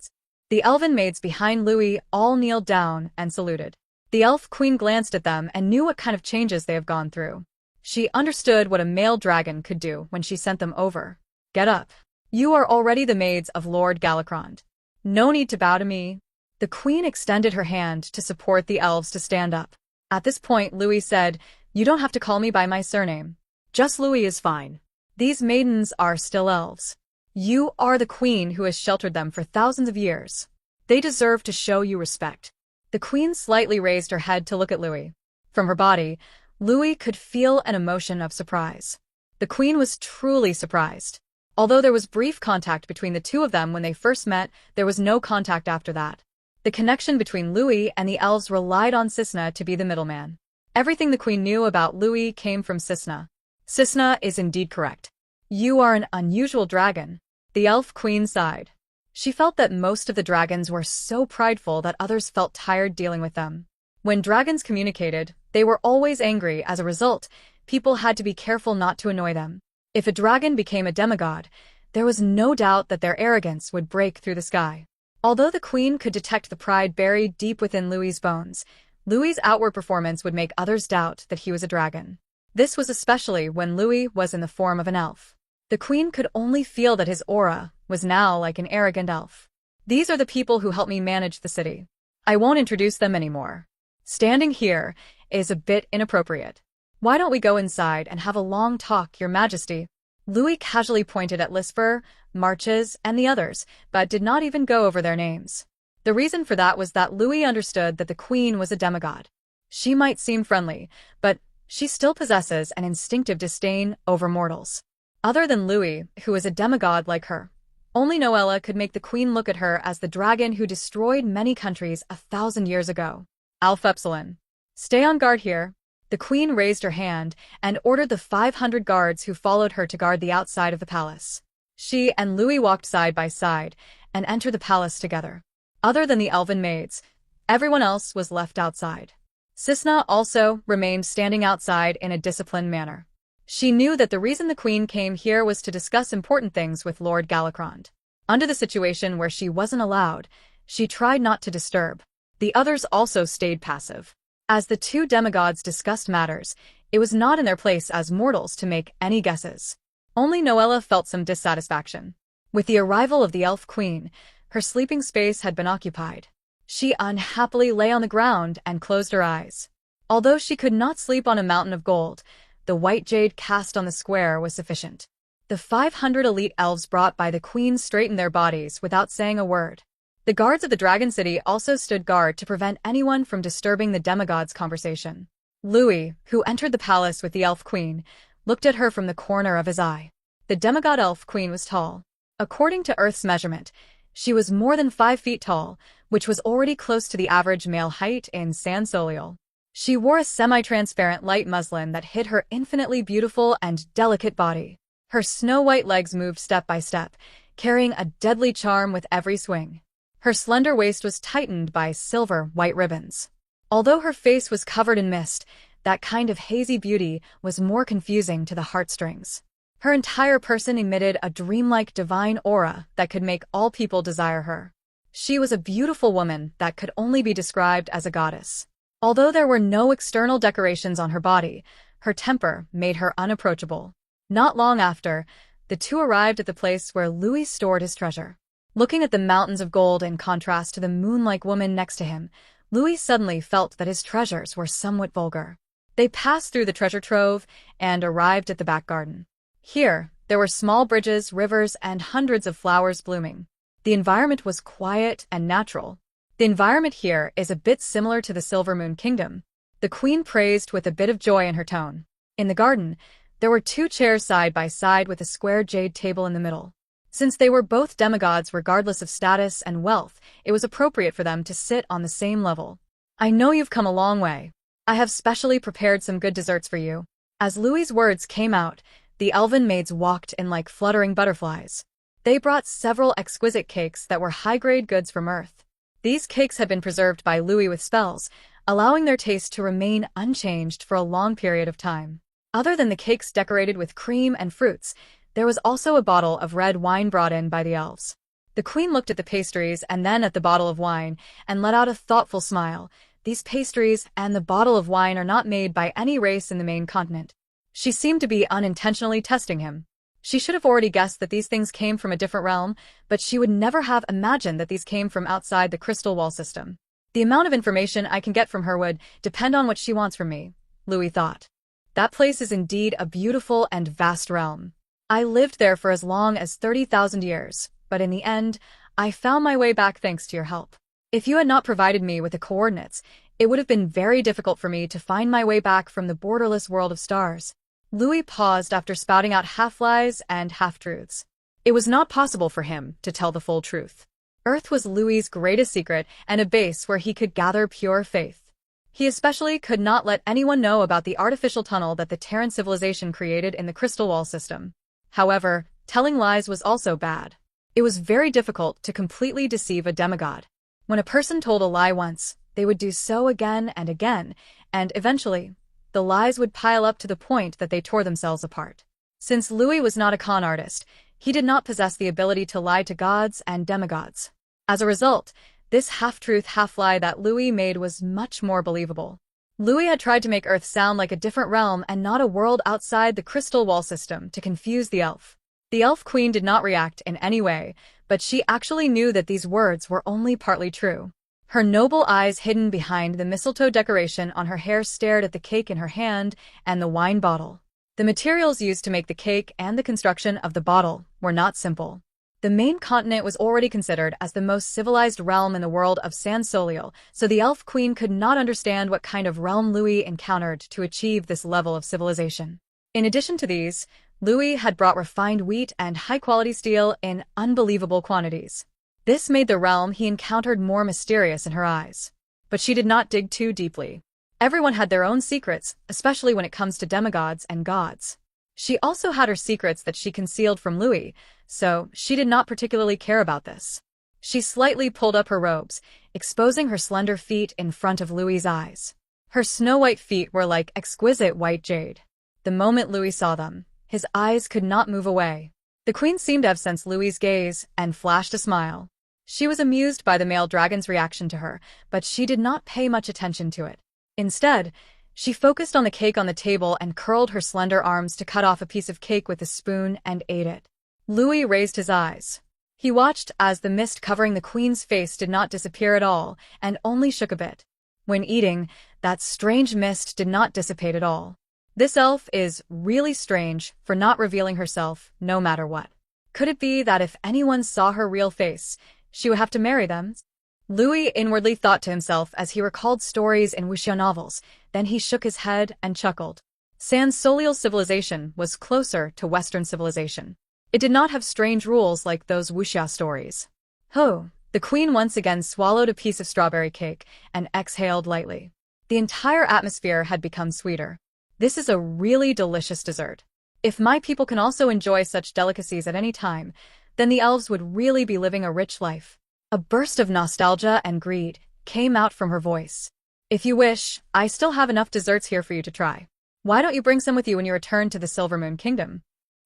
The elven maids behind Louis all kneeled down and saluted. The Elf Queen glanced at them and knew what kind of changes they have gone through. She understood what a male dragon could do when she sent them over. "Get up. You are already the maids of Lord Galacrond. No need to bow to me." The Queen extended her hand to support the elves to stand up. At this point, Louis said, "You don't have to call me by my surname. Just Louis is fine. These maidens are still elves. You are the queen who has sheltered them for thousands of years. They deserve to show you respect." The queen slightly raised her head to look at Louis. From her body, Louis could feel an emotion of surprise. The queen was truly surprised. Although there was brief contact between the two of them when they first met, there was no contact after that. The connection between Louis and the elves relied on Cisna to be the middleman. Everything the queen knew about Louis came from Cisna. "Cisna is indeed correct. You are an unusual dragon." The elf queen sighed. She felt that most of the dragons were so prideful that others felt tired dealing with them. When dragons communicated, they were always angry. As a result, people had to be careful not to annoy them. If a dragon became a demigod, there was no doubt that their arrogance would break through the sky. Although the queen could detect the pride buried deep within Louis's bones, Louis's outward performance would make others doubt that he was a dragon. This was especially when Louis was in the form of an elf. The queen could only feel that his aura was now like an arrogant elf. "These are the people who help me manage the city. I won't introduce them anymore. Standing here is a bit inappropriate. Why don't we go inside and have a long talk, your majesty?" Louis casually pointed at Lisper, Marches, and the others, but did not even go over their names. The reason for that was that Louis understood that the queen was a demigod. She might seem friendly, but she still possesses an instinctive disdain over mortals. Other than Louis, who is a demigod like her, only Noella could make the queen look at her as the dragon who destroyed many countries 1,000 years ago. "Alpha Epsilon. Stay on guard here." The queen raised her hand and ordered the 500 guards who followed her to guard the outside of the palace. She and Louis walked side by side and entered the palace together. Other than the elven maids, everyone else was left outside. Cisna also remained standing outside in a disciplined manner. She knew that the reason the queen came here was to discuss important things with Lord Galacrond. Under the situation where she wasn't allowed, she tried not to disturb. The others also stayed passive. As the two demigods discussed matters, it was not in their place as mortals to make any guesses. Only Noella felt some dissatisfaction. With the arrival of the elf queen, her sleeping space had been occupied. She unhappily lay on the ground and closed her eyes. Although she could not sleep on a mountain of gold, the white jade cast on the square was sufficient. The 500 elite elves brought by the queen straightened their bodies without saying a word. The guards of the Dragon City also stood guard to prevent anyone from disturbing the demigod's conversation. Louis, who entered the palace with the elf queen, looked at her from the corner of his eye. The demigod elf queen was tall. According to Earth's measurement, she was more than 5 feet tall, which was already close to the average male height in San Soliel. She wore a semi-transparent light muslin that hid her infinitely beautiful and delicate body. Her snow-white legs moved step by step, carrying a deadly charm with every swing. Her slender waist was tightened by silver-white ribbons. Although her face was covered in mist, that kind of hazy beauty was more confusing to the heartstrings. Her entire person emitted a dreamlike divine aura that could make all people desire her. She was a beautiful woman that could only be described as a goddess. Although there were no external decorations on her body, her temper made her unapproachable. Not long after, the two arrived at the place where Louis stored his treasure. Looking at the mountains of gold in contrast to the moon-like woman next to him, Louis suddenly felt that his treasures were somewhat vulgar. They passed through the treasure trove and arrived at the back garden. Here, there were small bridges, rivers, and hundreds of flowers blooming. The environment was quiet and natural. The environment here is a bit similar to the Silver Moon Kingdom. The queen praised with a bit of joy in her tone. In the garden, there were two chairs side by side with a square jade table in the middle. Since they were both demigods regardless of status and wealth, it was appropriate for them to sit on the same level. I know you've come a long way. I have specially prepared some good desserts for you. As Louis's words came out, the elven maids walked in like fluttering butterflies. They brought several exquisite cakes that were high-grade goods from Earth. These cakes had been preserved by Louis with spells, allowing their taste to remain unchanged for a long period of time. Other than the cakes decorated with cream and fruits, there was also a bottle of red wine brought in by the elves. The queen looked at the pastries and then at the bottle of wine and let out a thoughtful smile. These pastries and the bottle of wine are not made by any race in the main continent. She seemed to be unintentionally testing him. She should have already guessed that these things came from a different realm, but she would never have imagined that these came from outside the crystal wall system. The amount of information I can get from her would depend on what she wants from me, Louis thought. That place is indeed a beautiful and vast realm. I lived there for as long as 30,000 years, but in the end, I found my way back thanks to your help. If you had not provided me with the coordinates, it would have been very difficult for me to find my way back from the borderless world of stars. Louis paused after spouting out half-lies and half-truths. It was not possible for him to tell the full truth. Earth was Louis's greatest secret and a base where he could gather pure faith. He especially could not let anyone know about the artificial tunnel that the Terran civilization created in the crystal wall system. However, telling lies was also bad. It was very difficult to completely deceive a demigod. When a person told a lie once, they would do so again, and eventually, the lies would pile up to the point that they tore themselves apart. Since Louis was not a con artist, he did not possess the ability to lie to gods and demigods. As a result, this half-truth, half-lie that Louis made was much more believable. Louis had tried to make Earth sound like a different realm and not a world outside the crystal wall system to confuse the elf. The elf queen did not react in any way, but she actually knew that these words were only partly true. Her noble eyes hidden behind the mistletoe decoration on her hair stared at the cake in her hand and the wine bottle. The materials used to make the cake and the construction of the bottle were not simple. The main continent was already considered as the most civilized realm in the world of San Soliel, so the elf queen could not understand what kind of realm Louis encountered to achieve this level of civilization. In addition to these, Louis had brought refined wheat and high-quality steel in unbelievable quantities. This made the realm he encountered more mysterious in her eyes. But she did not dig too deeply. Everyone had their own secrets, especially when it comes to demigods and gods. She also had her secrets that she concealed from Louis, so she did not particularly care about this. She slightly pulled up her robes, exposing her slender feet in front of Louis's eyes. Her snow-white feet were like exquisite white jade. The moment Louis saw them, his eyes could not move away. The queen seemed to have sensed Louis's gaze and flashed a smile. She was amused by the male dragon's reaction to her, but she did not pay much attention to it. Instead, she focused on the cake on the table and curled her slender arms to cut off a piece of cake with a spoon and ate it. Louis raised his eyes. He watched as the mist covering the queen's face did not disappear at all and only shook a bit. When eating, that strange mist did not dissipate at all. This elf is really strange for not revealing herself no matter what. Could it be that if anyone saw her real face, she would have to marry them? Louis inwardly thought to himself as he recalled stories in wuxia novels, then he shook his head and chuckled. San Soliel civilization was closer to Western civilization. It did not have strange rules like those wuxia stories. Oh, the queen once again swallowed a piece of strawberry cake and exhaled lightly. The entire atmosphere had become sweeter. This is a really delicious dessert. If my people can also enjoy such delicacies at any time, then the elves would really be living a rich life. A burst of nostalgia and greed came out from her voice. If you wish, I still have enough desserts here for you to try. Why don't you bring some with you when you return to the Silvermoon Kingdom?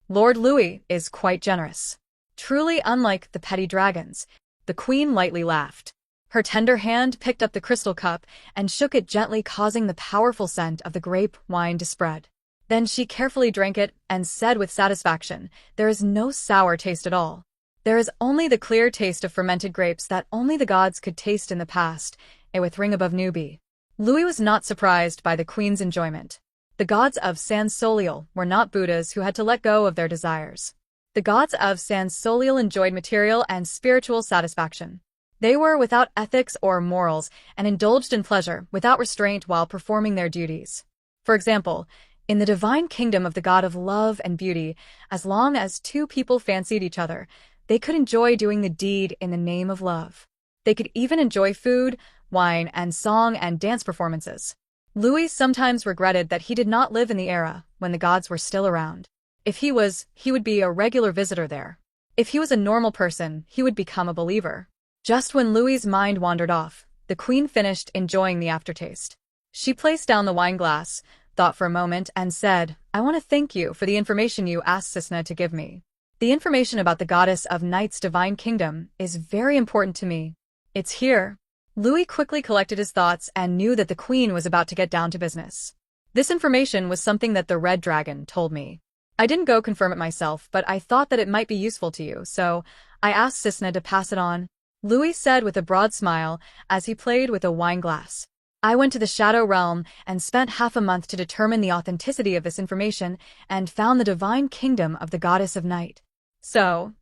Lord Louis is quite generous. Truly unlike the petty dragons, the queen lightly laughed. Her tender hand picked up the crystal cup and shook it gently, causing the powerful scent of the grape wine to spread. Then she carefully drank it and said with satisfaction, "There is no sour taste at all. There is only the clear taste of fermented grapes that only the gods could taste in the past, a with ring above newbie." Louis was not surprised by the queen's enjoyment. The gods of San Soliel were not Buddhas who had to let go of their desires. The gods of San Soliel enjoyed material and spiritual satisfaction. They were without ethics or morals and indulged in pleasure without restraint while performing their duties. For example, in the divine kingdom of the god of love and beauty, as long as two people fancied each other, they could enjoy doing the deed in the name of love. They could even enjoy food, wine, and song and dance performances. Louis sometimes regretted that he did not live in the era when the gods were still around. If he would be a regular visitor there. If he was a normal person, he would become a believer. Just when Louis's mind wandered off, the queen finished enjoying the aftertaste. She placed down the wine glass, thought for a moment, and said, "I want to thank you for the information you asked Cisna to give me. The information about the goddess of night's divine kingdom is very important to me. It's here." Louis quickly collected his thoughts and knew that the queen was about to get down to business. "This information was something that the red dragon told me. I didn't go confirm it myself, but I thought that it might be useful to you, so I asked Cisna to pass it on," Louis said with a broad smile as he played with a wine glass. "I went to the Shadow Realm and spent half a month to determine the authenticity of this information and found the divine kingdom of the goddess of night. So,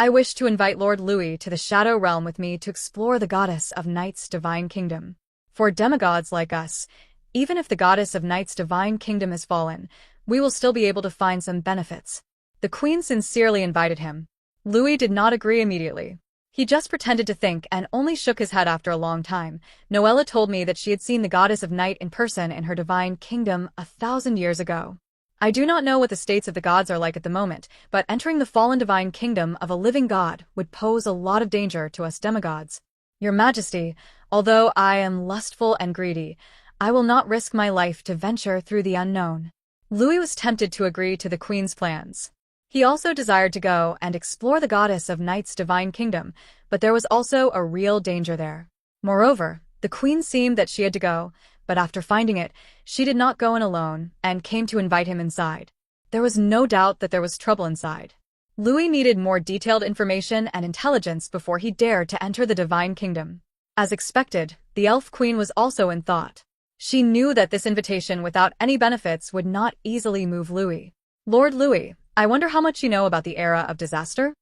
I wish to invite Lord Louis to the Shadow Realm with me to explore the goddess of night's divine kingdom. For demigods like us, even if the goddess of night's divine kingdom has fallen, we will still be able to find some benefits." The queen sincerely invited him. Louis did not agree immediately. He just pretended to think and only shook his head after a long time. "Noella told me that she had seen the goddess of night in person in her divine kingdom 1,000 years ago. I do not know what the states of the gods are like at the moment, but entering the fallen divine kingdom of a living god would pose a lot of danger to us demigods. Your Majesty, although I am lustful and greedy, I will not risk my life to venture through the unknown." Louis was tempted to agree to the queen's plans. He also desired to go and explore the goddess of night's divine kingdom, but there was also a real danger there. Moreover, the queen seemed that she had to go, but after finding it, she did not go in alone and came to invite him inside. There was no doubt that there was trouble inside. Louis needed more detailed information and intelligence before he dared to enter the divine kingdom. As expected, the elf queen was also in thought. She knew that this invitation without any benefits would not easily move Louis. "Lord Louis, I wonder how much you know about the era of disaster?"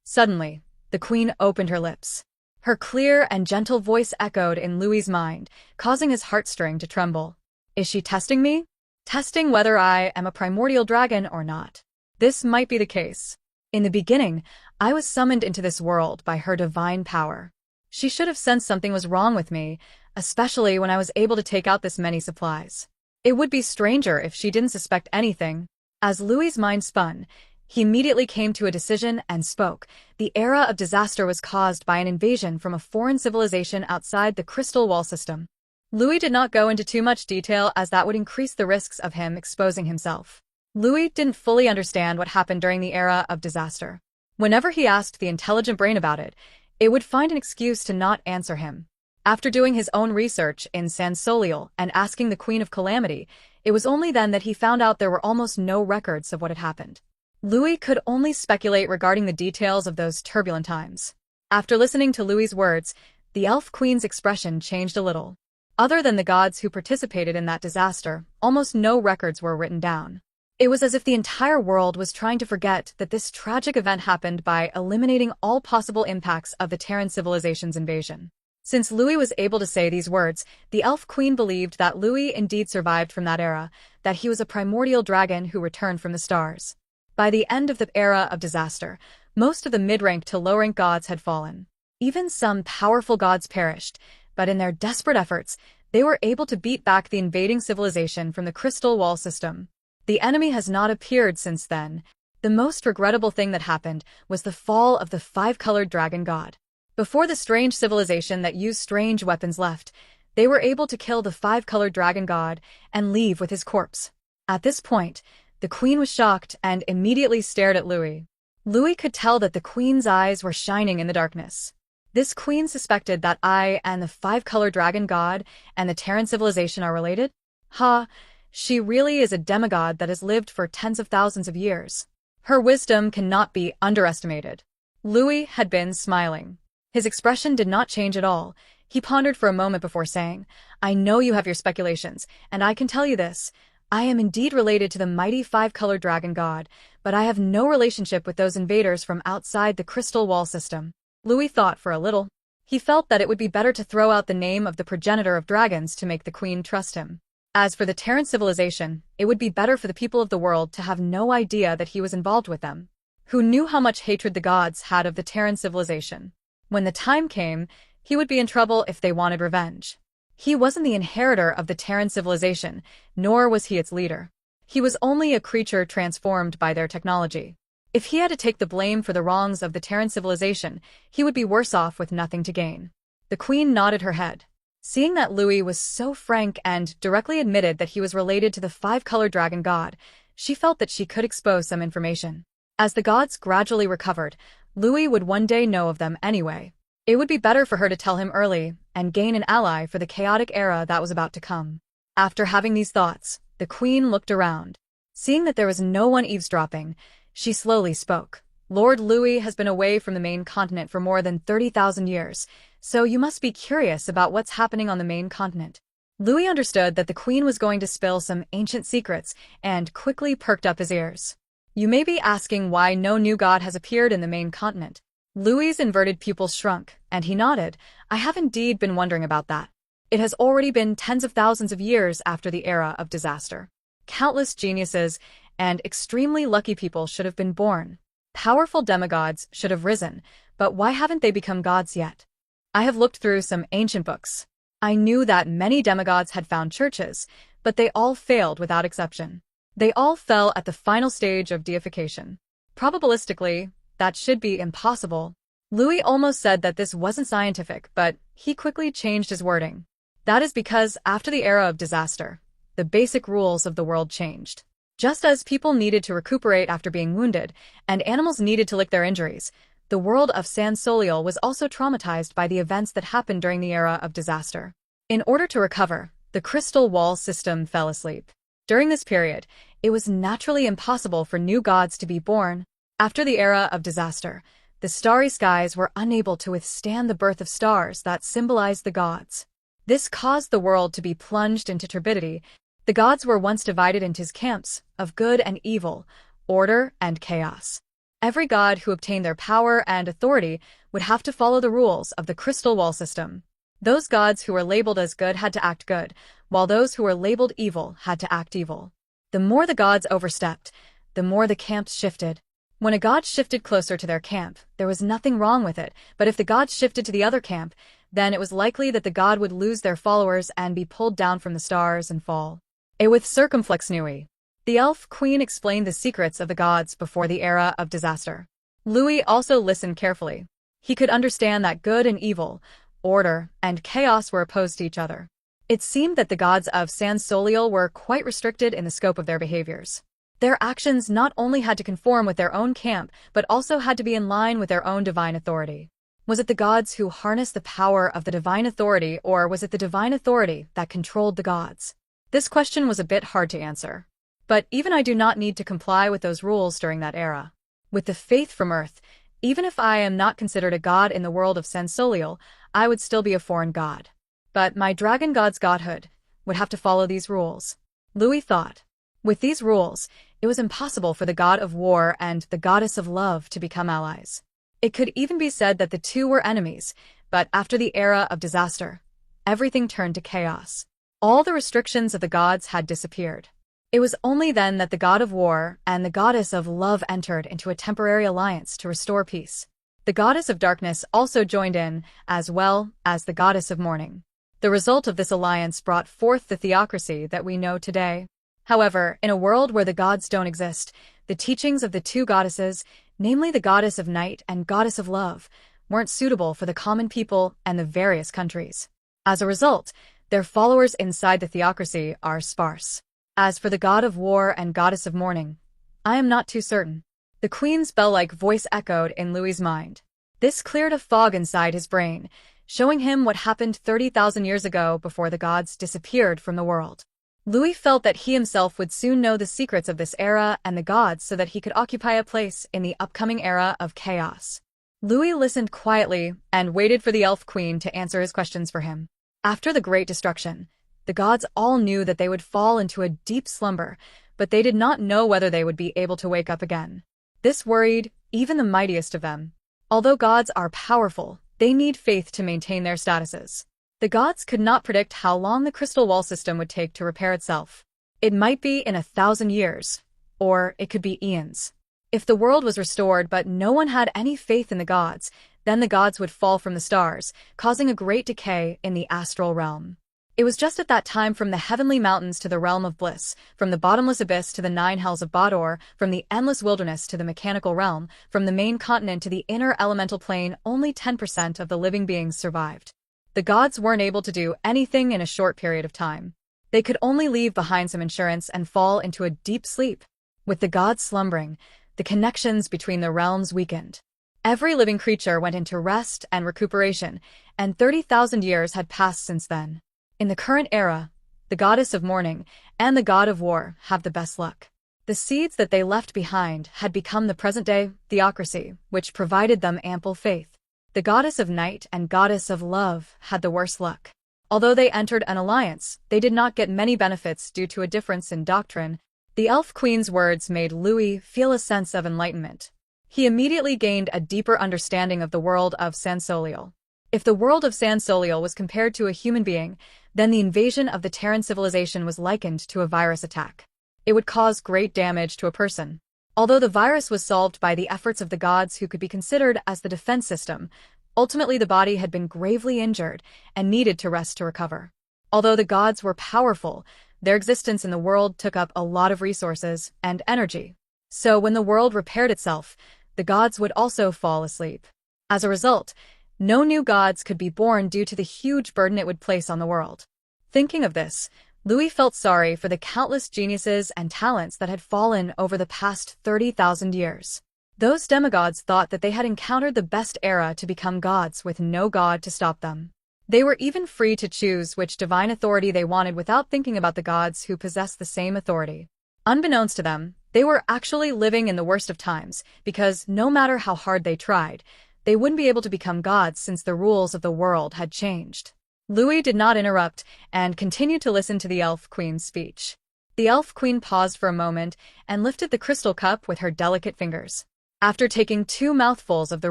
Suddenly, the queen opened her lips. Her clear and gentle voice echoed in Louis's mind, causing his heartstring to tremble. Is she testing me? Testing whether I am a primordial dragon or not. This might be the case. In the beginning, I was summoned into this world by her divine power. She should have sensed something was wrong with me, especially when I was able to take out this many supplies. It would be stranger if she didn't suspect anything. As Louis's mind spun, he immediately came to a decision and spoke. The era of disaster was caused by an invasion from a foreign civilization outside the Crystal Wall system. Louis did not go into too much detail as that would increase the risks of him exposing himself. Louis didn't fully understand what happened during the era of disaster. Whenever he asked the intelligent brain about it, it would find an excuse to not answer him. After doing his own research in San Soliel and asking the Queen of Calamity, it was only then that he found out there were almost no records of what had happened. Louis could only speculate regarding the details of those turbulent times. After listening to Louis's words, the Elf Queen's expression changed a little. Other than the gods who participated in that disaster, almost no records were written down. It was as if the entire world was trying to forget that this tragic event happened by eliminating all possible impacts of the Terran civilization's invasion. Since Louis was able to say these words, the Elf Queen believed that Louis indeed survived from that era, that he was a primordial dragon who returned from the stars. By the end of the era of disaster, most of the mid-rank to low-rank gods had fallen. Even some powerful gods perished, but in their desperate efforts, they were able to beat back the invading civilization from the Crystal Wall system. The enemy has not appeared since then. The most regrettable thing that happened was the fall of the five-colored dragon god. Before the strange civilization that used strange weapons left, they were able to kill the five-colored dragon god and leave with his corpse. At this point, the queen was shocked and immediately stared at Louis. Louis could tell that the queen's eyes were shining in the darkness. This queen suspected that I and the five-colored dragon god and the Terran civilization are related? Ha, she really is a demigod that has lived for tens of thousands of years. Her wisdom cannot be underestimated. Louis had been smiling. His expression did not change at all. He pondered for a moment before saying, I know you have your speculations, and I can tell you this. I am indeed related to the mighty five-colored dragon god, but I have no relationship with those invaders from outside the crystal wall system. Louis thought for a little. He felt that it would be better to throw out the name of the progenitor of dragons to make the queen trust him. As for the Terran civilization, it would be better for the people of the world to have no idea that he was involved with them. Who knew how much hatred the gods had of the Terran civilization? When the time came, he would be in trouble if they wanted revenge. He wasn't the inheritor of the Terran civilization, nor was he its leader. He was only a creature transformed by their technology. If he had to take the blame for the wrongs of the Terran civilization, he would be worse off with nothing to gain. The queen nodded her head. Seeing that Louis was so frank and directly admitted that he was related to the five-colored dragon god, she felt that she could expose some information. As the gods gradually recovered, Louis would one day know of them anyway. It would be better for her to tell him early and gain an ally for the chaotic era that was about to come. After having these thoughts, the queen looked around. Seeing that there was no one eavesdropping, she slowly spoke. Lord Louis has been away from the main continent for more than 30,000 years, so you must be curious about what's happening on the main continent. Louis understood that the queen was going to spill some ancient secrets and quickly perked up his ears. You may be asking why no new god has appeared in the main continent. Louis's inverted pupils shrunk, and he nodded. I have indeed been wondering about that. It has already been tens of thousands of years after the era of disaster. Countless geniuses and extremely lucky people should have been born. Powerful demigods should have risen, but why haven't they become gods yet? I have looked through some ancient books. I knew that many demigods had found churches, but they all failed without exception. They all fell at the final stage of deification. Probabilistically, that should be impossible. Louis almost said that this wasn't scientific, but he quickly changed his wording. That is because after the era of disaster, the basic rules of the world changed. Just as people needed to recuperate after being wounded, and animals needed to lick their injuries, the world of San Soliel was also traumatized by the events that happened during the era of disaster. In order to recover, the crystal wall system fell asleep. During this period, it was naturally impossible for new gods to be born. After the era of disaster, the starry skies were unable to withstand the birth of stars that symbolized the gods. This caused the world to be plunged into turbidity. The gods were once divided into camps of good and evil, order and chaos. Every god who obtained their power and authority would have to follow the rules of the crystal wall system. Those gods who were labeled as good had to act good, while those who were labeled evil had to act evil. The more the gods overstepped, the more the camps shifted. When a god shifted closer to their camp, there was nothing wrong with it, but if the gods shifted to the other camp, then it was likely that the god would lose their followers and be pulled down from the stars and fall. With circumflex Nui. The elf queen explained the secrets of the gods before the era of disaster. Louis also listened carefully. He could understand that good and evil, order, and chaos were opposed to each other. It seemed that the gods of San Soliel were quite restricted in the scope of their behaviors. Their actions not only had to conform with their own camp, but also had to be in line with their own divine authority. Was it the gods who harnessed the power of the divine authority, or was it the divine authority that controlled the gods? This question was a bit hard to answer. But even I do not need to comply with those rules during that era. With the faith from Earth, even if I am not considered a god in the world of San Soliel, I would still be a foreign god. But my dragon god's godhood would have to follow these rules. Louis thought. With these rules, it was impossible for the god of war and the goddess of love to become allies. It could even be said that the two were enemies, but after the era of disaster, everything turned to chaos. All the restrictions of the gods had disappeared. It was only then that the god of war and the goddess of love entered into a temporary alliance to restore peace. The goddess of darkness also joined in, as well as the goddess of morning. The result of this alliance brought forth the theocracy that we know today. However, in a world where the gods don't exist, the teachings of the two goddesses, namely the goddess of night and goddess of love, weren't suitable for the common people and the various countries. As a result, their followers inside the theocracy are sparse. As for the god of war and goddess of mourning, I am not too certain. The queen's bell-like voice echoed in Louis's mind. This cleared a fog inside his brain, showing him what happened 30,000 years ago before the gods disappeared from the world. Louis felt that he himself would soon know the secrets of this era and the gods so that he could occupy a place in the upcoming era of chaos. Louis listened quietly and waited for the elf queen to answer his questions for him. After the Great Destruction, the gods all knew that they would fall into a deep slumber, but they did not know whether they would be able to wake up again. This worried even the mightiest of them. Although gods are powerful, they need faith to maintain their statuses. The gods could not predict how long the crystal wall system would take to repair itself. It might be in 1,000 years, or it could be eons. If the world was restored but no one had any faith in the gods, then the gods would fall from the stars, causing a great decay in the astral realm. It was just at that time from the heavenly mountains to the realm of bliss, from the bottomless abyss to the 9 hells of Bodor, from the endless wilderness to the mechanical realm, from the main continent to the inner elemental plane, only 10% of the living beings survived. The gods weren't able to do anything in a short period of time. They could only leave behind some insurance and fall into a deep sleep. With the gods slumbering, the connections between the realms weakened. Every living creature went into rest and recuperation, and 30,000 years had passed since then. In the current era, the goddess of mourning and the god of war have the best luck. The seeds that they left behind had become the present-day theocracy, which provided them ample faith. The goddess of night and goddess of love had the worst luck. Although they entered an alliance, they did not get many benefits due to a difference in doctrine. The elf queen's words made Louis feel a sense of enlightenment. He immediately gained a deeper understanding of the world of Sansoliel. If the world of Sansoliel was compared to a human being, then the invasion of the Terran civilization was likened to a virus attack. It would cause great damage to a person. Although the virus was solved by the efforts of the gods who could be considered as the defense system, ultimately the body had been gravely injured and needed to rest to recover. Although the gods were powerful, their existence in the world took up a lot of resources and energy. So when the world repaired itself, the gods would also fall asleep. As a result, no new gods could be born due to the huge burden it would place on the world. Thinking of this, Louis felt sorry for the countless geniuses and talents that had fallen over the past 30,000 years. Those demigods thought that they had encountered the best era to become gods with no god to stop them. They were even free to choose which divine authority they wanted without thinking about the gods who possessed the same authority. Unbeknownst to them, they were actually living in the worst of times, because no matter how hard they tried, they wouldn't be able to become gods since the rules of the world had changed. Louis did not interrupt and continued to listen to the elf queen's speech. The elf queen paused for a moment and lifted the crystal cup with her delicate fingers. After taking 2 mouthfuls of the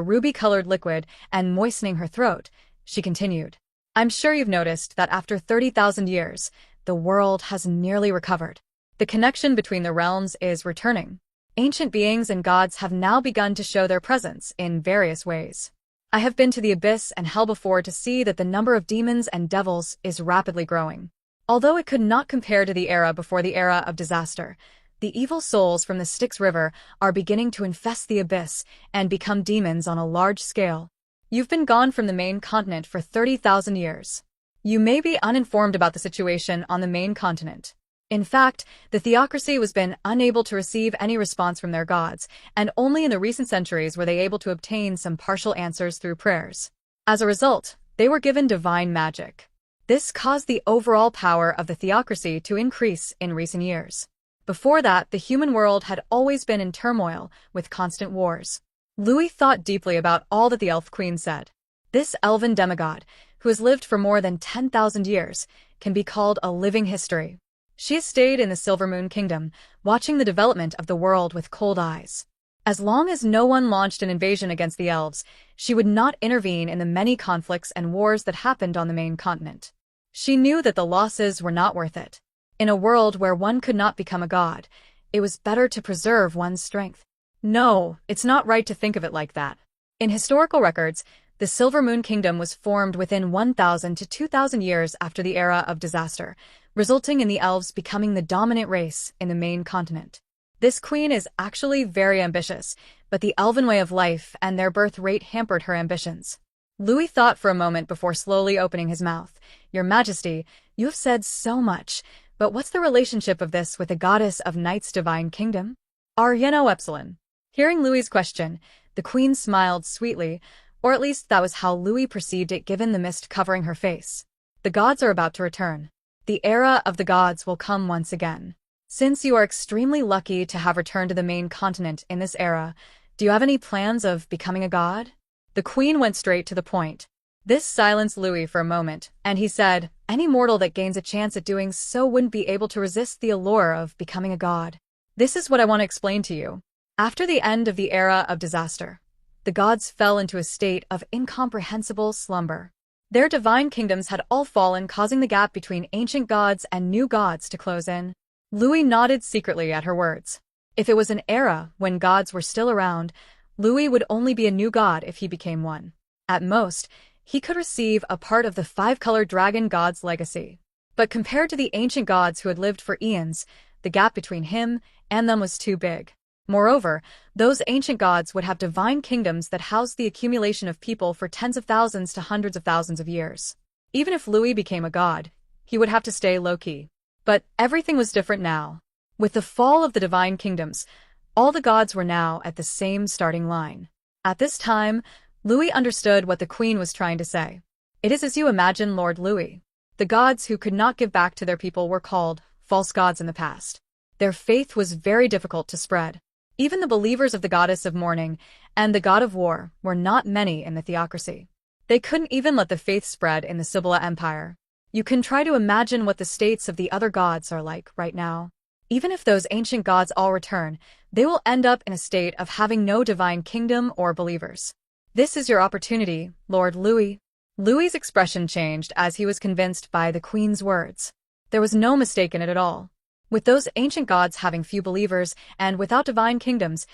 ruby-colored liquid and moistening her throat, she continued, "I'm sure you've noticed that after 30,000 years, the world has nearly recovered. The connection between the realms is returning. Ancient beings and gods have now begun to show their presence in various ways. I have been to the abyss and hell before to see that the number of demons and devils is rapidly growing. Although it could not compare to the era before the era of disaster, the evil souls from the Styx River are beginning to infest the abyss and become demons on a large scale. You've been gone from the main continent for 30,000 years. You may be uninformed about the situation on the main continent. In fact, the theocracy has been unable to receive any response from their gods, and only in the recent centuries were they able to obtain some partial answers through prayers. As a result, they were given divine magic. This caused the overall power of the theocracy to increase in recent years. Before that, the human world had always been in turmoil, with constant wars. Louis thought deeply about all that the elf queen said. This elven demigod, who has lived for more than 10,000 years, can be called a living history. She has stayed in the Silver Moon Kingdom, watching the development of the world with cold eyes. As long as no one launched an invasion against the elves, she would not intervene in the many conflicts and wars that happened on the main continent. She knew that the losses were not worth it. In a world where one could not become a god, it was better to preserve one's strength. No, it's not right to think of it like that. In historical records, the Silver Moon Kingdom was formed within 1,000 to 2,000 years after the era of disaster, resulting in the elves becoming the dominant race in the main continent. This queen is actually very ambitious, but the elven way of life and their birth rate hampered her ambitions. Louis thought for a moment before slowly opening his mouth. Your Majesty, you have said so much, but what's the relationship of this with the goddess of night's divine kingdom? Epsilon. Hearing Louis's question, the queen smiled sweetly, or at least that was how Louis perceived it given the mist covering her face. The gods are about to return. The era of the gods will come once again. Since you are extremely lucky to have returned to the main continent in this era, do you have any plans of becoming a god? The queen went straight to the point. This silenced Louis for a moment, and he said, any mortal that gains a chance at doing so wouldn't be able to resist the allure of becoming a god. This is what I want to explain to you. After the end of the era of disaster, the gods fell into a state of incomprehensible slumber. Their divine kingdoms had all fallen, causing the gap between ancient gods and new gods to close in. Louis nodded secretly at her words. If it was an era when gods were still around, Louis would only be a new god if he became one. At most, he could receive a part of the five-colored dragon god's legacy. But compared to the ancient gods who had lived for eons, the gap between him and them was too big. Moreover, those ancient gods would have divine kingdoms that housed the accumulation of people for tens of thousands to hundreds of thousands of years. Even if Louis became a god, he would have to stay low-key. But everything was different now. With the fall of the divine kingdoms, all the gods were now at the same starting line. At this time, Louis understood what the queen was trying to say. It is as you imagine, Lord Louis. The gods who could not give back to their people were called false gods in the past. Their faith was very difficult to spread. Even the believers of the goddess of mourning and the god of war were not many in the theocracy. They couldn't even let the faith spread in the Sibylla Empire. You can try to imagine what the states of the other gods are like right now. Even if those ancient gods all return, they will end up in a state of having no divine kingdom or believers. This is your opportunity, Lord Louis. Louis's expression changed as he was convinced by the queen's words. There was no mistake in it at all. With those ancient gods having few believers and without divine kingdoms,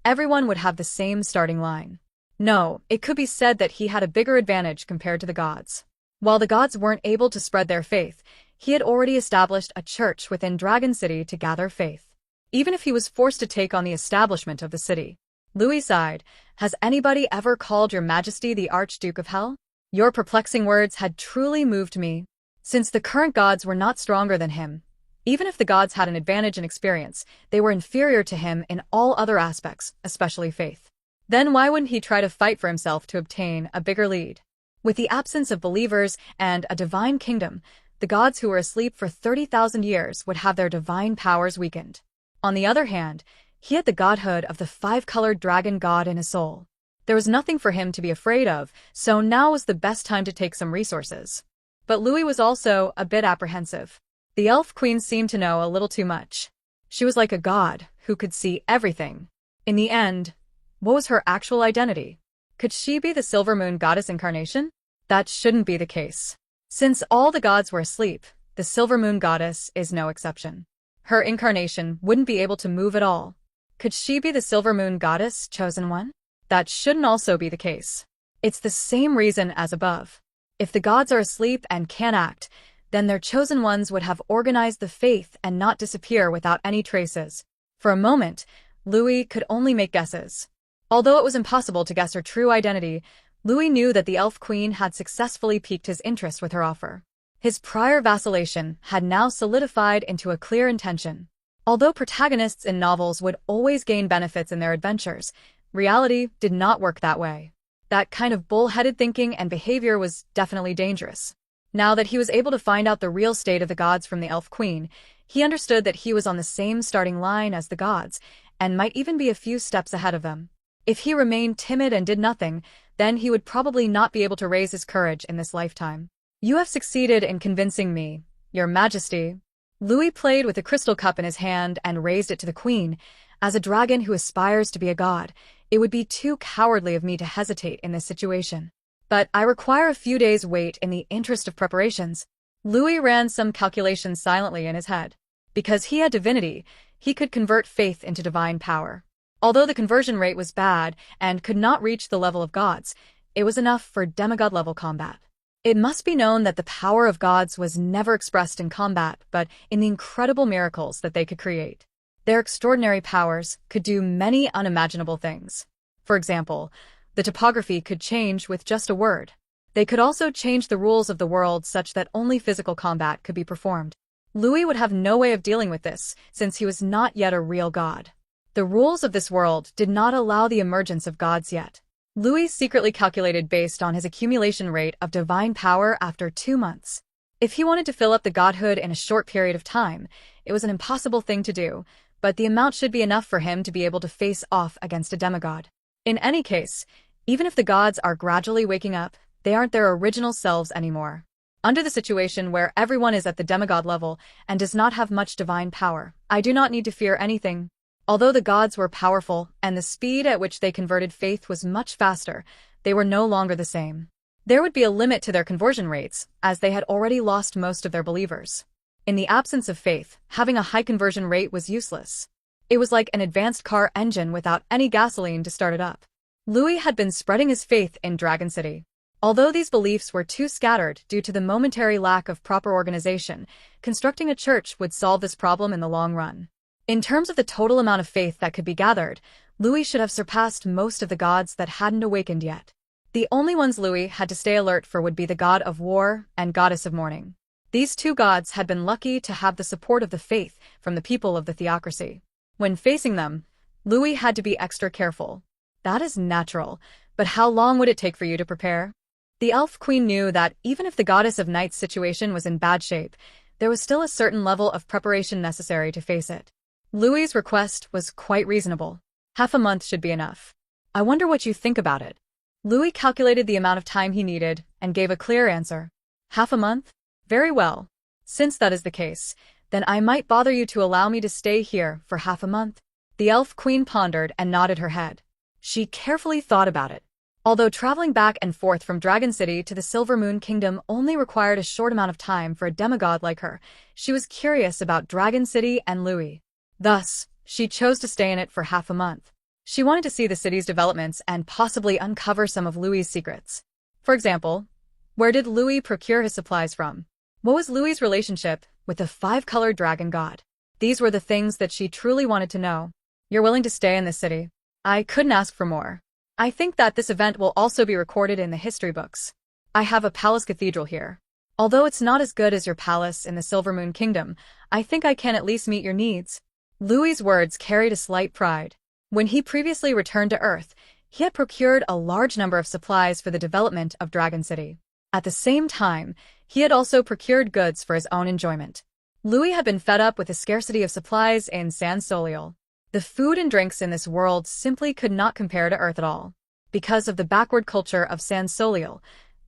everyone would have the same starting line. No, it could be said that he had a bigger advantage compared to the gods. While the gods weren't able to spread their faith, he had already established a church within Dragon City to gather faith. Even if he was forced to take on the establishment of the city. Louis sighed. Has anybody ever called your Majesty the Archduke of Hell? Your perplexing words had truly moved me. Since the current gods were not stronger than him, even if the gods had an advantage in experience, they were inferior to him in all other aspects, especially faith. Then why wouldn't he try to fight for himself to obtain a bigger lead? With the absence of believers and a divine kingdom, the gods who were asleep for 30,000 years would have their divine powers weakened. On the other hand, he had the godhood of the five-colored dragon god in his soul. There was nothing for him to be afraid of, so now was the best time to take some resources. But Louis was also a bit apprehensive. The elf queen seemed to know a little too much. She was like a god who could see everything. In the end, what was her actual identity? Could she be the Silver Moon goddess incarnation? That shouldn't be the case. Since all the gods were asleep, the Silver Moon goddess is no exception. Her incarnation wouldn't be able to move at all. Could she be the Silver Moon goddess chosen one? That shouldn't also be the case. It's the same reason as above. If the gods are asleep and can't act, then their chosen ones would have organized the faith and not disappear without any traces. For a moment, Louis could only make guesses. Although it was impossible to guess her true identity, Louis knew that the elf queen had successfully piqued his interest with her offer. His prior vacillation had now solidified into a clear intention. Although protagonists in novels would always gain benefits in their adventures, reality did not work that way. That kind of bull-headed thinking and behavior was definitely dangerous. Now that he was able to find out the real state of the gods from the elf queen, he understood that he was on the same starting line as the gods, and might even be a few steps ahead of them. If he remained timid and did nothing, then he would probably not be able to raise his courage in this lifetime. You have succeeded in convincing me, Your Majesty. Louis played with a crystal cup in his hand and raised it to the queen. As a dragon who aspires to be a god, it would be too cowardly of me to hesitate in this situation. But I require a few days' wait in the interest of preparations. Louis ran some calculations silently in his head. Because he had divinity, he could convert faith into divine power. Although the conversion rate was bad and could not reach the level of gods, it was enough for demigod-level combat. It must be known that the power of gods was never expressed in combat, but in the incredible miracles that they could create. Their extraordinary powers could do many unimaginable things. For example, the topography could change with just a word. They could also change the rules of the world such that only physical combat could be performed. Louis would have no way of dealing with this, since he was not yet a real god. The rules of this world did not allow the emergence of gods yet. Louis secretly calculated based on his accumulation rate of divine power after 2 months. If he wanted to fill up the godhood in a short period of time, it was an impossible thing to do, but the amount should be enough for him to be able to face off against a demigod. In any case, even if the gods are gradually waking up, they aren't their original selves anymore. Under the situation where everyone is at the demigod level and does not have much divine power, I do not need to fear anything. Although the gods were powerful and the speed at which they converted faith was much faster, they were no longer the same. There would be a limit to their conversion rates, as they had already lost most of their believers. In the absence of faith, having a high conversion rate was useless. It was like an advanced car engine without any gasoline to start it up. Louis had been spreading his faith in Dragon City. Although these beliefs were too scattered due to the momentary lack of proper organization, constructing a church would solve this problem in the long run. In terms of the total amount of faith that could be gathered, Louis should have surpassed most of the gods that hadn't awakened yet. The only ones Louis had to stay alert for would be the god of war and goddess of mourning. These two gods had been lucky to have the support of the faith from the people of the theocracy. When facing them, Louis had to be extra careful. That is natural, but how long would it take for you to prepare? The elf queen knew that even if the goddess of night's situation was in bad shape, there was still a certain level of preparation necessary to face it. Louis's request was quite reasonable. Half a month should be enough. I wonder what you think about it. Louis calculated the amount of time he needed and gave a clear answer. Half a month? Very well. Since that is the case, then I might bother you to allow me to stay here for half a month. The elf queen pondered and nodded her head. She carefully thought about it. Although traveling back and forth from Dragon City to the Silver Moon Kingdom only required a short amount of time for a demigod like her, she was curious about Dragon City and Louis. Thus, she chose to stay in it for half a month. She wanted to see the city's developments and possibly uncover some of Louis's secrets. For example, where did Louis procure his supplies from? What was Louis's relationship with the five-colored dragon god? These were the things that she truly wanted to know. You're willing to stay in this city? I couldn't ask for more. I think that this event will also be recorded in the history books. I have a palace cathedral here. Although it's not as good as your palace in the Silver Moon Kingdom, I think I can at least meet your needs. Louis's words carried a slight pride. When he previously returned to Earth, he had procured a large number of supplies for the development of Dragon City. At the same time, he had also procured goods for his own enjoyment. Louis had been fed up with the scarcity of supplies in San Soliel. The food and drinks in this world simply could not compare to Earth at all. Because of the backward culture of San Soliel,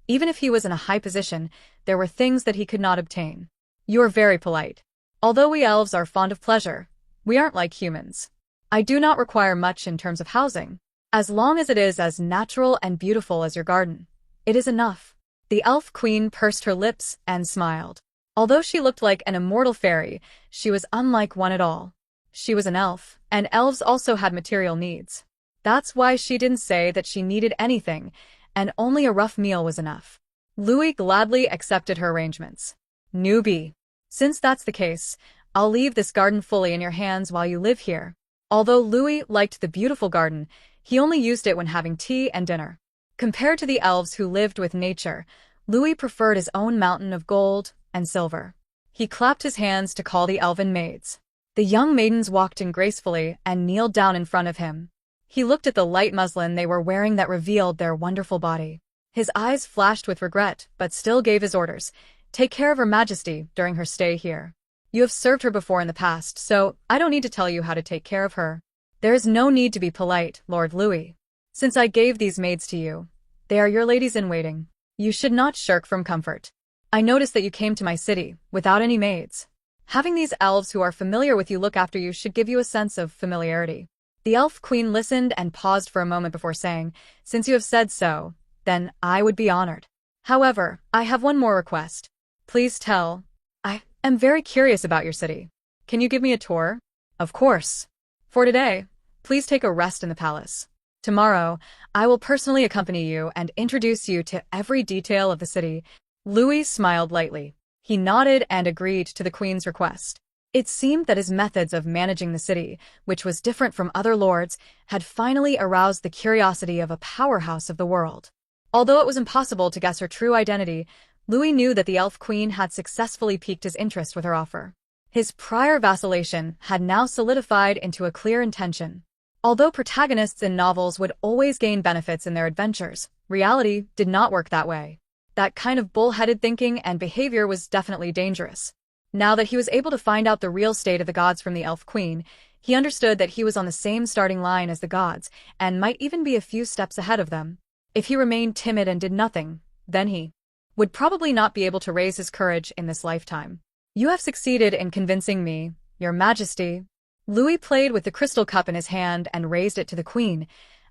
even if he was in a high position, there were things that he could not obtain. You're very polite. Although we elves are fond of pleasure, we aren't like humans. I do not require much in terms of housing. As long as it is as natural and beautiful as your garden, it is enough. The elf queen pursed her lips and smiled. Although she looked like an immortal fairy, she was unlike one at all. She was an elf, and elves also had material needs. That's why she didn't say that she needed anything, and only a rough meal was enough. Louis gladly accepted her arrangements. Newbie. Since that's the case, I'll leave this garden fully in your hands while you live here. Although Louis liked the beautiful garden, he only used it when having tea and dinner. Compared to the elves who lived with nature, Louis preferred his own mountain of gold and silver. He clapped his hands to call the elven maids. The young maidens walked in gracefully and kneeled down in front of him. He looked at the light muslin they were wearing that revealed their wonderful body. His eyes flashed with regret, but still gave his orders. Take care of Her Majesty during her stay here. You have served her before in the past, so I don't need to tell you how to take care of her. There is no need to be polite, Lord Louis. Since I gave these maids to you, they are your ladies-in-waiting. You should not shirk from comfort. I noticed that you came to my city without any maids. Having these elves who are familiar with you look after you should give you a sense of familiarity. The elf queen listened and paused for a moment before saying, Since you have said so, then I would be honored. However, I have one more request. Please tell. I am very curious about your city. Can you give me a tour? Of course. For today, please take a rest in the palace. Tomorrow, I will personally accompany you and introduce you to every detail of the city. Louis smiled lightly. He nodded and agreed to the queen's request. It seemed that his methods of managing the city, which was different from other lords, had finally aroused the curiosity of a powerhouse of the world. Although it was impossible to guess her true identity, Louis knew that the elf queen had successfully piqued his interest with her offer. His prior vacillation had now solidified into a clear intention. Although protagonists in novels would always gain benefits in their adventures, reality did not work that way. That kind of bull-headed thinking and behavior was definitely dangerous. Now that he was able to find out the real state of the gods from the elf queen, he understood that he was on the same starting line as the gods, and might even be a few steps ahead of them. If he remained timid and did nothing, then he would probably not be able to raise his courage in this lifetime. You have succeeded in convincing me, Your Majesty. Louis played with the crystal cup in his hand and raised it to the queen.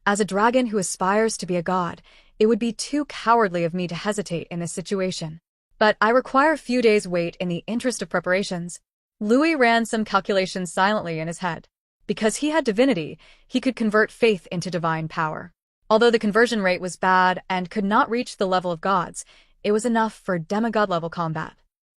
As a dragon who aspires to be a god, it would be too cowardly of me to hesitate in this situation. But I require a few days' wait in the interest of preparations. Louis ran some calculations silently in his head. Because he had divinity, he could convert faith into divine power. Although the conversion rate was bad and could not reach the level of gods, it was enough for demigod-level combat.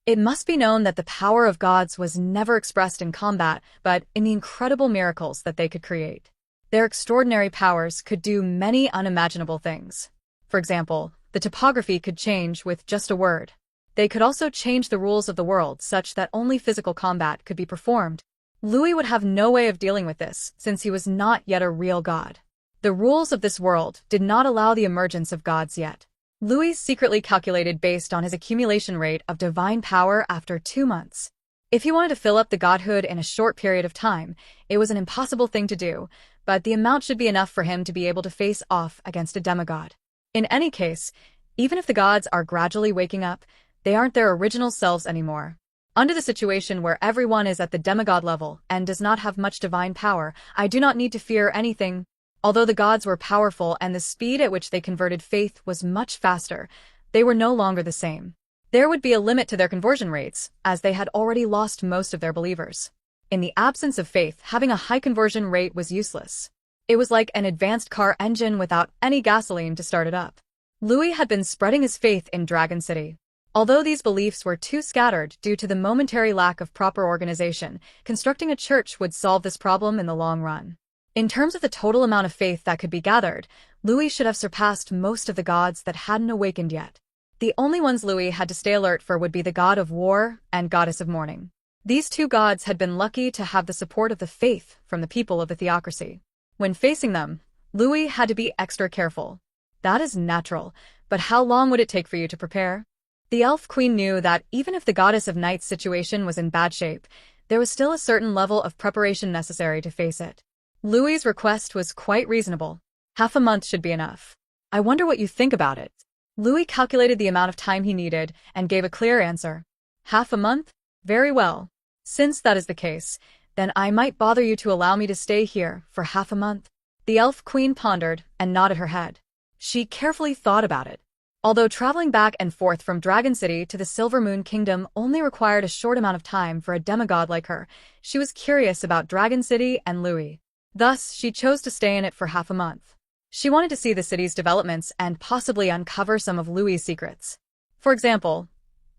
It must be known that the power of gods was never expressed in combat, but in the incredible miracles that they could create. Their extraordinary powers could do many unimaginable things. For example, the topography could change with just a word. They could also change the rules of the world such that only physical combat could be performed. Louis would have no way of dealing with this, since he was not yet a real god. The rules of this world did not allow the emergence of gods yet. Louis secretly calculated based on his accumulation rate of divine power after 2 months. If he wanted to fill up the godhood in a short period of time, it was an impossible thing to do, but the amount should be enough for him to be able to face off against a demigod. In any case, even if the gods are gradually waking up, they aren't their original selves anymore. Under the situation where everyone is at the demigod level and does not have much divine power, I do not need to fear anything. Although the gods were powerful and the speed at which they converted faith was much faster, they were no longer the same. There would be a limit to their conversion rates, as they had already lost most of their believers. In the absence of faith, having a high conversion rate was useless. It was like an advanced car engine without any gasoline to start it up. Louis had been spreading his faith in Dragon City. Although these beliefs were too scattered due to the momentary lack of proper organization, constructing a church would solve this problem in the long run. In terms of the total amount of faith that could be gathered, Louis should have surpassed most of the gods that hadn't awakened yet. The only ones Louis had to stay alert for would be the god of war and goddess of mourning. These two gods had been lucky to have the support of the faith from the people of the theocracy. When facing them, Louis had to be extra careful. That is natural, but how long would it take for you to prepare? The elf queen knew that even if the goddess of night's situation was in bad shape, there was still a certain level of preparation necessary to face it. Louis's request was quite reasonable. Half a month should be enough. I wonder what you think about it. Louis calculated the amount of time he needed and gave a clear answer. Half a month? Very well. Since that is the case, then I might bother you to allow me to stay here for half a month. The elf queen pondered and nodded her head. She carefully thought about it. Although traveling back and forth from Dragon City to the Silver Moon Kingdom only required a short amount of time for a demigod like her, she was curious about Dragon City and Louis. Thus, she chose to stay in it for half a month. She wanted to see the city's developments and possibly uncover some of Louis's secrets. For example,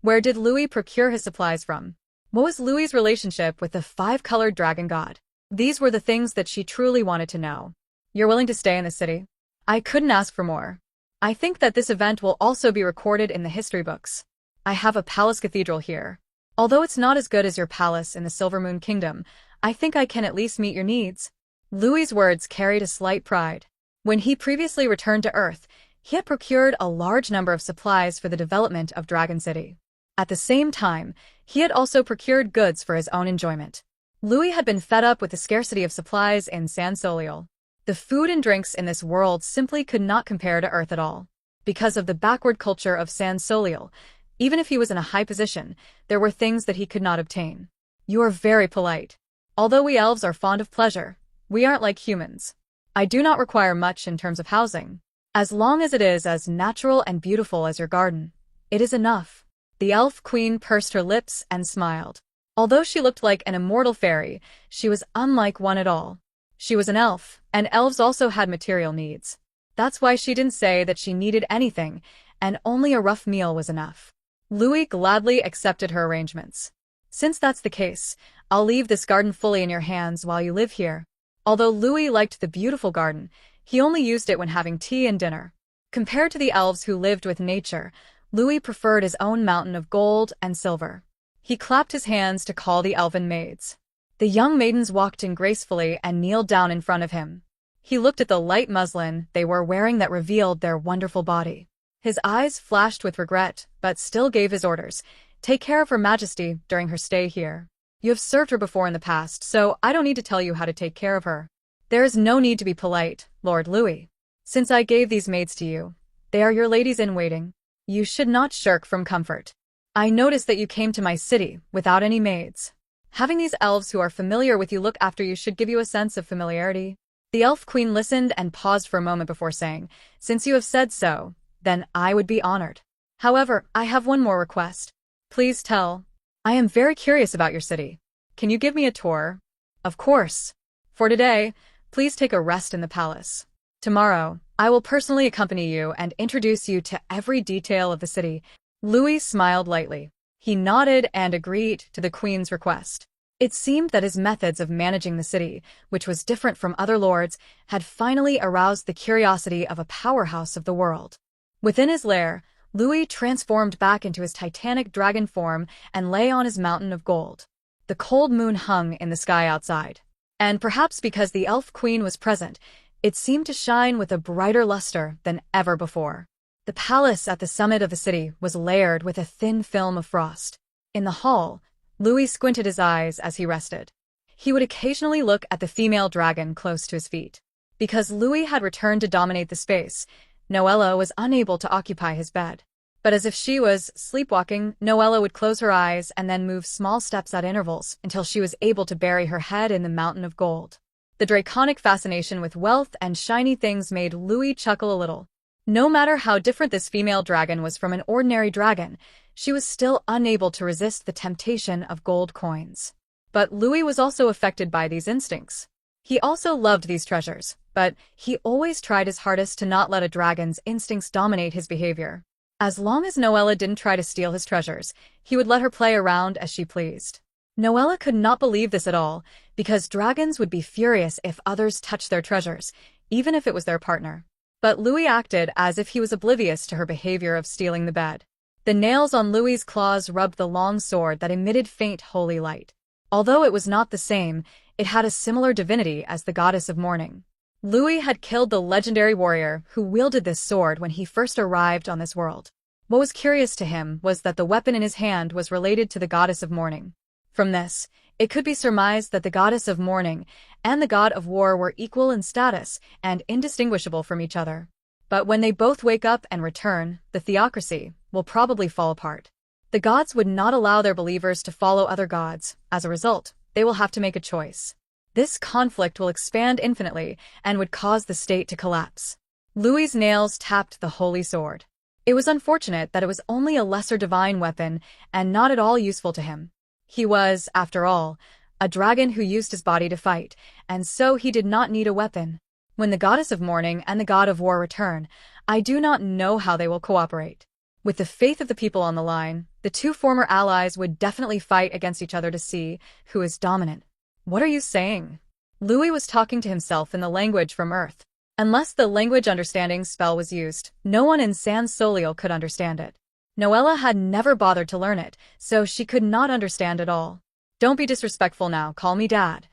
where did Louis procure his supplies from? What was Louis's relationship with the five-colored dragon god? These were the things that she truly wanted to know. You're willing to stay in the city? I couldn't ask for more. I think that this event will also be recorded in the history books. I have a palace cathedral here. Although it's not as good as your palace in the Silver Moon Kingdom, I think I can at least meet your needs. Louis's words carried a slight pride. When he previously returned to Earth, he had procured a large number of supplies for the development of Dragon City. At the same time, he had also procured goods for his own enjoyment. Louis had been fed up with the scarcity of supplies in San Soliel. The food and drinks in this world simply could not compare to Earth at all. Because of the backward culture of San Soliel, even if he was in a high position, there were things that he could not obtain. You are very polite. Although we elves are fond of pleasure, we aren't like humans. I do not require much in terms of housing. As long as it is as natural and beautiful as your garden, it is enough. The elf queen pursed her lips and smiled. Although she looked like an immortal fairy, she was unlike one at all. She was an elf, and elves also had material needs. That's why she didn't say that she needed anything, and only a rough meal was enough. Louis gladly accepted her arrangements. Since that's the case, I'll leave this garden fully in your hands while you live here. Although Louis liked the beautiful garden, he only used it when having tea and dinner. Compared to the elves who lived with nature, Louis preferred his own mountain of gold and silver. He clapped his hands to call the elven maids. The young maidens walked in gracefully and kneeled down in front of him. He looked at the light muslin they were wearing that revealed their wonderful body. His eyes flashed with regret, but still gave his orders. Take care of Her Majesty during her stay here. You have served her before in the past, so I don't need to tell you how to take care of her. There is no need to be polite, Lord Louis. Since I gave these maids to you, they are your ladies-in-waiting. You should not shirk from comfort. I noticed that you came to my city without any maids. Having these elves who are familiar with you look after you should give you a sense of familiarity. The elf queen listened and paused for a moment before saying, Since you have said so, then I would be honored. However, I have one more request. Please tell. I am very curious about your city. Can you give me a tour? Of course. For today, please take a rest in the palace. Tomorrow, I will personally accompany you and introduce you to every detail of the city. Louis smiled lightly. He nodded and agreed to the queen's request. It seemed that his methods of managing the city, which was different from other lords, had finally aroused the curiosity of a powerhouse of the world. Within his lair, Louis transformed back into his titanic dragon form and lay on his mountain of gold. The cold moon hung in the sky outside. And perhaps because the elf queen was present, it seemed to shine with a brighter luster than ever before. The palace at the summit of the city was layered with a thin film of frost. In the hall, Louis squinted his eyes as he rested. He would occasionally look at the female dragon close to his feet. Because Louis had returned to dominate the space, Noella was unable to occupy his bed. But as if she was sleepwalking, Noella would close her eyes and then move small steps at intervals until she was able to bury her head in the mountain of gold. The draconic fascination with wealth and shiny things made Louis chuckle a little. No matter how different this female dragon was from an ordinary dragon, she was still unable to resist the temptation of gold coins. But Louis was also affected by these instincts. He also loved these treasures, but he always tried his hardest to not let a dragon's instincts dominate his behavior. As long as Noella didn't try to steal his treasures, he would let her play around as she pleased. Noella could not believe this at all, because dragons would be furious if others touched their treasures, even if it was their partner. But Louis acted as if he was oblivious to her behavior of stealing the bed. The nails on Louis's claws rubbed the long sword that emitted faint holy light. Although it was not the same, it had a similar divinity as the goddess of morning. Louis had killed the legendary warrior who wielded this sword when he first arrived on this world. What was curious to him was that the weapon in his hand was related to the goddess of morning. From this, it could be surmised that the goddess of morning and the god of war were equal in status and indistinguishable from each other. But when they both wake up and return, the theocracy will probably fall apart. The gods would not allow their believers to follow other gods. As a result, they will have to make a choice. This conflict will expand infinitely and would cause the state to collapse. Louis's nails tapped the holy sword. It was unfortunate that it was only a lesser divine weapon and not at all useful to him. He was, after all, a dragon who used his body to fight, and so he did not need a weapon. When the goddess of morning and the god of war return, I do not know how they will cooperate. With the faith of the people on the line, the two former allies would definitely fight against each other to see who is dominant. What are you saying? Louis was talking to himself in the language from Earth. Unless the language understanding spell was used, no one in San Soliel could understand it. Noella had never bothered to learn it, so she could not understand at all. Don't be disrespectful now, call me Dad.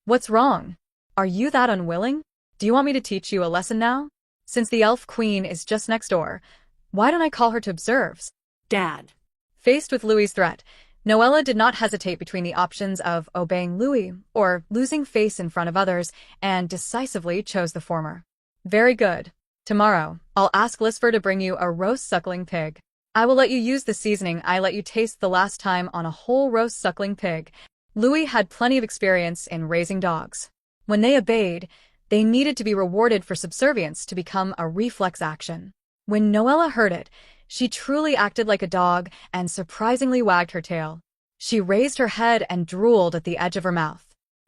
What's wrong? Are you that unwilling? Do you want me to teach you a lesson now? Since the elf queen is just next door, why don't I call her to observe? Dad. Faced with Louis's threat, Noella did not hesitate between the options of obeying Louis or losing face in front of others, and decisively chose the former. Very good. Tomorrow, I'll ask Lisfer to bring you a roast suckling pig. I will let you use the seasoning I let you taste the last time on a whole roast suckling pig. Louis had plenty of experience in raising dogs. When they obeyed, they needed to be rewarded for subservience to become a reflex action. When Noella heard it, she truly acted like a dog and surprisingly wagged her tail. She raised her head and drooled at the edge of her mouth.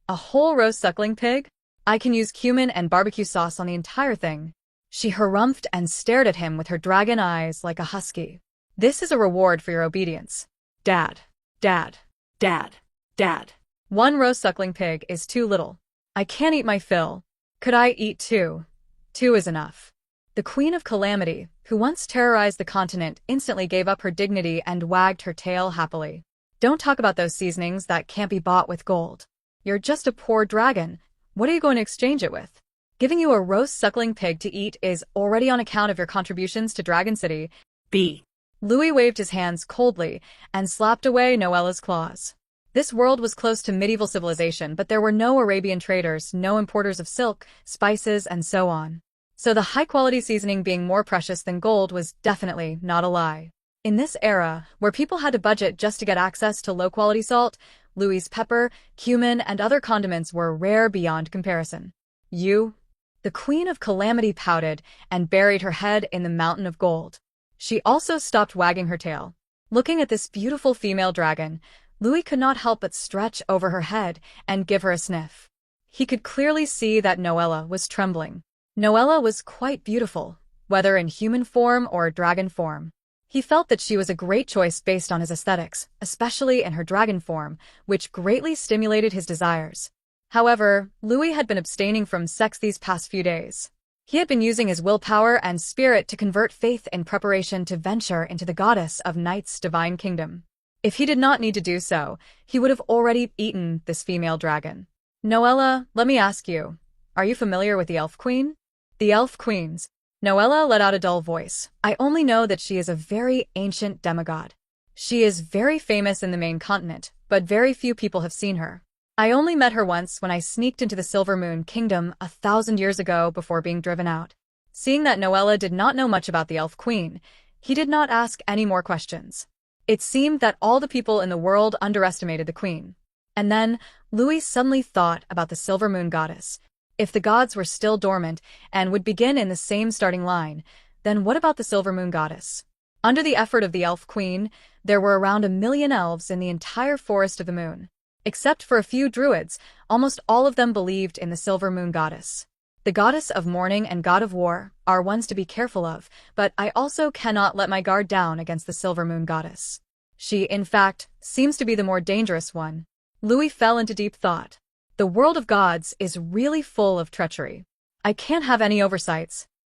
A whole roast suckling pig? I can use cumin and barbecue sauce on the entire thing. She harumphed and stared at him with her dragon eyes like a husky. This is a reward for your obedience. Dad, dad, dad, dad. One roast suckling pig is too little. I can't eat my fill. Could I eat two? Two is enough. The Queen of Calamity, who once terrorized the continent, instantly gave up her dignity and wagged her tail happily. Don't talk about those seasonings that can't be bought with gold. You're just a poor dragon. What are you going to exchange it with? Giving you a roast suckling pig to eat is already on account of your contributions to Dragon City. B. Louis waved his hands coldly and slapped away Noella's claws. This world was close to medieval civilization, but there were no Arabian traders, no importers of silk, spices, and so on. So the high-quality seasoning being more precious than gold was definitely not a lie. In this era, where people had to budget just to get access to low-quality salt, Louis's pepper, cumin, and other condiments were rare beyond comparison. You? The Queen of Calamity pouted and buried her head in the mountain of gold. She also stopped wagging her tail. Looking at this beautiful female dragon, Louis could not help but stretch over her head and give her a sniff. He could clearly see that Noella was trembling. Noella was quite beautiful, whether in human form or dragon form. He felt that she was a great choice based on his aesthetics, especially in her dragon form, which greatly stimulated his desires. However, Louis had been abstaining from sex these past few days. He had been using his willpower and spirit to convert faith in preparation to venture into the goddess of night's divine kingdom. If he did not need to do so, he would have already eaten this female dragon. Noella, let me ask you, are you familiar with the Elf Queen? The Elf Queens. Noella let out a dull voice. I only know that she is a very ancient demigod. She is very famous in the main continent, but very few people have seen her. I only met her once when I sneaked into the Silver Moon Kingdom 1,000 years ago before being driven out. Seeing that Noella did not know much about the Elf Queen, he did not ask any more questions. It seemed that all the people in the world underestimated the Queen. And then, Louis suddenly thought about the Silver Moon Goddess. If the gods were still dormant and would begin in the same starting line, then what about the Silver Moon Goddess? Under the effort of the Elf Queen, there were around 1 million elves in the entire Forest of the Moon. Except for a few druids, almost all of them believed in the Silver Moon Goddess. The goddess of mourning and god of war are ones to be careful of, but I also cannot let my guard down against the Silver Moon Goddess. She, in fact, seems to be the more dangerous one. Louis fell into deep thought. The world of gods is really full of treachery. I can't have any oversights.